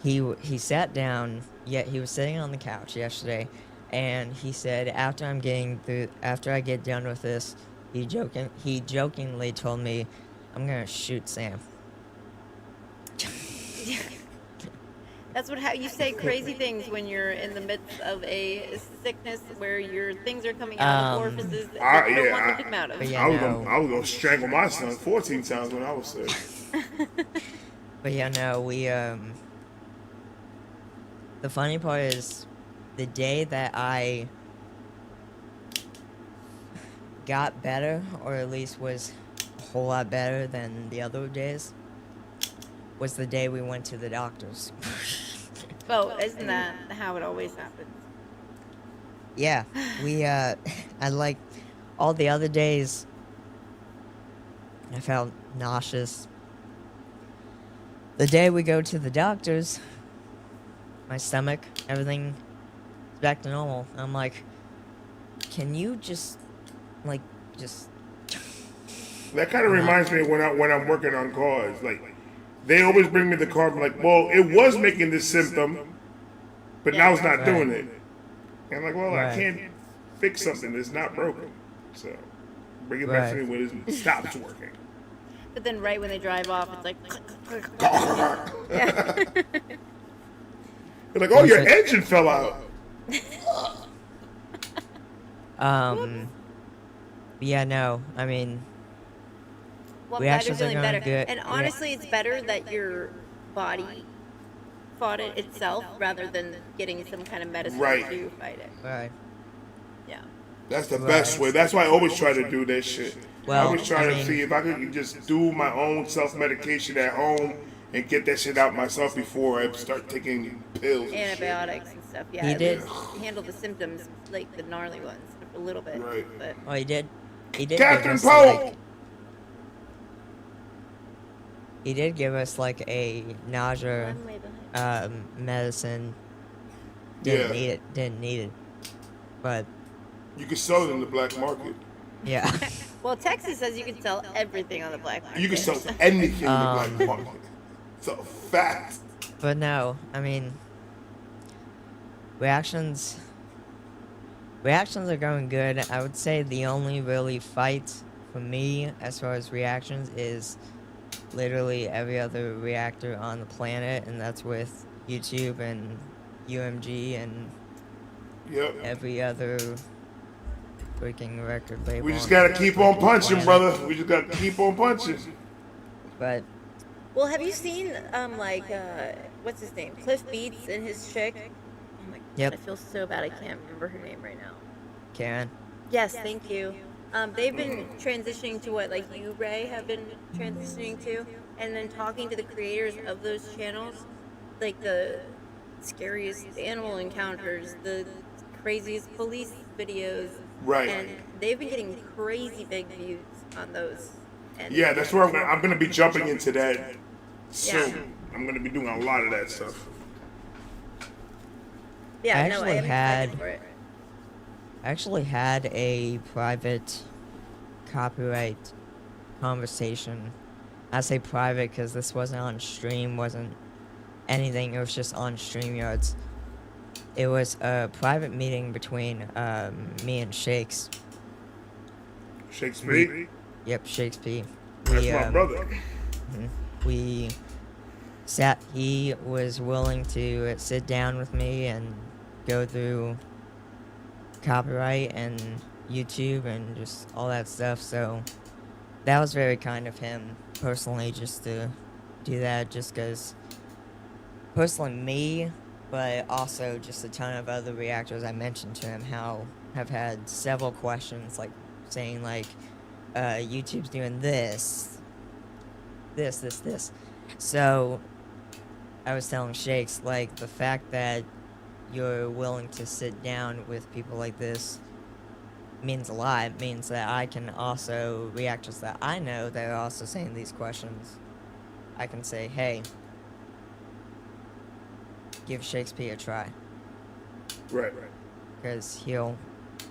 He sat down. Yet he was sitting on the couch yesterday, and he said, after I get done with this, he jokingly told me, I'm gonna shoot Sam. That's how you say crazy things when you're in the midst of a sickness where your things are coming out of orifices that you don't want them to come out of. But yeah, I was gonna strangle my son 14 times when I was sick. But yeah, no, the funny part is, the day that I got better, or at least was a whole lot better than the other days, was the day we went to the doctors. Well, isn't that how it always happens? Yeah, I like, all the other days, I felt nauseous. The day we go to the doctors, my stomach, everything is back to normal. I'm like, can you just. That kind of reminds me of when I'm working on cars. Like, they always bring me the car. I'm like, well, it was making this symptom, but now it's not doing it. And I'm like, well, I can't fix something that's not broken. So bring it back to me when it stops working. But then right when they drive off, it's like... Yeah. They're like, oh, your engine fell out. Yeah, no, I mean... Well, I'm glad you're feeling better. Good. And honestly, it's better that your body fought it itself rather than getting some kind of medicine to fight it. Right. Yeah. That's the best way. That's why I always try to do that shit. Well, I always try to see if I could just do my own self-medication at home and get that shit out myself before I start taking pills. Antibiotics and stuff, yeah. He did. Handle the symptoms, like the gnarly ones, a little bit. Right. But... Oh, he did. Captain Poe! He did give us like a nausea medicine. Didn't need it. But you can sell it in the black market. Yeah. Well, Texas says you can sell everything on the black market. You can sell anything on the black market. It's a fact. But no, I mean, reactions are going good. I would say the only really fight for me as far as reactions is literally every other reactor on the planet, and that's with YouTube and UMG and every other freaking record label. We just gotta keep on punching, brother. We just gotta keep on punching. But well, have you seen what's his name, Cliff Beats and his chick? Oh my god, I feel so bad. I can't remember her name right now. Karen. Yes, thank you. They've been transitioning to what, like, you, Ray, have been transitioning to, and then talking to the creators of those channels, like the scariest animal encounters, the craziest police videos. Right. And they've been getting crazy big views on those. And yeah, that's where I'm gonna be jumping into that soon. Yeah. I'm gonna be doing a lot of that stuff. Yeah, I actually had a private copyright conversation. I say private because this wasn't on stream, wasn't anything. It was just on StreamYards. It was a private meeting between me and Shakes. Shakespeare? Yep, Shakespeare. That's my brother. We he was willing to sit down with me and go through copyright and YouTube and just all that stuff, so that was very kind of him personally, just to do that, just because personally me, but also just a ton of other reactors I mentioned to him have had several questions, like saying like YouTube's doing this. So I was telling Shakes, like, the fact that you're willing to sit down with people like this means a lot. It means that I can also, reactors that I know that are also saying these questions, I can say, hey, give Shakespeare a try. Right. Because he'll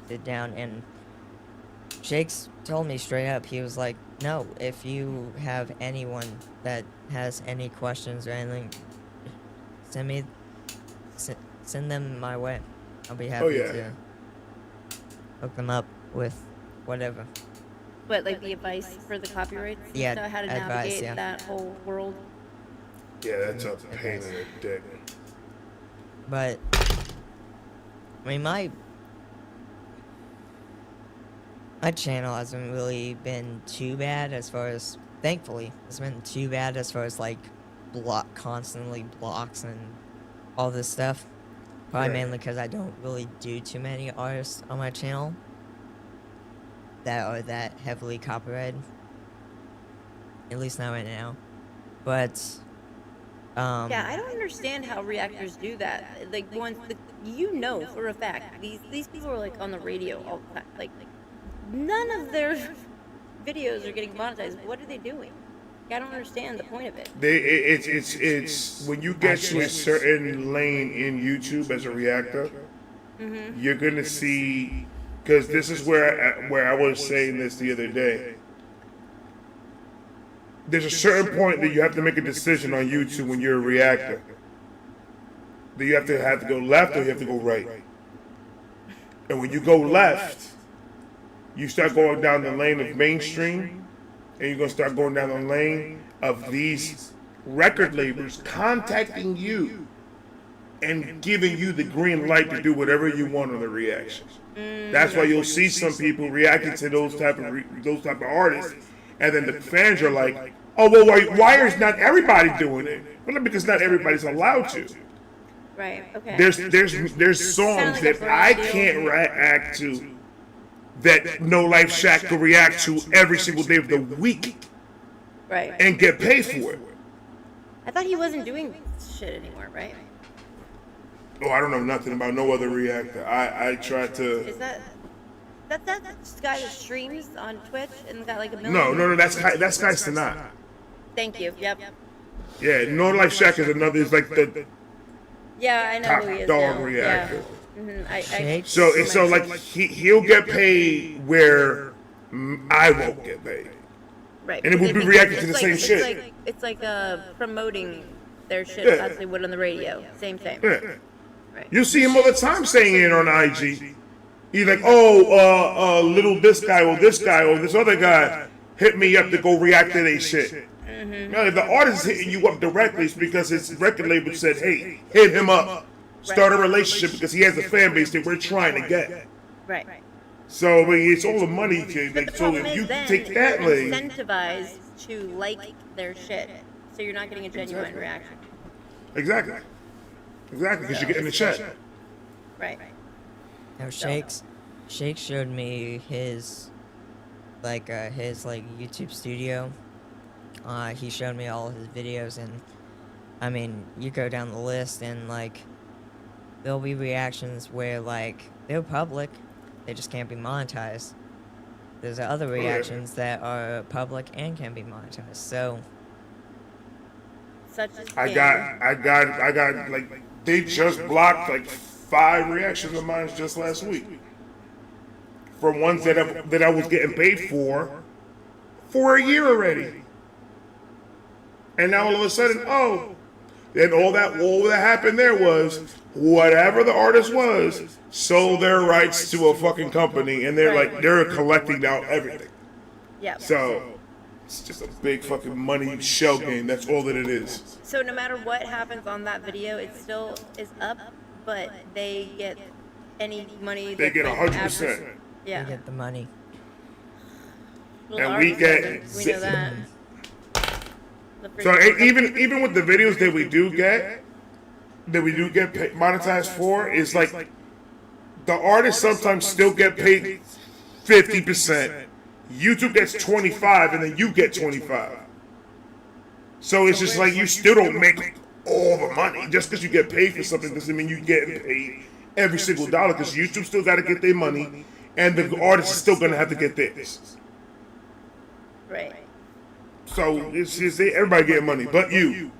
sit down and Shakes told me straight up, he was like, no, if you have anyone that has any questions or anything, send them my way. I'll be happy to hook them up with whatever. What, like the advice for the copyrights? And Yeah, stuff? How to advice, navigate yeah. that whole world? Yeah, that's a pain in the dick. But, I mean, my channel hasn't really been too bad as far as, thankfully, it's been too bad as far as, like, constantly blocks and all this stuff. Probably mainly because I don't really do too many artists on my channel that are that heavily copyrighted. At least not right now. But, Yeah, I don't understand how reactors do that. Like, you know for a fact, these people are, like, on the radio all the time. Like, none of their videos are getting monetized. What are they doing? I don't understand the point of it. It's when you get to a certain lane in YouTube as a reactor, you're gonna see, because this is where I was saying this the other day. There's a certain point that you have to make a decision on YouTube when you're a reactor. That you have to go left or you have to go right. And when you go left, you start going down the lane of mainstream, and you're going to start going down the lane of these record labels contacting you and giving you the green light to do whatever you want on the reactions. That's why you'll see some people reacting to those type of artists, and then the fans are like, "Oh well, why is not everybody doing it?" Well, because not everybody's allowed to. Right. Okay. There's songs that I can't react to, that No Life Shack could react to every single day of the week, right, and get paid for it. I thought he wasn't doing shit anymore, right? Oh, I don't know nothing about no other reactor. I tried to. Is that guy that streams on Twitch and got like a million? No. That's Guy Sinat. Thank you. Yep. Yeah, No Life Shack is another. It's like the Yeah, I know top who he is dog now. reactor. Yeah. So like he'll get paid where I won't get paid. Right. And it will be reacting to the same shit. It's like promoting their shit as they would on the radio. Same thing. Yeah. Right. You see him all the time saying it on IG. He's like, oh, little this guy or this other guy hit me up to go react to their shit. Now, if the artist is hitting you up directly, it's because his record label said, hey, hit him up. Start a relationship because he has a fan base that we're trying to get. Right. So, I mean, it's all the money. But the So problem if is you then take that you're lane. incentivized to like their shit, so you're not getting a genuine reaction. Exactly, because you're getting the check. Right. Now, Shakes showed me his YouTube studio. He showed me all his videos, and I mean, you go down the list, and like, there'll be reactions where like they're public, they just can't be monetized. There's other reactions that are public and can be monetized. So Such as I got like they just blocked like 5 reactions of mine just last week from ones that I was getting paid for a year already, and now all of a sudden, then all that happened there was whatever the artist was sold their rights to a fucking company, and they're collecting now everything. Yeah. So it's just a big fucking money shell game. That's all that it is. So no matter what happens on that video, it still is up, but they get any money. They get that's, like, 100%. average. Yeah. you get the money. Little And we artist get doesn't- we know that. The So freaking- even with the videos that we do get monetized for, is like the artists sometimes still get paid 50%. YouTube gets 25, and then you get 25. So it's just like you still don't make all the money. Just because you get paid for something doesn't mean you get paid every single dollar, because YouTube still got to get their money, and the artist is still going to have to get theirs. Right. So it's just everybody getting money, but you.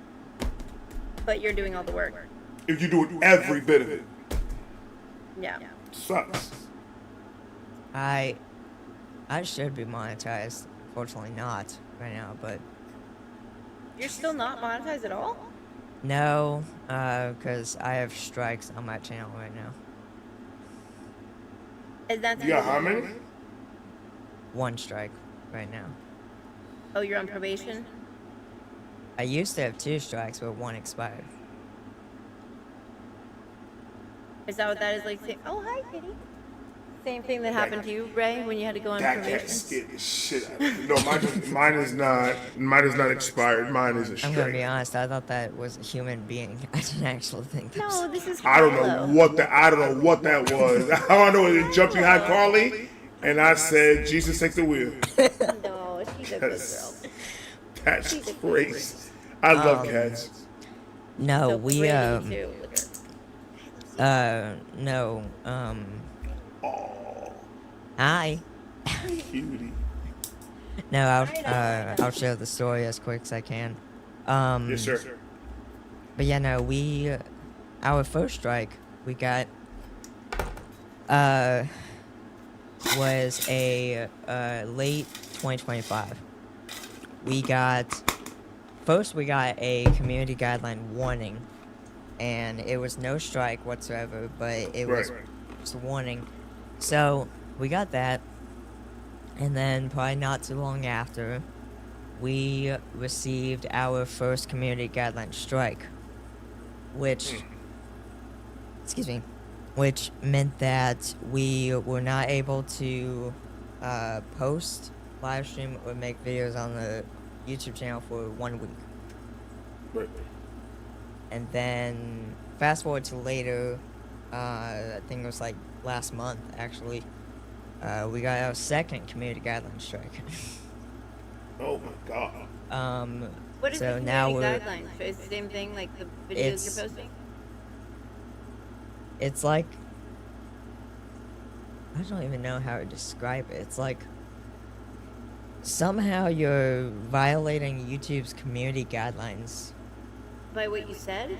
But you're doing all the work. If you do every bit of it. Yeah. Sucks. I should be monetized. Fortunately not right now, but You're still not monetized at all? no, because I have strikes on my channel right now. Is that You got how many? One strike right now. Oh, you're on probation? I used to have 2 strikes, but 1 expired. Is that what that is like? Oh, hi, Kitty. Same thing that happened to you, Ray, when you had to go on That probation? cat scared the shit out of me. No, mine is not expired. Mine is a I'm gonna be straight. honest, I thought that was a human being. I didn't actually think that was... No, this is I don't know Carlo. what that was. All I know is it jumped behind Carly, and I said, Jesus, take the wheel. No, she's a good girl. That's crazy. I love cats. No, So we, Brady, too. Look at no, Oh, hi. cutie. No, I'll share the story as quick as I can. Yes, sir. But yeah, no, our first strike we got, was a, late 2025. We got a community guideline warning, and it was no strike whatsoever, but it was just a warning. So we got that, and then probably not too long after, we received our first community guideline strike, which meant that we were not able to post, live stream, or make videos on the YouTube channel for 1 week. Right. And then fast forward to later, I think it was like last month actually, we got our second community guideline strike. Oh my god. What is So the now community guidelines? It's the same thing, like the videos you're posting? It's like, I don't even know how to describe it. It's like somehow you're violating YouTube's community guidelines. By what you said?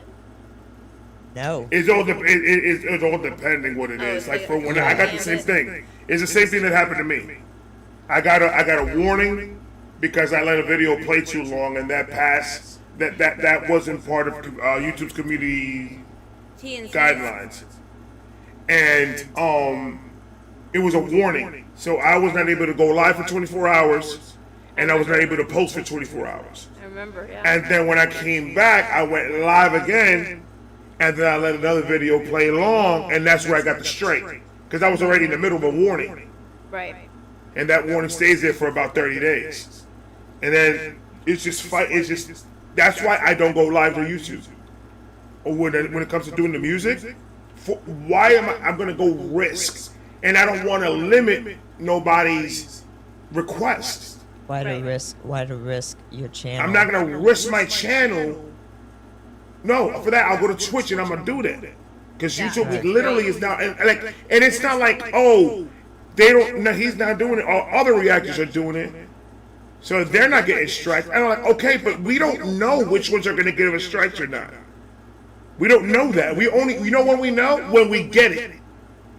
No. It's all depending what it is. Like for when I got the same thing. It's the same thing that happened to me. I got a warning because I let a video play too long, and that passed. That wasn't part of YouTube's community guidelines, and it was a warning. So I was not able to go live for 24 hours, and I was not able to post for 24 hours. I remember, yeah. And then when I came back, I went live again, and then I let another video play long, and that's where I got the strike, because I was already in the middle of a warning, Right. and that warning stays there for about 30 days, and then it's just that's why I don't go live to YouTube. Or when it comes to doing the music, why am I'm gonna go risk, and I don't want to limit nobody's request. Why to risk your channel? I'm not gonna risk my channel. No, for that I'll go to Twitch and I'm gonna do that, because YouTube literally is now and it's not like, oh, they don't. No, he's not doing it. All other reactors are doing it, so they're not getting strikes. And I'm like, okay, but we don't know which ones are gonna give us strikes or not. We don't know that. We know when we know, when we get it,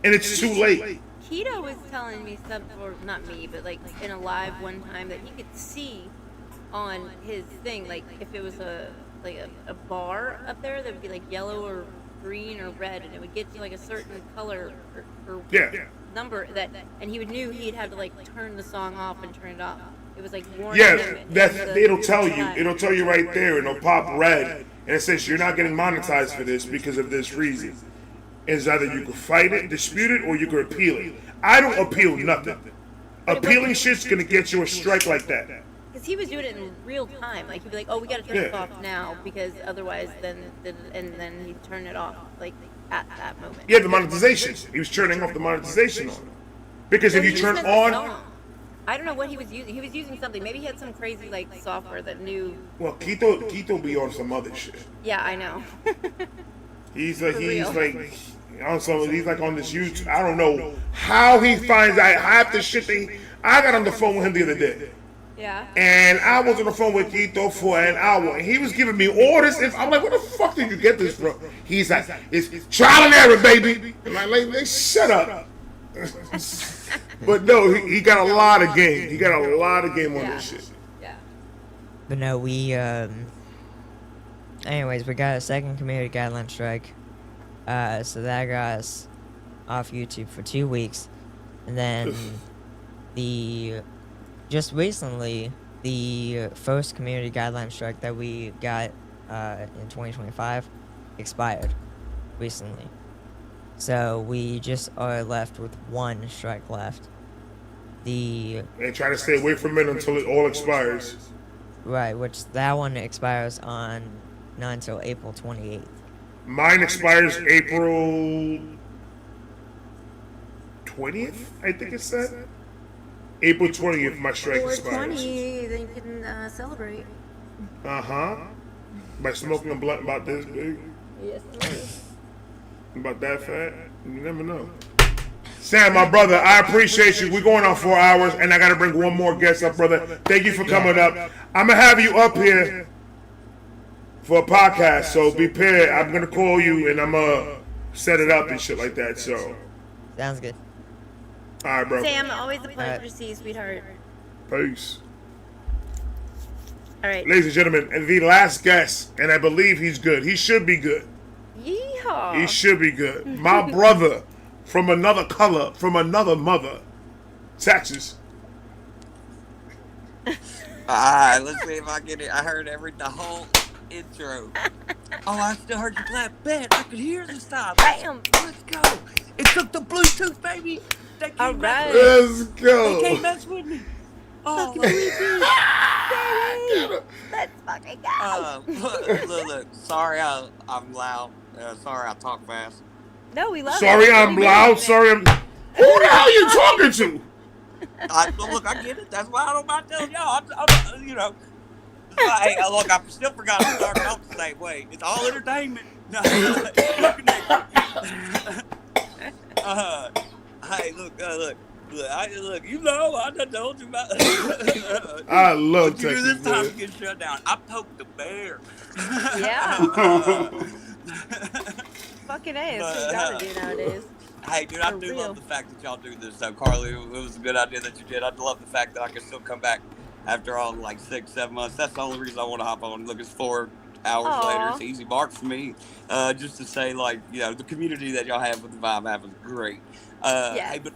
and it's too late. Keto was telling me something, or not me, but like in a live one time, that he could see on his thing, like if it was a bar up there, that would be like yellow or green or red, and it would get to like a certain color or number that, and he knew he'd have to like turn the song off and turn it off. It was like warning him. It'll tell you. It'll tell you right there, and it'll pop red, and it says you're not getting monetized for this because of this reason. It's either you can fight it, dispute it, or you can appeal it. I don't appeal nothing. Appealing shit's gonna get you a strike like that. Because he was doing it in real time. Like he'd be like, "Oh, we gotta turn this off now because otherwise, then he'd turn it off like at that moment." Yeah, the monetization. He was turning off the monetization on it. Because if you turn on, I don't know what he was using. He was using something. Maybe he had some crazy like software that knew. Well, Quito be on some other shit. Yeah, I know. He's For like real. on some. He's like on this YouTube. I don't know how he finds out half the shit. I got on the phone with him the other day. Yeah. And I was on the phone with Quito for an hour, and he was giving me orders. And I'm like, "Where the fuck did you get this from?" He's like, "It's trial and error, baby." And I'm like, shut up. But no, he got a lot of game. He got a lot of game on Yeah. this shit. Yeah. But no, we anyways, we got a second community guideline strike. So that got us off YouTube for 2 weeks. And then just recently, the first community guideline strike that we got in 2025 expired recently. So we just are left with one strike left. And try to stay away from it until it all expires. Right, which that one expires not until April 28th. Mine expires April 20th, I think it said. April 20th, my strike expires. 420, then you can celebrate. By smoking a blunt about this big, Yes, sir. about that fat, you never know. Sam, my brother, I appreciate you. We're going on 4 hours, and I got to bring one more guest up, brother. Thank you for coming up. I'm going to have you up here for a podcast, so be prepared. I'm going to call you, and I'm going to set it up and shit like that, so. Sounds good. All right, bro. Sam, always a pleasure to see you, sweetheart. Peace. All right. Ladies and gentlemen, and the last guest, and I believe he's good. He should be good. Yeehaw. He should be good. My brother from another color, from another mother, Texas. Alright, let's see if I get it. I heard the whole intro. Oh, I still heard you clap. Bet I could hear this time. Bam. Let's go. It took the Bluetooth, baby. They can't All mess right. with me. Let's go. They can't mess with me. Oh, Let's fucking go. look. Sorry, I'm loud. Sorry, I talk fast. No, we love it. Sorry, I'm loud. Sorry, I'm. Who the hell are you talking to? Look, I get it. That's why I don't mind telling y'all. I'm you know. Hey, look, I still forgot to start off the same way. It's all entertainment. No, hey, look. Look, you know, I done told you about. I love what you do Texas, this time man. to get shut down. I poked the bear. Yeah. Fucking A, that's what you gotta do nowadays. Hey, dude, I For do real. love the fact that y'all do this, though, Carly. It was a good idea that you did. I love the fact that I can still come back after all, like 6-7 months. That's the only reason I want to hop on. Look, it's 4 hours Aw. later. It's an easy mark for me. Just to say, like, you know, the community that y'all have with the Vibe app is great. Yeah. Hey, but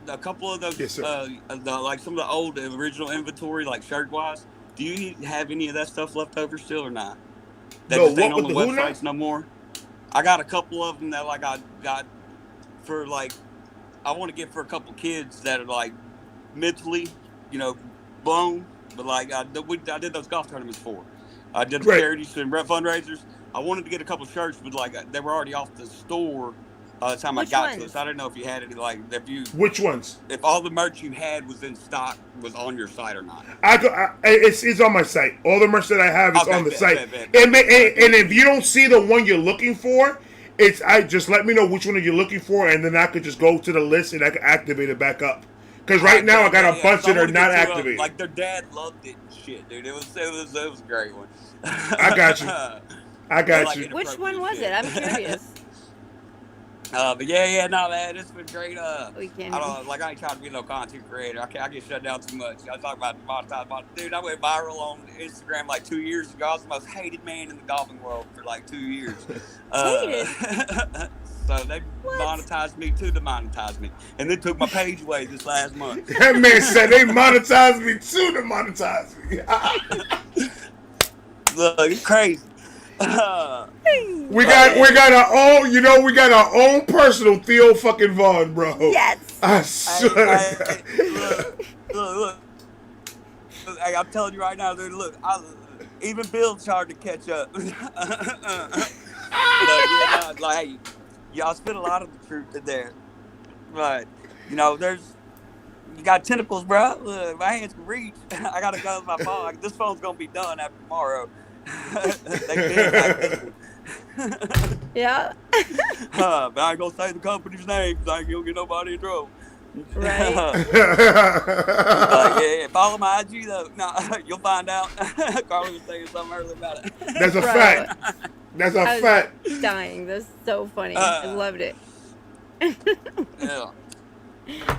a couple of those, Yes, sir. like some of the old original inventory, like shirt-wise, do you have any of that stuff left over still or not? That No, just ain't what on the with the who now? websites no more? I got a couple of them that, like, I got for, like, I want to get for a couple kids that are, like, mentally, you know, blown. But, like, I did those golf tournaments for. I did Right. charities and fundraisers. I wanted to get a couple shirts, but, like, they were already off the store by the time Which I got to ones? it. So I didn't know if you had any, like, Which ones? if all the merch you had was in stock, was on your site or not. It's on my site. All the merch that I have is Okay, on the bet, site. bet, bet. And if you don't see the one you're looking for, I just let me know which one you're looking for, and then I could just go to the list and I can activate it back up. Because right now I got a bunch that are not activated. Like their dad loved it and shit, dude. It was a great one. I got you. I got Like you. it- Which one was it? I'm curious. But yeah, no, man, it's been great. We can't. I don't like. I ain't trying to be no content creator. I get shut down too much. I talk about monetize. Dude, I went viral on Instagram like 2 years ago. I was the most hated man in the golfing world for like 2 years. Hated? So they monetized me to demonetize me, and they took my page away this last month. That man said they monetized me too to monetize me. Look, it's crazy. We got our own, we got our own personal Theo fucking Vaughn, bro. Yes. I swear. Look. Hey, I'm telling you right now, dude. Look, even Bill's hard to catch up. Y'all spit a lot of the truth in there, but there's You got tentacles, bro. Look, my hands can reach. I gotta go with my phone. This phone's gonna be done after tomorrow. They did like this one. Yeah. But I ain't gonna say the company's name because I ain't gonna get nobody in trouble. Right. Yeah, follow my IG though. No, you'll find out. Carly was saying something earlier about it. That's a Bro, fact. That's a I was fact. dying. That's so funny. I loved it. Yeah.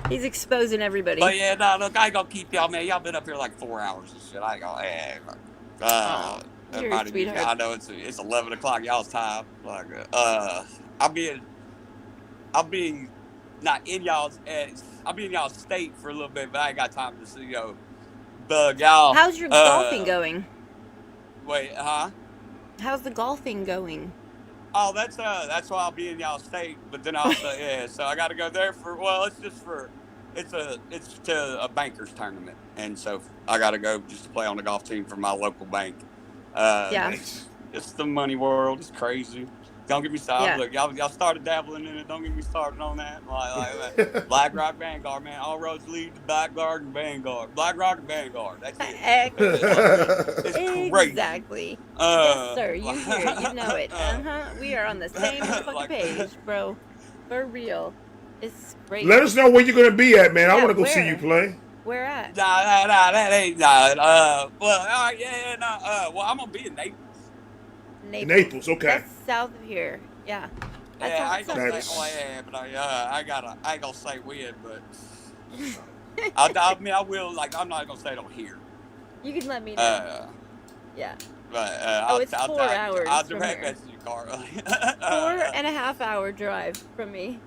He's exposing everybody. But yeah, no, look, I ain't gonna keep y'all, man. Y'all been up here like 4 hours and shit. I ain't gonna. You're a sweetheart. I know it's 11 o'clock y'all's time. Like, I'll be not in y'all's. I'll be in y'all's state for a little bit, but I ain't got time to see bug y'all. How's your golfing going? Wait, huh? How's the golfing going? Oh, that's why I'll be in y'all state. But then also, yeah, so I got to go there for. Well, it's to a bankers tournament, and so I got to go just to play on the golf team for my local bank. Yeah. It's the money world. It's crazy. Don't get me started. Yeah. Look, y'all started dabbling in it. Don't get me started on that. Like Black Rock Vanguard, man. All roads lead to Black Rock and Vanguard. Black Rock and Vanguard. That's it. It's crazy. Exactly. Yes, sir. You hear it. You know it. We are on the same fucking page, bro. For real. It's great. Let us know where you're gonna be at, man. I Yeah, want to go see where? you play. Where at? Nah, that ain't nah. Well, all right, yeah, nah. Well, I'm gonna be in Naples. Naples, okay. That's south of here. Yeah. Yeah, I ain't gonna Nice. say when, but I ain't gonna say when, but I mean, I will. Like, I'm not gonna say it on here. You can let me know. Yeah. But it's 4 hours I'll from direct here. message you, Carl. 4.5 hour drive from me.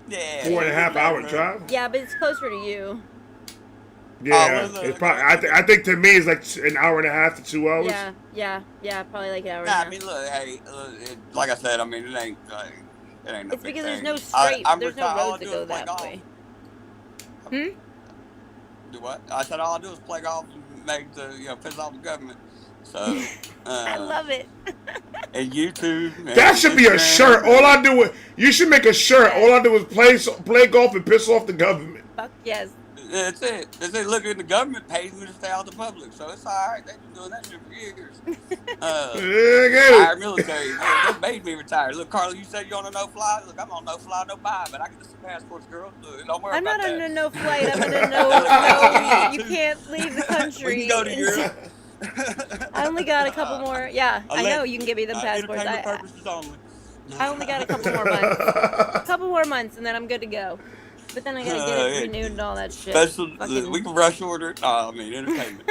Yeah. 4.5 hour drive. Yeah, but it's closer to you. Yeah, well, it's probably. I think to me it's like an hour and a half to 2 hours. Yeah, probably like an hour. Nah, and a I half. mean, look, hey, like I said, I mean, it ain't no It's big because there's thing. no straight. There's no all I road to do go is play that golf. way. Do what? I said all I do is play golf and make the piss off the government. So I love it. and YouTube. And That should be a Instagram. shirt. All I do is you should make a shirt. All I do is play golf and piss off the government. Fuck yes. That's it. That's it. Look, the government pays me to stay out of the public, so it's all right. They've been doing that shit for years. Retired military. They made me retire. Look, Carla, you said you're on a no-fly. Look, I'm on no-fly, no-buy, but I get some passports, girl. Look, don't worry I'm about not that. on a no flight. I'm on a no. You can't leave the country. We can go to Europe. I only got a couple more. Yeah, I know you can give me them passports. Entertainment purposes only. I only got a couple more months. A couple more months, and then I'm good to go. But then I gotta get it renewed and all that shit. Special, we can rush order it. I mean, entertainment.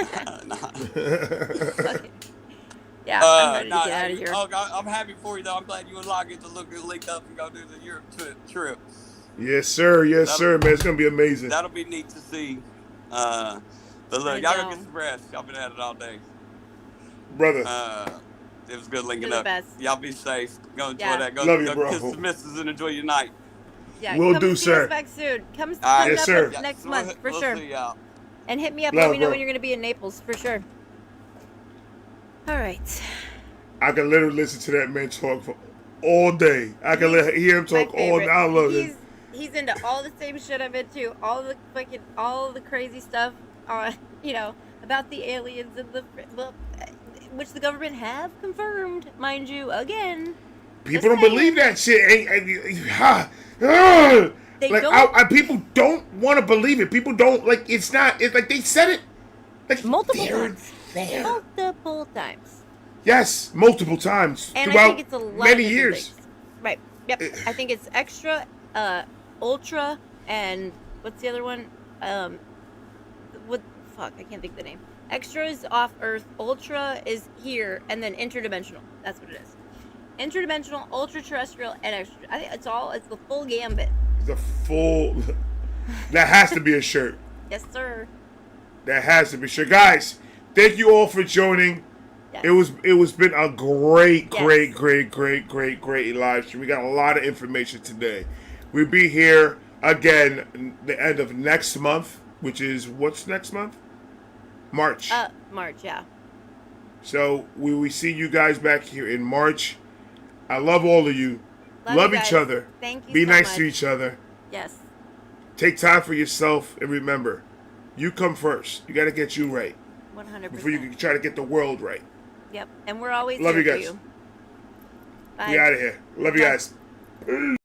Yeah, I'm ready to get out of here. I'm happy for you, though. I'm glad you and Locke get to look linked up and go do the Europe trip. Yes, sir. Yes, sir, man. It's gonna be amazing. That'll be neat to see. But look, y'all go get some rest. Y'all been at it all day, brother. It was good linking You're the up. best. Y'all be safe. Go enjoy Yeah. that. Go, Love you, go bro. kiss the missus and enjoy your night. Yeah, Will come do, see sir. us back soon. Come right. Yes, up sir. next Yeah, month for we'll sure. See y'all. And hit me up. Love, Let me know bro. when you're gonna be in Naples for sure. All right. I can literally listen to that man talk for all day. I can hear him talk all day. I love it. He's into all the same shit I'm into. All the crazy stuff. About the aliens and which the government have confirmed, mind you, again. People don't believe that shit. They like don't. people don't want to believe it. People don't like. It's not. It's like they said it. Like Multiple they're times. there. Multiple times. Yes, multiple times And I throughout think it's a lot many of years. things. Right. Yep. I think it's extra, ultra, and what's the other one? Fuck, I can't think of the name. Extra is off Earth, ultra is here, and then interdimensional. That's what it is. Interdimensional, ultra terrestrial, and extra. I think it's the full gambit. The full. That has to be a shirt. Yes, sir. That has to be a shirt, guys. Thank you all for joining. Yes. It was been a great Yes. great live stream. We got a lot of information today. We'll be here again the end of next month, which is what's next month? March. March, yeah. So we will see you guys back here in March. I love all of you. Love you each guys. other. Thank you Be so nice much. to each other. Yes. Take time for yourself, and remember, you come first. You got to get you right 100%. before you can try to get the world right. Yep. And we're always Love here you for guys. you. Bye. We out of here. Love you guys. Peace.